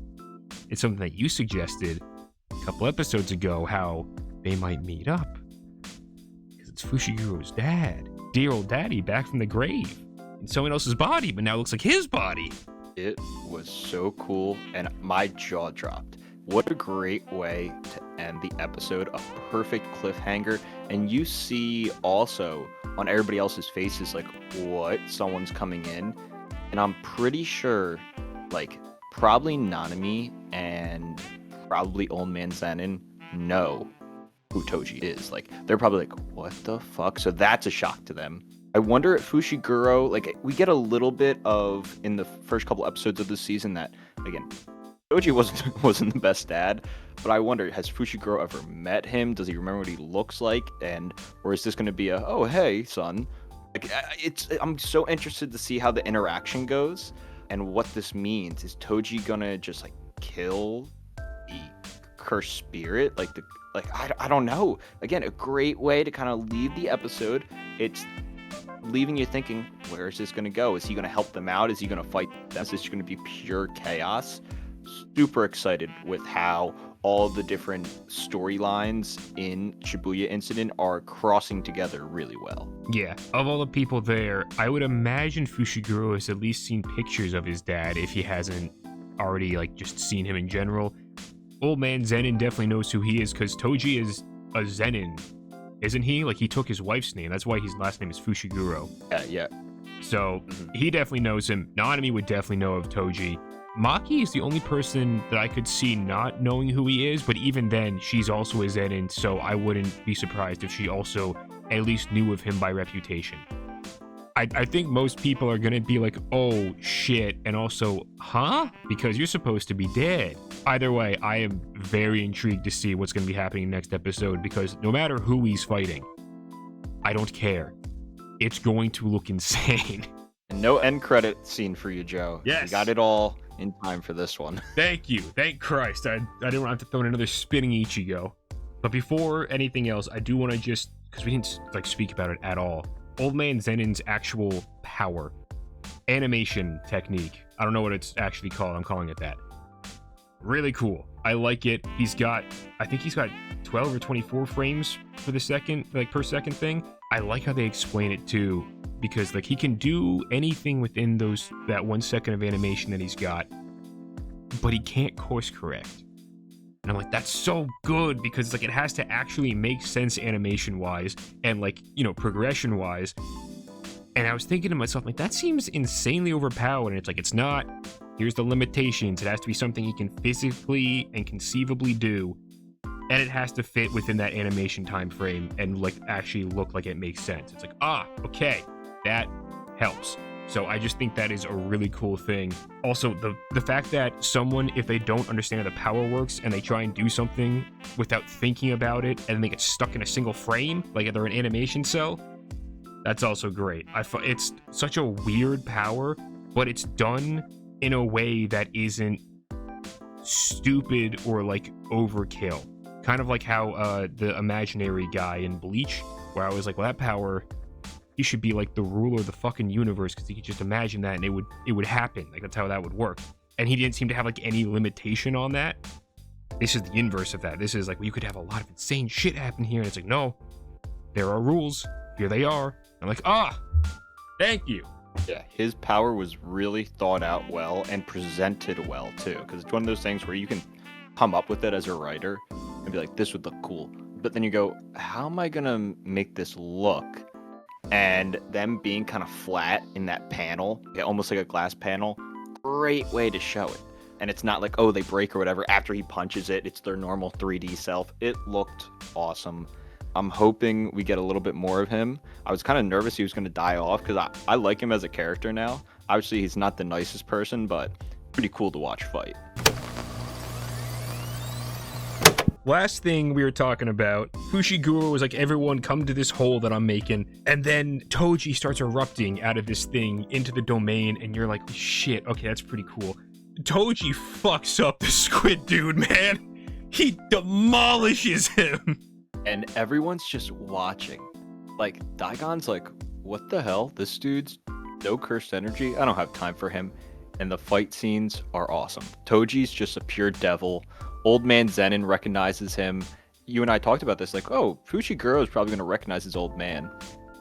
it's something that you suggested a couple episodes ago, how they might meet up. Because it's Fushiguro's dad. Dear old daddy back from the grave. In someone else's body, but now it looks like his body. It was so cool, and my jaw dropped. What a great way to end the episode. A perfect cliffhanger. And you see also on everybody else's faces, like, what? Someone's coming in. And I'm pretty sure, like, probably Nanami and probably Old Man Zenin know who Toji is. Like, they're probably like, what the fuck? So that's a shock to them. I wonder if Fushiguro, like, we get a little bit of, in the first couple episodes of the season, that, again, Toji wasn't the best dad, but I wonder, has Fushiguro ever met him? Does he remember what he looks like? Or is this going to be a, oh, hey, son? Like, I'm so interested to see how the interaction goes and what this means. Is Toji gonna just, like, kill the cursed spirit? I don't know. Again, a great way to kind of leave the episode. It's leaving you thinking, where is this going to go? Is he going to help them out? Is he going to fight them? Is this going to be pure chaos? Super excited with how all the different storylines in Shibuya Incident are crossing together really well. Yeah, of all the people there, I would imagine Fushiguro has at least seen pictures of his dad if he hasn't already, like, just seen him in general. Old Man Zenin definitely knows who he is, because Toji is a Zenin, isn't he? Like, he took his wife's name. That's why his last name is Fushiguro. Yeah. So he definitely knows him. Nanami would definitely know of Toji. Maki is the only person that I could see not knowing who he is, but even then, she's also a Zenin, so I wouldn't be surprised if she also at least knew of him by reputation. I think most people are gonna be like, oh shit, and also, huh? Because you're supposed to be dead. Either way, I am very intrigued to see what's gonna be happening next episode, because no matter who he's fighting, I don't care. It's going to look insane. And no end credit scene for you, Joe. Yes. You got it all in time for this one. Thank you. Thank Christ. I didn't have to throw in another spinning Ichigo. But before anything else, I do want to just, because we didn't like speak about it at all, Old Man Zenin's actual power, animation technique. I don't know what it's actually called. I'm calling it that. Really cool. I like it. I think he's got 12 or 24 frames for the second, like per second thing. I like how they explain it too, because like he can do anything within that 1 second of animation that he's got, but he can't course correct. And I'm like, that's so good, because like it has to actually make sense animation wise and like, you know, progression wise. And I was thinking to myself, like, that seems insanely overpowered. And it's like, it's not. Here's the limitations. It has to be something he can physically and conceivably do, and it has to fit within that animation time frame and like actually look like it makes sense. It's like, okay, that helps. So I just think that is a really cool thing. Also, the fact that someone, if they don't understand how the power works and they try and do something without thinking about it and they get stuck in a single frame, like they're an animation cell, that's also great. It's such a weird power, but it's done in a way that isn't stupid or like overkill. Kind of like how the imaginary guy in Bleach, where I was like, well, that power, he should be like the ruler of the fucking universe, because he could just imagine that and it would happen. Like, that's how that would work. And he didn't seem to have like any limitation on that. This is the inverse of that. This is like, well, you could have a lot of insane shit happen here. And it's like, no, there are rules. Here they are. I'm like, thank you. Yeah, his power was really thought out well and presented well too, because it's one of those things where you can come up with it as a writer and be like, this would look cool. But then you go, how am I gonna make this look? And them being kind of flat in that panel, almost like a glass panel, great way to show it. And it's not like, oh, they break or whatever. After he punches it, it's their normal 3D self. It looked awesome. I'm hoping we get a little bit more of him. I was kind of nervous he was going to die off because I like him as a character now. Obviously, he's not the nicest person, but pretty cool to watch fight. Last thing we were talking about, Fushiguro was like, everyone come to this hole that I'm making. And then Toji starts erupting out of this thing into the domain. And you're like, shit, okay, that's pretty cool. Toji fucks up the squid dude, man. He demolishes him. And everyone's just watching. Like, Daigon's like, what the hell? This dude's no cursed energy? I don't have time for him. And the fight scenes are awesome. Toji's just a pure devil. Old man Zenin recognizes him. You and I talked about this, like, oh, Fushiguro is probably going to recognize his old man.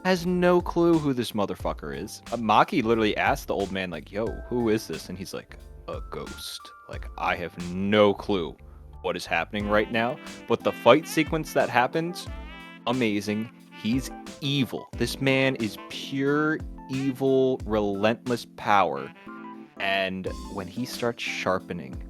Has no clue who this motherfucker is. Maki literally asked the old man, like, yo, who is this? And he's like, a ghost. Like, I have no clue what is happening right now. But the fight sequence that happens, amazing. He's evil. This man is pure evil, relentless power. And when he starts sharpening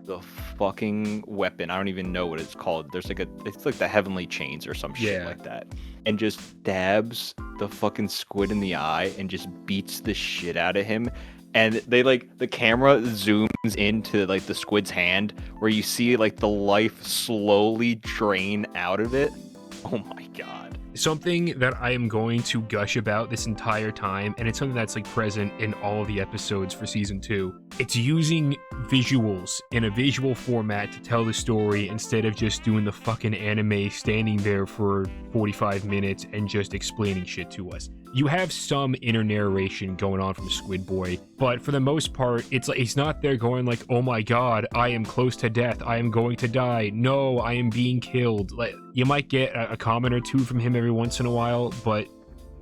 the fucking weapon, I don't even know what it's called. There's like it's like the heavenly chains or some shit like that. And just stabs the fucking squid in the eye and just beats the shit out of him. And they like, the camera zooms into like the squid's hand where you see like the life slowly drain out of it. Oh my god. Something that I am going to gush about this entire time, and it's something that's like present in all of the episodes for season 2. It's using visuals in a visual format to tell the story instead of just doing the fucking anime standing there for 45 minutes and just explaining shit to us. You have some inner narration going on from Squid Boy, but for the most part, it's like he's not there going like, oh my god, I am close to death, I am going to die, no, I am being killed. Like, you might get a comment or two from him every once in a while, but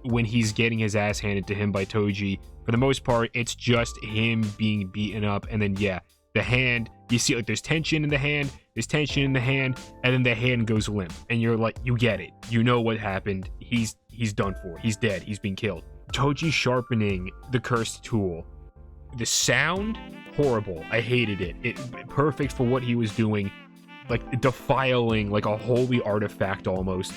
when he's getting his ass handed to him by Toji, for the most part, it's just him being beaten up. And then, yeah, the hand, you see like there's tension in the hand, and then the hand goes limp. And you're like, you get it. You know what happened. He's done for. He's dead. He's been killed. Toji sharpening the cursed tool. The sound, horrible. I hated it. It perfect for what he was doing. Like defiling like a holy artifact almost.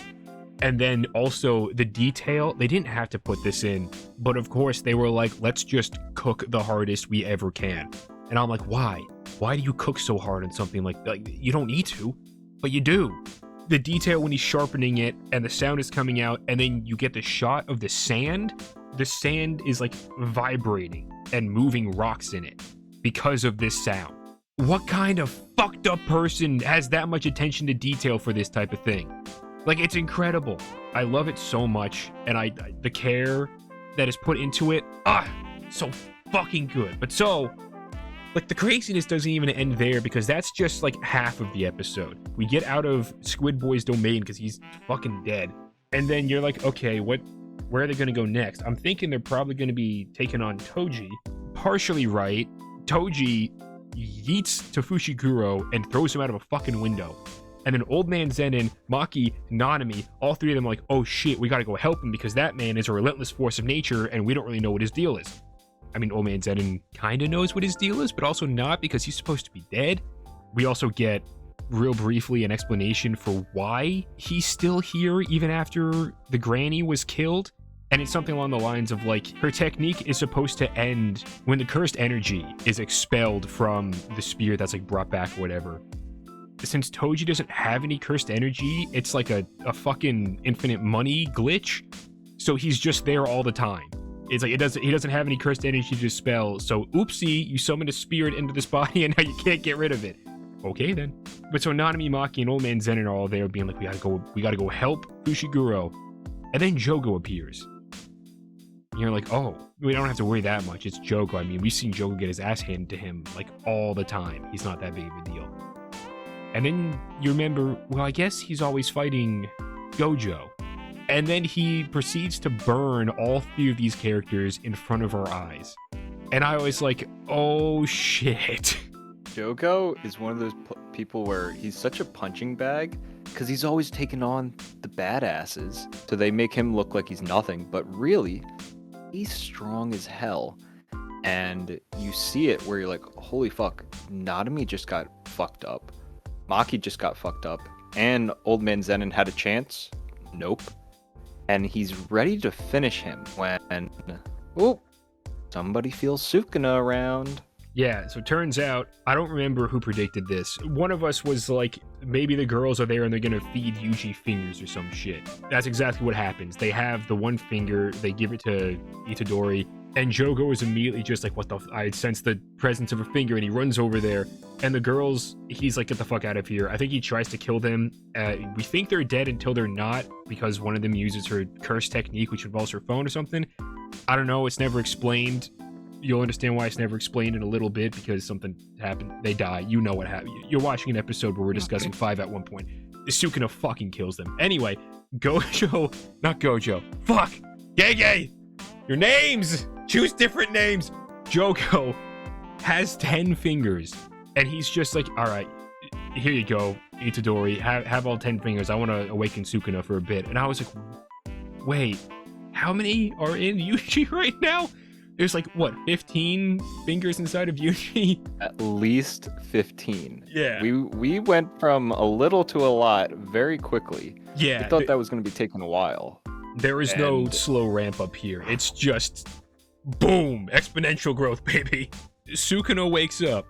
And then also the detail, they didn't have to put this in, but of course they were like, let's just cook the hardest we ever can. And I'm like, why? Why do you cook so hard on something like you don't need to, but you do. The detail when he's sharpening it and the sound is coming out, and then you get the shot of the sand. The sand is like vibrating and moving rocks in it because of this sound. What kind of fucked up person has that much attention to detail for this type of thing? Like, it's incredible. I love it so much, and the care that is put into it, so fucking good. But so, like, the craziness doesn't even end there, because that's just like half of the episode. We get out of Squid Boy's domain because he's fucking dead, and then you're like, okay, where are they gonna go next? I'm thinking they're probably gonna be taking on Toji. Partially right. Toji yeets to Fushiguro and throws him out of a fucking window. And then Old Man Zenin, Maki, Nanami, all three of them are like, oh shit, we gotta go help him because that man is a relentless force of nature and we don't really know what his deal is. I mean, Old Man Zenin kinda knows what his deal is, but also not, because he's supposed to be dead. We also get, real briefly, an explanation for why he's still here even after the granny was killed. And it's something along the lines of like, her technique is supposed to end when the cursed energy is expelled from the spear that's like brought back or whatever. Since Toji doesn't have any cursed energy, it's like a fucking infinite money glitch. So he's just there all the time. It's like he doesn't have any cursed energy to dispel. So oopsie, you summoned a spirit into this body and now you can't get rid of it. Okay then. But so Nanami, Maki, and Old Man Zenin are all there being like, we gotta go help Fushiguro. And then Jogo appears. And you're like, oh, we don't have to worry that much. It's Jogo. I mean, we've seen Jogo get his ass handed to him like all the time. He's not that big of a deal. And then you remember, well, I guess he's always fighting Gojo. And then he proceeds to burn all 3 of these characters in front of our eyes. And I was like, oh shit. Jogo is one of those people where he's such a punching bag because he's always taking on the badasses. So they make him look like he's nothing, but really, he's strong as hell. And you see it where you're like, holy fuck, Nadami just got fucked up. Maki just got fucked up. And Old Man Zenin had a chance. Nope. And he's ready to finish him when, oh, somebody feels Sukuna around. Yeah, so it turns out, I don't remember who predicted this. One of us was like, maybe the girls are there and they're gonna feed Yuji fingers or some shit. That's exactly what happens. They have the one finger, they give it to Itadori, and Jogo is immediately just like, what the I sense the presence of a finger, and he runs over there. And the girls, he's like, get the fuck out of here. I think he tries to kill them. We think they're dead until they're not, because one of them uses her curse technique, which involves her phone or something. I don't know, it's never explained. You'll understand why it's never explained in a little bit, because something happened. They die. You know what happened. You're watching an episode where we're discussing 5 at one point. Sukuna fucking kills them. Anyway, Gojo, not Gojo. Fuck! Gege! Your names! Choose different names! Jogo has 10 fingers, and he's just like, alright, here you go, Itadori, have all 10 fingers. I want to awaken Sukuna for a bit. And I was like, wait, how many are in Yuji right now? There's like, what, 15 fingers inside of Yuji? At least 15. Yeah. We went from a little to a lot very quickly. Yeah. I thought that was going to be taking a while. There is no slow ramp up here. It's just, boom, exponential growth, baby. Sukuna wakes up,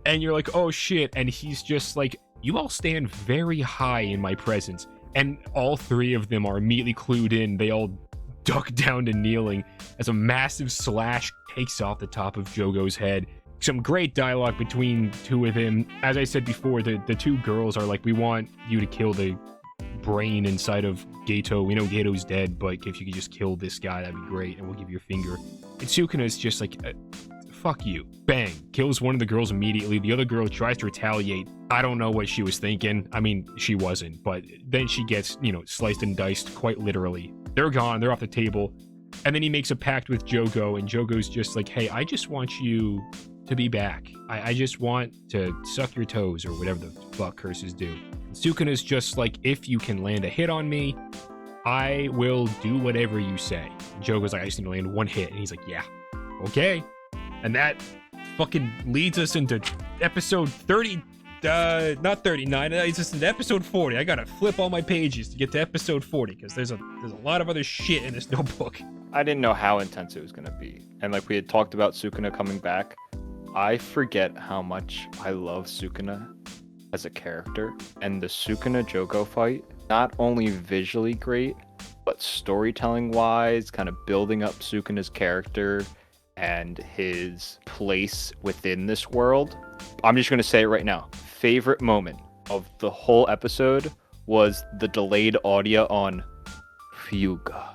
and you're like, oh shit, and he's just like, you all stand very high in my presence. And all 3 of them are immediately clued in. They all duck down to kneeling as a massive slash takes off the top of Jogo's head. Some great dialogue between 2 of them. As I said before, the 2 girls are like, we want you to kill the brain inside of Gato. We know Gato's dead, but if you could just kill this guy, that'd be great, and we'll give you a finger. And Sukuna's just like, fuck you. Bang. Kills one of the girls immediately. The other girl tries to retaliate. I don't know what she was thinking. I mean, she wasn't, but then she gets, sliced and diced quite literally. They're gone. They're off the table. And then he makes a pact with Jogo, and Jogo's just like, hey, I just want you to be back. I just want to suck your toes, or whatever the fuck curses do. And Sukuna's just like, if you can land a hit on me, I will do whatever you say. And Jogo's like, I just need to land 1 hit. And he's like, yeah, okay. And that fucking leads us into episode 30, not 39, it's just into episode 40. I gotta flip all my pages to get to episode 40, because there's a lot of other shit in this notebook. I didn't know how intense it was going to be. And like we had talked about Sukuna coming back, I forget how much I love Sukuna as a character. And the Sukuna Jogo fight, not only visually great, but storytelling wise, kind of building up Sukuna's character and his place within this world. I'm just going to say it right now. Favorite moment of the whole episode was the delayed audio on Fuga.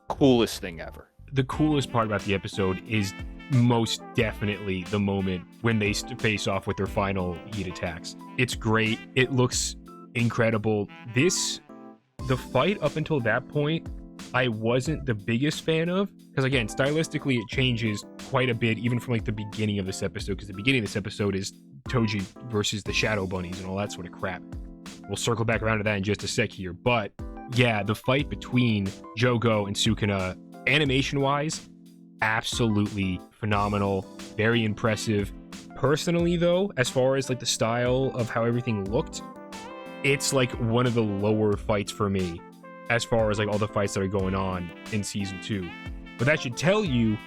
Coolest thing ever. The coolest part about the episode is most definitely the moment when they face off with their final heat attacks. It's great. It looks incredible. The fight up until that point, I wasn't the biggest fan of, because again, stylistically it changes quite a bit, even from like the beginning of this episode, because the beginning of this episode is Toji versus the Shadow Bunnies and all that sort of crap. We'll circle back around to that in just a sec here, but yeah, the fight between Jogo and Sukuna, animation-wise, absolutely phenomenal, very impressive. Personally though, as far as like the style of how everything looked, it's like one of the lower fights for me as far as like all the fights that are going on in season 2. But that should tell you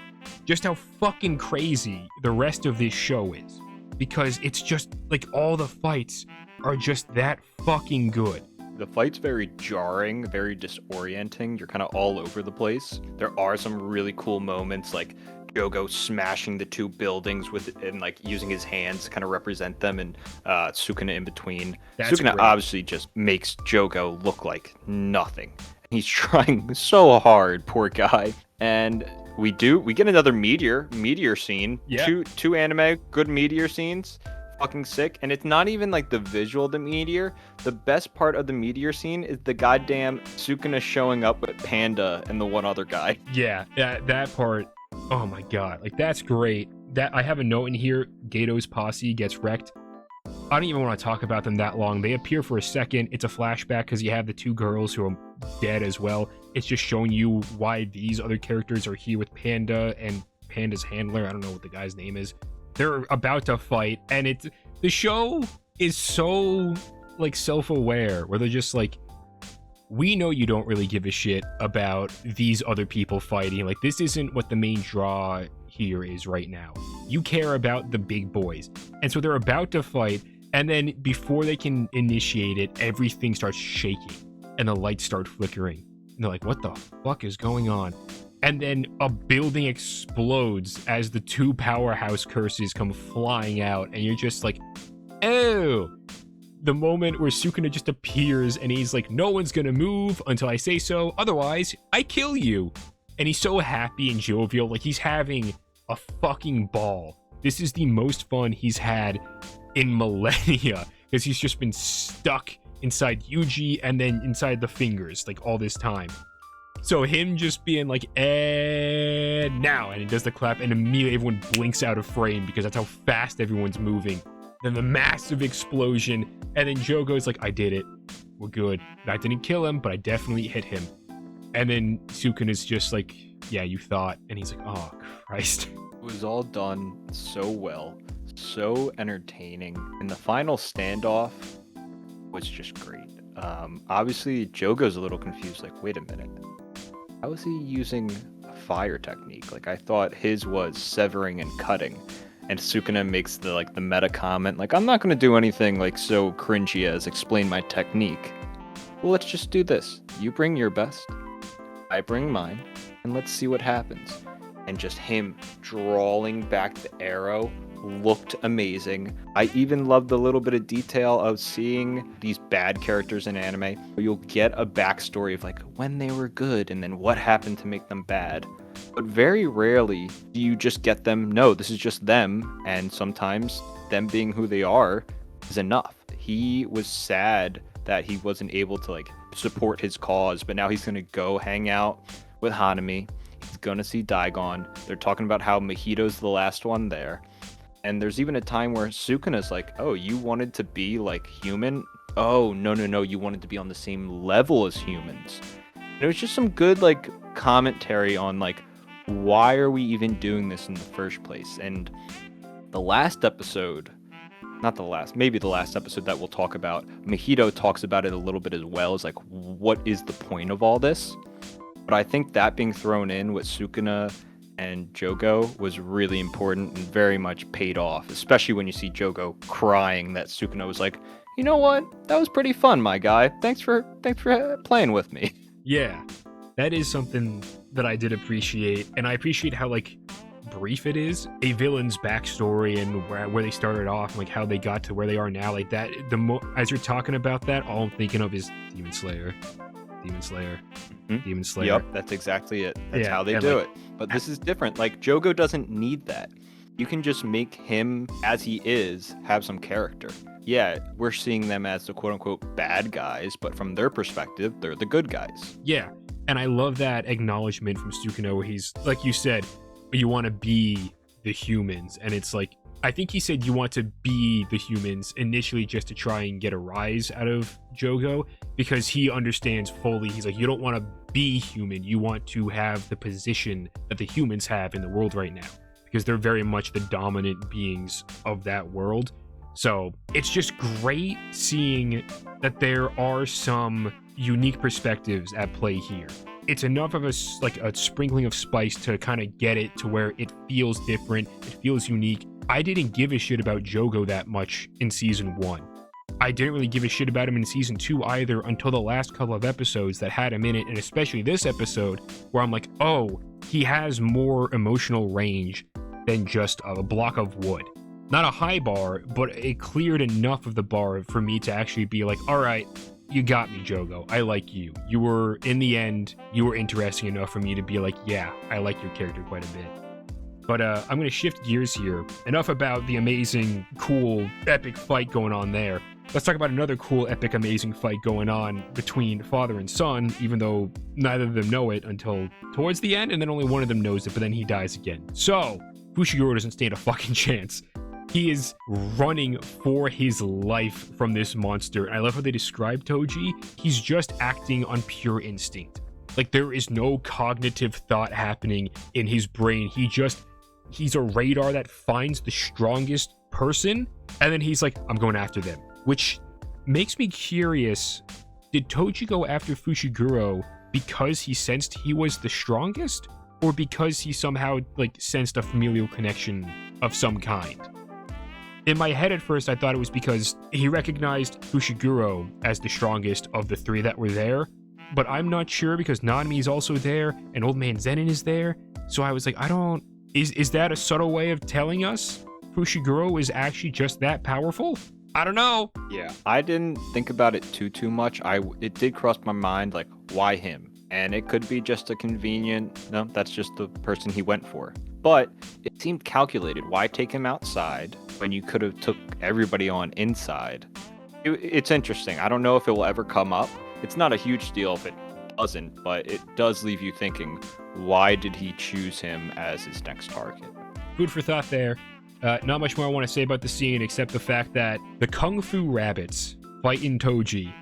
just how fucking crazy the rest of this show is, because it's just like all the fights are just that fucking good. The fight's very jarring, very disorienting. You're kind of all over the place. There are some really cool moments, like Jogo smashing the 2 buildings and like using his hands to kind of represent them, and Sukuna in between. That's Sukuna great. obviously just makes Jogo look like nothing. He's trying so hard, poor guy. And we get another meteor scene. Yeah. Two anime good meteor scenes. fucking sick. And it's not even like the visual of the meteor. The best part of the meteor scene is the goddamn Sukuna showing up with Panda and the one other guy. Yeah, that part. Oh my god, like that's great. That I have a note in here. Gato's posse gets wrecked. I don't even want to talk about them that long. They appear for a second. It's a flashback because you have the two girls who are dead as well. It's just showing you why these other characters are here with Panda and Panda's handler. I don't know what the guy's name is. They're about to fight, and the show is so like self-aware, where they're just like, we know you don't really give a shit about these other people fighting. Like, this isn't what the main draw here is right now. You care about the big boys. And so they're about to fight, and then before they can initiate it, everything starts shaking, and the lights start flickering. And they're like, what the fuck is going on? And then a building explodes as the two powerhouse curses come flying out, and you're just like, oh. The moment where Sukuna just appears and he's like, no one's gonna move until I say so, otherwise I kill you. And he's so happy and jovial, like he's having a fucking ball. This is the most fun he's had in millennia, because he's just been stuck inside Yuji and then inside the fingers like all this time. So him just being like, now, and he does the clap, and immediately everyone blinks out of frame because that's how fast everyone's moving. Then the massive explosion, and then Joe goes like, I did it. We're good. I didn't kill him, but I definitely hit him. And then Sukuna's just like, yeah, you thought. And he's like, oh, Christ. It was all done so well, so entertaining. And the final standoff was just great. Obviously, Jogo's a little confused, like, wait a minute. How is he using a fire technique? Like, I thought his was severing and cutting. And Sukuna makes the meta comment, like, I'm not going to do anything like so cringy as explain my technique. Well, let's just do this. You bring your best, I bring mine, and let's see what happens. And just him drawing back the arrow looked amazing. I even loved the little bit of detail of seeing these bad characters in anime. You'll get a backstory of like when they were good and then what happened to make them bad. But very rarely do you just get them, no, this is just them, and sometimes them being who they are is enough. He was sad that he wasn't able to like support his cause, but now he's gonna go hang out with Hanami. He's gonna see Daigon. They're talking about how Mahito's the last one there. And there's even a time where Sukuna's like, oh, you wanted to be like human? Oh, no, you wanted to be on the same level as humans. And it was just some good like commentary on like, why are we even doing this in the first place? And the last episode, maybe the last episode that we'll talk about, Mahito talks about it a little bit as well, as like, what is the point of all this? But I think that being thrown in with Sukuna and Jogo was really important and very much paid off, especially when you see Jogo crying that Sukuna was like, you know what? That was pretty fun, my guy. Thanks for playing with me. Yeah, that is something that I did appreciate, and I appreciate how like brief it is. A villain's backstory and where they started off, and, like how they got to where they are now. Like that, as you're talking about that, all I'm thinking of is Demon Slayer. Yep, that's exactly it. That's how they do it. But this is different. Like, Jogo doesn't need that. You can just make him, as he is, have some character. Yeah, we're seeing them as the quote-unquote bad guys, but from their perspective, they're the good guys. Yeah, and I love that acknowledgement from Sukuna where he's, like you said, you want to be the humans. And it's like, I think he said you want to be the humans initially just to try and get a rise out of Jogo, because he understands fully. He's like, you don't want to be human. You want to have the position that the humans have in the world right now, because they're very much the dominant beings of that world. So it's just great seeing that there are some unique perspectives at play here. It's enough of a sprinkling of spice to kind of get it to where it feels different, it feels unique. I didn't give a shit about Jogo that much in season 1. I didn't really give a shit about him in season 2 either until the last couple of episodes that had him in it, and especially this episode where I'm like, oh, he has more emotional range than just a block of wood. Not a high bar, but it cleared enough of the bar for me to actually be like, all right, you got me, Jogo. I like you. You were, in the end, you were interesting enough for me to be like, yeah, I like your character quite a bit. But I'm going to shift gears here. Enough about the amazing, cool, epic fight going on there. Let's talk about another cool, epic, amazing fight going on between father and son, even though neither of them know it until towards the end, and then only one of them knows it, but then he dies again. So, Fushiguro doesn't stand a fucking chance. He is running for his life from this monster. I love how they describe Toji. He's just acting on pure instinct. Like, there is no cognitive thought happening in his brain. He's a radar that finds the strongest person, and then he's like, I'm going after them. Which makes me curious, did Toji go after Fushiguro because he sensed he was the strongest? Or because he somehow, like, sensed a familial connection of some kind? In my head at first, I thought it was because he recognized Fushiguro as the strongest of the three that were there, but I'm not sure because Nanami is also there, and Old Man Zenin is there, so I was like, is that a subtle way of telling us Fushiguro is actually just that powerful? I don't know. Yeah, I didn't think about it too much. It did cross my mind, like, why him? And it could be just a convenient, no, that's just the person he went for. But it seemed calculated. Why take him outside when you could have took everybody on inside? It's interesting. I don't know if it will ever come up. It's not a huge deal if it doesn't, but it does leave you thinking, why did he choose him as his next target? Food for thought there. Not much more I want to say about the scene except the fact that the Kung Fu Rabbits fighting Toji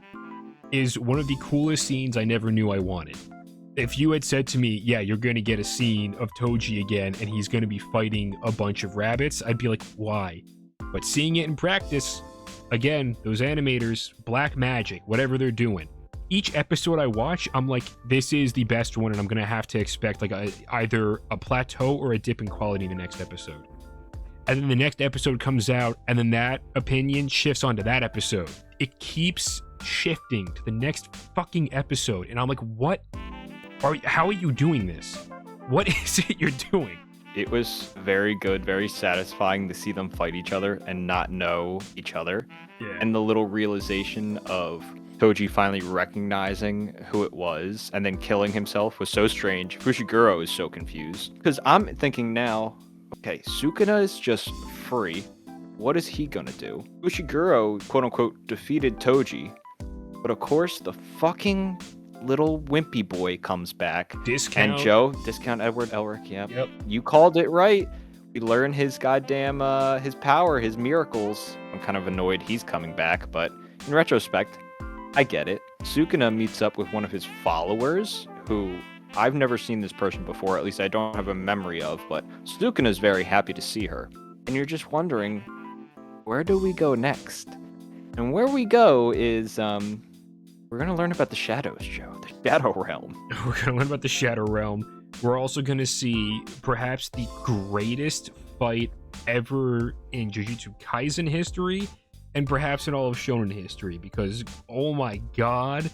is one of the coolest scenes I never knew I wanted. If you had said to me, yeah, you're going to get a scene of Toji again and he's going to be fighting a bunch of rabbits, I'd be like, why? But seeing it in practice, again, those animators, black magic, whatever they're doing. Each episode I watch, I'm like, this is the best one, and I'm going to have to expect like either a plateau or a dip in quality in the next episode. And then the next episode comes out, and then that opinion shifts onto that episode. It keeps shifting to the next fucking episode, and I'm like, how are you doing this? What is it you're doing? It was very good, very satisfying to see them fight each other and not know each other. Yeah. And the little realization of Toji finally recognizing who it was and then killing himself was so strange. Fushiguro is so confused. Because I'm thinking now, okay, Sukuna is just free. What is he gonna do? Fushiguro, quote unquote, defeated Toji. But of course, the fucking little wimpy boy comes back. Discount. And Joe, discount Edward Elric, Yep. You called it right. We learn his goddamn, his power, his miracles. I'm kind of annoyed he's coming back, but in retrospect, I get it. Sukuna meets up with one of his followers, who I've never seen this person before, at least I don't have a memory of, but Sukuna's very happy to see her. And you're just wondering, where do we go next? And where we go is, we're going to learn about the shadows, Joe. The Shadow Realm. We're going to learn about the Shadow Realm. We're also going to see perhaps the greatest fight ever in Jujutsu Kaisen history, and perhaps in all of Shonen history, because, oh my god,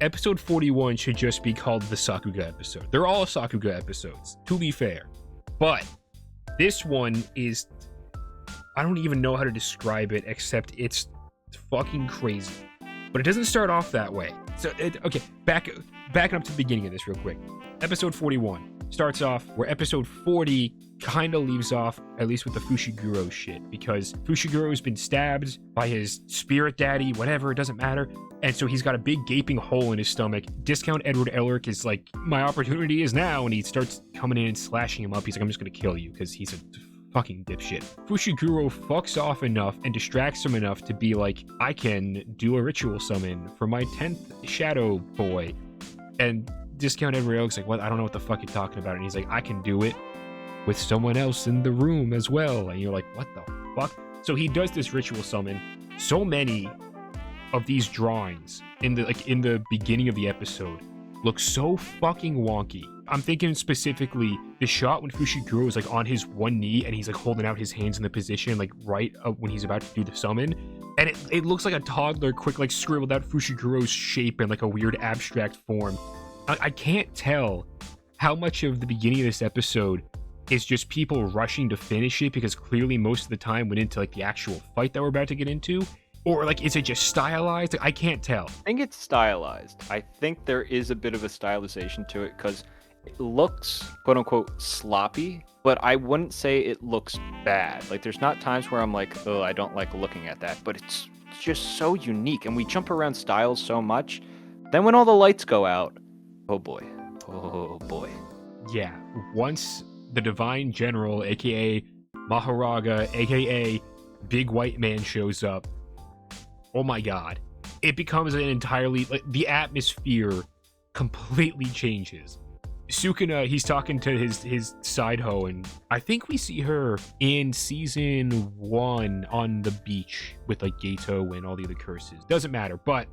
episode 41 should just be called the Sakuga episode. They're all Sakuga episodes, to be fair. But this one is, I don't even know how to describe it, except it's fucking crazy. But it doesn't start off that way. So, okay, backing up to the beginning of this real quick. Episode 41 starts off where episode 40 kind of leaves off, at least with the Fushiguro shit, because Fushiguro's been stabbed by his spirit daddy, whatever, it doesn't matter. And so he's got a big gaping hole in his stomach. Discount Edward Elric is like, my opportunity is now, and he starts coming in and slashing him up. He's like, I'm just gonna kill you, because he's a fucking dipshit. Fushiguro fucks off enough and distracts him enough to be like, I can do a ritual summon for my 10th shadow boy. And Discount Edward Elric's like, what? I don't know what the fuck you're talking about. And he's like, I can do it with someone else in the room as well. And you're like, what the fuck? So he does this ritual summon. So many of these drawings in the beginning of the episode look so fucking wonky. I'm thinking specifically the shot when Fushiguro is like on his one knee and he's like holding out his hands in the position like right when he's about to do the summon, and it looks like a toddler quick like scribbled out Fushiguro's shape in like a weird abstract form. I can't tell how much of the beginning of this episode is just people rushing to finish it because clearly most of the time went into like the actual fight that we're about to get into, or like is it just stylized? I can't tell. I think it's stylized. I think there is a bit of a stylization to it because It looks quote unquote sloppy, but I wouldn't say it looks bad. Like there's not times where I'm like, oh, I don't like looking at that, but it's just so unique, and we jump around styles so much. Then when all the lights go out, oh boy. Oh boy. Yeah, once the Divine General, aka Maharaga, aka Big White Man shows up, oh my god. It becomes an entirely, like, the atmosphere completely changes. Sukuna, he's talking to his side hoe, and I think we see her in season 1 on the beach with like Gato and all the other curses. Doesn't matter, but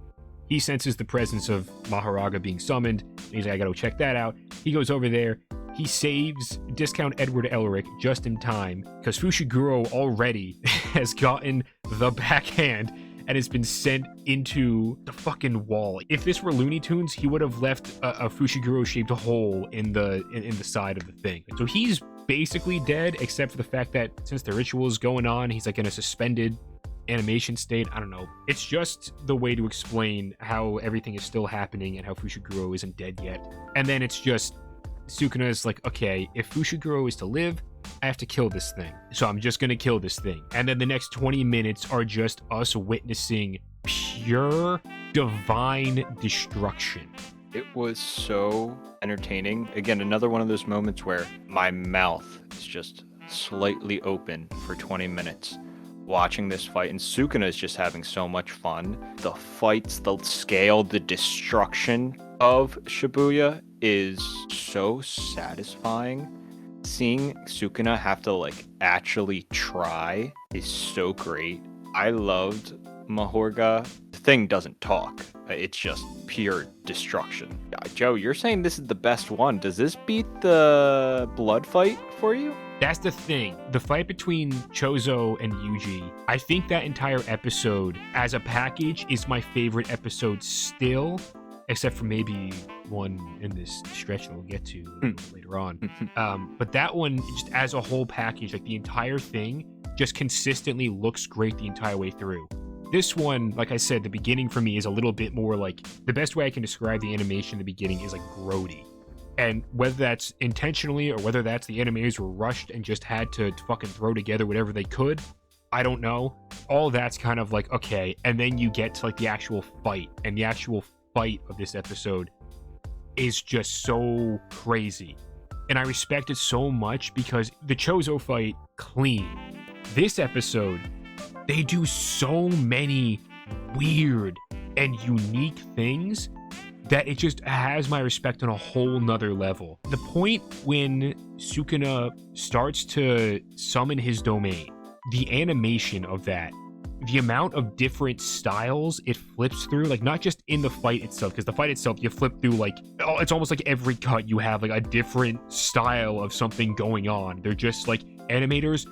he senses the presence of Maharaga being summoned. And he's like, I gotta go check that out. He goes over there. He saves Discount Edward Elric just in time because Fushiguro already has gotten the backhand and has been sent into the fucking wall. If this were Looney Tunes, he would have left a Fushiguro-shaped hole in the side of the thing. So he's basically dead, except for the fact that since the ritual is going on, he's like in a suspended animation state. I don't know. It's just the way to explain how everything is still happening and how Fushiguro isn't dead yet. And then it's just Sukuna is like, okay, if Fushiguro is to live, I have to kill this thing. So I'm just gonna kill this thing. And then the next 20 minutes are just us witnessing pure divine destruction. It was so entertaining. Again, another one of those moments where my mouth is just slightly open for 20 minutes watching this fight, and Sukuna is just having so much fun. The fights, the scale, the destruction of Shibuya is so satisfying. Seeing Sukuna have to like actually try is so great. I loved Mahorga. The thing doesn't talk. It's just pure destruction. Joe, you're saying this is the best one. Does this beat the blood fight for you? That's the thing. The fight between Chozo and Yuji, I think that entire episode as a package is my favorite episode still, except for maybe one in this stretch that we'll get to later on. But that one, just as a whole package, like the entire thing, just consistently looks great the entire way through. This one, like I said, the beginning for me is a little bit more like, the best way I can describe the animation in the beginning is like grody. And whether that's intentionally or whether that's the animators were rushed and just had to fucking throw together whatever they could, I don't know. All that's kind of like, okay. And then you get to like the actual fight, and the actual fight of this episode is just so crazy. And I respect it so much because the Chozo fight, clean. This episode, they do so many weird and unique things that it just has my respect on a whole nother level. The point when Sukuna starts to summon his domain, the animation of that, the amount of different styles it flips through, like not just in the fight itself, because the fight itself, you flip through like, oh, it's almost like every cut you have like a different style of something going on. They're just like, animators,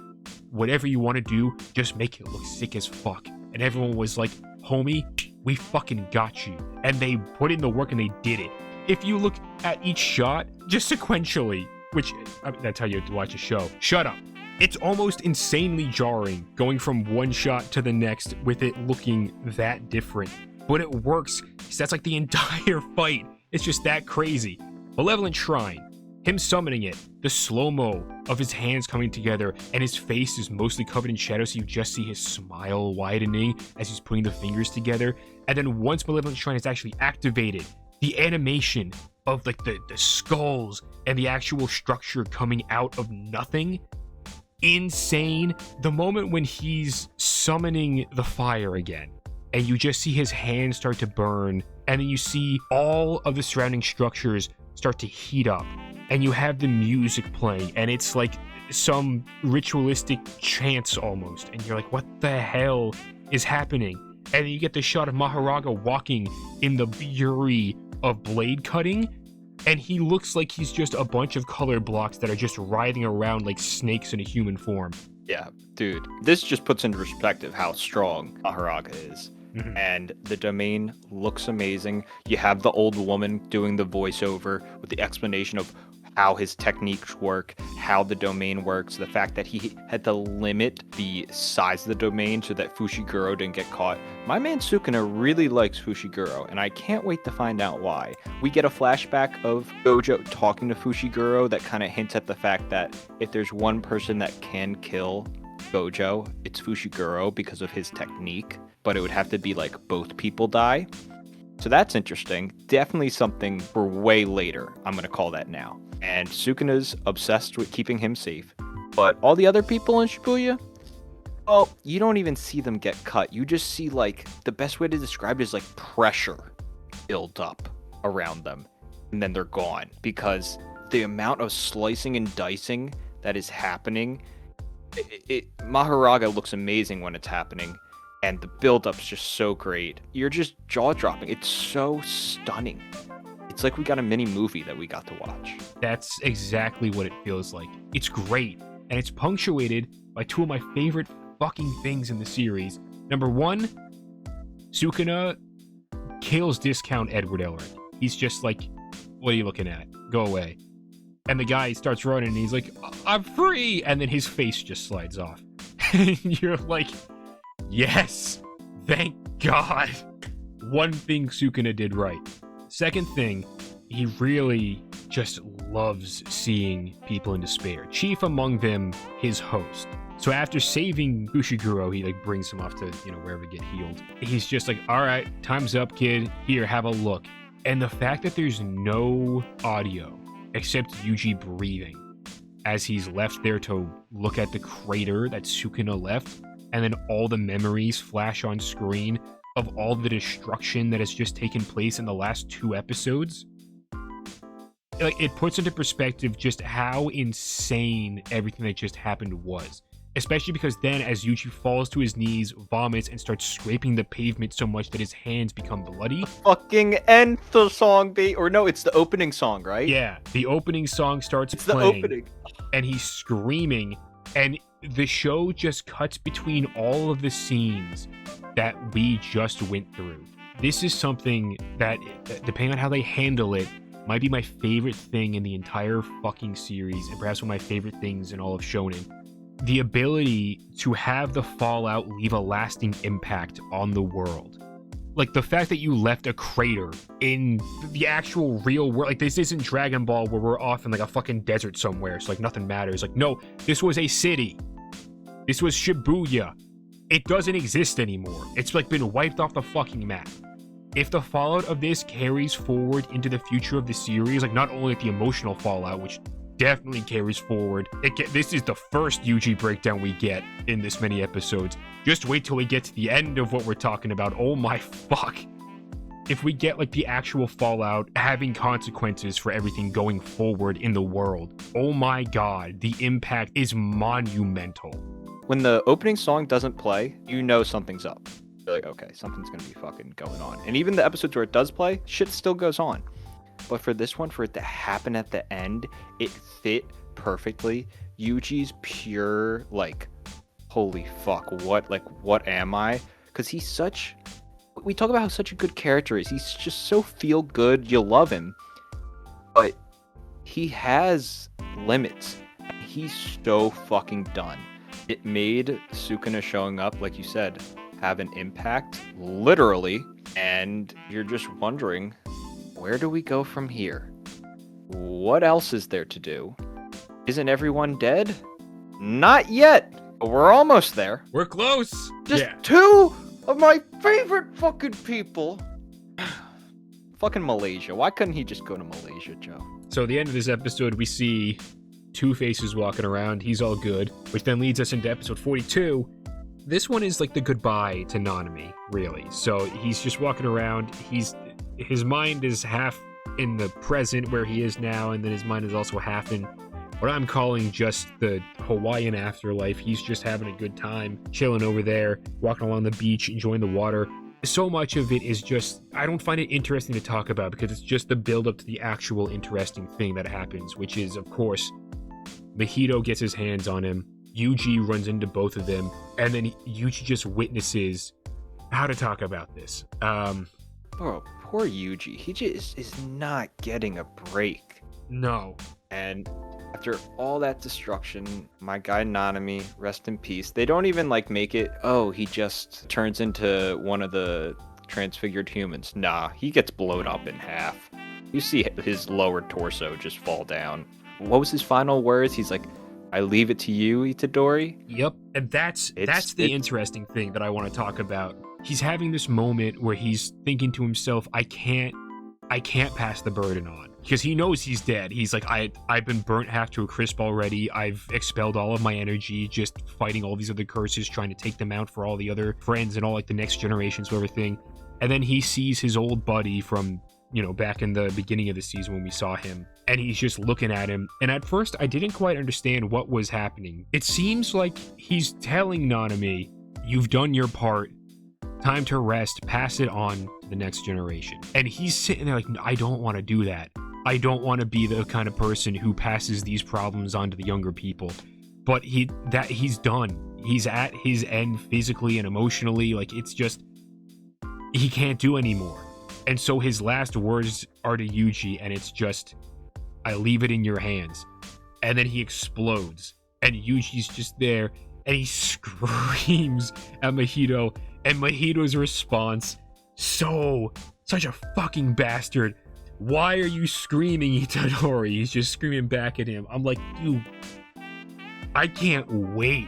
whatever you want to do, just make it look sick as fuck. And everyone was like, homie, we fucking got you. And they put in the work and they did it. If you look at each shot, just sequentially, which, I mean, that's how you have to watch a show. Shut up. It's almost insanely jarring going from one shot to the next with it looking that different. But it works, because that's like the entire fight. It's just that crazy. Malevolent Shrine. Him summoning it, the slow-mo of his hands coming together, and his face is mostly covered in shadow, so you just see his smile widening as he's putting the fingers together. And then once Malevolent Shrine is actually activated, the animation of like the skulls and the actual structure coming out of nothing, insane. The moment when he's summoning the fire again, and you just see his hands start to burn, and then you see all of the surrounding structures start to heat up. And you have the music playing, and it's like some ritualistic chants almost. And you're like, what the hell is happening? And then you get the shot of Maharaga walking in the fury of blade cutting, and he looks like he's just a bunch of color blocks that are just writhing around like snakes in a human form. Yeah, dude. This just puts into perspective how strong Maharaga is. Mm-hmm. And the domain looks amazing. You have the old woman doing the voiceover with the explanation of how his techniques work, how the domain works, the fact that he had to limit the size of the domain so that Fushiguro didn't get caught. My man Sukuna really likes Fushiguro, and I can't wait to find out why. We get a flashback of Gojo talking to Fushiguro that kind of hints at the fact that if there's one person that can kill Gojo, it's Fushiguro because of his technique, but it would have to be like both people die. So that's interesting. Definitely something for way later. I'm going to call that now. And Sukuna's obsessed with keeping him safe. But all the other people in Shibuya, well, you don't even see them get cut. You just see, like, the best way to describe it is like pressure build up around them. And then they're gone. Because the amount of slicing and dicing that is happening, Mahoraga looks amazing when it's happening. And the build-up's just so great. You're just jaw-dropping. It's so stunning. It's like we got a mini movie that we got to watch. That's exactly what it feels like. It's great, and it's punctuated by two of my favorite fucking things in the series. Number one, Sukuna kills discount Edward Elric. He's just like, what are you looking at? Go away. And the guy starts running, and he's like, I'm free! And then his face just slides off. And you're like, yes! Thank God! One thing Sukuna did right. Second thing, he really just loves seeing people in despair. Chief among them, his host. So after saving Fushiguro, he like brings him off to, wherever to get healed. He's just like, all right, time's up, kid. Here, have a look. And the fact that there's no audio except Yuji breathing as he's left there to look at the crater that Sukuna left, and then all the memories flash on screen of all the destruction that has just taken place in the last 2 episodes. Like, it puts into perspective just how insane everything that just happened was. Especially because then, as Yuji falls to his knees, vomits, and starts scraping the pavement so much that his hands become bloody. Fucking end the song, or no, it's the opening song, right? Yeah, the opening song starts playing. The opening. And he's screaming, and the show just cuts between all of the scenes that we just went through. This is something that, depending on how they handle it, might be my favorite thing in the entire fucking series, and perhaps one of my favorite things in all of Shonen. The ability to have the fallout leave a lasting impact on the world. Like, the fact that you left a crater in the actual real world. Like, this isn't Dragon Ball where we're off in, like, a fucking desert somewhere, so, like, nothing matters. Like, no, this was a city. This was Shibuya. It doesn't exist anymore. It's, like, been wiped off the fucking map. If the fallout of this carries forward into the future of the series, like, not only the emotional fallout, which definitely carries forward. This is the first Yuji breakdown we get in this many episodes. Just wait till we get to the end of what we're talking about. Oh my fuck. If we get like the actual fallout having consequences for everything going forward in the world, oh my god, the impact is monumental. When the opening song doesn't play, you know something's up. You're like, okay, something's gonna be fucking going on. And even the episodes where it does play, shit still goes on. But for this one, for it to happen at the end, it fit perfectly. Yuji's pure, like, holy fuck, what am I? Because he's such, we talk about how such a good character is. He's just so feel good, you love him. But he has limits. He's so fucking done. It made Sukuna showing up, like you said, have an impact, literally. And you're just wondering, where do we go from here? What else is there to do? Isn't everyone dead? Not yet! But we're almost there. We're close! Just 2 of my favorite fucking people. Fucking Malaysia. Why couldn't he just go to Malaysia, Joe? So at the end of this episode, we see Two Faces walking around. He's all good. Which then leads us into episode 42. This one is like the goodbye to Nanami, really. So he's just walking around. His mind is half in the present where he is now, and then his mind is also half in what I'm calling just the Hawaiian afterlife. He's just having a good time, chilling over there, walking along the beach, enjoying the water. So much of it is just, I don't find it interesting to talk about because it's just the build up to the actual interesting thing that happens, which is, of course, Mahito gets his hands on him, Yuji runs into both of them, and then Yuji just witnesses how to talk about this. Bro, poor Yuji. He just is not getting a break. No. And after all that destruction, my guy Nanami, rest in peace. They don't even like make it, oh, he just turns into one of the transfigured humans. Nah, he gets blown up in half. You see his lower torso just fall down. What was his final words? He's like, I leave it to you, Itadori. Yep, and that's the interesting thing that I want to talk about. He's having this moment where he's thinking to himself, I can't pass the burden on. Because he knows he's dead. He's like, I've been burnt half to a crisp already. I've expelled all of my energy just fighting all these other curses, trying to take them out for all the other friends and all like the next generations of everything. And then he sees his old buddy from, back in the beginning of the season when we saw him. And he's just looking at him. And at first, I didn't quite understand what was happening. It seems like he's telling Nanami, you've done your part. Time to rest, pass it on to the next generation. And he's sitting there like, I don't want to do that. I don't want to be the kind of person who passes these problems on to the younger people. But he's done. He's at his end physically and emotionally. Like, it's just, he can't do anymore. And so his last words are to Yuji, and it's just, I leave it in your hands. And then he explodes. And Yuji's just there, and he screams at Mahito. And Mahito's response, such a fucking bastard. Why are you screaming, Itadori? He's just screaming back at him. I'm like, dude, I can't wait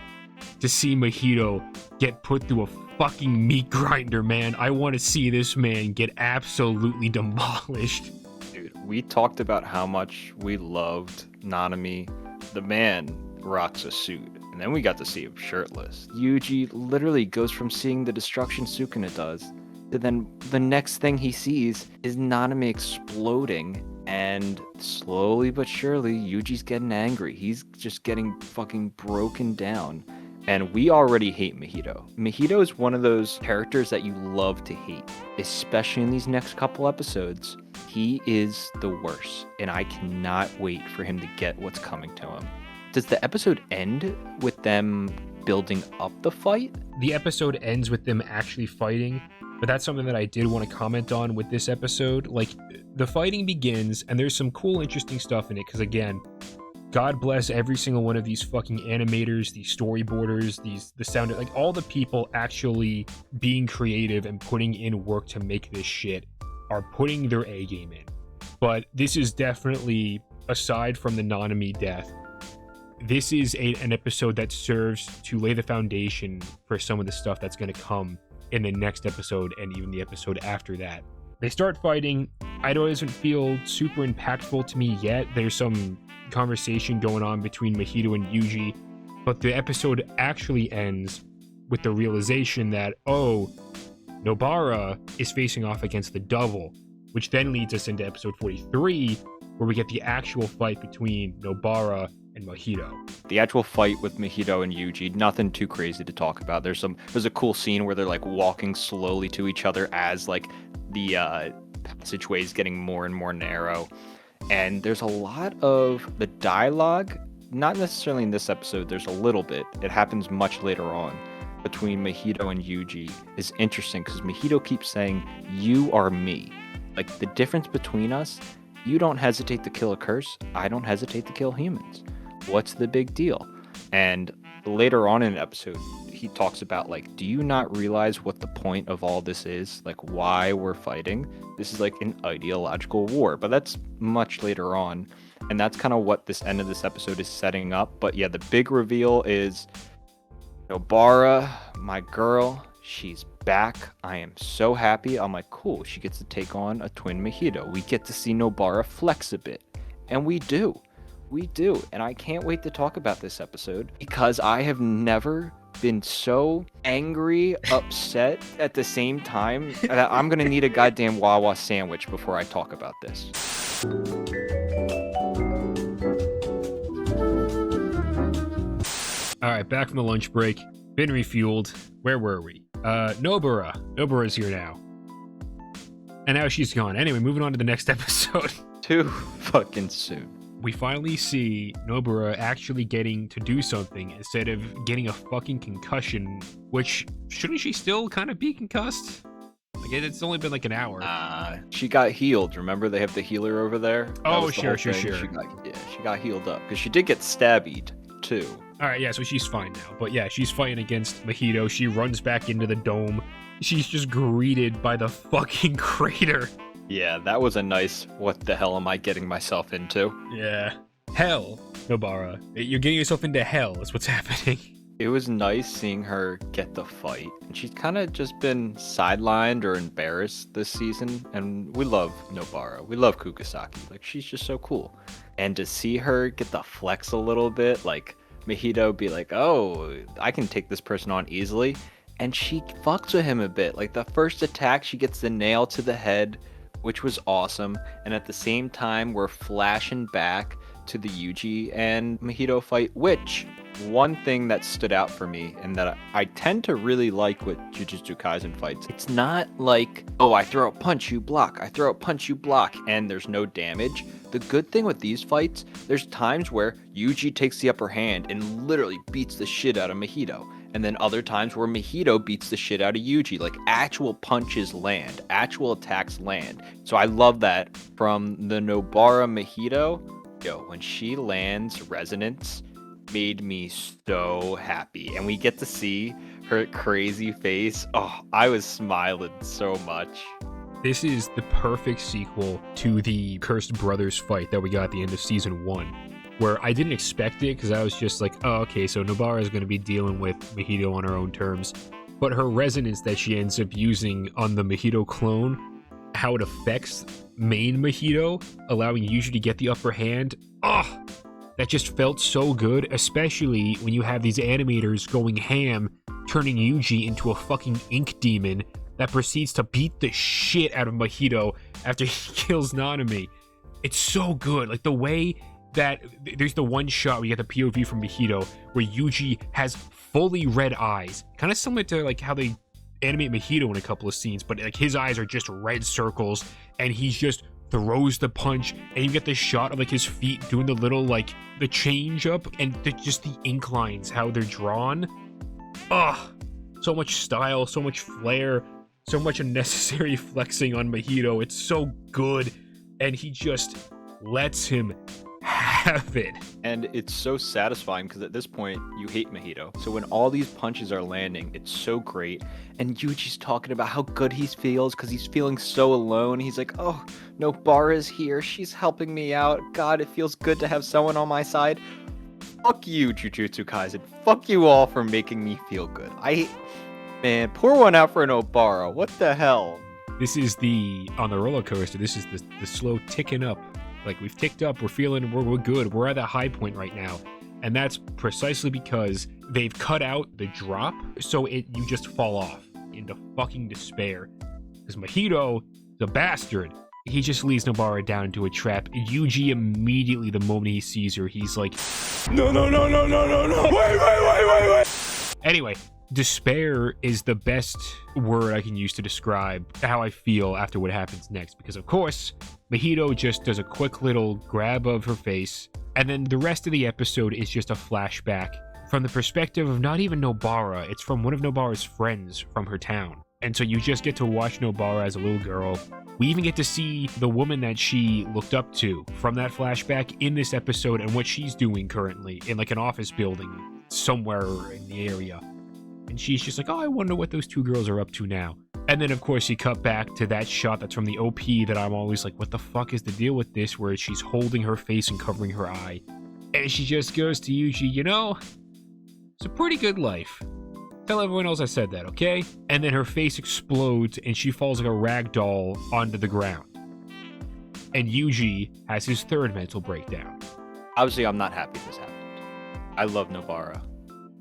to see Mahito get put through a fucking meat grinder, man. I want to see this man get absolutely demolished. Dude, we talked about how much we loved Nanami. The man rocks a suit. And then we got to see him shirtless. Yuji literally goes from seeing the destruction Sukuna does to then the next thing he sees is Nanami exploding, and slowly but surely Yuji's getting angry. He's just getting fucking broken down. And we already hate Mahito. Mahito is one of those characters that you love to hate, especially in these next couple episodes. He is the worst, and I cannot wait for him to get what's coming to him. Does the episode end with them building up the fight? The episode ends with them actually fighting, but that's something that I did want to comment on with this episode. Like, the fighting begins, and there's some cool, interesting stuff in it, because again, God bless every single one of these fucking animators, these storyboarders, the sound, like all the people actually being creative and putting in work to make this shit are putting their A game in. But this is definitely, aside from the Nanami death, this is an episode that serves to lay the foundation for some of the stuff that's going to come in the next episode and even the episode after that. They start fighting. I know it doesn't feel super impactful to me yet. There's some conversation going on between Mahito and Yuji, but the episode actually ends with the realization that, Nobara is facing off against the Devil, which then leads us into episode 43, where we get the actual fight between Nobara and Mahito. The actual fight with Mahito and Yuji, nothing too crazy to talk about. There's a cool scene where they're like walking slowly to each other as like the passageway is getting more and more narrow. And there's a lot of the dialogue, not necessarily in this episode, there's a little bit. It happens much later on between Mahito and Yuji is interesting because Mahito keeps saying, you are me. Like, the difference between us, you don't hesitate to kill a curse, I don't hesitate to kill humans. What's the big deal? And later on in an episode, he talks about, like, do you not realize what the point of all this is? Like, why we're fighting? This is like an ideological war, but that's much later on. And that's kind of what this end of this episode is setting up. But yeah, the big reveal is Nobara, my girl, she's back. I am so happy. I'm like, cool, she gets to take on a twin Mahito. We get to see Nobara flex a bit. And we do. We do. And I can't wait to talk about this episode because I have never been so angry, upset at the same time that I'm going to need a goddamn Wawa sandwich before I talk about this. All right, back from the lunch break. Been refueled. Where were we? Nobara. Nobara's here now. And now she's gone. Anyway, moving on to the next episode. Too fucking soon. We finally see Nobara actually getting to do something instead of getting a fucking concussion, which, shouldn't she still kind of be concussed? Like, It's only been like an hour. She got healed. Remember they have the healer over there? That Oh, was the sure. whole thing. She got healed up because she did get stabbied too. All right, yeah, so she's fine now. But yeah, she's fighting against Mojito. She runs back into the dome. She's just greeted by the fucking crater. Yeah, that was a nice, what the hell am I getting myself into? Yeah. Hell, Nobara. You're getting yourself into hell is what's happening. It was nice seeing her get the fight. And she's kind of just been sidelined or embarrassed this season. And we love Nobara. We love Kugisaki. Like, she's just so cool. And to see her get the flex a little bit, like Mojito be like, oh, I can take this person on easily. And she fucks with him a bit. Like, the first attack, she gets the nail to the head, which was awesome. And at the same time, we're flashing back to the Yuji and Mojito fight, which one thing that stood out for me and that I tend to really like with Jujutsu Kaisen fights, it's not like, oh, I throw a punch, you block, I throw a punch, you block, and there's no damage. The good thing with these fights, there's times where Yuji takes the upper hand and literally beats the shit out of Mojito. And then other times where Mojito beats the shit out of Yuji. Like, actual punches land, actual attacks land. So I love that from the Nobara Mojito. Yo, when she lands Resonance, made me so happy. And we get to see her crazy face. Oh, I was smiling so much. This is the perfect sequel to the Cursed Brothers fight that we got at the end of season 1, where I didn't expect it because I was just like, oh, okay, so Nobara is going to be dealing with Mojito on her own terms. But her resonance that she ends up using on the Mojito clone, how it affects main Mojito, allowing Yuji to get the upper hand, that just felt so good, especially when you have these animators going ham, turning Yuji into a fucking ink demon that proceeds to beat the shit out of Mojito after he kills Nanami. It's so good. Like, the way that there's the one shot where you get the POV from Mojito where Yuji has fully red eyes, kind of similar to like how they animate Mojito in a couple of scenes, but like his eyes are just red circles and he just throws the punch, and you get the shot of like his feet doing the little like the change up and just the ink lines, how they're drawn. So much style, so much flair, so much unnecessary flexing on Mojito. It's so good, and he just lets him have it. And it's so satisfying because at this point you hate Mojito. So when all these punches are landing, it's so great. And Yuji's talking about how good he feels because he's feeling so alone. He's like, oh, Nobara's here. She's helping me out. God, it feels good to have someone on my side. Fuck you, Jujutsu Kaisen. Fuck you all for making me feel good. Man, pour one out for Nobara. What the hell? This is on the roller coaster, this is the slow ticking up. Like, we've ticked up, we're feeling, we're good, we're at that high point right now. And that's precisely because they've cut out the drop, so you just fall off into fucking despair. Because Mojito, the bastard, he just leads Nobara down into a trap. Yuji immediately, the moment he sees her, he's like, no, wait. Anyway, despair is the best word I can use to describe how I feel after what happens next. Because, of course, Mojito just does a quick little grab of her face, and then the rest of the episode is just a flashback from the perspective of not even Nobara. It's from one of Nobara's friends from her town. And so you just get to watch Nobara as a little girl. We even get to see the woman that she looked up to from that flashback in this episode and what she's doing currently in like an office building somewhere in the area. And she's just like, oh, I wonder what those two girls are up to now. And then, of course, you cut back to that shot that's from the OP that I'm always like, what the fuck is the deal with this? Where she's holding her face and covering her eye. And she just goes to Yuji, it's a pretty good life. Tell everyone else I said that, okay? And then her face explodes and she falls like a rag doll onto the ground. And Yuji has his third mental breakdown. Obviously, I'm not happy this happened. I love Nobara.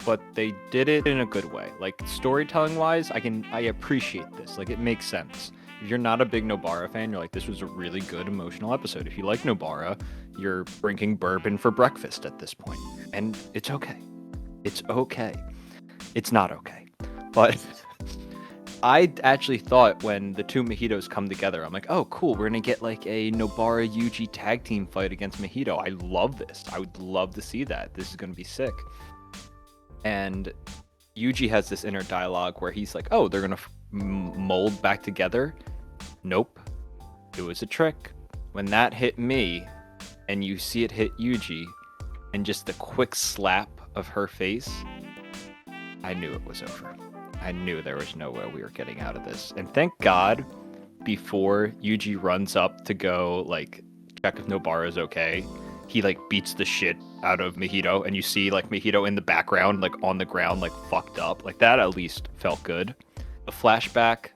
But they did it in a good way. Like, storytelling wise, I appreciate this. Like, it makes sense. If you're not a big Nobara fan, you're like, this was a really good emotional episode. If you like Nobara, you're drinking bourbon for breakfast at this point. And it's okay. It's okay. It's not okay. But I actually thought when the two Mojitos come together, I'm like, oh, cool. We're going to get like a Nobara Yuji tag team fight against Mojito. I love this. I would love to see that. This is going to be sick. And Yuji has this inner dialogue where he's like, oh, they're going to mold back together. Nope. It was a trick. When that hit me, and you see it hit Yuji, and just the quick slap of her face, I knew it was over. I knew there was no way we were getting out of this. And thank God, before Yuji runs up to go, like, check if Nobara's okay, he, like, beats the shit out of Mahito, and you see, like, Mahito in the background, like, on the ground, like, fucked up. Like, that at least felt good. The flashback,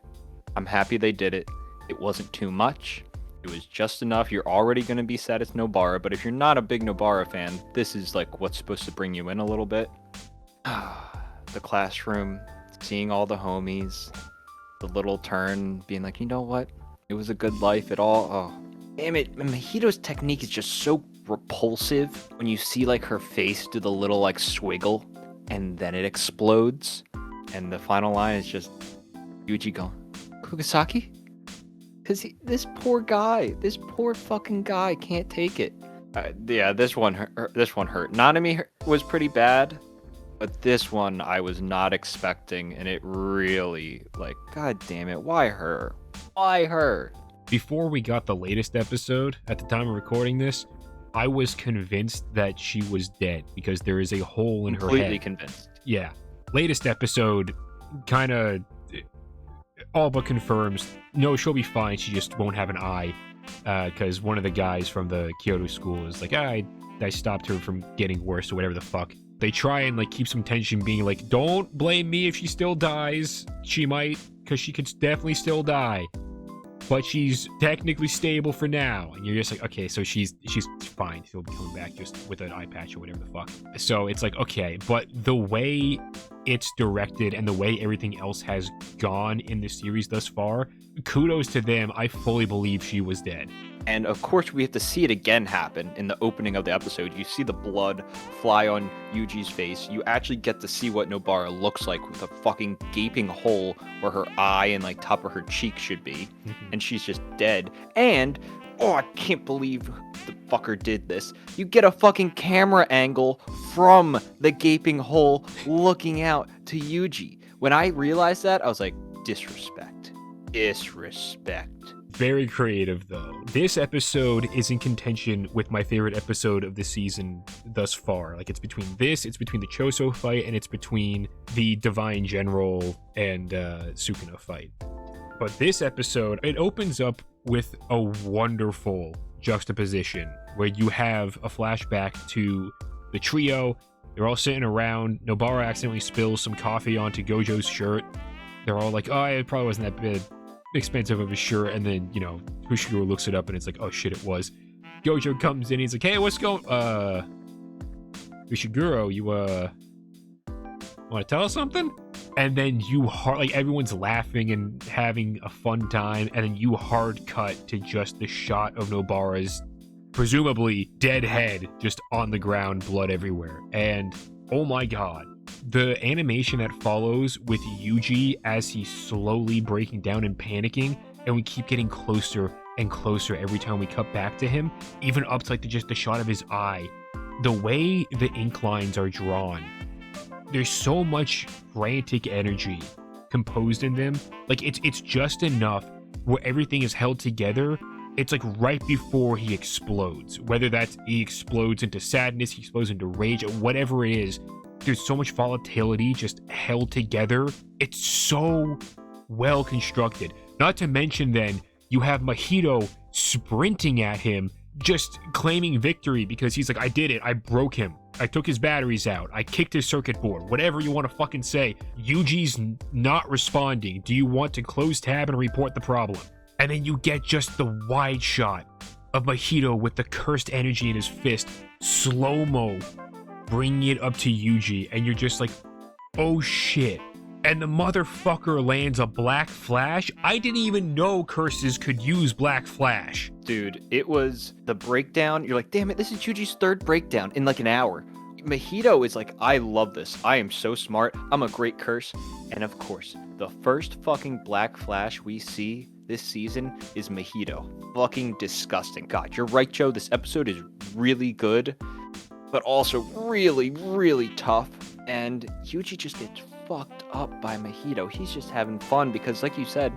I'm happy they did it. It wasn't too much. It was just enough. You're already going to be sad it's Nobara, but if you're not a big Nobara fan, this is, like, what's supposed to bring you in a little bit. The classroom, seeing all the homies, the little turn, being like, you know what? It was a good life. It all, oh, damn it. Mahito's technique is just so repulsive when you see, like, her face do the little, like, swiggle, and then it explodes. And the final line is just Yuji going, Kugasaki? Because this poor fucking guy can't take it. Yeah, this one hurt. Nanami was pretty bad, but this one I was not expecting, and it really, like, god damn it, why her? Why her? Before we got the latest episode, at the time of recording this, I was convinced that she was dead because there is a hole in her head. Completely convinced. Yeah. Latest episode kind of all but confirms, no, she'll be fine. She just won't have an eye. Because one of the guys from the Kyoto school is like, I stopped her from getting worse or whatever the fuck. They try and, like, keep some tension, being like, don't blame me if she still dies. She might, because she could definitely still die. But she's technically stable for now. And you're just like, okay, so she's fine. She'll be coming back just with an eye patch or whatever the fuck. So it's like, okay, but the way it's directed and the way everything else has gone in the series thus far, kudos to them. I fully believe she was dead. And of course, we have to see it again happen in the opening of the episode. You see the blood fly on Yuji's face. You actually get to see what Nobara looks like with a fucking gaping hole where her eye and, like, top of her cheek should be. And she's just dead. And, oh, I can't believe the fucker did this. You get a fucking camera angle from the gaping hole looking out to Yuji. When I realized that, I was like, disrespect. Very creative, though. This episode is in contention with my favorite episode of the season thus far. Like, it's between this, it's between the Choso fight, and it's between the Divine General and Sukuna fight. But this episode, it opens up with a wonderful juxtaposition where you have a flashback to the trio. They're all sitting around. Nobara accidentally spills some coffee onto Gojo's shirt. They're all like, oh, it probably wasn't that bad. Expensive of a shirt, and then, you know, Fushiguro looks it up and it's like, oh shit, it was. Gojo comes in, he's like, hey, what's going Fushiguro, you want to tell us something? And then like, everyone's laughing and having a fun time, and then you hard cut to just the shot of Nobara's presumably dead head just on the ground, blood everywhere. And oh my god, the animation that follows with Yuji as he's slowly breaking down and panicking, and we keep getting closer and closer every time we cut back to him, even up to, like, just the shot of his eye. The way the ink lines are drawn, there's so much frantic energy composed in them. Like, it's just enough where everything is held together. It's like right before he explodes, whether that's he explodes into sadness, he explodes into rage, or whatever it is. There's so much volatility just held together. It's so well constructed. Not to mention, then, you have Mahito sprinting at him, just claiming victory because he's like, I did it. I broke him. I took his batteries out. I kicked his circuit board. Whatever you want to fucking say. Yuji's not responding. Do you want to close tab and report the problem? And then you get just the wide shot of Mahito with the cursed energy in his fist. Slow-mo. Bringing it up to Yuji, and you're just like, oh shit. And the motherfucker lands a black flash. I didn't even know curses could use black flash. Dude, it was the breakdown. You're like, damn it, this is Yuji's third breakdown in like an hour. Mahito is like, I love this. I am so smart. I'm a great curse. And of course, the first fucking black flash we see this season is Mahito. Fucking disgusting. God, you're right, Joe. This episode is really good, but also really, really tough. And Yuji just gets fucked up by Mahito. He's just having fun because, like you said,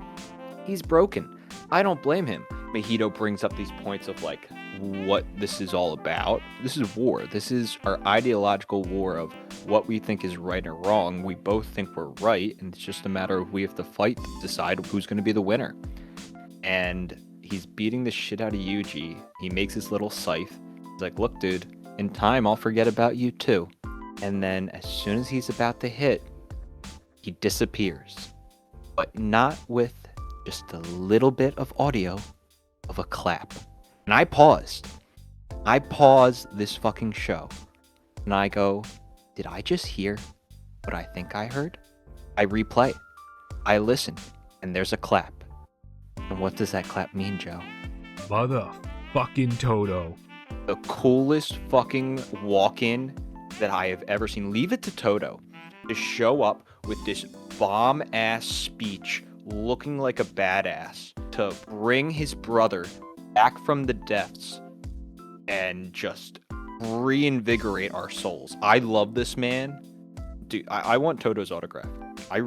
he's broken. I don't blame him. Mahito brings up these points of like what this is all about. This is war. This is our ideological war of what we think is right or wrong. We both think we're right, and it's just a matter of we have to fight to decide who's going to be the winner. And he's beating the shit out of Yuji. He makes his little scythe. He's like, look, dude, in time, I'll forget about you too. And then as soon as he's about to hit, he disappears. But not with just a little bit of audio of a clap. And I paused. I paused this fucking show. And I go, did I just hear what I think I heard? I replay. I listen. And there's a clap. And what does that clap mean, Joe? Motherfucking Toto. The coolest fucking walk-in that I have ever seen. Leave it to Toto to show up with this bomb-ass speech looking like a badass to bring his brother back from the depths and just reinvigorate our souls. I love this man. Dude, I want Toto's autograph. I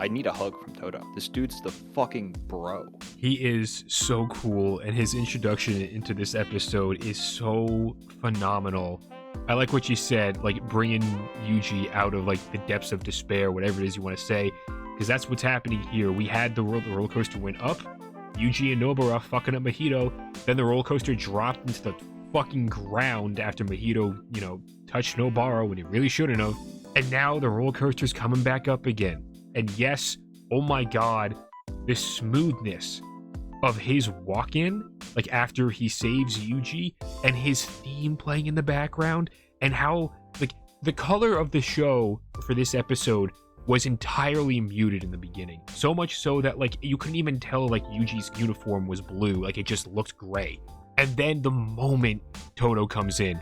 need a hug from Toto. This dude's the fucking bro. He is so cool, and his introduction into this episode is so phenomenal. I like what you said, like bringing Yuji out of like the depths of despair, whatever it is you want to say, because that's what's happening here. We had the roller coaster went up, Yuji and Nobara fucking up Mahito, then the roller coaster dropped into the fucking ground after Mahito, touched Nobara when he really shouldn't have. And now the roller coaster's coming back up again. And yes, oh my god, the smoothness of his walk-in, like after he saves Yuji, and his theme playing in the background, and how, like, the color of the show for this episode was entirely muted in the beginning. So much so that, like, you couldn't even tell, like, Yuji's uniform was blue. Like, it just looked gray. And then the moment Toto comes in,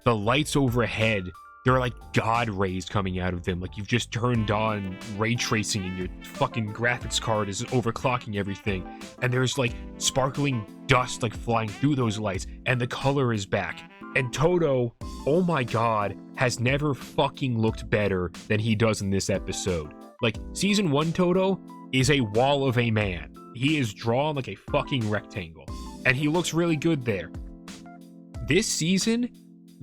the lights overhead, there are like God rays coming out of them. Like you've just turned on ray tracing and your fucking graphics card is overclocking everything. And there's like sparkling dust like flying through those lights and the color is back. And Toto, oh my god, has never fucking looked better than he does in this episode. Like season 1 Toto is a wall of a man. He is drawn like a fucking rectangle. And he looks really good there. This season,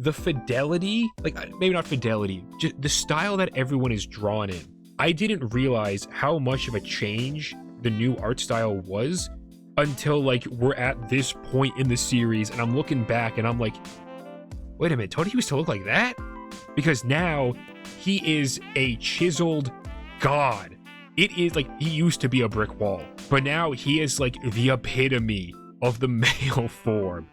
the fidelity, like maybe not fidelity, just the style that everyone is drawn in. I didn't realize how much of a change the new art style was until like we're at this point in the series and I'm looking back and I'm like, wait a minute, Toto used to look like that? Because now he is a chiseled god. It is like he used to be a brick wall, but now he is like the epitome of the male form.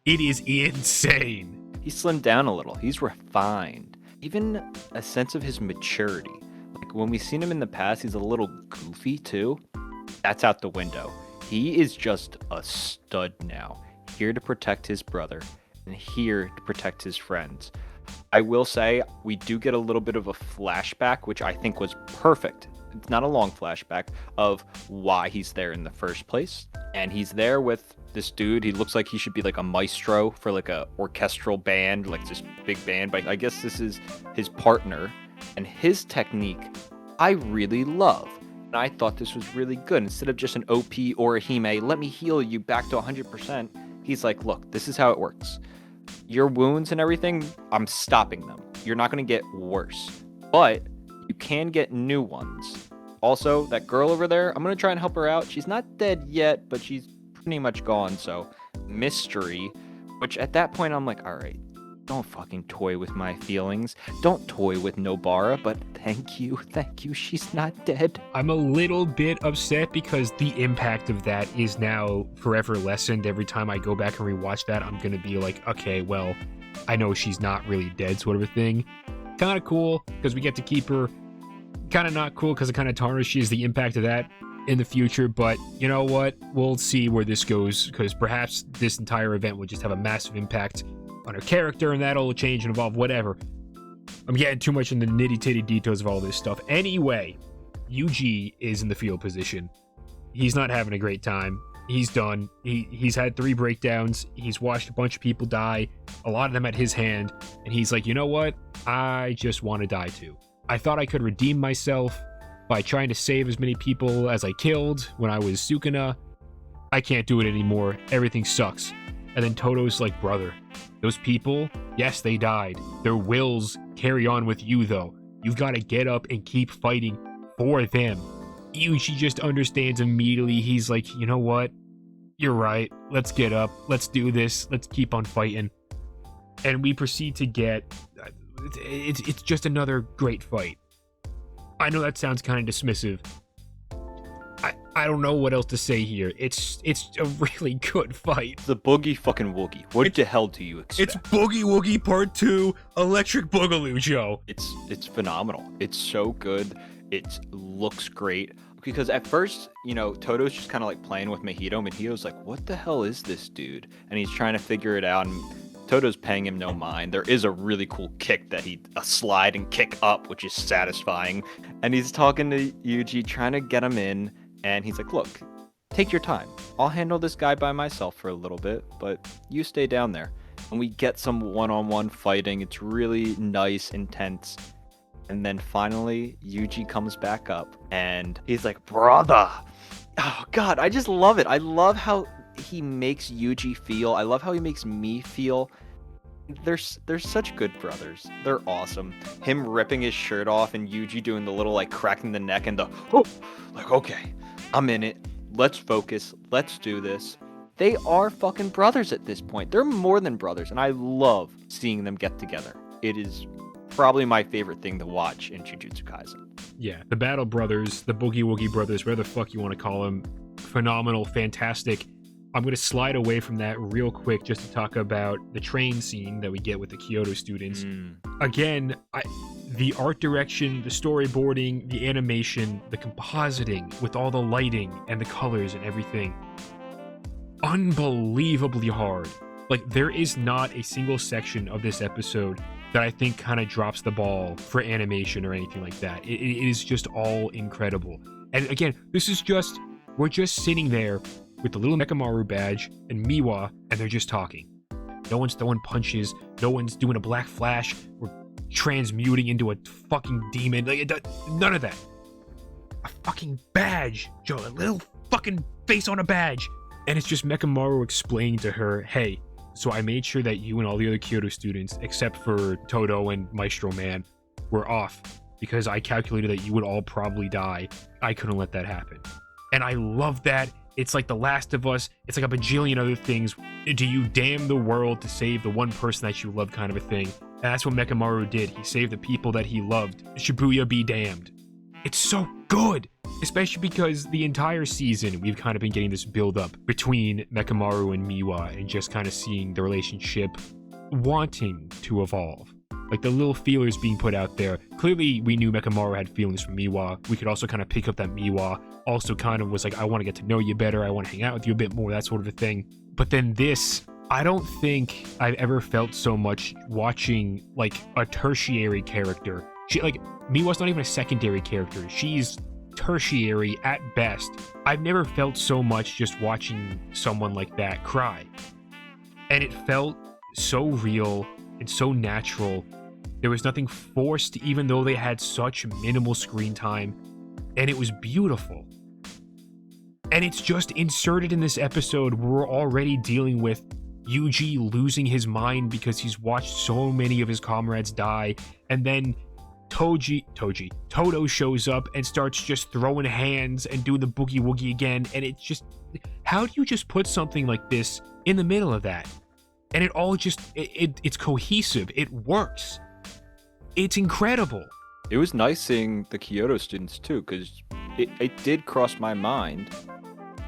It is insane. He's slimmed down a little. He's refined. Even a sense of his maturity. Like when we've seen him in the past, he's a little goofy too. That's out the window. He is just a stud now. Here to protect his brother and here to protect his friends. I will say we do get a little bit of a flashback, which I think was perfect. It's not a long flashback of why he's there in the first place. And he's there with this dude. He looks like he should be like a maestro for like a orchestral band, like this big band, but I guess this is his partner. And his technique I really love, and I thought this was really good. Instead of just an OP or a Hime, let me heal you back to 100%, he's like, look, this is how it works. Your wounds and everything, I'm stopping them. You're not going to get worse, but you can get new ones. Also, that girl over there, I'm going to try and help her out. She's not dead yet, but she's pretty much gone, so mystery, which at that point I'm like, all right, don't fucking toy with my feelings. Don't toy with Nobara, but thank you, she's not dead. I'm a little bit upset because the impact of that is now forever lessened. Every time I go back and rewatch that, I'm gonna be like, okay, well, I know she's not really dead, sort of a thing. Kind of cool because we get to keep her. Kind of not cool because it kind of tarnishes the impact of that in the future, but you know what, we'll see where this goes, because perhaps this entire event will just have a massive impact on her character and that'll change and evolve, whatever. I'm getting too much in the nitty-titty details of all this stuff. Anyway, Yuji is in the field position. He's not having a great time. He's done. He's had 3 breakdowns. He's watched a bunch of people die, a lot of them at his hand, and he's like, you know what, I just want to die too. I thought I could redeem myself by trying to save as many people as I killed when I was Sukuna. I can't do it anymore. Everything sucks. And then Toto's like, brother, those people, yes, they died. Their wills carry on with you, though. You've got to get up and keep fighting for them. Yuji just understands immediately. He's like, you know what? You're right. Let's get up. Let's do this. Let's keep on fighting. And we proceed to get... It's just another great fight. I know that sounds kind of dismissive. I don't know what else to say here. It's a really good fight. The boogie fucking woogie. What the hell do you expect? It's Boogie Woogie Part 2, Electric Boogaloo, Joe. It's phenomenal. It's so good. It looks great. Because at first, you know, Toto's just kind of like playing with Mahito. Mahito's like, what the hell is this dude? And he's trying to figure it out. And Toto's paying him no mind. There is a really cool kick that a slide and kick up, which is satisfying. And he's talking to Yuji, trying to get him in. And he's like, look, take your time. I'll handle this guy by myself for a little bit, but you stay down there. And we get some one-on-one fighting. It's really nice, intense. And then finally, Yuji comes back up and he's like, brother. Oh, God, I just love it. I love how he makes Yuji feel. I love how he makes me feel. They're such good brothers. They're awesome. Him ripping his shirt off and Yuji doing the little, like, cracking the neck and the, oh, like, okay, I'm in it. Let's focus. Let's do this. They are fucking brothers at this point. They're more than brothers, and I love seeing them get together. It is probably my favorite thing to watch in Jujutsu Kaisen. Yeah, the Battle Brothers, the Boogie Woogie Brothers, whatever the fuck you want to call them, phenomenal, fantastic. I'm going to slide away from that real quick just to talk about the train scene that we get with the Kyoto students. Again, the art direction, the storyboarding, the animation, the compositing with all the lighting and the colors and everything. Unbelievably hard. Like, there is not a single section of this episode that I think kind of drops the ball for animation or anything like that. It is just all incredible. And again, we're just sitting there with the little Mekamaru badge and Miwa, and they're just talking. No one's throwing punches. No one's doing a black flash or transmuting into a fucking demon. None of that. A fucking badge, Joe. A little fucking face on a badge. And it's just Mekamaru explaining to her, hey, so I made sure that you and all the other Kyoto students, except for Toto and Maestro Man, were off because I calculated that you would all probably die. I couldn't let that happen. And I love that. It's like The Last of Us. It's like a bajillion other things. Do you damn the world to save the one person that you love kind of a thing? And that's what Mekamaru did. He saved the people that he loved. Shibuya be damned. It's so good. Especially because the entire season, we've kind of been getting this build-up between Mekamaru and Miwa and just kind of seeing the relationship wanting to evolve. Like the little feelers being put out there. Clearly, we knew Mekamaru had feelings for Miwa. We could also kind of pick up that Miwa also kind of was like, I want to get to know you better. I want to hang out with you a bit more, that sort of a thing. But then this, I don't think I've ever felt so much watching like a tertiary character. Miwa's not even a secondary character. She's tertiary at best. I've never felt so much just watching someone like that cry. And it felt so real and so natural. There was nothing forced, even though they had such minimal screen time, and it was beautiful. And it's just inserted in this episode where we're already dealing with Yuji losing his mind because he's watched so many of his comrades die, and then Toto shows up and starts just throwing hands and doing the boogie woogie again, and it's just, how do you just put something like this in the middle of that? And it all just, it's cohesive, it works. It's incredible. It was nice seeing the Kyoto students too, because it did cross my mind,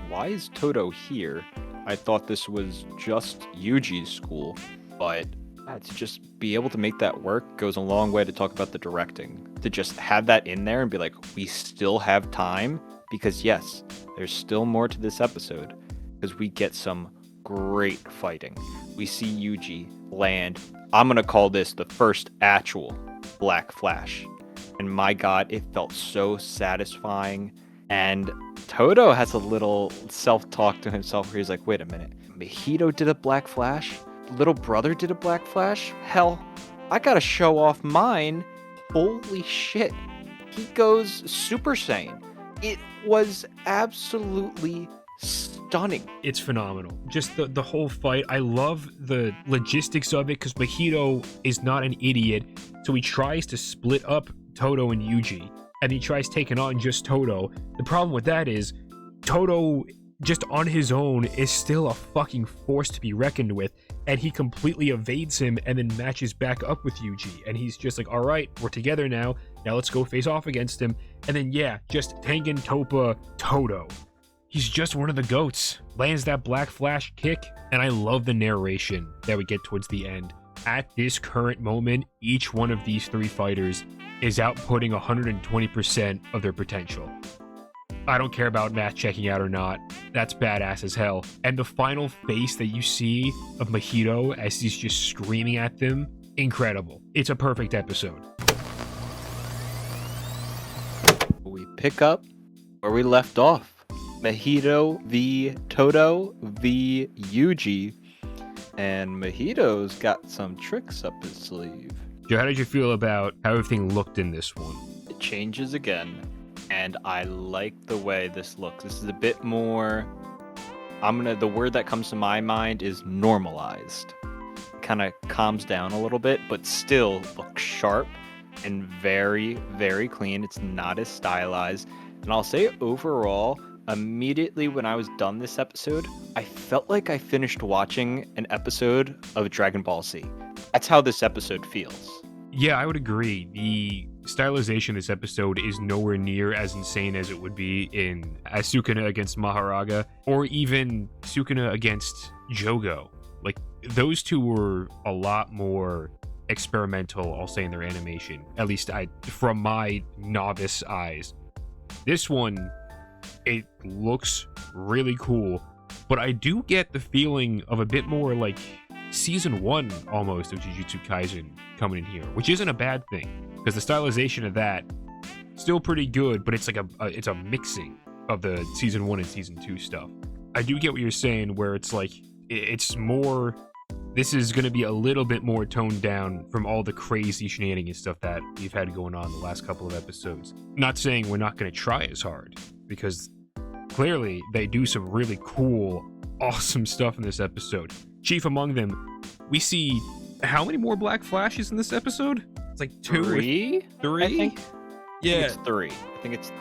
why is Toto here? I thought this was just Yuji's school, but to just be able to make that work goes a long way to talk about the directing. To just have that in there and be like, we still have time, because yes, there's still more to this episode, because we get some great fighting. We see Yuji land, I'm gonna call this the first actual Black Flash, and my god, it felt so satisfying. And Toto has a little self-talk to himself where he's like, wait a minute, Mahito did a Black Flash? Little brother did a Black Flash? Hell, I gotta show off mine. holy shit, he goes Super Saiyan. It was absolutely stunning. It's phenomenal. Just the whole fight. I love the logistics of it because Mahito is not an idiot, so he tries to split up Todo and Yuji, and he tries taking on just Todo. The problem with that is Todo, just on his own, is still a fucking force to be reckoned with, and he completely evades him and then matches back up with Yuji, and he's just like, all right, we're together now let's go face off against him. And then just Tengen Toppa Todo. He's just one of the goats. Lands that Black Flash kick, and I love the narration that we get towards the end. At this current moment, each one of these three fighters is outputting 120% of their potential. I don't care about math checking out or not. That's badass as hell. And the final face that you see of Mahito as he's just screaming at them, incredible. It's a perfect episode. We pick up where we left off. Mahito v Todo v Yuji. And Mahito's got some tricks up his sleeve. Joe, how did you feel about how everything looked in this one? It changes again. And I like the way this looks. This is a bit more, the word that comes to my mind is normalized. Kind of calms down a little bit, but still looks sharp and very, very clean. It's not as stylized. And I'll say overall, immediately when I was done this episode, I felt like I finished watching an episode of Dragon Ball Z. That's how this episode feels. Yeah, I would agree. The stylization of this episode is nowhere near as insane as it would be in Sukuna against Maharaga, or even Sukuna against Jogo. Like, those two were a lot more experimental, I'll say, in their animation. At least from my novice eyes. This one, it looks really cool, but I do get the feeling of a bit more like season 1 almost of Jujutsu Kaisen coming in here, which isn't a bad thing, because the stylization of that still pretty good, but it's like it's a mixing of the season 1 and season 2 stuff. I do get what you're saying, where it's like it's more, this is going to be a little bit more toned down from all the crazy shenanigans stuff that we've had going on the last couple of episodes. Not saying we're not going to try as hard, because clearly they do some really cool, awesome stuff in this episode. Chief among them, we see how many more Black Flashes in this episode? It's like 2 Three? Three? I think Yeah. it's three. I think it's 3.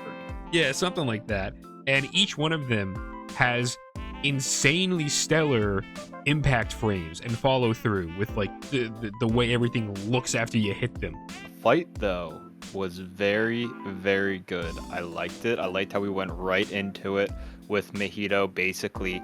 Yeah, something like that. And each one of them has insanely stellar impact frames and follow through with like the way everything looks after you hit them. The fight, though, was very, very good. I liked it. I liked how we went right into it with Mahito basically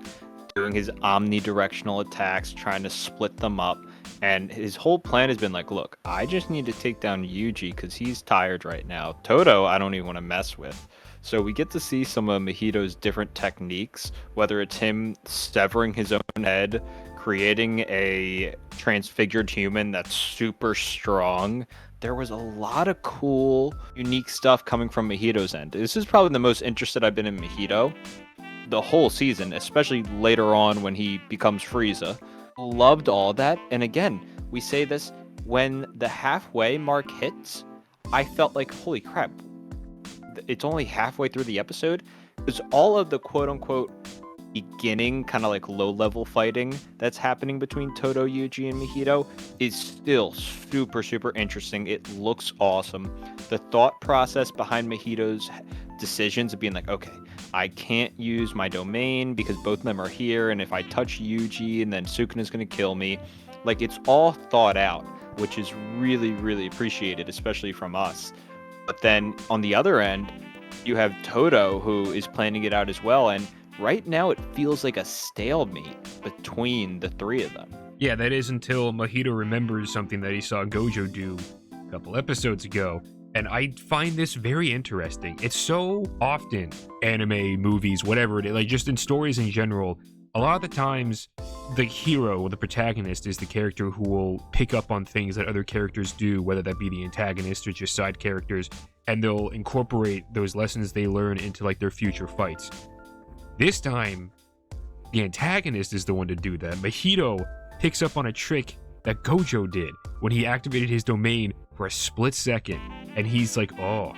doing his omnidirectional attacks, trying to split them up. And his whole plan has been like, look, I just need to take down Yuji because he's tired right now. Todo, I don't even want to mess with. So we get to see some of Mahito's different techniques, whether it's him severing his own head, creating a transfigured human that's super strong. There was a lot of cool, unique stuff coming from Mahito's end. This is probably the most interested I've been in Mahito the whole season, especially later on when he becomes Frieza. Loved all that. And again, we say this, when the halfway mark hits, I felt like, holy crap, it's only halfway through the episode, because all of the quote-unquote beginning kind of like low-level fighting that's happening between Todo, Yuji, and Mahito is still super, super interesting. It looks awesome. The thought process behind Mahito's decisions of being like, okay, I can't use my domain because both of them are here, and if I touch Yuji and then Sukuna's going to kill me, like, it's all thought out, which is really, really appreciated, especially from us. But then on the other end, you have Todo, who is planning it out as well, and right now it feels like a stalemate between the three of them. Yeah, that is until Mahito remembers something that he saw Gojo do a couple episodes ago. And I find this very interesting. It's so often anime, movies, whatever it is, like just in stories in general, a lot of the times the hero or the protagonist is the character who will pick up on things that other characters do, whether that be the antagonist or just side characters, and they'll incorporate those lessons they learn into like their future fights. This time, the antagonist is the one to do that. Mahito picks up on a trick that Gojo did when he activated his domain for a split second, and he's like, oh,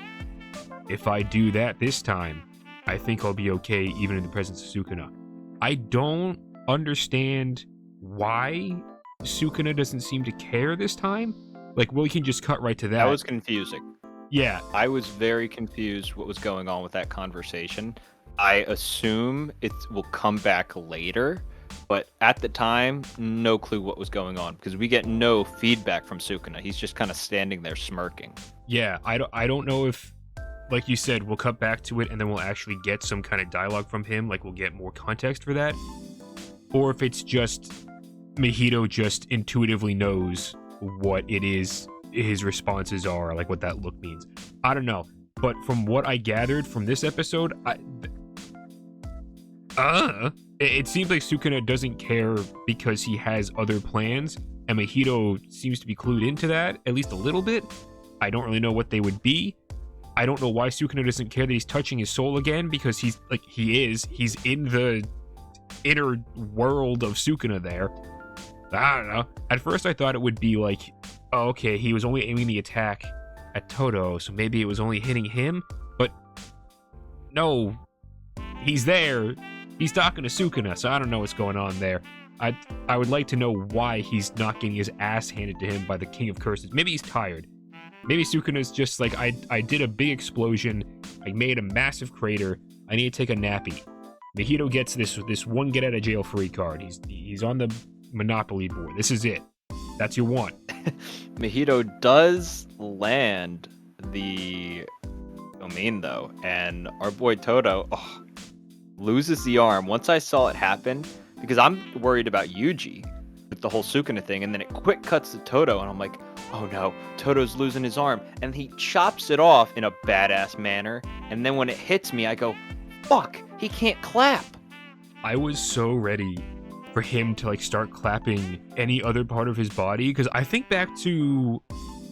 if I do that this time, I think I'll be okay even in the presence of Sukuna. I don't understand why Sukuna doesn't seem to care this time. Like, we can just cut right to that. That was confusing. Yeah. I was very confused what was going on with that conversation. I assume it will come back later, but at the time, no clue what was going on because we get no feedback from Sukuna. He's just kind of standing there smirking. Yeah, I don't know if, like you said, we'll cut back to it and then we'll actually get some kind of dialogue from him, like we'll get more context for that, or if it's just Mahito just intuitively knows what it is his responses are, like what that look means. I don't know, but from what I gathered from this episode, it seems like Sukuna doesn't care because he has other plans, and Mahito seems to be clued into that, at least a little bit. I don't really know what they would be. I don't know why Sukuna doesn't care that he's touching his soul again, because he's in the inner world of Sukuna there. I don't know. At first I thought it would be like, oh, okay, he was only aiming the attack at Toto, so maybe it was only hitting him, but no, he's there. He's talking to Sukuna, so I don't know what's going on there. I would like to know why he's not getting his ass handed to him by the King of Curses. Maybe he's tired. Maybe Sukuna's just like, I did a big explosion, I made a massive crater, I need to take a nappy. Mahito gets this one get out of jail free card. He's on the Monopoly board. This is it. That's your one. Mahito does land the domain though, and our boy Toto loses the arm. Once I saw it happen, because I'm worried about Yuji with the whole Sukuna thing, and then it quick cuts to Toto, and I'm like, oh no, Toto's losing his arm, and he chops it off in a badass manner, and then when it hits me, I go, fuck, he can't clap. I was so ready for him to like start clapping any other part of his body, because I think back to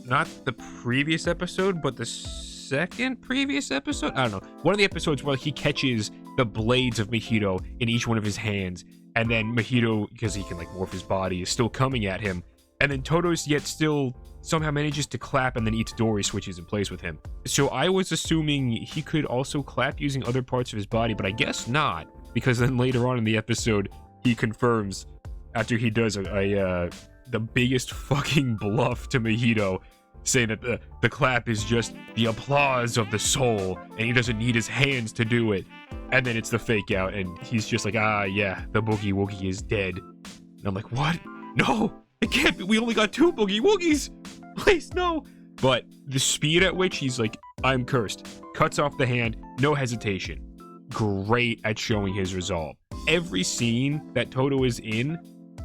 not the previous episode, but the second previous episode, I don't know, one of the episodes where he catches the blades of Mahito in each one of his hands, and then Mahito, because he can like morph his body, is still coming at him, and then Toto's yet still somehow manages to clap, and then Itadori switches in place with him. So I was assuming he could also clap using other parts of his body, but I guess not, because then later on in the episode he confirms, after he does the biggest fucking bluff to Mahito, saying that the clap is just the applause of the soul, and he doesn't need his hands to do it. And then it's the fake out, and he's just like, yeah, the Boogie Woogie is dead. And I'm like, what? No, it can't be. We only got 2 Boogie Woogies. Please, no. But the speed at which he's like, I'm cursed, cuts off the hand, no hesitation. Great at showing his resolve. Every scene that Toto is in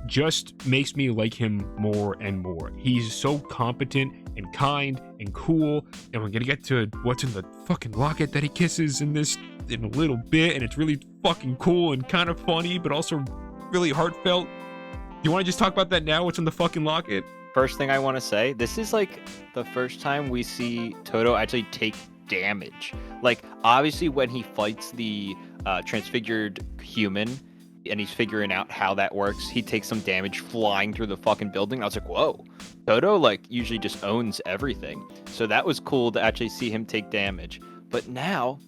just makes me like him more and more. He's so competent and kind and cool, and we're gonna get to what's in the fucking locket that he kisses in a little bit, and it's really fucking cool and kind of funny, but also really heartfelt. You want to just talk about that now? What's in the fucking locket? First thing I want to say, this is like the first time we see Toto actually take damage. Like, obviously when he fights the transfigured human and he's figuring out how that works, he takes some damage flying through the fucking building. I was like, whoa, Toto like usually just owns everything. So that was cool to actually see him take damage. But now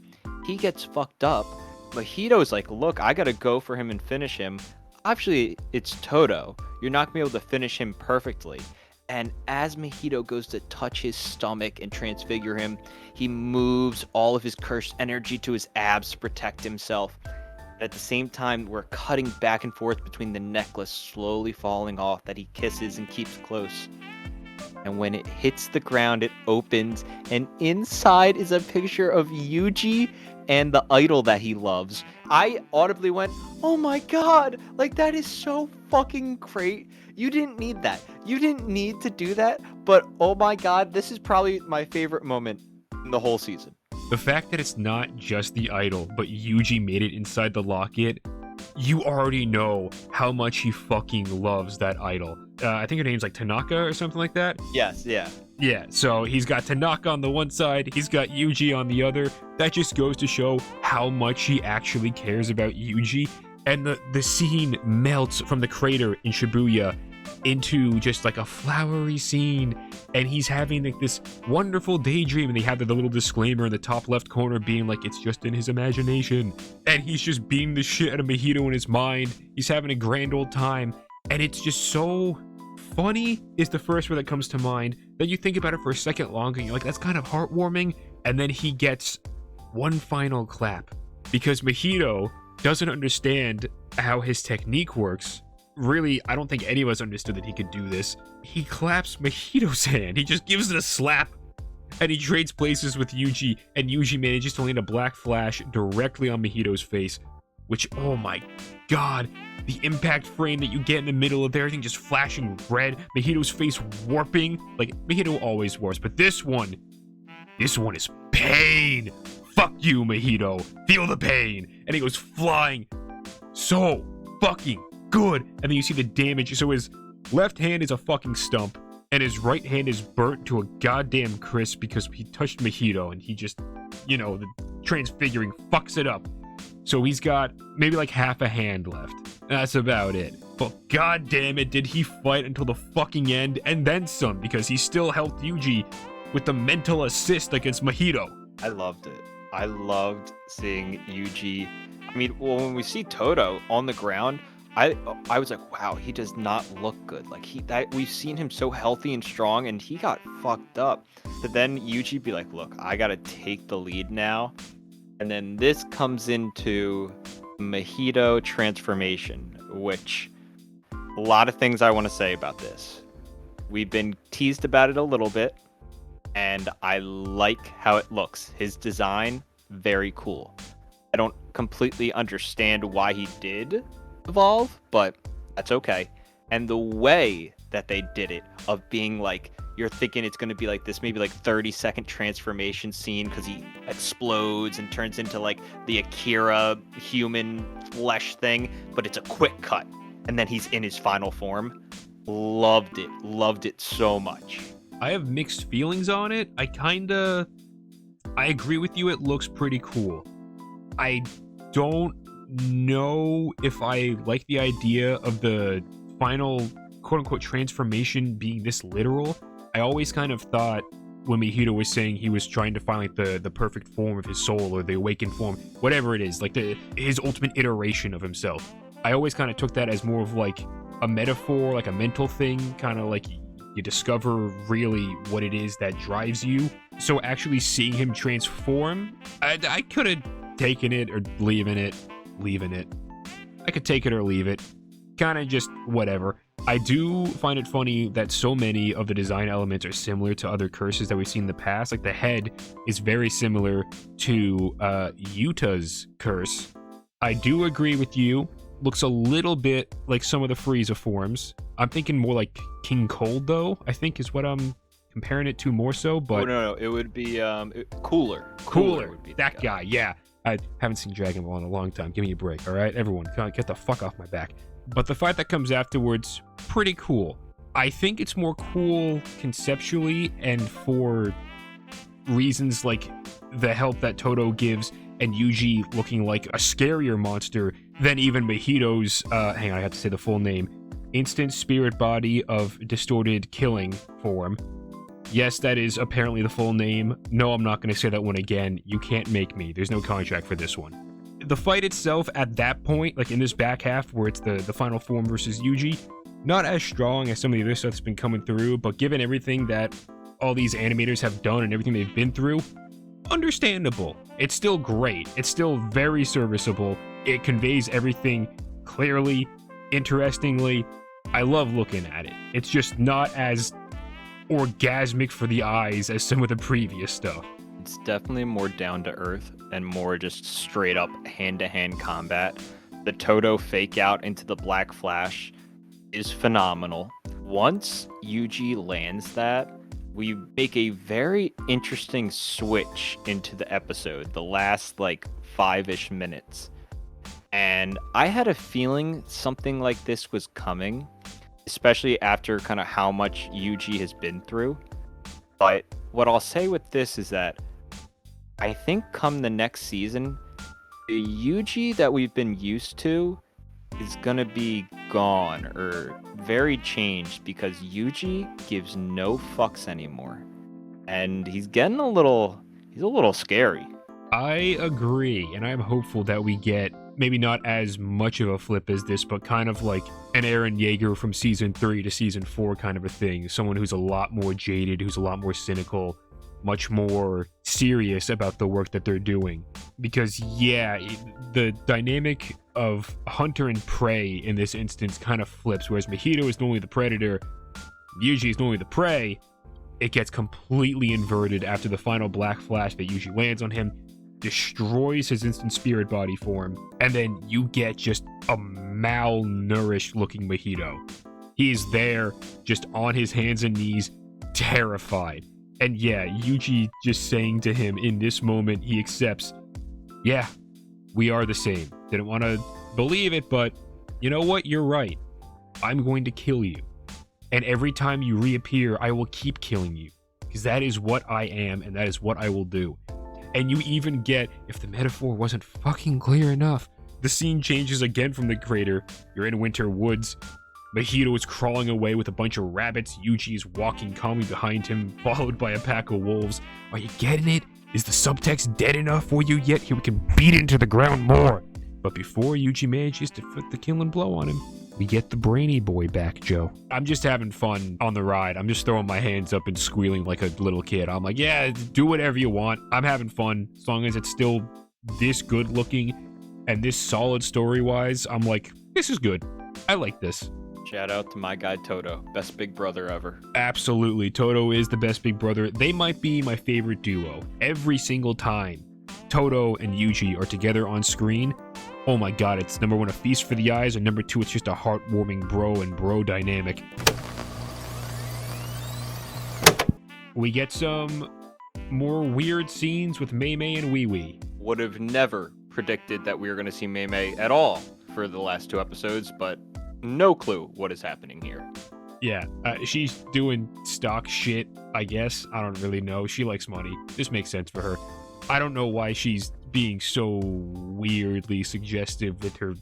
he gets fucked up. Mahito's like, look, I gotta go for him and finish him. Actually, it's Toto. You're not gonna be able to finish him perfectly. And as Mahito goes to touch his stomach and transfigure him, he moves all of his cursed energy to his abs to protect himself. At the same time, we're cutting back and forth between the necklace slowly falling off that he kisses and keeps close. And when it hits the ground, it opens, and inside is a picture of Yuji and the idol that he loves. I audibly went, oh my god, like that is so fucking great. You didn't need that. You didn't need to do that, but oh my god, this is probably my favorite moment in the whole season. The fact that it's not just the idol, but Yuji made it inside the locket, you already know how much he fucking loves that idol. I think her name's like Tanaka or something like that. Yes, yeah. Yeah, so he's got Tanaka on the one side, he's got Yuji on the other. That just goes to show how much he actually cares about Yuji. And the scene melts from the crater in Shibuya into just like a flowery scene, and he's having like this wonderful daydream, and they have the little disclaimer in the top left corner being like, it's just in his imagination, and he's just beating the shit out of Mahito in his mind. He's having a grand old time, and it's just so funny is the first word that comes to mind. Then you think about it for a second longer, and you're like, that's kind of heartwarming, and then he gets one final clap, because Mahito doesn't understand how his technique works. Really, I don't think any of us understood that he could do this. He claps Mahito's hand. He just gives it a slap, and he trades places with Yuji, and Yuji manages to land a black flash directly on Mahito's face, which, oh my god, the impact frame that you get in the middle of everything just flashing red, Mahito's face warping. Like, Mahito always warps, but this one is pain. Fuck you, Mahito. Feel the pain. And he goes flying so fucking good. And then you see the damage. So his left hand is a fucking stump, and his right hand is burnt to a goddamn crisp because he touched Mahito, and he just, the transfiguring fucks it up. So he's got maybe like half a hand left. That's about it. But god damn it, did he fight until the fucking end, and then some, because he still helped Yuji with the mental assist against Mahito. I loved it. I loved seeing Yuji. I mean, when we see Toto on the ground, I was like, wow, he does not look good. Like, we've seen him so healthy and strong, and he got fucked up. But then Yuji be like, look, I gotta take the lead now. And then this comes into Mahito transformation, which a lot of things I want to say about this. We've been teased about it a little bit, and I like how it looks. His design, very cool. I don't completely understand why he did evolve, but that's okay. And the way that they did it, of being like, you're thinking it's going to be like this maybe like 30-second transformation scene because he explodes and turns into like the Akira human flesh thing, but it's a quick cut and then he's in his final form. Loved it so much. I have mixed feelings on it. I agree with you, it looks pretty cool. I don't know if I like the idea of the final quote-unquote transformation being this literal. I always kind of thought when Mahito was saying he was trying to find like the perfect form of his soul, or the awakened form, whatever it is, like his ultimate iteration of himself. I always kind of took that as more of like a metaphor, like a mental thing, kind of like you discover really what it is that drives you. So actually seeing him transform, I could have taken it or leaving it. I could take it or leave it. Kind of just whatever. I do find it funny that so many of the design elements are similar to other curses that we've seen in the past. Like the head is very similar to Yuta's curse. I do agree with you. Looks a little bit like some of the Frieza forms. I'm thinking more like King Cold, though, I think is what I'm comparing it to more so. But no, it would be Cooler. Cooler would be that guy, yeah. I haven't seen Dragon Ball in a long time. Give me a break, all right? Everyone, get the fuck off my back. But the fight that comes afterwards, pretty cool. I think it's more cool conceptually and for reasons like the help that Toto gives and Yuji looking like a scarier monster than even Mahito's, hang on, I have to say the full name, Instant Spirit Body of Distorted Killing form. Yes, that is apparently the full name. No, I'm not going to say that one again. You can't make me. There's no contract for this one. The fight itself at that point, like in this back half where it's the final form versus Yuji, not as strong as some of the other stuff that's been coming through, but given everything that all these animators have done and everything they've been through, understandable. It's still great. It's still very serviceable. It conveys everything clearly, interestingly. I love looking at it. It's just not as orgasmic for the eyes as some of the previous stuff. It's definitely more down to earth and more just straight up hand-to-hand combat. The Toto fake out into the Black Flash is phenomenal. Once Yuji lands that, we make a very interesting switch into the episode, the last like 5-ish minutes. And I had a feeling something like this was coming, especially after kind of how much Yuji has been through. But what I'll say with this is that I think come the next season, the Yuji that we've been used to is going to be gone or very changed because Yuji gives no fucks anymore. And he's getting a little scary. I agree, and I'm hopeful that we get maybe not as much of a flip as this, but kind of like an Eren Yeager from season 3 to season 4 kind of a thing. Someone who's a lot more jaded, who's a lot more cynical, much more serious about the work that they're doing. Because yeah, the dynamic of hunter and prey in this instance kind of flips, whereas Mahito is normally the predator, Yuji is normally the prey. It gets completely inverted after the final black flash that Yuji lands on him, destroys his instant spirit body form, and then you get just a malnourished looking Mahito. He is there, just on his hands and knees, terrified. And yeah, Yuji just saying to him in this moment, he accepts, yeah, we are the same. Didn't want to believe it, but you know what? You're right. I'm going to kill you. And every time you reappear, I will keep killing you. Because that is what I am, and that is what I will do. And you even get, if the metaphor wasn't fucking clear enough, the scene changes again from the crater. You're in winter woods. Mahito is crawling away with a bunch of rabbits. Yuji is walking calmly behind him, followed by a pack of wolves. Are you getting it? Is the subtext dead enough for you yet? Here we can beat it into the ground more. But before Yuji manages to put the killing blow on him, we get the brainy boy back, Joe. I'm just having fun on the ride. I'm just throwing my hands up and squealing like a little kid. I'm like, yeah, do whatever you want. I'm having fun. As long as it's still this good looking and this solid story-wise, I'm like, this is good. I like this. Shout out to my guy Toto, best big brother ever. Absolutely. Toto is the best big brother. They might be my favorite duo. Every single time Toto and Yuji are together on screen, oh my god, it's number 1, a feast for the eyes, and number 2, it's just a heartwarming bro and bro dynamic. We get some more weird scenes with Mei Mei and Wee Wee. Would have never predicted that we were going to see Mei Mei at all for the last 2 episodes, but no clue what is happening here. Yeah, she's doing stock shit, I guess. I don't really know. She likes money. This makes sense for her. I don't know why she's being so weirdly suggestive with her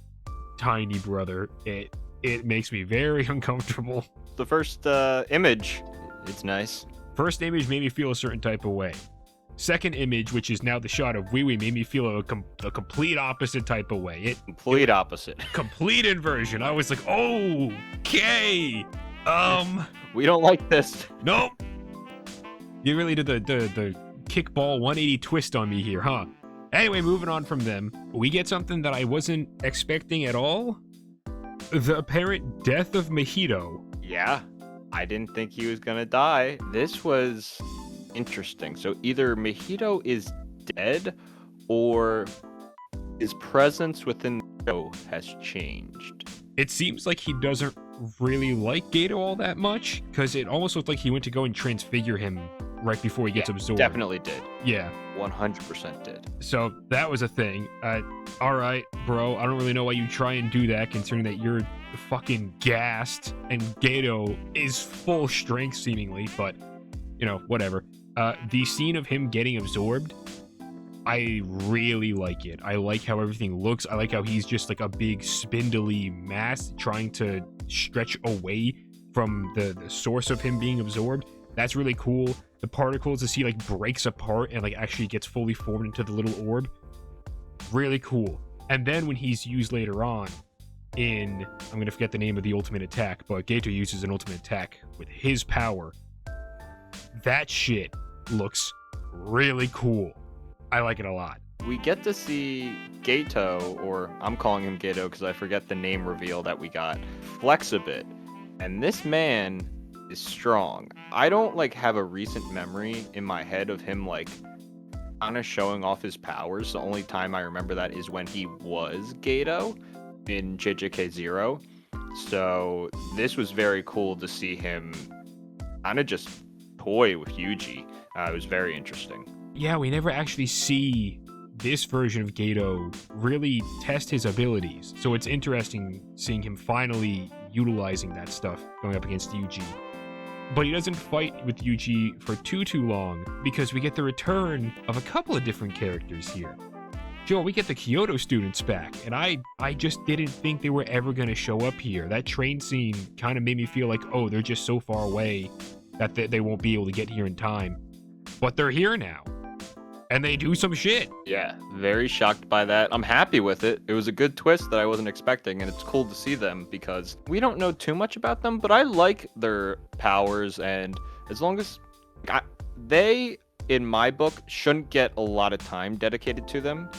tiny brother. It makes me very uncomfortable. The first image, it's nice. First image made me feel a certain type of way. Second image, which is now the shot of Wee Wee, made me feel a complete opposite type of way. Complete opposite. Complete inversion. I was like, oh, okay. We don't like this. Nope. You really did the kickball 180 twist on me here, huh? Anyway, moving on from them, we get something that I wasn't expecting at all. The apparent death of Mahito. Yeah, I didn't think he was gonna die. This was interesting. So either Mahito is dead or his presence within the show has changed. It seems like he doesn't really like Gato all that much, because it almost looked like he went to go and transfigure him right before he gets absorbed. Definitely did. Yeah. 100% did. So that was a thing. All right, bro, I don't really know why you try and do that, considering that you're fucking gassed and Gato is full strength seemingly, but, you know, whatever. The scene of him getting absorbed, I really like it. I like how everything looks. I like how he's just like a big spindly mass trying to stretch away from the source of him being absorbed. That's really cool. The particles as he like breaks apart and like actually gets fully formed into the little orb. Really cool. And then when he's used later on in, I'm going to forget the name of the ultimate attack, but Gato uses an ultimate attack with his power. That shit looks really cool. I like it a lot. We get to see Gato, or I'm calling him Gato because I forget the name reveal that we got, flex a bit. And this man is strong. I don't like have a recent memory in my head of him like kind of showing off his powers. The only time I remember that is when he was Gato in JJK 0. So this was very cool to see him kind of just toy with Yuji. It was very interesting. Yeah, we never actually see this version of Gato really test his abilities. So it's interesting seeing him finally utilizing that stuff going up against Yuji. But he doesn't fight with Yuji for too long because we get the return of a couple of different characters here. Joe, we get the Kyoto students back, and I just didn't think they were ever going to show up here. That train scene kind of made me feel like, oh, they're just so far away that they won't be able to get here in time. But they're here now, and they do some shit. Yeah, very shocked by that. I'm happy with it. It was a good twist that I wasn't expecting, and it's cool to see them because we don't know too much about them, but I like their powers, and as long as they, in my book, shouldn't get a lot of time dedicated to them.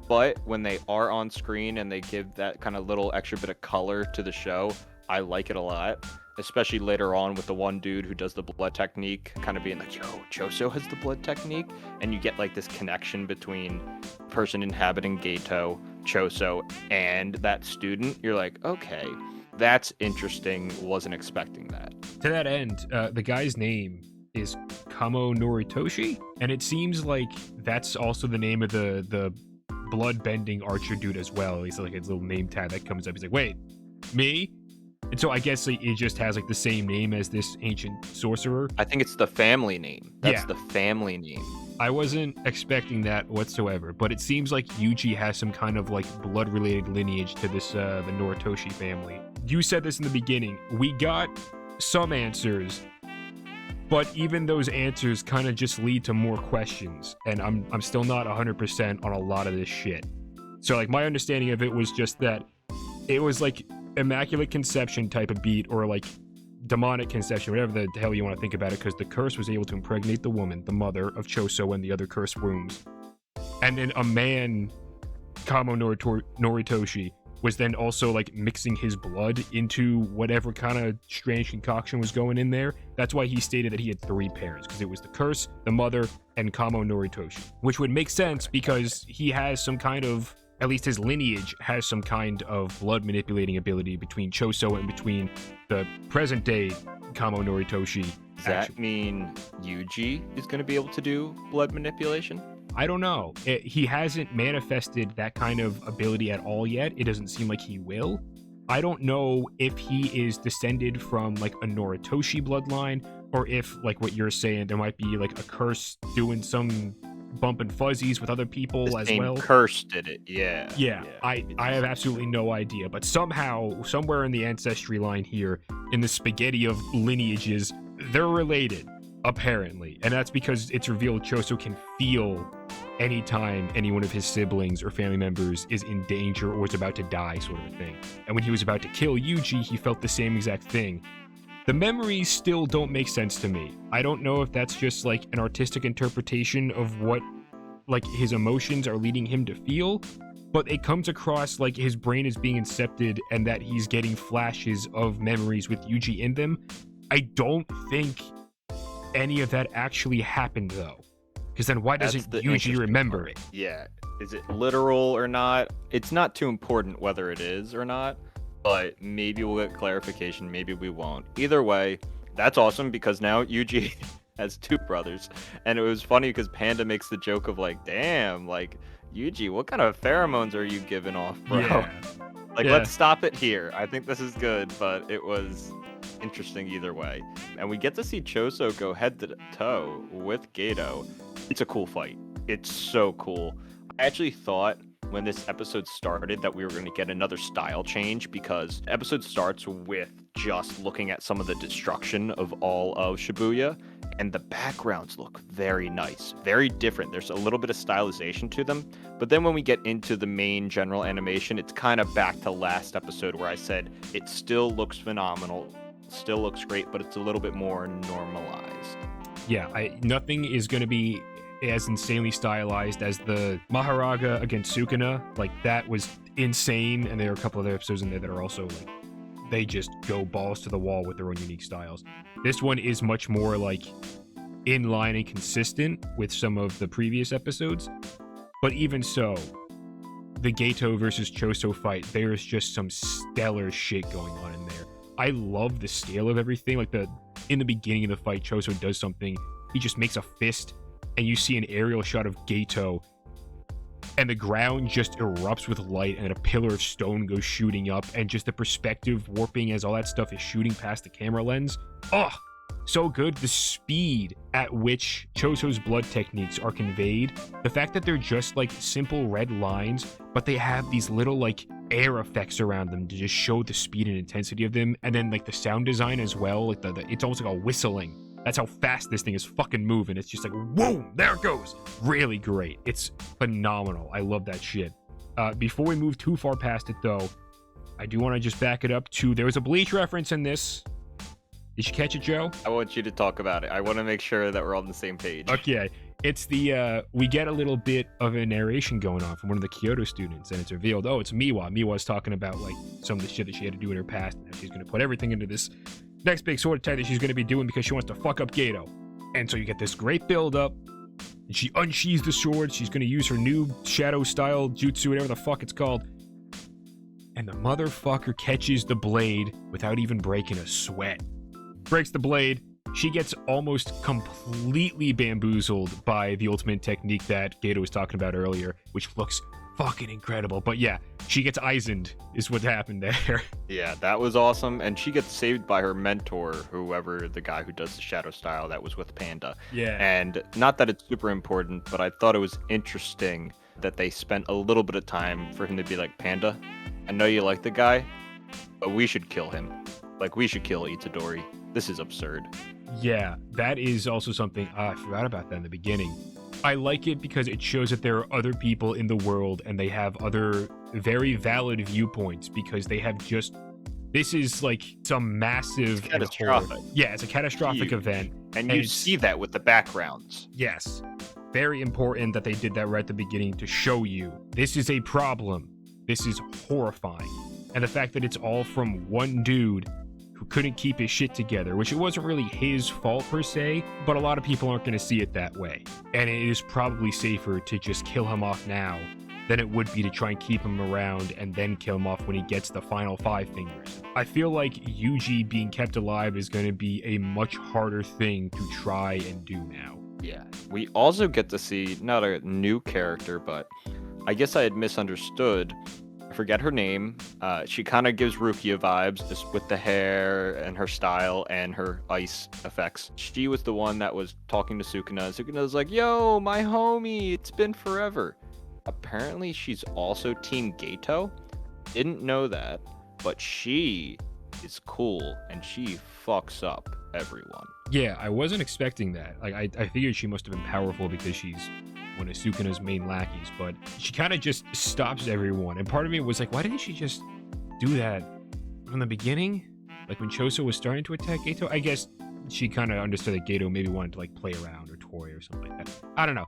But when they are on screen and they give that kind of little extra bit of color to the show, I like it a lot. Especially later on with the one dude who does the blood technique, kind of being like, yo, Choso has the blood technique. And you get like this connection between the person inhabiting Gato, Choso, and that student. You're like, okay, that's interesting. Wasn't expecting that. To that end, the guy's name is Kamo Noritoshi. And it seems like that's also the name of the blood-bending archer dude as well. He's like his little name tag that comes up. He's like, wait, me? And so I guess like, it just has like the same name as this ancient sorcerer. I think it's the family name. That's Yeah. the family name. I wasn't expecting that whatsoever, but it seems like Yuji has some kind of like blood-related lineage to this the Noritoshi family. You said this in the beginning. We got some answers, but even those answers kind of just lead to more questions, and I'm still not 100% on a lot of this shit. So like my understanding of it was just that it was like Immaculate Conception type of beat, or like demonic conception, whatever the hell you want to think about it, because the curse was able to impregnate the woman, the mother of Choso and the other cursed wombs. And then a man, Kamo Noritoshi, was then also like mixing his blood into whatever kind of strange concoction was going in there. That's why he stated that he had 3 parents, because it was the curse, the mother, and Kamo Noritoshi, which would make sense because he has some kind of, at least his lineage has some kind of blood manipulating ability between Choso and between the present day Kamo Noritoshi. Does that mean Yuji is going to be able to do blood manipulation? I don't know. He hasn't manifested that kind of ability at all yet. It doesn't seem like he will. I don't know if he is descended from like a Noritoshi bloodline, or if, like what you're saying, there might be like a curse doing some bumping fuzzies with other people The as same well. curse did it, yeah. I have absolutely no idea, but somehow, somewhere in the ancestry line here, in the spaghetti of lineages, they're related, apparently. And that's because it's revealed Choso can feel anytime any one of his siblings or family members is in danger or is about to die, sort of a thing. And when he was about to kill Yuji, he felt the same exact thing. The memories still don't make sense to me. I don't know if that's just like an artistic interpretation of what like his emotions are leading him to feel, but it comes across like his brain is being incepted and that he's getting flashes of memories with Yuji in them. I don't think any of that actually happened though, because then why doesn't Yuji remember it? Yeah, is it literal or not? It's not too important whether it is or not, but maybe we'll get clarification, maybe we won't. Either way, that's awesome because now Yuji has 2 brothers. And it was funny because Panda makes the joke of like, damn, like, Yuji, what kind of pheromones are you giving off, bro? Yeah. Let's stop it here. I think this is good, but it was interesting either way. And we get to see Choso go head to toe with Gato. It's a cool fight. It's so cool. I actually thought when this episode started that we were going to get another style change, because the episode starts with just looking at some of the destruction of all of Shibuya, and the backgrounds look very nice, very different. There's a little bit of stylization to them, but then when we get into the main general animation, it's kind of back to last episode where I said it still looks phenomenal, still looks great, but it's a little bit more normalized. Yeah, nothing is going to be as insanely stylized as the Maharaga against Sukuna. Like, that was insane, and there are a couple other episodes in there that are also like, they just go balls to the wall with their own unique styles. This one is much more like in line and consistent with some of the previous episodes, but even so, the Gato versus Choso fight, there is just some stellar shit going on in there. I love the scale of everything. Like, in the beginning of the fight, Choso does something, he just makes a fist, and you see an aerial shot of Gato, and the ground just erupts with light, and a pillar of stone goes shooting up, and just the perspective warping as all that stuff is shooting past the camera lens. Oh, so good. The speed at which Choso's blood techniques are conveyed, the fact that they're just like simple red lines, but they have these little like air effects around them to just show the speed and intensity of them, and then like the sound design as well, like it's almost like a whistling. That's how fast this thing is fucking moving. It's just like, whoa, there it goes. Really great. It's phenomenal. I love that shit. Before we move too far past it, though, I do want to just back it up to, there was a Bleach reference in this. Did you catch it, Joe? I want you to talk about it. I want to make sure that we're on the same page. Okay. It's the, we get a little bit of a narration going on from one of the Kyoto students, and it's revealed, oh, it's Miwa. Miwa's talking about, like, some of the shit that she had to do in her past, and she's going to put everything into this next big sword attack that she's going to be doing because she wants to fuck up Gato. And so you get this great build-up. She unsheathes the sword. She's going to use her new shadow-style jutsu, whatever the fuck it's called. And the motherfucker catches the blade without even breaking a sweat. Breaks the blade. She gets almost completely bamboozled by the ultimate technique that Gato was talking about earlier, which looks fucking incredible. But yeah, she gets Eisened is what happened there. Yeah, that was awesome. And she gets saved by her mentor, whoever the guy who does the shadow style that was with Panda. Yeah. And not that it's super important, but I thought it was interesting that they spent a little bit of time for him to be like, Panda, I know you like the guy, but we should kill him. Like, we should kill Itadori. This is absurd. Yeah, that is also something, I forgot about that in the beginning. I like it because it shows that there are other people in the world and they have other very valid viewpoints, because they have just, this is like some massive... It's catastrophic. Yeah, it's a catastrophic Huge. event. And you see that with the backgrounds. Yes. Very important that they did that right at the beginning to show you this is a problem. This is horrifying. And the fact that it's all from one dude who couldn't keep his shit together, which it wasn't really his fault per se, but a lot of people aren't going to see it that way. And it is probably safer to just kill him off now than it would be to try and keep him around and then kill him off when he gets the final 5 fingers. I feel like Yuji being kept alive is going to be a much harder thing to try and do now. Yeah. We also get to see not a new character, but I guess I had misunderstood. I forget her name. She kind of gives Rukia vibes, just with the hair and her style and her ice effects. She was the one that was talking to Sukuna. Sukuna was like, yo, my homie, it's been forever. Apparently she's also Team Gato. Didn't know that, but she is cool and she fucks up everyone. Yeah, I wasn't expecting that. Like, I figured she must have been powerful because she's one of Sukuna's main lackeys, but she kind of just stops everyone. And part of me was like, why didn't she just do that from the beginning? Like when Choso was starting to attack Gato? I guess she kind of understood that Gato maybe wanted to like play around or toy or something like that. I don't know.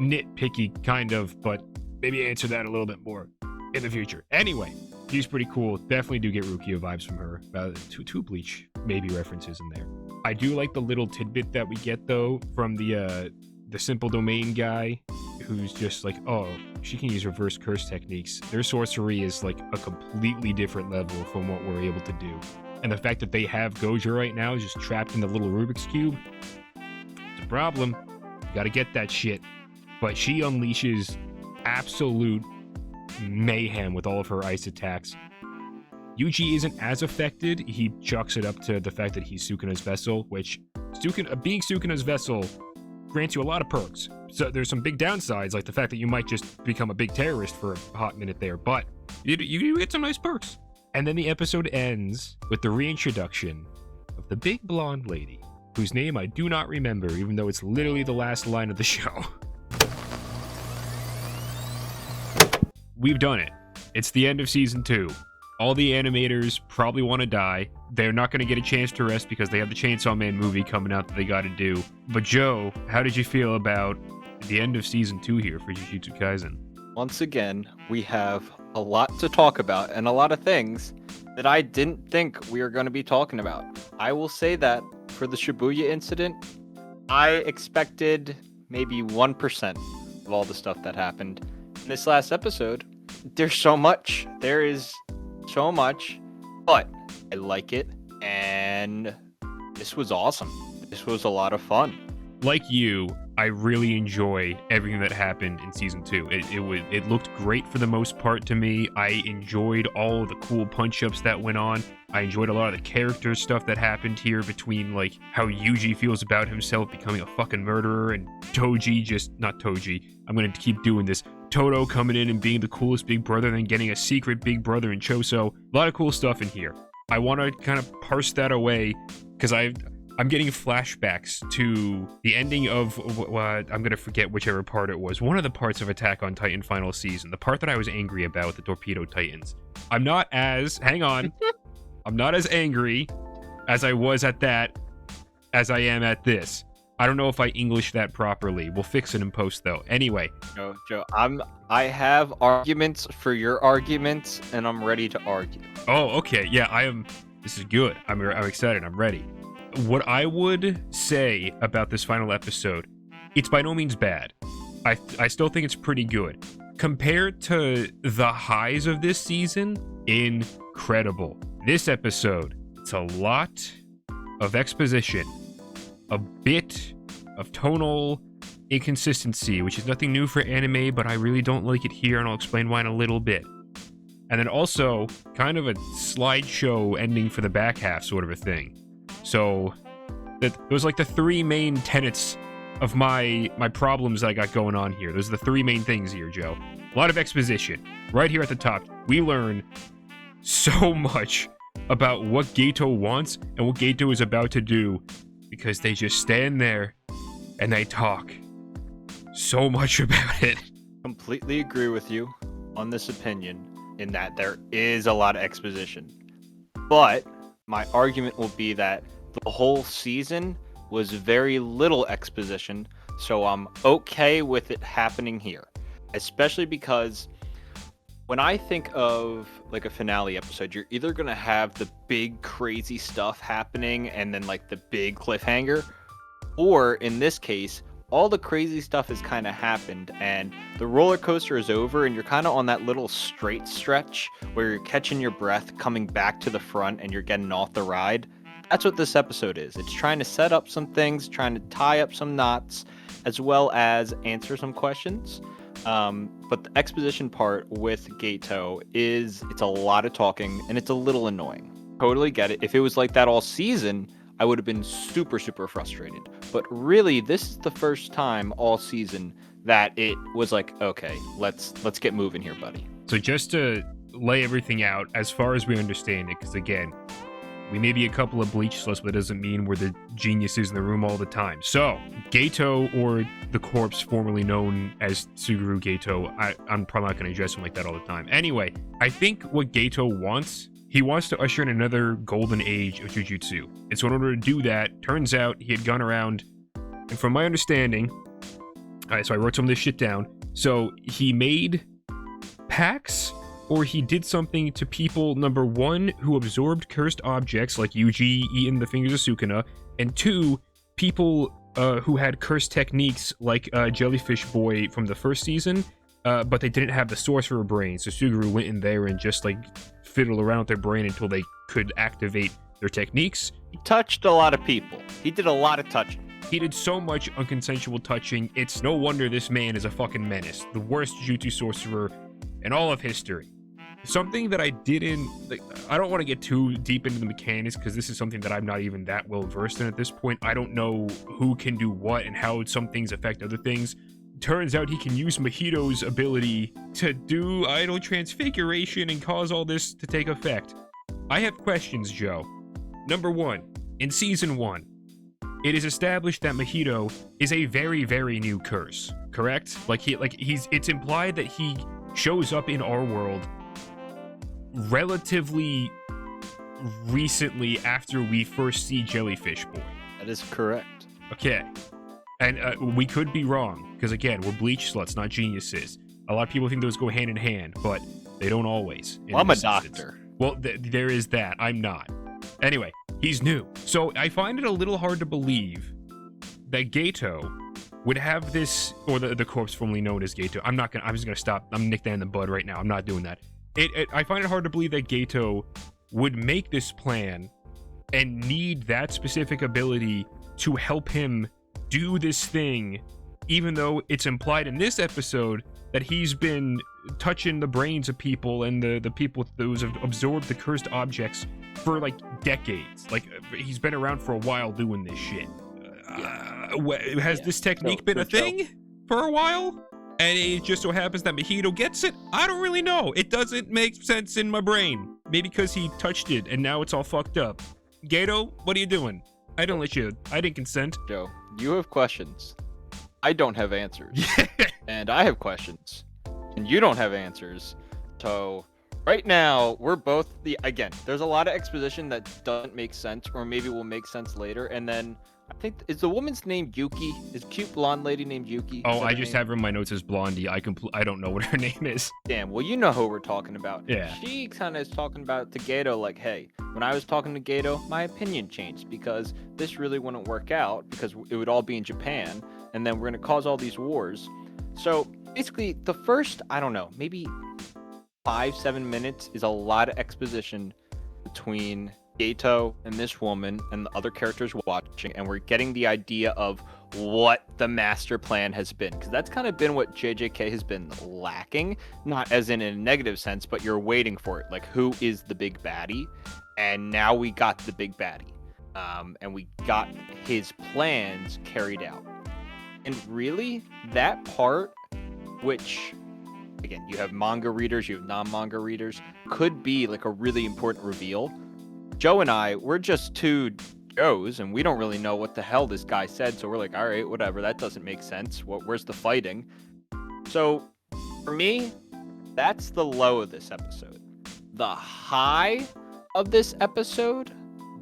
Nitpicky, kind of, but maybe answer that a little bit more in the future. Anyway, she's pretty cool. Definitely do get Rukia vibes from her. Two Bleach maybe references in there. I do like the little tidbit that we get though from the simple domain guy, who's just like, oh, she can use reverse curse techniques. Their sorcery is like a completely different level from what we're able to do. And the fact that they have Gojo right now just trapped in the little Rubik's Cube, it's a problem. You gotta get that shit. But she unleashes absolute mayhem with all of her ice attacks. Yuji isn't as affected. He chalks it up to the fact that he's Sukuna's vessel, which being Sukuna's vessel grants you a lot of perks. So there's some big downsides, like the fact that you might just become a big terrorist for a hot minute there, but you get some nice perks. And then the episode ends with the reintroduction of the big blonde lady, whose name I do not remember, even though it's literally the last line of the show. We've done it. It's the end of season 2. All the animators probably want to die. They're not going to get a chance to rest because they have the Chainsaw Man movie coming out that they got to do. But Joe, how did you feel about the end of season 2 here for Jujutsu Kaisen? Once again, we have a lot to talk about and a lot of things that I didn't think we were going to be talking about. I will say that for the Shibuya incident, I expected maybe 1% of all the stuff that happened. In this last episode, there's so much. There is so much, but I like it, and this was awesome. This was a lot of fun. like you, I really enjoyed everything that happened in season 2. It looked great for the most part to me. I enjoyed all the cool punch-ups that went on. I enjoyed a lot of the character stuff that happened here between, like, how Yuji feels about himself becoming a fucking murderer and not Toji, I'm gonna keep doing this. Toto coming in and being the coolest big brother, then getting a secret big brother in Choso. A lot of cool stuff in here. I want to kind of parse that away because I'm getting flashbacks to the ending of what I'm gonna forget whichever part it was. One of the parts of Attack on Titan final season. The part that I was angry about, the Torpedo Titans. I'm not as angry as I was at that as I am at this. I don't know if I Englished that properly. We'll fix it in post though. Anyway. No, Joe, I have arguments for your arguments, and I'm ready to argue. Oh, okay. Yeah, I am. This is good. I'm excited. I'm ready. What I would say about this final episode, it's by no means bad. I still think it's pretty good. Compared to the highs of this season, incredible. This episode, it's a lot of exposition, a bit of tonal inconsistency, which is nothing new for anime, but I really don't like it here, and I'll explain why in a little bit. And then also, kind of a slideshow ending for the back half sort of a thing. So, those are like the three main tenets of my problems that I got going on here. Those are the three main things here, Joe. A lot of exposition. Right here at the top, we learn so much about what Geto wants and what Geto is about to do, because they just stand there and they talk so much about it. Completely agree with you on this opinion in that there is a lot of exposition. But my argument will be that the whole season was very little exposition, so I'm okay with it happening here. Especially because when I think of like a finale episode, you're either going to have the big crazy stuff happening and then like the big cliffhanger, or in this case, all the crazy stuff has kind of happened and the roller coaster is over and you're kind of on that little straight stretch where you're catching your breath coming back to the front and you're getting off the ride. That's what this episode is. It's trying to set up some things, trying to tie up some knots, as well as answer some questions. But the exposition part with Geto it's a lot of talking and it's a little annoying. Totally get it. If it was like that all season, I would have been super, super frustrated. But really, this is the first time all season that it was like, okay, let's get moving here, buddy. So just to lay everything out as far as we understand it, because again, we may be a couple of bleach sluts, but it doesn't mean we're the geniuses in the room all the time. So, Geto, or the corpse formerly known as Suguru Geto, I'm probably not going to address him like that all the time. Anyway, I think what Geto wants, he wants to usher in another golden age of Jujutsu. And so in order to do that, turns out he had gone around, and from my understanding, alright, so I wrote some of this shit down. So, he made pacts, or he did something to people, number one, who absorbed cursed objects, like Yuji eating the fingers of Sukuna, and two, people who had cursed techniques, like Jellyfish Boy from the first season, but they didn't have the sorcerer brain, so Suguru went in there and just, like, fiddled around with their brain until they could activate their techniques. He touched a lot of people. He did a lot of touching. He did so much unconsensual touching, it's no wonder this man is a fucking menace. The worst Jutsu sorcerer in all of history. Something that I didn't, like, I don't want to get too deep into the mechanics because this is something that I'm not even that well versed in at this point. I don't know who can do what and how some things affect other things. Turns out he can use Mahito's ability to do idle transfiguration and cause all this to take effect. I have questions, Joe. Number one, in season 1, it is established that Mahito is a very, very new curse, correct? It's implied that he shows up in our world relatively recently after we first see Jellyfish Boy. That is correct. Okay. And we could be wrong, because again, we're bleach sluts, not geniuses. A lot of people think those go hand in hand, but they don't always. Well, I'm a doctor. Well, there is that. I'm not. Anyway, he's new. So I find it a little hard to believe that Geto would have this, or the corpse formerly known as Geto. I'm just gonna stop. I'm nick that in the bud right now. I'm not doing that. I find it hard to believe that Geto would make this plan and need that specific ability to help him do this thing, even though it's implied in this episode that he's been touching the brains of people and the people who have absorbed the cursed objects for like decades. Like he's been around for a while doing this shit. Has this technique been a thing for a while? And it just so happens that Mahito gets it? I don't really know. It doesn't make sense in my brain. Maybe because he touched it and now it's all fucked up. Gato, what are you doing? I didn't consent. Joe, you have questions. I don't have answers. And I have questions. And you don't have answers. So right now, we're both again, there's a lot of exposition that doesn't make sense, or maybe will make sense later. And then I think, is the woman's name Yuki? Is cute blonde lady named Yuki? Oh, I just have her in my notes as Blondie. I don't know what her name is. Damn, well, you know who we're talking about. Yeah. She kind of is talking about to Gato like, hey, when I was talking to Gato, my opinion changed because this really wouldn't work out because it would all be in Japan, and then we're going to cause all these wars. So basically, the first, I don't know, maybe 5-7 minutes is a lot of exposition between Gato and this woman and the other characters watching, and we're getting the idea of what the master plan has been, because that's kind of been what JJK has been lacking, not as in a negative sense, but you're waiting for it, like who is the big baddie, and now we got the big baddie, and we got his plans carried out. And really, that part, which again, you have manga readers, you have non-manga readers, could be like a really important reveal. Joe and I, we're just two Joes, and we don't really know what the hell this guy said, so we're like, all right, whatever, that doesn't make sense. Where's the fighting? So, for me, that's the low of this episode. The high of this episode,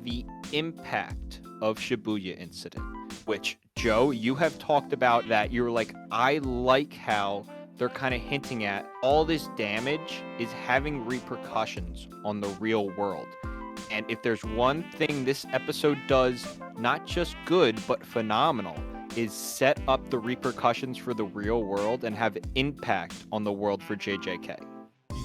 the impact of Shibuya Incident, which, Joe, you have talked about that. You're like, I like how they're kind of hinting at all this damage is having repercussions on the real world. And if there's one thing this episode does, not just good, but phenomenal, is set up the repercussions for the real world and have impact on the world for JJK.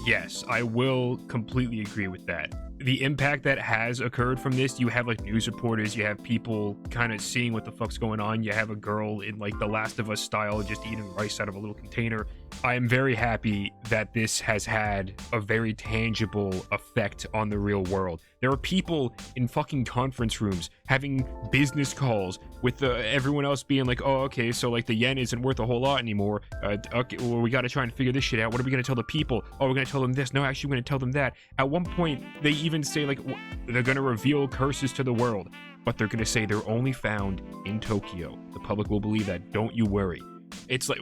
Yes, I will completely agree with that. The impact that has occurred from this, you have like news reporters, you have people kind of seeing what the fuck's going on, you have a girl in like the Last of Us style just eating rice out of a little container. I am very happy that this has had a very tangible effect on the real world. There are people in fucking conference rooms having business calls with everyone else being like, oh, okay, so like the yen isn't worth a whole lot anymore. Okay, well, we got to try and figure this shit out. What are we going to tell the people? Oh, we're going to tell them this. No, actually, we're going to tell them that. At one point, they even say like they're going to reveal curses to the world, but they're going to say they're only found in Tokyo. The public will believe that. Don't you worry. It's like,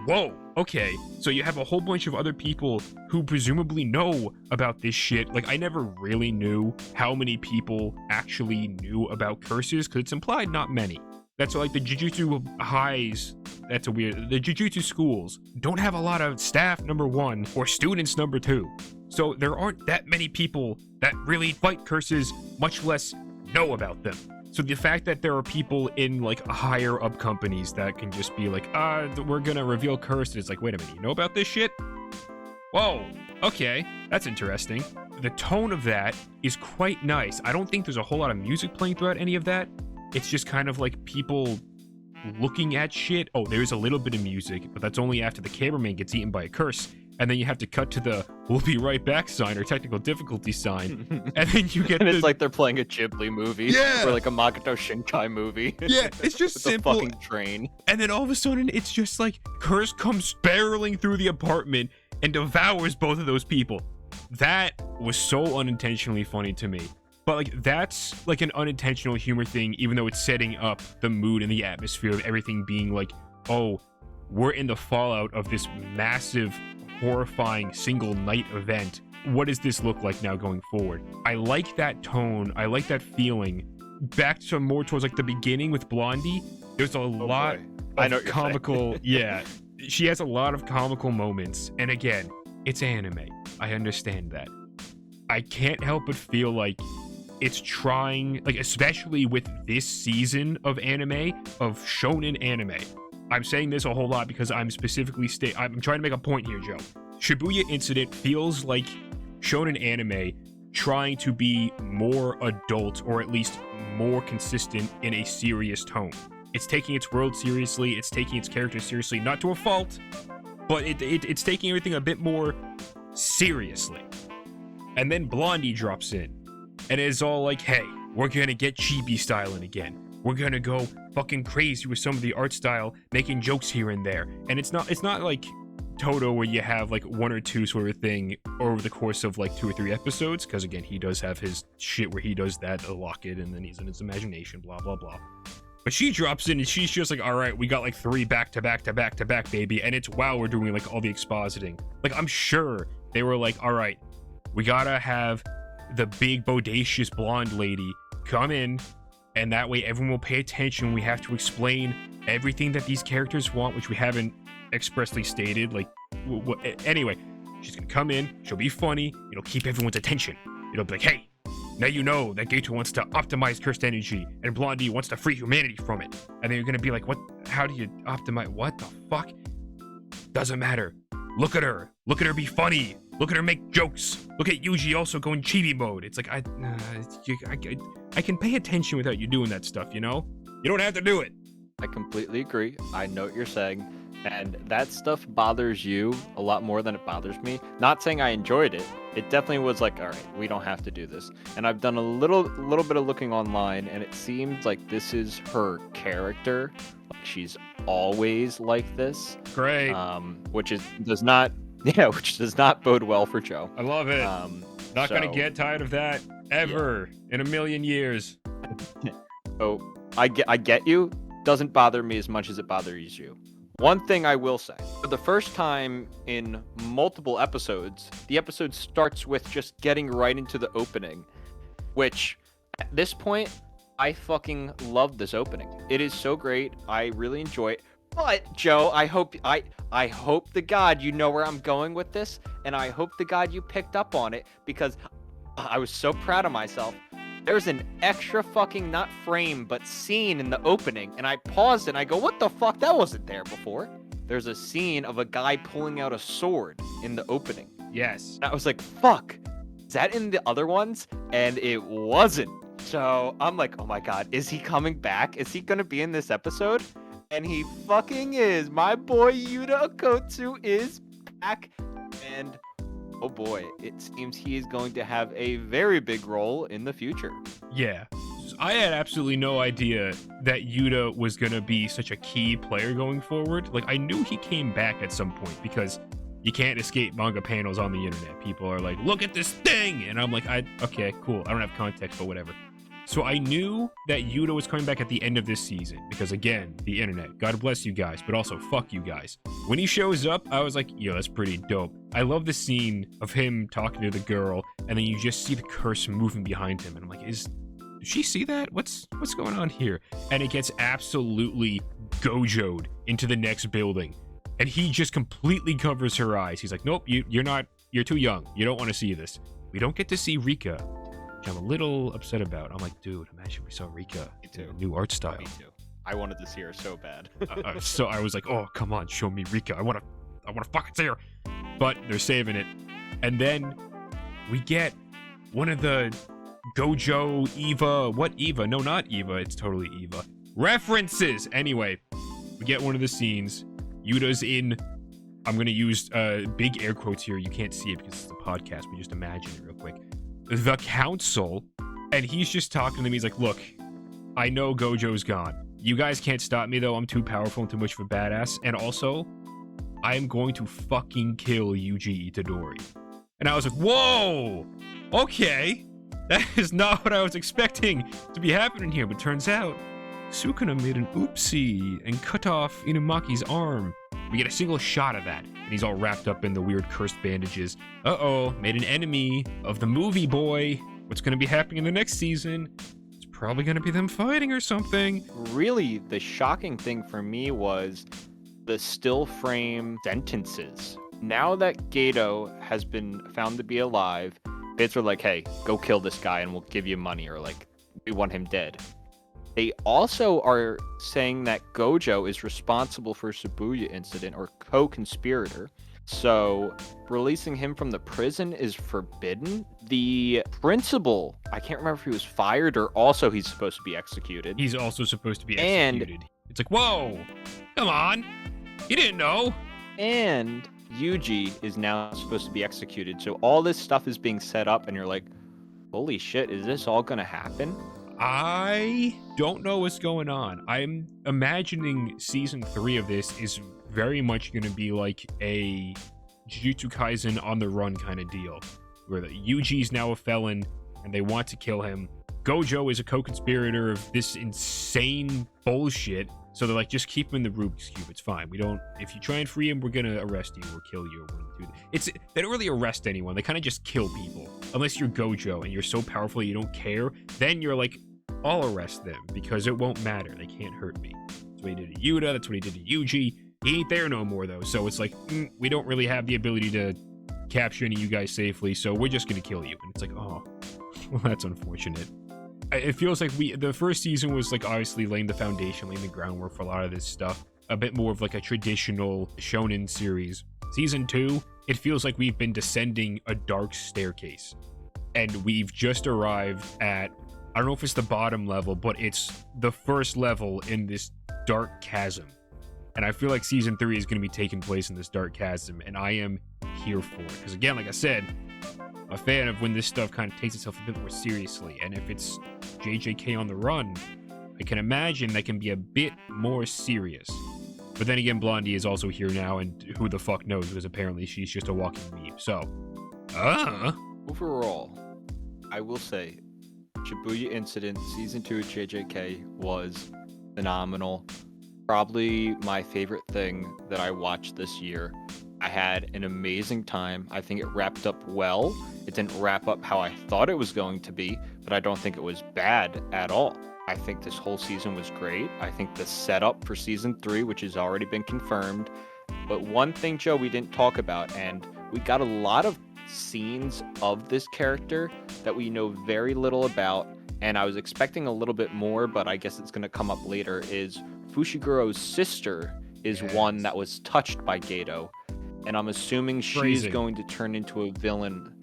whoa, okay. So you have a whole bunch of other people who presumably know about this shit. Like, I never really knew how many people actually knew about curses, because it's implied not many. That's like the Jujutsu highs, the Jujutsu schools don't have a lot of staff, number one, or students, number two. So there aren't that many people that really fight curses, much less know about them. So the fact that there are people in like higher up companies that can just be like, we're gonna reveal curses, like, wait a minute, you know about this shit? Whoa, okay, that's interesting. The tone of that is quite nice. I don't think there's a whole lot of music playing throughout any of that. It's just kind of like people looking at shit. Oh, there's a little bit of music, but that's only after the cameraman gets eaten by a curse. And then you have to cut to the "we'll be right back" sign or technical difficulty sign. And then you get it's like they're playing a Ghibli movie. Yeah. Or like a Makoto Shinkai movie. Yeah, it's just with simple. A fucking train. And then all of a sudden, it's just like curse comes barreling through the apartment and devours both of those people. That was so unintentionally funny to me. But like that's like an unintentional humor thing, even though it's setting up the mood and the atmosphere of everything being like, oh, we're in the fallout of this massive, horrifying single night event. What does this look like now going forward? I like that tone. I like that feeling. Back to more towards like the beginning with Blondie, there's a lot of comical. Yeah, she has a lot of comical moments. And again, it's anime. I understand that. I can't help but feel like it's trying, like, especially with this season of anime, of shonen anime. I'm saying this a whole lot because I'm specifically I'm trying to make a point here, Joe. Shibuya Incident feels like shonen anime trying to be more adult, or at least more consistent in a serious tone. It's taking its world seriously. It's taking its characters seriously, not to a fault, but it's taking everything a bit more seriously. And then Blondie drops in, and it's all like, hey, we're gonna get chibi styling again. We're gonna go fucking crazy with some of the art style, making jokes here and there. And it's not like Toto where you have like one or two sort of thing over the course of like 2 or 3 episodes, because again, he does have his shit where he does that, lock it, and then he's in his imagination, blah, blah, blah. But she drops in and she's just like, all right, we got like 3 back to back to back to back, baby. And it's while we're doing like all the expositing. Like, I'm sure they were like, all right, we gotta have the big bodacious blonde lady come in, and that way everyone will pay attention. We have to explain everything that these characters want, which we haven't expressly stated. Like, anyway, she's gonna come in, she'll be funny, it'll keep everyone's attention. It'll be like, hey, now you know that Gato wants to optimize cursed energy, and Blondie wants to free humanity from it. And then you're gonna be like, what? How do you optimize? What the fuck? Doesn't matter. Look at her. Look at her be funny. Look at her make jokes. Look at Yuji also going chibi mode. It's like, I can pay attention without you doing that stuff, you know? You don't have to do it. I completely agree. I know what you're saying. And that stuff bothers you a lot more than it bothers me. Not saying I enjoyed it. It definitely was like, all right, we don't have to do this. And I've done a little bit of looking online, and it seems like this is her character. Like, she's always like this. Great. Which does not bode well for Joe. I love it. Not gonna get tired of that ever in a million years. So I get you. Doesn't bother me as much as it bothers you. One thing I will say, for the first time in multiple episodes, the episode starts with just getting right into the opening, which at this point, I fucking love this opening. It is so great. I really enjoy it. But Joe, I hope to God you know where I'm going with this, and I hope to God you picked up on it, because I was so proud of myself. There's an extra fucking not frame but scene in the opening, and I paused and I go, what the fuck? That wasn't there before. There's a scene of a guy pulling out a sword in the opening. Yes. And I was like, fuck, is that in the other ones? And it wasn't. So I'm like, oh my God, is he coming back? Is he gonna be in this episode? And he fucking is. My boy Yuta Okotsu is back, and oh boy, it seems he is going to have a very big role in the future. Yeah. I had absolutely no idea that Yuta was going to be such a key player going forward. Like, I knew he came back at some point, because you can't escape manga panels on the internet. People are like, look at this thing! And I'm like, okay, cool. I don't have context, but whatever. So I knew that Yuta was coming back at the end of this season, because again, the internet, God bless you guys, but also fuck you guys. When he shows up, I was like, yo, that's pretty dope. I love the scene of him talking to the girl, and then you just see the curse moving behind him, and I'm like, does she see that? What's going on here? And it gets absolutely gojoed into the next building, and he just completely covers her eyes. He's like, nope, you're too young. You don't want to see this. We don't get to see Rika, which I'm a little upset about. I'm like, dude, imagine we saw Rika. Me too. New art style. Me too. I wanted to see her so bad. So I was like, oh, come on, show me Rika. I want to fucking see her. But they're saving it. And then we get one of the Gojo, Eva, what Eva? No, not Eva. It's totally Eva. References. Anyway, we get one of the scenes. Yuta's in, I'm going to use big air quotes here. You can't see it because it's a podcast, but just imagine it real quick. The council, and he's just talking to them. He's like, look, I know Gojo's gone. You guys can't stop me, though. I'm too powerful and too much of a badass. And also, I am going to fucking kill Yuji Itadori. And I was like, whoa, okay. That is not what I was expecting to be happening here. But turns out, Sukuna made an oopsie and cut off Inumaki's arm. We get a single shot of that, and he's all wrapped up in the weird cursed bandages. Uh-oh, made an enemy of the movie boy. What's going to be happening in the next season? It's probably going to be them fighting or something. Really, the shocking thing for me was the still frame sentences. Now that Gato has been found to be alive, Bits are like, hey, go kill this guy and we'll give you money, or like, we want him dead. They also are saying that Gojo is responsible for Shibuya Incident, or co-conspirator. So releasing him from the prison is forbidden. The principal, I can't remember if he was fired or also he's supposed to be executed. He's also supposed to be executed. It's like, whoa, come on. You didn't know. And Yuji is now supposed to be executed. So all this stuff is being set up, and you're like, holy shit, is this all gonna happen? I don't know what's going on. I'm imagining season 3 of this is very much going to be like a Jujutsu Kaisen on the run kind of deal, where Yuji's now a felon and they want to kill him. Gojo is a co-conspirator of this insane bullshit, so they're like, just keep him in the Rubik's Cube. It's fine. If you try and free him, we're gonna arrest you or kill you. They don't really arrest anyone. They kind of just kill people, unless you're Gojo and you're so powerful you don't care. Then you're like, I'll arrest them because it won't matter. They can't hurt me. That's what he did to Yuta. That's what he did to Yuji. He ain't there no more though. So it's like, we don't really have the ability to capture any of you guys safely. So we're just gonna kill you. And it's like, oh, well, that's unfortunate. It feels like the first season was like obviously laying the foundation, laying the groundwork for a lot of this stuff. A bit more of like a traditional shonen series. Season 2, it feels like we've been descending a dark staircase. And we've just arrived at, I don't know if it's the bottom level, but it's the first level in this dark chasm. And I feel like season 3 is going to be taking place in this dark chasm. And I am here for it. Because again, like I said, I'm a fan of when this stuff kind of takes itself a bit more seriously. And if it's JJK on the run, I can imagine that can be a bit more serious. But then again, Blondie is also here now, and who the fuck knows, because apparently she's just a walking meme. So, Overall, I will say, Shibuya Incident Season 2 of JJK was phenomenal. Probably my favorite thing that I watched this year. I had an amazing time. I think it wrapped up well. It didn't wrap up how I thought it was going to be, but I don't think it was bad at all. I think this whole season was great. I think the setup for season 3, which has already been confirmed. But one thing, Joe, we didn't talk about, and we got a lot of scenes of this character that we know very little about, and I was expecting a little bit more, but I guess it's going to come up later, is Fushiguro's sister is one that was touched by Gato, and I'm assuming she's going to turn into a villain.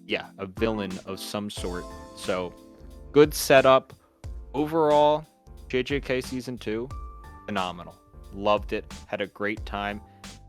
Yeah, a villain of some sort. So, good setup. Overall, JJK Season 2, phenomenal. Loved it. Had a great time.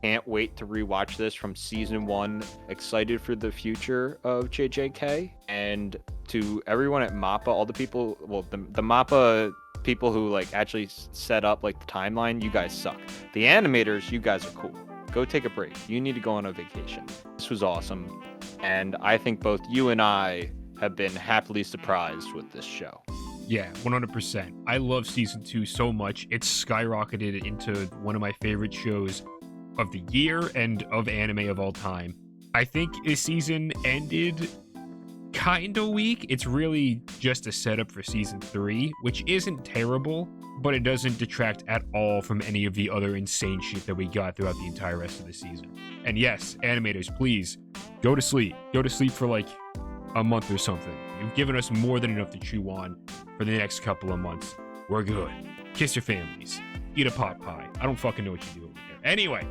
Can't wait to rewatch this from Season 1. Excited for the future of JJK. And to everyone at MAPPA, all the people, well, the MAPPA people who like actually set up like the timeline, you guys suck. The animators, you guys are cool. Go take a break. You need to go on a vacation. This was awesome. And I think both you and I have been happily surprised with this show. Yeah, 100%. I love season 2 so much. It's skyrocketed into one of my favorite shows of the year and of anime of all time. I think this season ended kind of weak. It's really just a setup for season 3, which isn't terrible, but it doesn't detract at all from any of the other insane shit that we got throughout the entire rest of the season. And yes, animators, please, go to sleep. Go to sleep for like a month or something. You've given us more than enough to chew on for the next couple of months. We're good. Kiss your families. Eat a pot pie. I don't fucking know what you do over there. Anyway,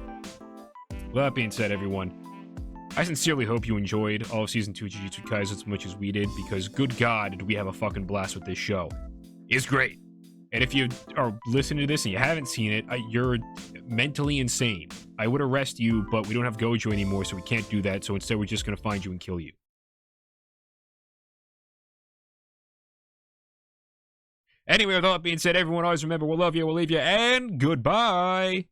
with that being said, everyone, I sincerely hope you enjoyed all of Season 2 of Jujutsu Kaisen as much as we did, because good God, did we have a fucking blast with this show. It's great. And if you are listening to this and you haven't seen it, you're mentally insane. I would arrest you, but we don't have Gojo anymore, so we can't do that. So instead, we're just going to find you and kill you. Anyway, with all that being said, everyone always remember, we'll love you, we'll leave you, and goodbye!